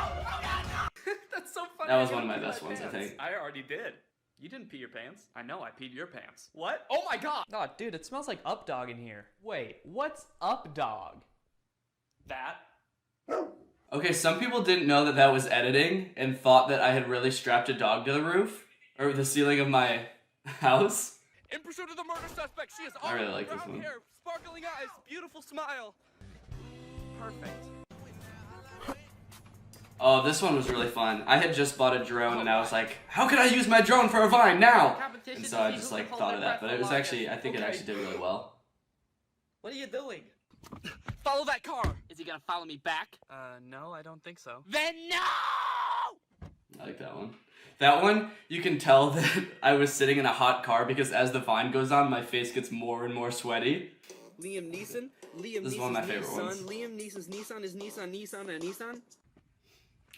That's so funny. That was one of my best ones, I think. I already did. You didn't pee your pants? I know, I peed your pants. What? Oh my god! Oh, dude, it smells like Up Dog in here. Wait, what's Up Dog? That. Okay, some people didn't know that that was editing and thought that I had really strapped a dog to the roof or the ceiling of my house. In pursuit of the murder suspect, she is I really like this one. hair, sparkling eyes, beautiful smile. Perfect. Oh, this one was really fun. I had just bought a drone and I was like, how can I use my drone for a Vine now? And so I just like thought of that, but it was actually, I think it actually did really well. What are you doing? Follow that car. Is he gonna follow me back? No, I don't think so. Then no! I like that one. That one, you can tell that I was sitting in a hot car because as the Vine goes on, my face gets more and more sweaty. Liam Neeson? This is one of my favorite ones. Liam Neeson's Nissan is Nissan and Nissan?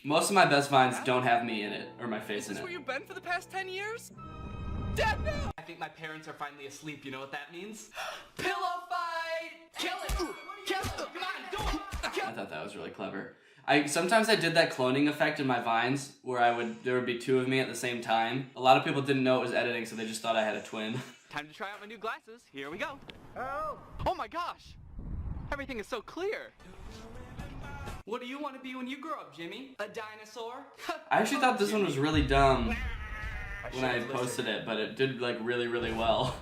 Most of my best Vines don't have me in it, or my face in Is this it. where you've been for the past 10 years? Dad, no! I think my parents are finally asleep, you know what that means? Pillow fight! Kill it! Kill it! Come on, do it! I thought that was really clever. Sometimes I did that cloning effect in my Vines where there would be two of me at the same time. A lot of people didn't know it was editing, so they just thought I had a twin. Time to try out my new glasses. Here we go. Oh my gosh! Everything is so clear. What do you want to be when you grow up, Jimmy? A dinosaur? I actually thought this one was really dumb when I posted it, but it did like really, really well.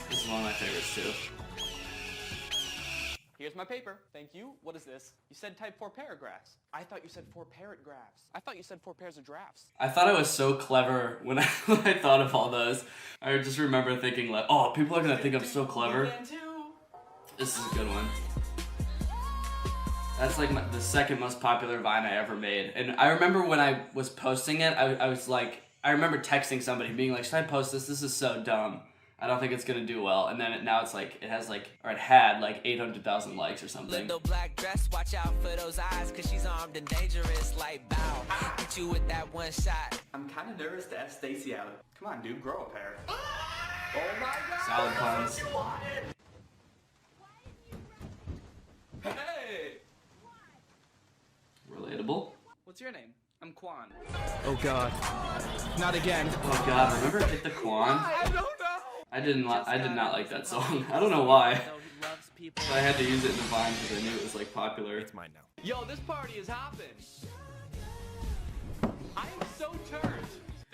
This is one of my favorites too. Here's my paper. Thank you. What is this? You said type 4 paragraphs. I thought you said 4 parrot graphs. I thought you said 4 pairs of drafts. I thought I was so clever when I thought of all those. I just remember thinking like, oh, people are gonna think I'm so clever. This is a good one. That's like the second most popular Vine I ever made. And I remember when I was posting it, I was like, I remember texting somebody being like, should I post this? This is so dumb. I don't think it's gonna do well. And then now it's like, it had like 800,000 likes or something. Little black dress, watch out for those eyes, cause she's armed and dangerous like bow. Hit you with that one shot. I'm kind of nervous to ask Stacy out. Come on, dude, grow a pair. Oh my god! Salad puns. Hey! Relatable. What's your name? I'm Quan. Oh god. Not again. Oh god, remember Hit the Quan? I don't know! I did not like that song. I don't know why. But I had to use it in the Vine because I knew it was like popular. It's mine now. Yo, this party is hopping. I am so turned.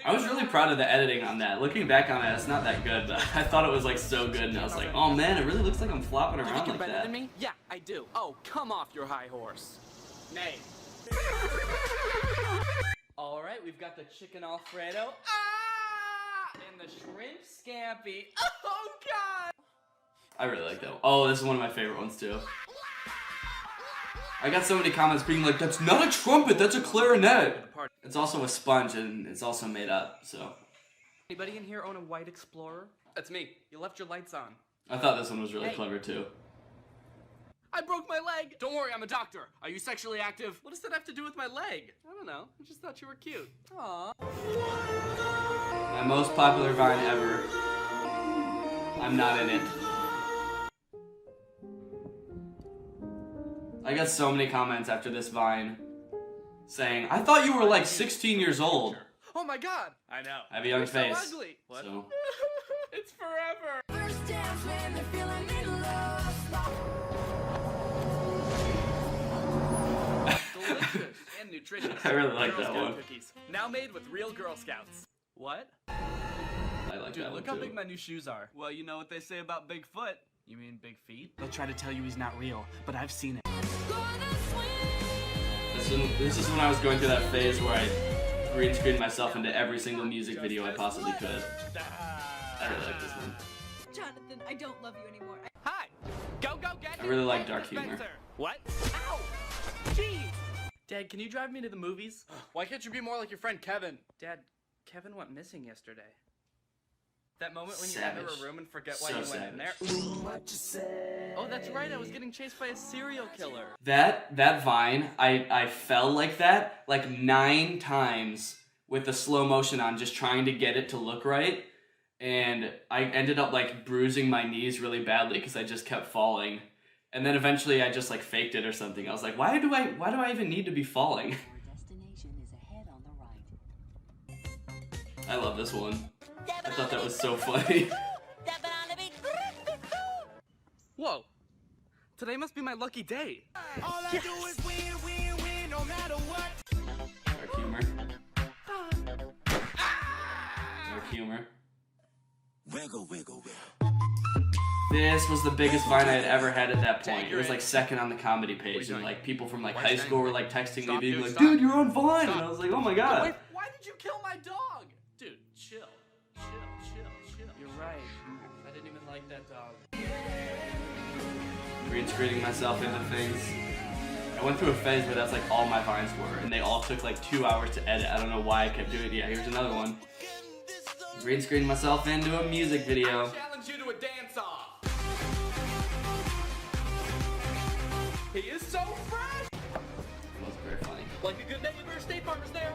I was really proud of the editing on that. Looking back on it, it's not that good, but I thought it was like so good, and I was like, oh man, it really looks like I'm flopping around like You're better that. than me? Yeah, I do. Oh, come off your high horse. Nay. All right, we've got the chicken Alfredo. And the shrimp scampi. Oh god! I really like that one. Oh, this is one of my favorite ones too. I got so many comments being like, that's not a trumpet, that's a clarinet. It's also a sponge and it's also made up, so. Anybody in here own a white Explorer? That's me. You left your lights on. I thought this one was really clever too. I broke my leg! Don't worry, I'm a doctor. Are you sexually active? What does that have to do with my leg? I don't know. I just thought you were cute. Aww. My most popular Vine ever. I'm not in it. I got so many comments after this Vine saying, I thought you were like 16 years old. Oh my god! I know. I have a young You're face. So ugly. What? So. It's forever. Delicious and nutritious. I really like Girl that Scout one. Cookies. Now made with real Girl Scouts. What? I like Dude, that look one how too. big my new shoes are. Well, you know what they say about Bigfoot. You mean big feet? They'll try to tell you he's not real, but I've seen it. This is when I was going through that phase where I green screened myself into every single music video I possibly could. I really like this one. Jonathan, I don't love you anymore. Hi! Go, get I really like dark humor. Spencer. What? Ow! Jeez! Dad, can you drive me to the movies? Why can't you be more like your friend Kevin? Dad, Kevin went missing yesterday. That moment when you enter a room and forget why you went in there. Oh, that's right, I was getting chased by a serial killer. That Vine, I fell like that like 9 times with the slow motion on, just trying to get it to look right. And I ended up like bruising my knees really badly because I just kept falling. And then eventually I just like faked it or something. I was like, why do I even need to be falling? I love this one. I thought that was so funny. Whoa. Today must be my lucky day. All I do is win, no matter what. Dark humor. Dark humor. Wiggle. This was the biggest Vine I had ever had at that point. It was like second on the comedy page, and like people from like high school were like texting me, being like, "Dude, you're on Vine," and I was like, "Oh my god." Wait, why did you kill my dog? Dude, chill. You're right. I didn't even like that dog. Green screening myself into things. I went through a phase where that's like all my Vines were, and they all took like 2 hours to edit. I don't know why I kept doing it. Yeah, here's another one. Green screened myself into a music video. Challenge you to a dance-off. He is so fresh. That was very funny. Like a good neighbor, State Farm is there.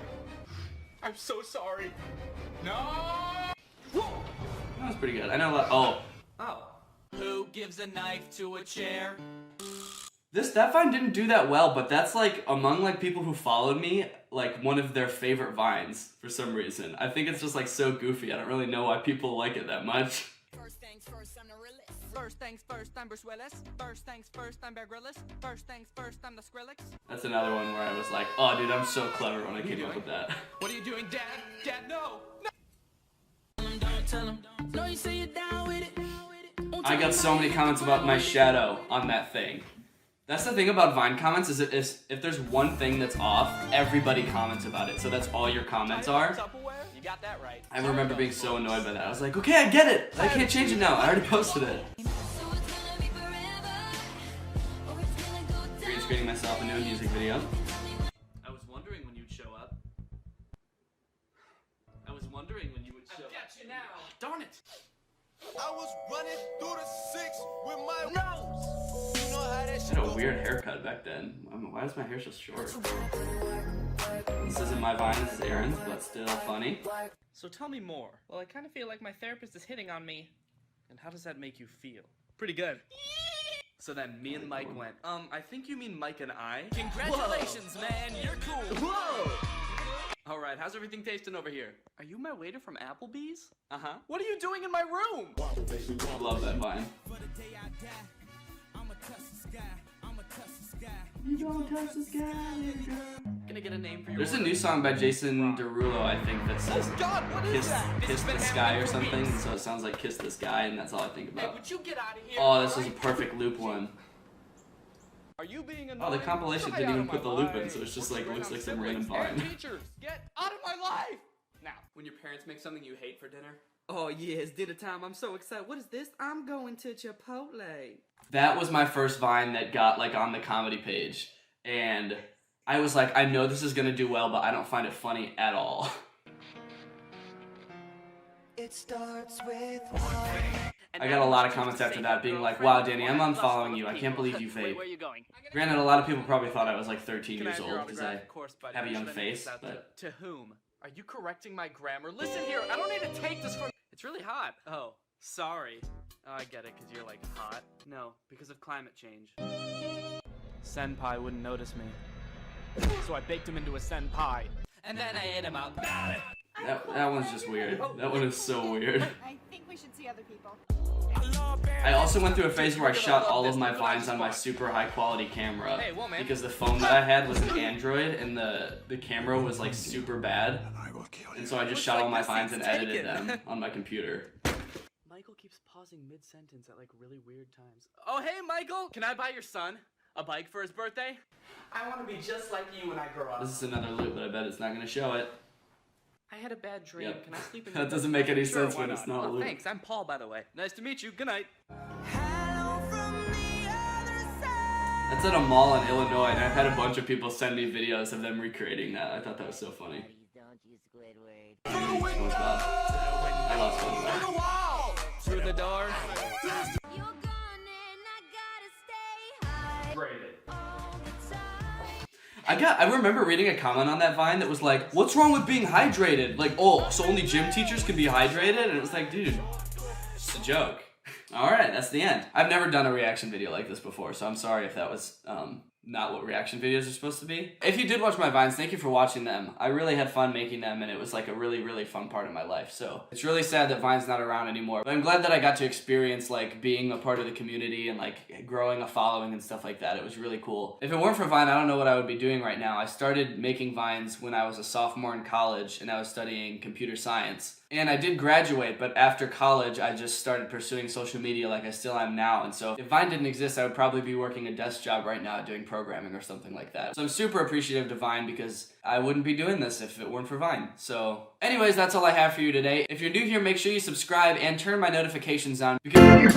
I'm so sorry. No. Whoa. That was pretty good. I know a lot. Oh. Who gives a knife to a chair? That Vine didn't do that well, but that's like among like people who followed me, like one of their favorite Vines for some reason. I think it's just like so goofy. I don't really know why people like it that much. First things first, I'm the realist. First things first, I'm Bruce Willis. First things first, I'm Bear Grylls. First things first, I'm the Skrillex. That's another one where I was like, oh dude, I'm so clever when I came up with that. What are you doing, Dad? Dad, no! No, you say you're down with it. I got so many comments about my shadow on that thing. That's the thing about Vine comments is if there's one thing that's off, everybody comments about it. So that's all your comments are. You got that right. I remember being so annoyed by that. I was like, okay, I get it. I can't change it now. I already posted it. Green screening myself into a music video. I was wondering when you'd show up. I was wondering when you would show up. I've got you now. Darn it. I was running through the six with my nose. You know how that I shit had a go. weird haircut back then. Why is my hair so short? This isn't my Vine, this is Aaron's, but still funny. So tell me more. Well, I kind of feel like my therapist is hitting on me. And how does that make you feel? Pretty good. So then me and Mike went, I think you mean Mike and I. Congratulations, man. You're cool. Whoa! Alright, how's everything tasting over here? Are you my waiter from Applebee's? Uh-huh. What are you doing in my room? Love that Vine. You don't touch this guy, Gonna get a name for your There's a order. new song by Jason Derulo, I think, that says God, what is kiss, that? kiss This has the been sky happening or for something, weeks. and so it sounds like kiss this guy, and that's all I think Hey, about. would you get out of here? Oh, this was a perfect loop one. Are you being Oh, annoying? the compilation Get didn't out even of put the my loop in, life. so it's just What's like going looks on, like some random siblings and Vine. teachers, get out of my life! Now, When your parents make something you hate for dinner? oh yeah, it's dinner time. I'm so excited. What is this? I'm going to Chipotle. That was my first Vine that got like on the comedy page, and I was like, I know this is gonna do well, but I don't find it funny at all. It starts with I got a lot of comments after that being like, wow, Danny, I'm unfollowing you. I can't believe you vape. Where are you going? Granted, a lot of people probably thought I was like 13 Can I years have your old because I autograph? Of course, buddy. have a young Should I face, make this out but to whom? Are you correcting my grammar? Listen here, I don't need to take this from. It's really hot. Oh, sorry. Oh, I get it, because you're like hot. No, because of climate change. Senpai wouldn't notice me. So I baked him into a senpai. And then I ate him out. that one's just weird. That one is so weird. I think we should see other people. I also went through a phase where I shot all of my Vines on my super high quality camera because the phone that I had was an Android and the camera was like super bad. And so I just shot all my Vines and edited them on my computer. Michael keeps pausing mid-sentence at like really weird times. Oh, hey, Michael! Can I buy your son a bike for his birthday? I want to be just like you when I grow up. This is another loop, but I bet it's not going to show it. I had a bad dream. Yep. Can I sleep in That your doesn't bed? make any Sure, sense why when it's not a Oh, loop. thanks. I'm Paul, by the way. Nice to meet you. Good night. That's at a mall in Illinois, and I've had a bunch of people send me videos of them recreating that. I thought that was so funny. SpongeBob. I love SpongeBob. Through the door. I remember reading a comment on that Vine that was like, what's wrong with being hydrated? Like, oh, so only gym teachers can be hydrated? And it was like, dude, it's a joke. Alright, that's the end. I've never done a reaction video like this before, so I'm sorry if that was not what reaction videos are supposed to be. If you did watch my Vines, thank you for watching them. I really had fun making them, and it was like a really, really fun part of my life. So it's really sad that Vine's not around anymore. But I'm glad that I got to experience like being a part of the community and like growing a following and stuff like that. It was really cool. If it weren't for Vine, I don't know what I would be doing right now. I started making Vines when I was a sophomore in college, and I was studying computer science. And I did graduate, but after college, I just started pursuing social media like I still am now. And so if Vine didn't exist, I would probably be working a desk job right now doing programming or something like that. So I'm super appreciative to Vine because I wouldn't be doing this if it weren't for Vine. So anyways, that's all I have for you today. If you're new here, make sure you subscribe and turn my notifications on because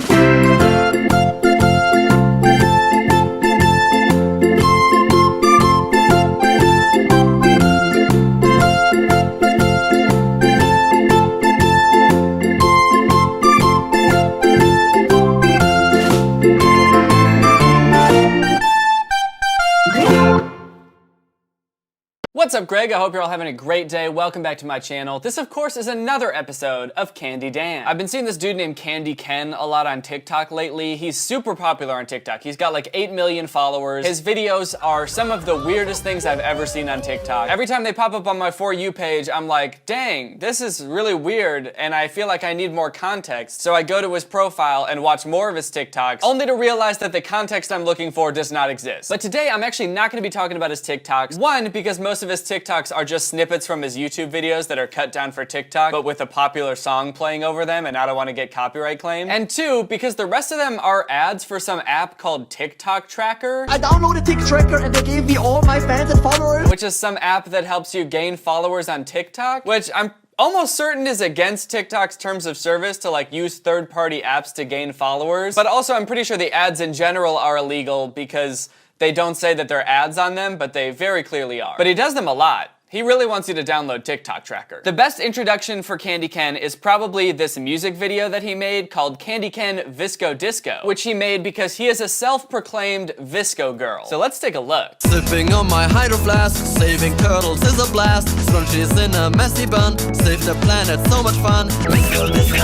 What's up, Greg? I hope you're all having a great day. Welcome back to my channel. This, of course, is another episode of Candy Dan. I've been seeing this dude named Candy Ken a lot on TikTok lately. He's super popular on TikTok. He's got like 8 million followers. His videos are some of the weirdest things I've ever seen on TikTok. Every time they pop up on my For You page, I'm like, dang, this is really weird, and I feel like I need more context. So I go to his profile and watch more of his TikToks, only to realize that the context I'm looking for does not exist. But today, I'm actually not gonna be talking about his TikToks. One, because most of his TikToks are just snippets from his YouTube videos that are cut down for TikTok, but with a popular song playing over them, and I don't want to get copyright claimed. And two, because the rest of them are ads for some app called TikTok Tracker. I downloaded TikTok Tracker and they gave me all my fans and followers. Which is some app that helps you gain followers on TikTok, which I'm almost certain is against TikTok's terms of service to like use third-party apps to gain followers. But also I'm pretty sure the ads in general are illegal because they don't say that they're ads on them, but they very clearly are. But he does them a lot. He really wants you to download TikTok Tracker. The best introduction for Candy Ken is probably this music video that he made called Candy Ken Visco Disco, which he made because he is a self-proclaimed Visco girl. So let's take a look. Sipping on my hydro flask, saving turtles is a blast. Scrunchies in a messy bun, save the planet, so much fun. Visco Disco,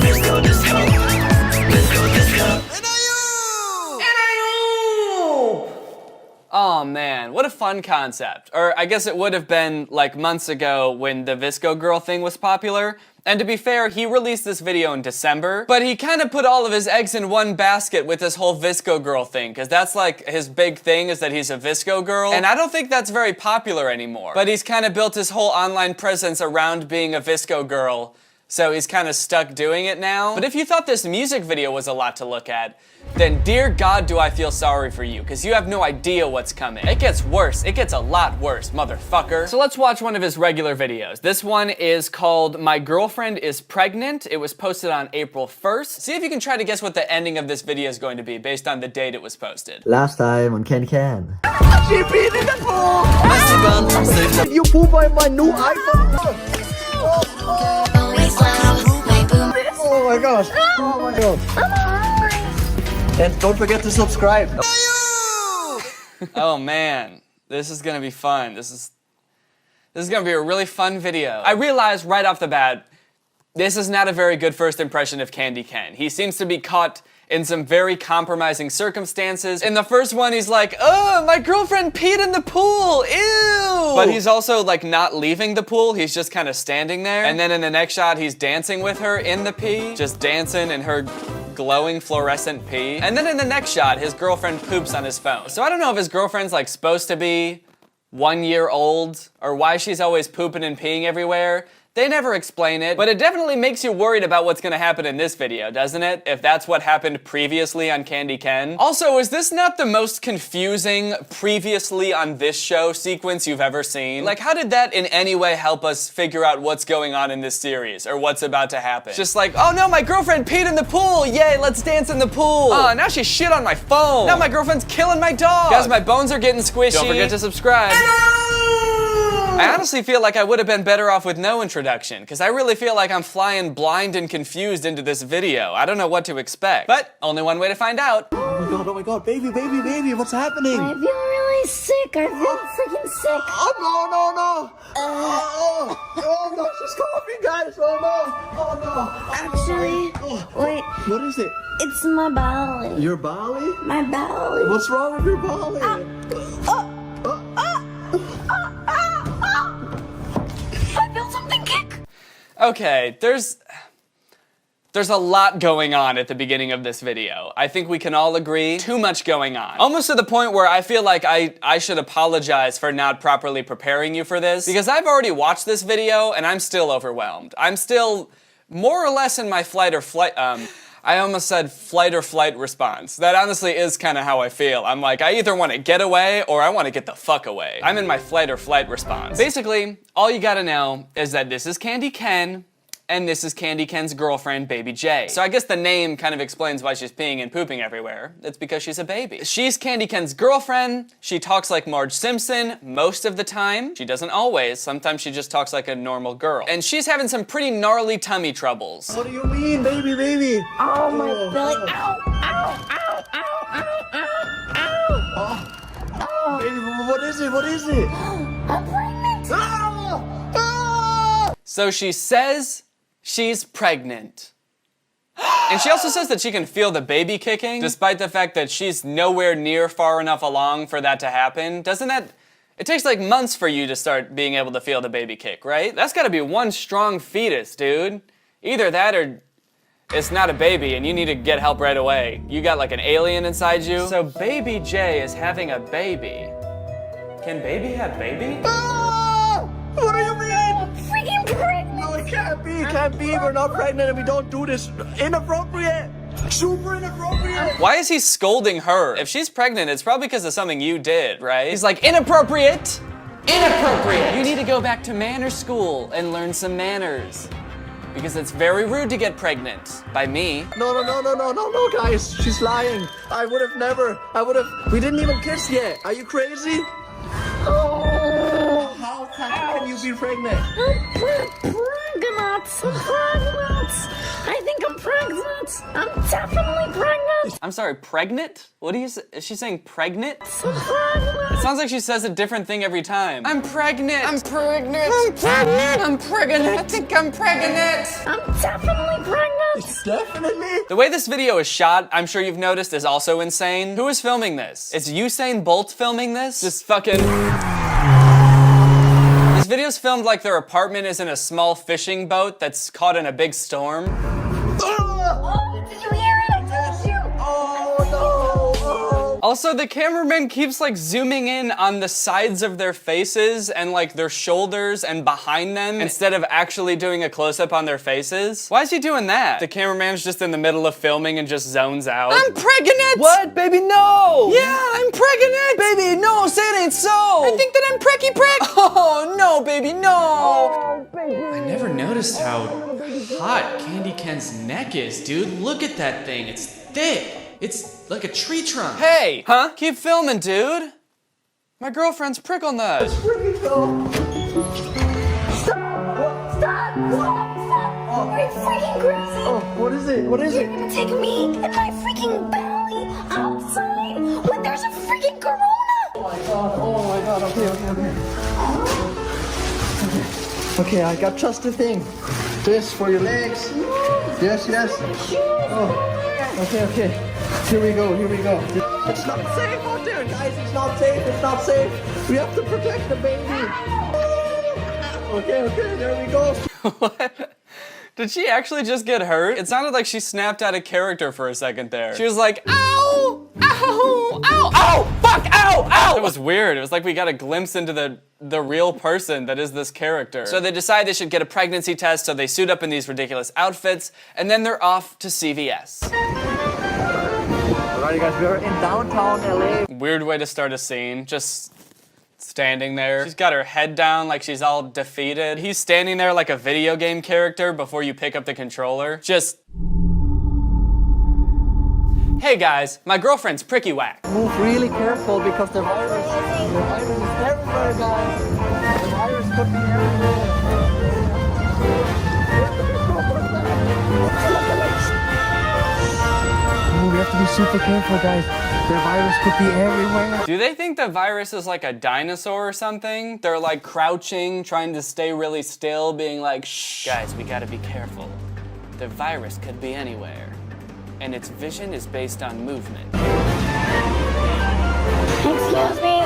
Visco Disco, Visco Disco. Oh man, what a fun concept. Or I guess it would have been like months ago when the Visco girl thing was popular. And to be fair, he released this video in December, but he kind of put all of his eggs in one basket with this whole Visco girl thing, because that's like his big thing is that he's a Visco girl. And I don't think that's very popular anymore. But he's kind of built his whole online presence around being a Visco girl, so he's kind of stuck doing it now. But if you thought this music video was a lot to look at, then dear God do I feel sorry for you, because you have no idea what's coming. It gets worse. It gets a lot worse, motherfucker. So let's watch one of his regular videos. This one is called My Girlfriend is Pregnant. It was posted on April 1st. See if you can try to guess what the ending of this video is going to be based on the date it was posted. Last time on Candy Can. She peed in the pool! Messy bun, you poop on my new iPhone! Oh my gosh! Oh my god! And don't forget to subscribe. Oh man, this is gonna be fun. This is gonna be a really fun video. I realized right off the bat, this is not a very good first impression of Candy Ken. He seems to be caught in some very compromising circumstances. In the first one, he's like, oh, my girlfriend peed in the pool, ew! But he's also like not leaving the pool, he's just kind of standing there. And then in the next shot, he's dancing with her in the pee, just dancing in her glowing fluorescent pee. And then in the next shot, his girlfriend poops on his phone. So I don't know if his girlfriend's like supposed to be 1 year old or why she's always pooping and peeing everywhere. They never explain it, but it definitely makes you worried about what's gonna happen in this video, doesn't it? If that's what happened previously on Candy Ken. Also, is this not the most confusing previously on this show sequence you've ever seen? Like, how did that in any way help us figure out what's going on in this series or what's about to happen? Just like, oh no, my girlfriend peed in the pool! Yay, let's dance in the pool! Oh, now she shit on my phone! Now my girlfriend's killing my dog! Guys, my bones are getting squishy. Don't forget to subscribe. I honestly feel like I would have been better off with no introduction, because I really feel like I'm flying blind and confused into this video. I don't know what to expect, but only one way to find out. Oh my god, baby, baby, baby, what's happening? I feel really sick. I feel freaking sick. Oh, no. No, she's coughing, guys. Oh, no. Actually, wait. What is it? It's my belly. Your belly? My belly. What's wrong with your belly? I feel something kick. Okay, there's a lot going on at the beginning of this video. I think we can all agree, too much going on. Almost to the point where I feel like I should apologize for not properly preparing you for this, because I've already watched this video and I'm still overwhelmed. I'm still more or less in my fight or flight response. That honestly is kind of how I feel. I'm like, I either want to get away or I want to get the fuck away. I'm in my fight or flight response. Basically, all you gotta know is that this is Candy Ken, and this is Candy Ken's girlfriend, Baby J. So I guess the name kind of explains why she's peeing and pooping everywhere. It's because she's a baby. She's Candy Ken's girlfriend. She talks like Marge Simpson most of the time. She doesn't always. Sometimes she just talks like a normal girl. And she's having some pretty gnarly tummy troubles. What do you mean, baby, baby? Oh, my belly. Ow, ow, ow, ow, ow, ow, ow. What is it? What is it? I'm pregnant. So she says she's pregnant. And she also says that she can feel the baby kicking, despite the fact that she's nowhere near far enough along for that to happen. Doesn't that... It takes like months for you to start being able to feel the baby kick, right? That's gotta be one strong fetus, dude. Either that or it's not a baby and you need to get help right away. You got like an alien inside you. So baby J is having a baby. Can baby have baby? What do you mean? I'm freaking pregnant. No, it can't be. It can't be. We're not pregnant and we don't do this. Inappropriate. Super inappropriate. Why is he scolding her? If she's pregnant, it's probably because of something you did, right? He's like, inappropriate! Inappropriate! You need to go back to manner school and learn some manners. Because it's very rude to get pregnant. By me. No, guys. She's lying. I would have never. We didn't even kiss yet. Are you crazy? Oh, how can you be pregnant? I'm pregnant. I think I'm pregnant. I'm definitely pregnant. I'm sorry, pregnant? What do you say? Is she saying pregnant? I'm pregnant. It sounds like she says a different thing every time. I'm pregnant. I'm pregnant. I'm pregnant. I'm pregnant. I think I'm pregnant. I'm definitely pregnant. Definitely. The way this video is shot, I'm sure you've noticed, is also insane. Who is filming this? Is Usain Bolt filming this? Just fucking... This video's filmed like their apartment is in a small fishing boat that's caught in a big storm. Oh, did you hear it? I told you. Oh, no. Also, the cameraman keeps like zooming in on the sides of their faces and like their shoulders and behind them instead of actually doing a close-up on their faces. Why is he doing that? The cameraman's just in the middle of filming and just zones out. I'm pregnant! What, baby? No. Yeah, I'm pregnant! Baby, no, say it ain't so. I think that I'm precky prick! Oh, no, baby, no. Oh, baby. I never noticed how hot Candy Ken's neck is, dude. Look at that thing. It's thick. It's like a tree trunk. Hey! Huh? Keep filming, dude. My girlfriend's prickle nut. It's freaking cool. Stop! Are you freaking crazy? Oh, what is it? What is You're it? gonna take me and my freaking belly outside when there's a freaking corona. Oh my god, okay, I got just the thing. This for your legs. Yes. Oh, okay. Here we go. It's not safe out there, guys. It's not safe. We have to protect the baby. Okay, there we go. What? Did she actually just get hurt? It sounded like she snapped out of character for a second there. She was like, ow! Ow! Ow! Ow! Fuck! Ow! Ow! It was weird. It was like we got a glimpse into the real person that is this character. So they decide they should get a pregnancy test, so they suit up in these ridiculous outfits, and then they're off to CVS. Alright, guys, we're in downtown LA. Weird way to start a scene. Just standing there. She's got her head down like she's all defeated. He's standing there like a video game character before you pick up the controller. Just... Hey guys, my girlfriend's pricky whack. Move really careful because the virus is everywhere, guys. The virus could be everywhere. We have to be super careful, guys. The virus could be everywhere. Do they think the virus is like a dinosaur or something? They're like crouching, trying to stay really still, being like, shh. Guys, we gotta be careful. The virus could be anywhere. And its vision is based on movement. Excuse me.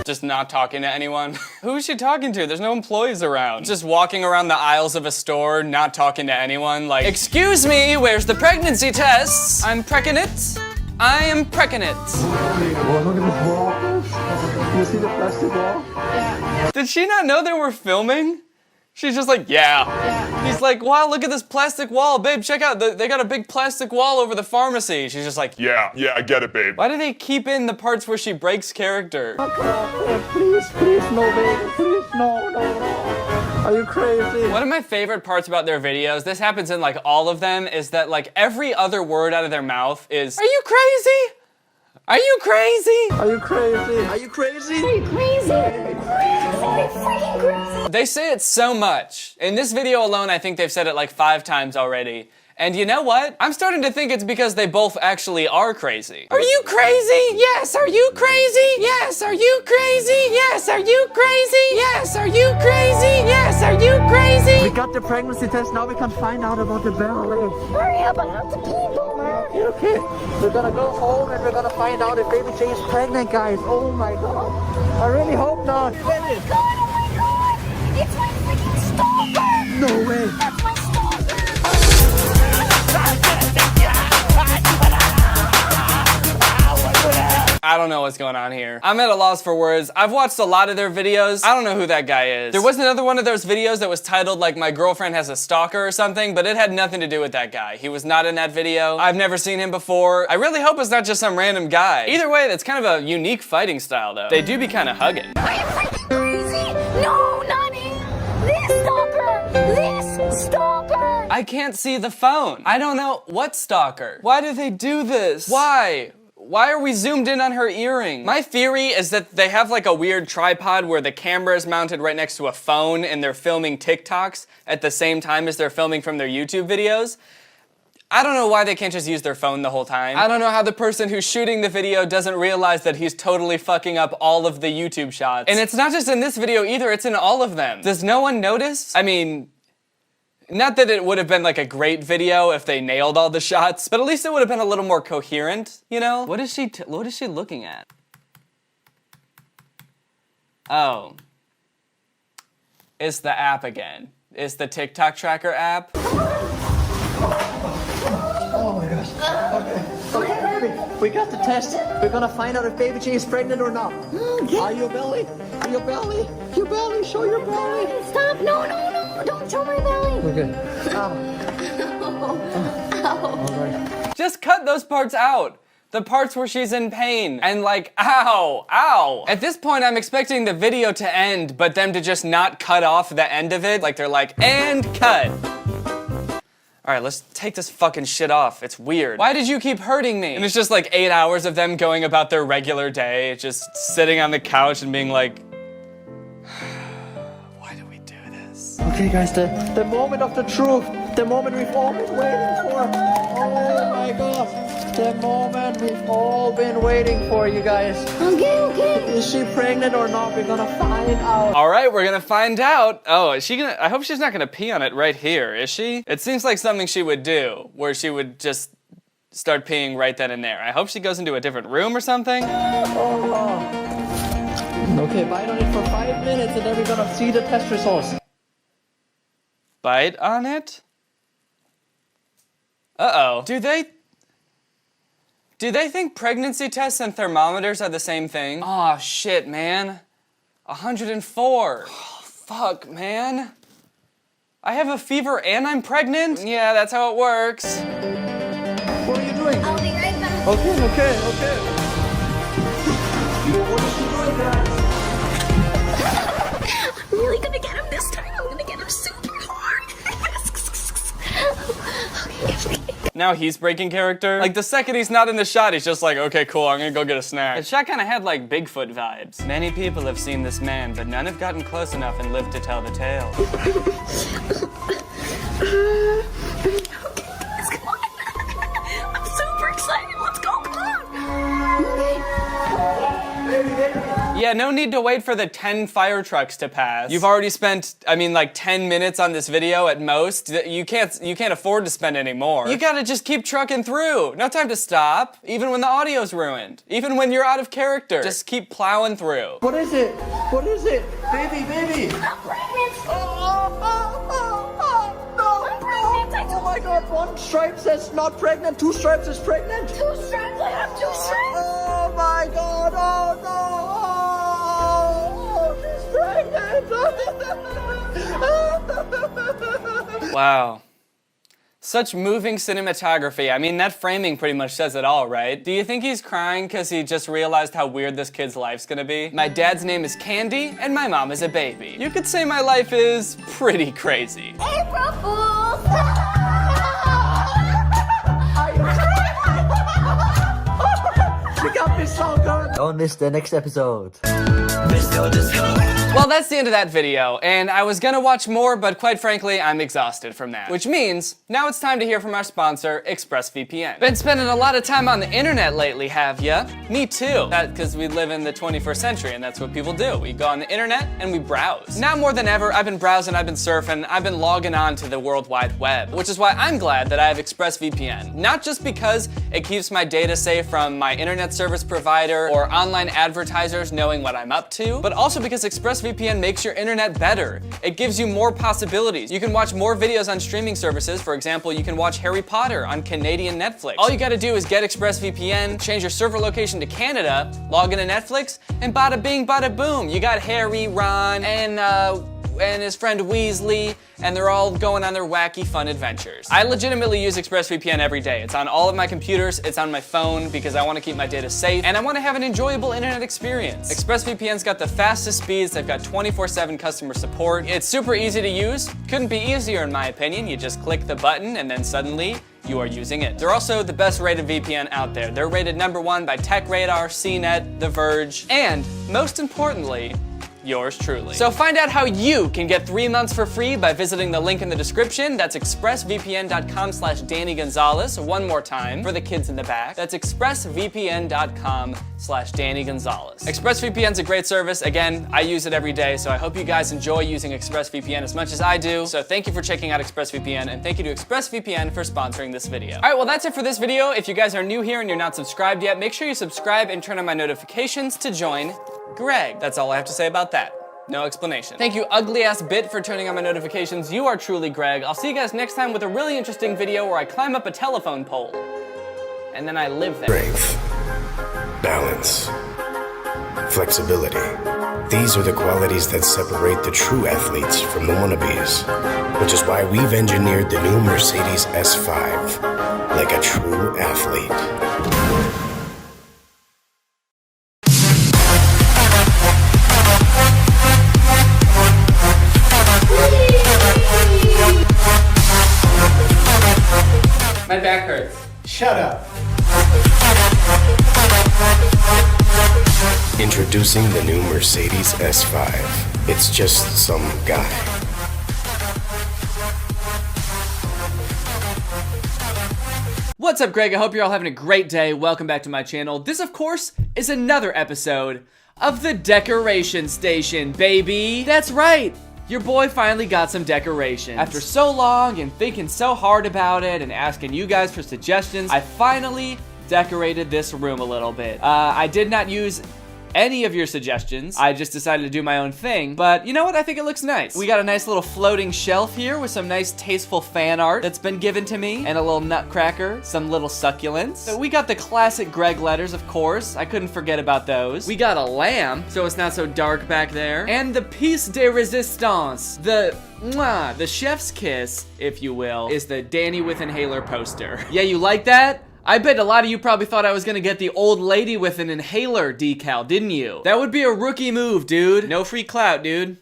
Just not talking to anyone. Who is she talking to? There's no employees around. Just walking around the aisles of a store, not talking to anyone, like, excuse me, where's the pregnancy tests? I'm pregnant. I am pregnant. Well, look at this wall. You see the plastic wall? Yeah. Did she not know they were filming? She's just like, yeah. He's like, wow, look at this plastic wall. Babe, check out, they got a big plastic wall over the pharmacy. She's just like, yeah, I get it, babe. Why do they keep in the parts where she breaks character? Please, no, baby. Please, no. Are you crazy? One of my favorite parts about their videos, this happens in like all of them, is that like every other word out of their mouth is, are you crazy? Are you crazy? Are you crazy? Are you crazy? Are you crazy? Are you crazy? They say it so much. In this video alone, I think they've said it like 5 times already. And you know what? I'm starting to think it's because they both actually are crazy. Are you crazy? Yes. Are you crazy? Yes. Are you crazy? Yes. Are you crazy? Yes. Are you crazy? Yes. Are you crazy? We got the pregnancy test, now we can find out about the belly. Hurry up, I have to pee, Boomer. Okay, we're gonna go home and we're gonna find out if baby J is pregnant, guys. Oh my god. I really hope not. Oh my god. It's my freaking stalker. No way. That's my stalker. I don't know what's going on here. I'm at a loss for words. I've watched a lot of their videos. I don't know who that guy is. There was another one of those videos that was titled like My Girlfriend Has a Stalker or something, but it had nothing to do with that guy. He was not in that video. I've never seen him before. I really hope it's not just some random guy. Either way, that's kind of a unique fighting style though. They do be kind of hugging. Are you freaking crazy? No, not him. This stalker. This stalker. I can't see the phone. I don't know. What stalker? Why do they do this? Why? Why are we zoomed in on her earring? My theory is that they have like a weird tripod where the camera is mounted right next to a phone and they're filming TikToks at the same time as they're filming from their YouTube videos. I don't know why they can't just use their phone the whole time. I don't know how the person who's shooting the video doesn't realize that he's totally fucking up all of the YouTube shots. And it's not just in this video either, it's in all of them. Does no one notice? I mean, not that it would have been like a great video if they nailed all the shots, but at least it would have been a little more coherent, you know? What is she looking at? Oh. It's the app again. It's the TikTok tracker app. Oh my gosh. Okay, baby. We got the test. We're gonna find out if baby J is pregnant or not. Are you belly? Your belly? Your belly? Show your belly. Stop. No. Don't show my belly. Okay. Ow. All right. Just cut those parts out. The parts where she's in pain and like, ow, ow. At this point, I'm expecting the video to end, but them to just not cut off the end of it. Like they're like, and cut. All right, let's take this fucking shit off. It's weird. Why did you keep hurting me? And it's just like 8 hours of them going about their regular day, just sitting on the couch and being like, why do we do this? Okay, guys, the moment of the truth. The moment we've all been waiting for. Oh my gosh. The moment we've all been waiting for, you guys. Okay. Is she pregnant or not? We're gonna find out. All right, we're gonna find out. Oh, is she gonna, I hope she's not gonna pee on it right here, is she? It seems like something she would do, where she would just start peeing right then and there. I hope she goes into a different room or something. Oh. Okay, bite on it for 5 minutes and then we're gonna see the test results. Bite on it? Uh-oh. Do they think pregnancy tests and thermometers are the same thing? Aw, shit, man. 104. Oh, fuck, man. I have a fever and I'm pregnant? Yeah, that's how it works. What are you doing? I'll be right back. Okay. I'm really gonna get him this time. I'm gonna get him super hard. Okay. Now he's breaking character. Like the second he's not in the shot, he's just like, okay, cool, I'm gonna go get a snack. The shot kind of had like Bigfoot vibes. Many people have seen this man, but none have gotten close enough and lived to tell the tale. I'm super excited. Let's go. Come on. Yeah, no need to wait for the 10 fire trucks to pass. You've already spent, I mean, like 10 minutes on this video at most. You can't afford to spend any more. You gotta just keep trucking through. No time to stop, even when the audio's ruined. Even when you're out of character. Just keep plowing through. What is it? Baby. I'm pregnant. Oh my god, 1 stripe says not pregnant, 2 stripes is pregnant. 2 stripes, I have 2 stripes. Oh my god, oh no, she's pregnant. Wow. Such moving cinematography. I mean, that framing pretty much says it all, right? Do you think he's crying because he just realized how weird this kid's life's gonna be? My dad's name is Candy, and my mom is a baby. You could say my life is pretty crazy. April Fools! She got me so good. Don't miss the next episode. Well, that's the end of that video, and I was gonna watch more, but quite frankly, I'm exhausted from that. Which means, now it's time to hear from our sponsor, ExpressVPN. Been spending a lot of time on the internet lately, have ya? Me too. That's because we live in the 21st century, and that's what people do. We go on the internet, and we browse. Now more than ever, I've been browsing, I've been surfing, I've been logging on to the World Wide Web, which is why I'm glad that I have ExpressVPN. Not just because it keeps my data safe from my internet service provider or online advertisers knowing what I'm up to, but also because ExpressVPN makes your internet better. It gives you more possibilities. You can watch more videos on streaming services. For example, you can watch Harry Potter on Canadian Netflix. All you gotta do is get ExpressVPN, change your server location to Canada, log into Netflix, and bada bing, bada boom. You got Harry, Ron, and his friend Weasley, and they're all going on their wacky fun adventures. I legitimately use ExpressVPN every day. It's on all of my computers, it's on my phone because I want to keep my data safe, and I want to have an enjoyable internet experience. ExpressVPN's got the fastest speeds, they've got 24/7 customer support. It's super easy to use. Couldn't be easier in my opinion. You just click the button and then suddenly you are using it. They're also the best rated VPN out there. They're rated #1 by TechRadar, CNET, The Verge, and most importantly, yours truly. So find out how you can get 3 months for free by visiting the link in the description. That's expressvpn.com/Danny Gonzalez. One more time for the kids in the back. That's expressvpn.com/Danny Gonzalez. ExpressVPN's a great service. Again, I use it every day, so I hope you guys enjoy using ExpressVPN as much as I do. So thank you for checking out ExpressVPN, and thank you to ExpressVPN for sponsoring this video. All right, well that's it for this video. If you guys are new here and you're not subscribed yet, make sure you subscribe and turn on my notifications to join Greg. That's all I have to say about that. No explanation. Thank you, ugly ass bit, for turning on my notifications. You are truly Greg. I'll see you guys next time with a really interesting video where I climb up a telephone pole. And then I live there. Strength, balance, flexibility. These are the qualities that separate the true athletes from the wannabes, which is why we've engineered the new Mercedes S5 like a true athlete. My back hurts. Shut up. Introducing the new Mercedes S5. It's just some guy. What's up, Greg? I hope you're all having a great day. Welcome back to my channel. This, of course, is another episode of the Decoration Station, baby. That's right. Your boy finally got some decorations. After so long and thinking so hard about it and asking you guys for suggestions, I finally decorated this room a little bit. I did not use any of your suggestions. I just decided to do my own thing, but you know what? I think it looks nice. We got a nice little floating shelf here with some nice tasteful fan art that's been given to me, and a little nutcracker, some little succulents. So we got the classic Greg letters, of course. I couldn't forget about those. We got a lamp, so it's not so dark back there, and the piece de resistance, the chef's kiss, if you will, is the Danny with inhaler poster. Yeah, you like that? I bet a lot of you probably thought I was gonna get the old lady with an inhaler decal, didn't you? That would be a rookie move, dude. No free clout, dude.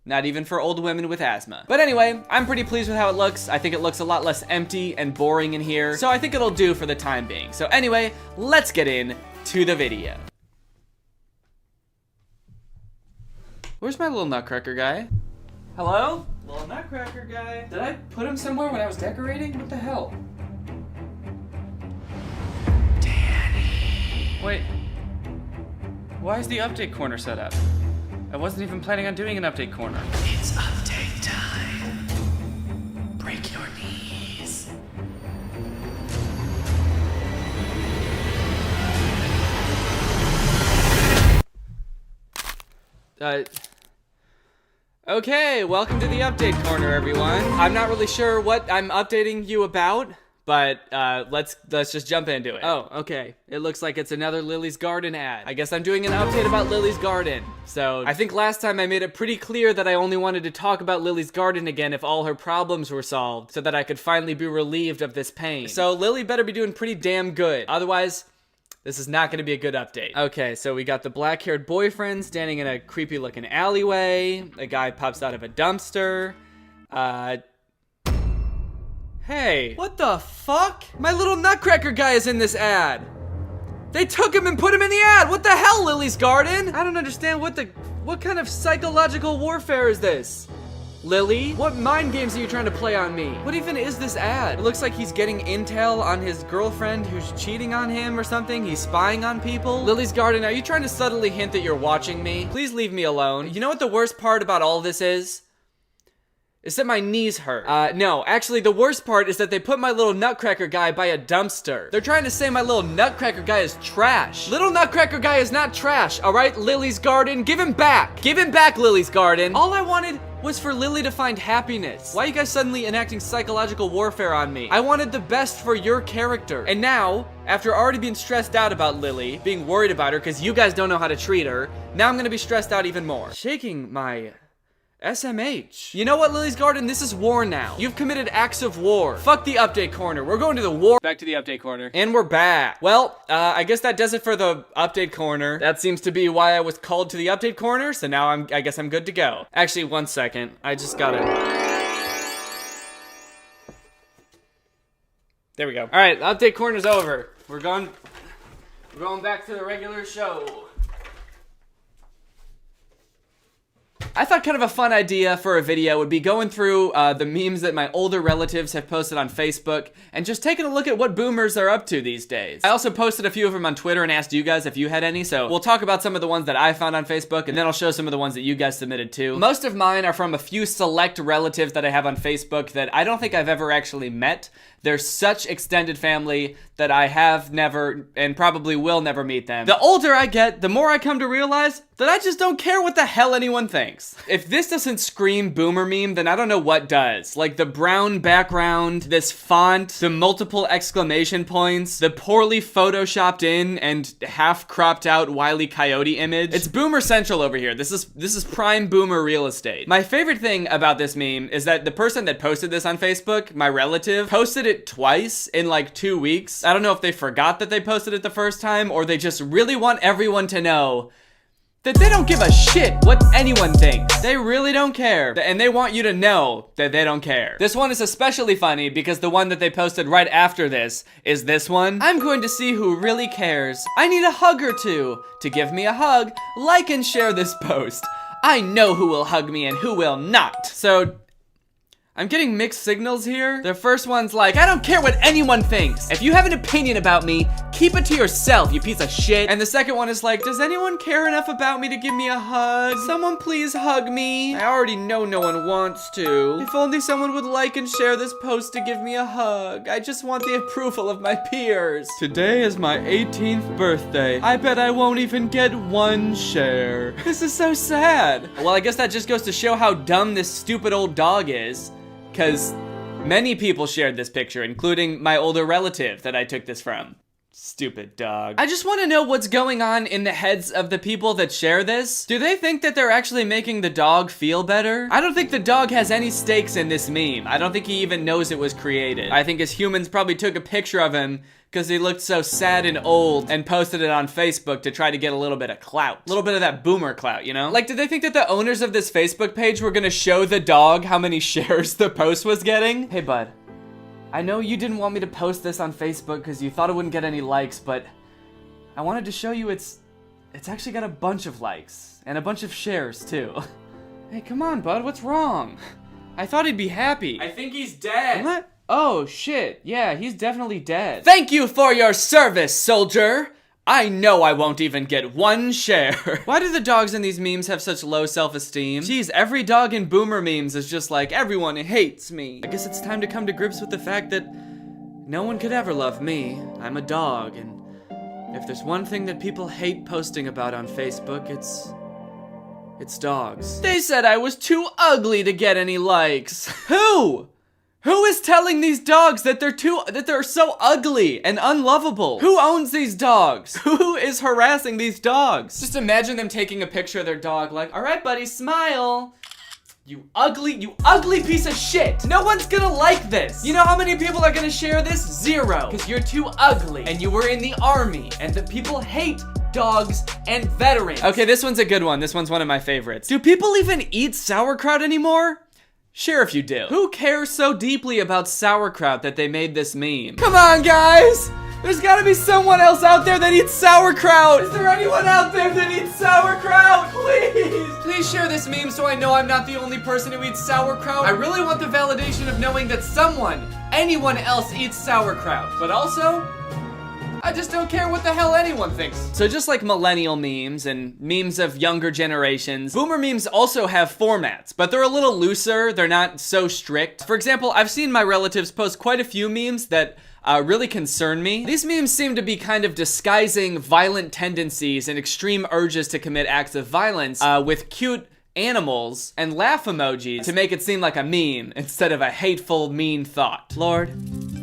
Not even for old women with asthma. But anyway, I'm pretty pleased with how it looks. I think it looks a lot less empty and boring in here, so I think it'll do for the time being. So anyway, let's get in to the video. Where's my little nutcracker guy? Hello? Little nutcracker guy. Did I put him somewhere when I was decorating? What the hell? Wait, why is the update corner set up? I wasn't even planning on doing an update corner. It's update time. Break your knees. Okay, welcome to the update corner, everyone. I'm not really sure what I'm updating you about, but let's just jump into it. Oh, okay. It looks like it's another Lily's Garden ad. I guess I'm doing an update about Lily's Garden. So I think last time I made it pretty clear that I only wanted to talk about Lily's Garden again if all her problems were solved, so that I could finally be relieved of this pain. So Lily better be doing pretty damn good. Otherwise, this is not gonna be a good update. Okay, so we got the black-haired boyfriend standing in a creepy-looking alleyway. A guy pops out of a dumpster. Hey, what the fuck? My little nutcracker guy is in this ad. They took him and put him in the ad. What the hell, Lily's Garden? I don't understand what kind of psychological warfare is this? Lily, what mind games are you trying to play on me? What even is this ad? It looks like he's getting intel on his girlfriend who's cheating on him or something. He's spying on people. Lily's Garden, are you trying to subtly hint that you're watching me? Please leave me alone. You know what the worst part about all this is? Is that my knees hurt. No, actually the worst part is that they put my little nutcracker guy by a dumpster. They're trying to say my little nutcracker guy is trash. Little nutcracker guy is not trash, all right, Lily's Garden? Give him back. Give him back, Lily's Garden. All I wanted was for Lily to find happiness. Why are you guys suddenly enacting psychological warfare on me? I wanted the best for your character. And now, after already being stressed out about Lily, being worried about her because you guys don't know how to treat her, now I'm gonna be stressed out even more. Shaking my SMH. You know what, Lily's Garden? This is war now. You've committed acts of war. Fuck the update corner. We're going to the war. Back to the update corner. And we're back. Well, I guess that does it for the update corner. That seems to be why I was called to the update corner, so now I guess I'm good to go. Actually, one second. I just gotta... There we go. All right, the update corner's over. We're going back to the regular show. I thought kind of a fun idea for a video would be going through the memes that my older relatives have posted on Facebook and just taking a look at what boomers are up to these days. I also posted a few of them on Twitter and asked you guys if you had any, so we'll talk about some of the ones that I found on Facebook and then I'll show some of the ones that you guys submitted too. Most of mine are from a few select relatives that I have on Facebook that I don't think I've ever actually met. They're such extended family that I have never and probably will never meet them. The older I get, the more I come to realize that I just don't care what the hell anyone thinks. If this doesn't scream boomer meme, then I don't know what does. Like the brown background, this font, the multiple exclamation points, the poorly photoshopped in and half cropped out Wile E. Coyote image. It's boomer central over here. This is prime boomer real estate. My favorite thing about this meme is that the person that posted this on Facebook, my relative, posted it twice in like 2 weeks. I don't know if they forgot that they posted it the first time or they just really want everyone to know that they don't give a shit what anyone thinks. They really don't care. And they want you to know that they don't care. This one is especially funny because the one that they posted right after this is this one. I'm going to see who really cares. I need a hug or two. To give me a hug, like and share this post. I know who will hug me and who will not. So I'm getting mixed signals here. The first one's like, I don't care what anyone thinks. If you have an opinion about me, keep it to yourself, you piece of shit. And the second one is like, does anyone care enough about me to give me a hug? Someone please hug me. I already know no one wants to. If only someone would like and share this post to give me a hug. I just want the approval of my peers. Today is my 18th birthday. I bet I won't even get one share. This is so sad. Well, I guess that just goes to show how dumb this stupid old dog is. Because many people shared this picture, including my older relative that I took this from. Stupid dog. I just want to know what's going on in the heads of the people that share this. Do they think that they're actually making the dog feel better? I don't think the dog has any stakes in this meme. I don't think he even knows it was created. I think his humans probably took a picture of him because he looked so sad and old and posted it on Facebook to try to get a little bit of clout. A little bit of that boomer clout, you know? Like, did they think that the owners of this Facebook page were gonna show the dog how many shares the post was getting? Hey, bud. I know you didn't want me to post this on Facebook because you thought it wouldn't get any likes, but I wanted to show you it's actually got a bunch of likes and a bunch of shares too. Hey, come on, bud, what's wrong? I thought he'd be happy. I think he's dead. What? Oh, shit. Yeah, he's definitely dead. Thank you for your service, soldier. I know I won't even get one share. Why do the dogs in these memes have such low self-esteem? Jeez, every dog in boomer memes is just like, everyone hates me. I guess it's time to come to grips with the fact that no one could ever love me. I'm a dog, and if there's one thing that people hate posting about on Facebook, it's dogs. They said I was too ugly to get any likes. Who? Who is telling these dogs that they're so ugly and unlovable? Who owns these dogs? Who is harassing these dogs? Just imagine them taking a picture of their dog like, all right, buddy, smile. You ugly piece of shit. No one's gonna like this. You know how many people are gonna share this? 0. Because you're too ugly and you were in the army and the people hate dogs and veterans. Okay, this one's a good one. This one's one of my favorites. Do people even eat sauerkraut anymore? Sure if you do. Who cares so deeply about sauerkraut that they made this meme? Come on, guys! There's gotta be someone else out there that eats sauerkraut. Is there anyone out there that eats sauerkraut? Please. Please share this meme so I know I'm not the only person who eats sauerkraut. I really want the validation of knowing that anyone else eats sauerkraut. But also, I just don't care what the hell anyone thinks. So just like millennial memes and memes of younger generations, boomer memes also have formats, but they're a little looser. They're not so strict. For example, I've seen my relatives post quite a few memes that really concern me. These memes seem to be kind of disguising violent tendencies and extreme urges to commit acts of violence with cute animals and laugh emojis to make it seem like a meme instead of a hateful, mean thought. Lord,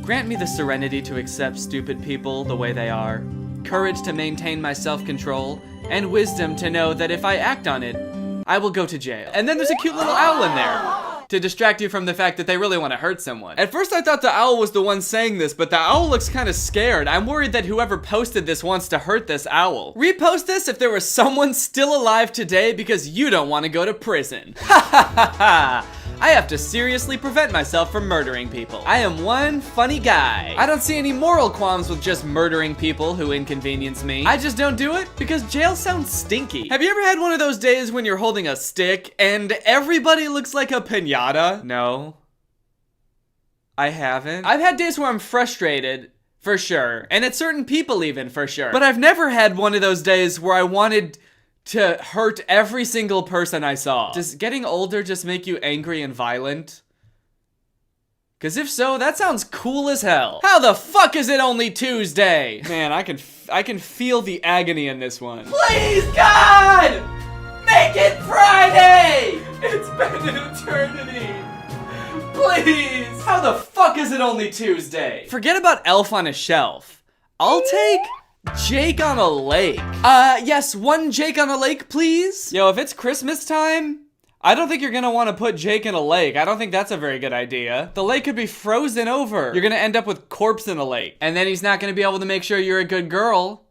grant me the serenity to accept stupid people the way they are, courage to maintain my self-control, and wisdom to know that if I act on it, I will go to jail. And then there's a cute little owl in there to distract you from the fact that they really want to hurt someone. At first I thought the owl was the one saying this, but the owl looks kind of scared. I'm worried that whoever posted this wants to hurt this owl. Repost this if there was someone still alive today because you don't want to go to prison. Ha ha ha ha! I have to seriously prevent myself from murdering people. I am one funny guy. I don't see any moral qualms with just murdering people who inconvenience me. I just don't do it because jail sounds stinky. Have you ever had one of those days when you're holding a stick and everybody looks like a piñata? No. I haven't. I've had days where I'm frustrated, for sure. And at certain people even, for sure. But I've never had one of those days where I wanted to hurt every single person I saw. Does getting older just make you angry and violent? Cause if so, that sounds cool as hell. How the fuck is it only Tuesday? Man, I can feel the agony in this one. Please, God! Make it Friday! It's been an eternity. Please! How the fuck is it only Tuesday? Forget about Elf on a Shelf. I'll take Jake on a Lake. Yes, one Jake on a Lake, please. Yo, if it's Christmas time, I don't think you're gonna want to put Jake in a lake. I don't think that's a very good idea. The lake could be frozen over. You're gonna end up with corpse in a lake. And then he's not gonna be able to make sure you're a good girl,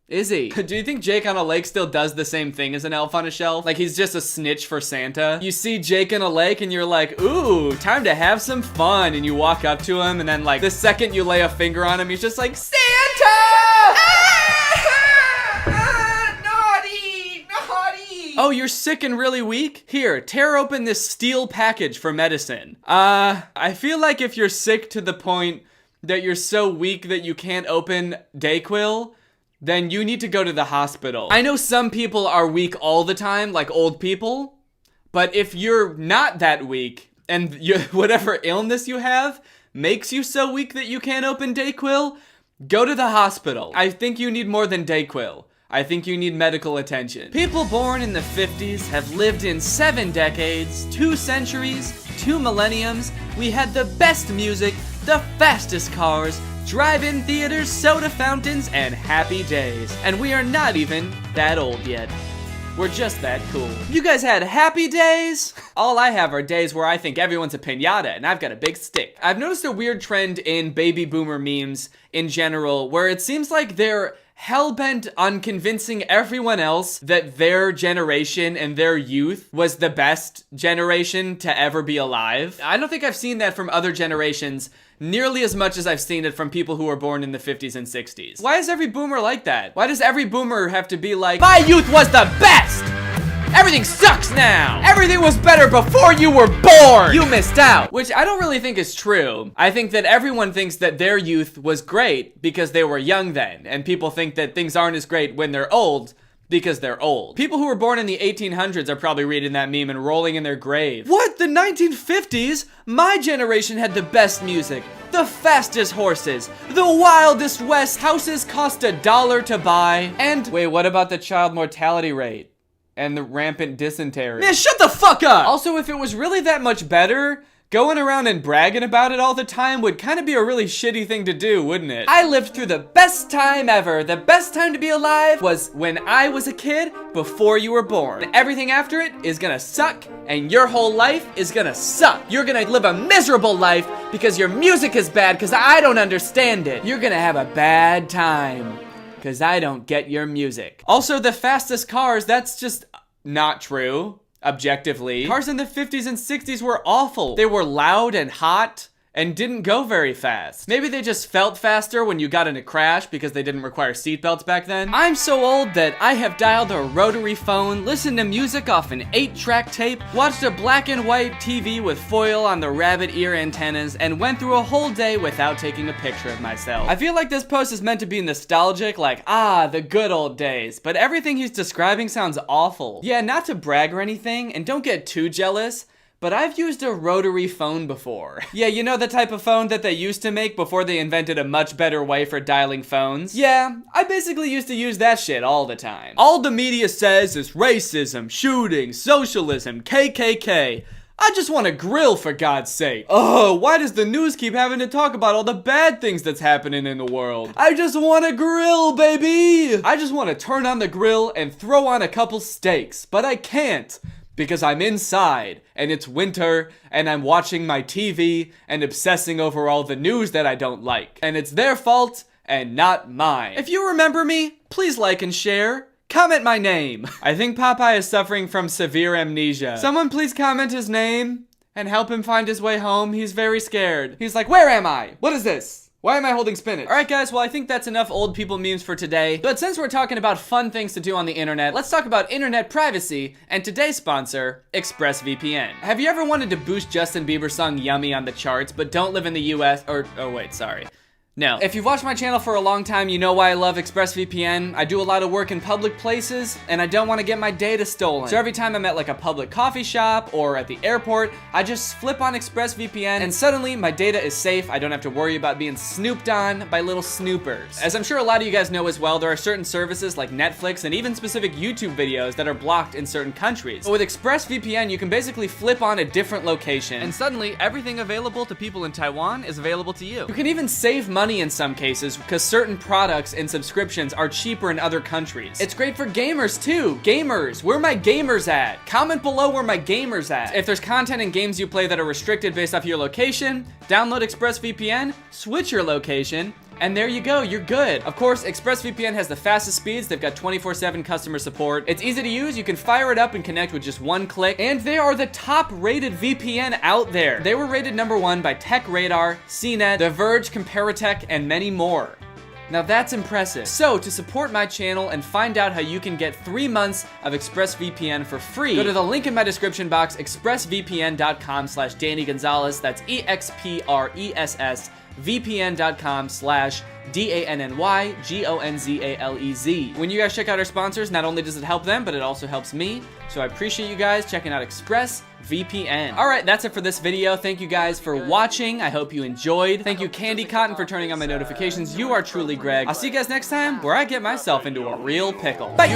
is he? Do you think Jake on a Lake still does the same thing as an Elf on a Shelf? Like he's just a snitch for Santa? You see Jake in a lake and you're like, ooh, time to have some fun. And you walk up to him and then like the second you lay a finger on him, he's just like, Santa! Oh, you're sick and really weak? Here, tear open this steel package for medicine. I feel like if you're sick to the point that you're so weak that you can't open Dayquil, then you need to go to the hospital. I know some people are weak all the time, like old people, but if you're not that weak and whatever illness you have makes you so weak that you can't open Dayquil, go to the hospital. I think you need more than Dayquil. I think you need medical attention. People born in the 50s have lived in 7 decades, 2 centuries, 2 millenniums. We had the best music, the fastest cars, drive-in theaters, soda fountains, and happy days. And we are not even that old yet. We're just that cool. You guys had happy days? All I have are days where I think everyone's a piñata and I've got a big stick. I've noticed a weird trend in baby boomer memes in general where it seems like they're hell-bent on convincing everyone else that their generation and their youth was the best generation to ever be alive. I don't think I've seen that from other generations nearly as much as I've seen it from people who were born in the 50s and 60s. Why is every boomer like that? Why does every boomer have to be like, my youth was the best! Everything sucks now! Everything was better before you were born! You missed out! Which I don't really think is true. I think that everyone thinks that their youth was great because they were young then, and people think that things aren't as great when they're old because they're old. People who were born in the 1800s are probably reading that meme and rolling in their grave. What? The 1950s? My generation had the best music, the fastest horses, the wildest west, houses cost $1 to buy, and wait, what about the child mortality rate? And the rampant dysentery. Man, shut the fuck up! Also, if it was really that much better, going around and bragging about it all the time would kind of be a really shitty thing to do, wouldn't it? I lived through the best time ever. The best time to be alive was when I was a kid before you were born. Everything after it is gonna suck, and your whole life is gonna suck. You're gonna live a miserable life because your music is bad because I don't understand it. You're gonna have a bad time because I don't get your music. Also, the fastest cars, that's just not true, objectively. Cars in the 50s and 60s were awful. They were loud and hot and didn't go very fast. Maybe they just felt faster when you got in a crash because they didn't require seatbelts back then. I'm so old that I have dialed a rotary phone, listened to music off an 8-track tape, watched a black and white TV with foil on the rabbit ear antennas, and went through a whole day without taking a picture of myself. I feel like this post is meant to be nostalgic, like, the good old days, but everything he's describing sounds awful. Yeah, not to brag or anything, and don't get too jealous, but I've used a rotary phone before. Yeah, you know the type of phone that they used to make before they invented a much better way for dialing phones? Yeah, I basically used to use that shit all the time. All the media says is racism, shooting, socialism, KKK. I just want to grill, for God's sake. Oh, why does the news keep having to talk about all the bad things that's happening in the world? I just want to grill, baby! I just want to turn on the grill and throw on a couple steaks, but I can't. Because I'm inside, and it's winter, and I'm watching my TV, and obsessing over all the news that I don't like. And it's their fault, and not mine. If you remember me, please like and share. Comment my name. I think Popeye is suffering from severe amnesia. Someone please comment his name, and help him find his way home. He's very scared. He's like, where am I? What is this? Why am I holding spinach? Alright guys, well I think that's enough old people memes for today. But since we're talking about fun things to do on the internet, let's talk about internet privacy and today's sponsor, ExpressVPN. Have you ever wanted to boost Justin Bieber's song Yummy on the charts, but don't live in the US, oh wait, sorry. No. If you've watched my channel for a long time, you know why I love ExpressVPN. I do a lot of work in public places, and I don't want to get my data stolen. So every time I'm at like a public coffee shop or at the airport, I just flip on ExpressVPN, and suddenly my data is safe. I don't have to worry about being snooped on by little snoopers. As I'm sure a lot of you guys know as well, there are certain services like Netflix and even specific YouTube videos that are blocked in certain countries. But with ExpressVPN, you can basically flip on a different location, and suddenly everything available to people in Taiwan is available to you. You can even save money in some cases because certain products and subscriptions are cheaper in other countries. It's great for gamers too. Gamers, where my gamers at? Comment below where my gamers at. If there's content and games you play that are restricted based off your location, download ExpressVPN, switch your location, and there you go, you're good. Of course, ExpressVPN has the fastest speeds. They've got 24/7 customer support. It's easy to use. You can fire it up and connect with just one click. And they are the top rated VPN out there. They were rated #1 by TechRadar, CNET, The Verge, Comparitech, and many more. Now that's impressive. So to support my channel and find out how you can get 3 months of ExpressVPN for free, go to the link in my description box, expressvpn.com/Danny Gonzalez. That's EXPRESS. VPN.com/DANNYGONZALEZ. When you guys check out our sponsors, not only does it help them, but it also helps me. So I appreciate you guys checking out ExpressVPN. Alright, that's it for this video. Thank you guys for watching. I hope you enjoyed. Thank you Candy Cotton for turning on my notifications. You are truly Greg. I'll see you guys next time where I get myself into a real pickle. Bye!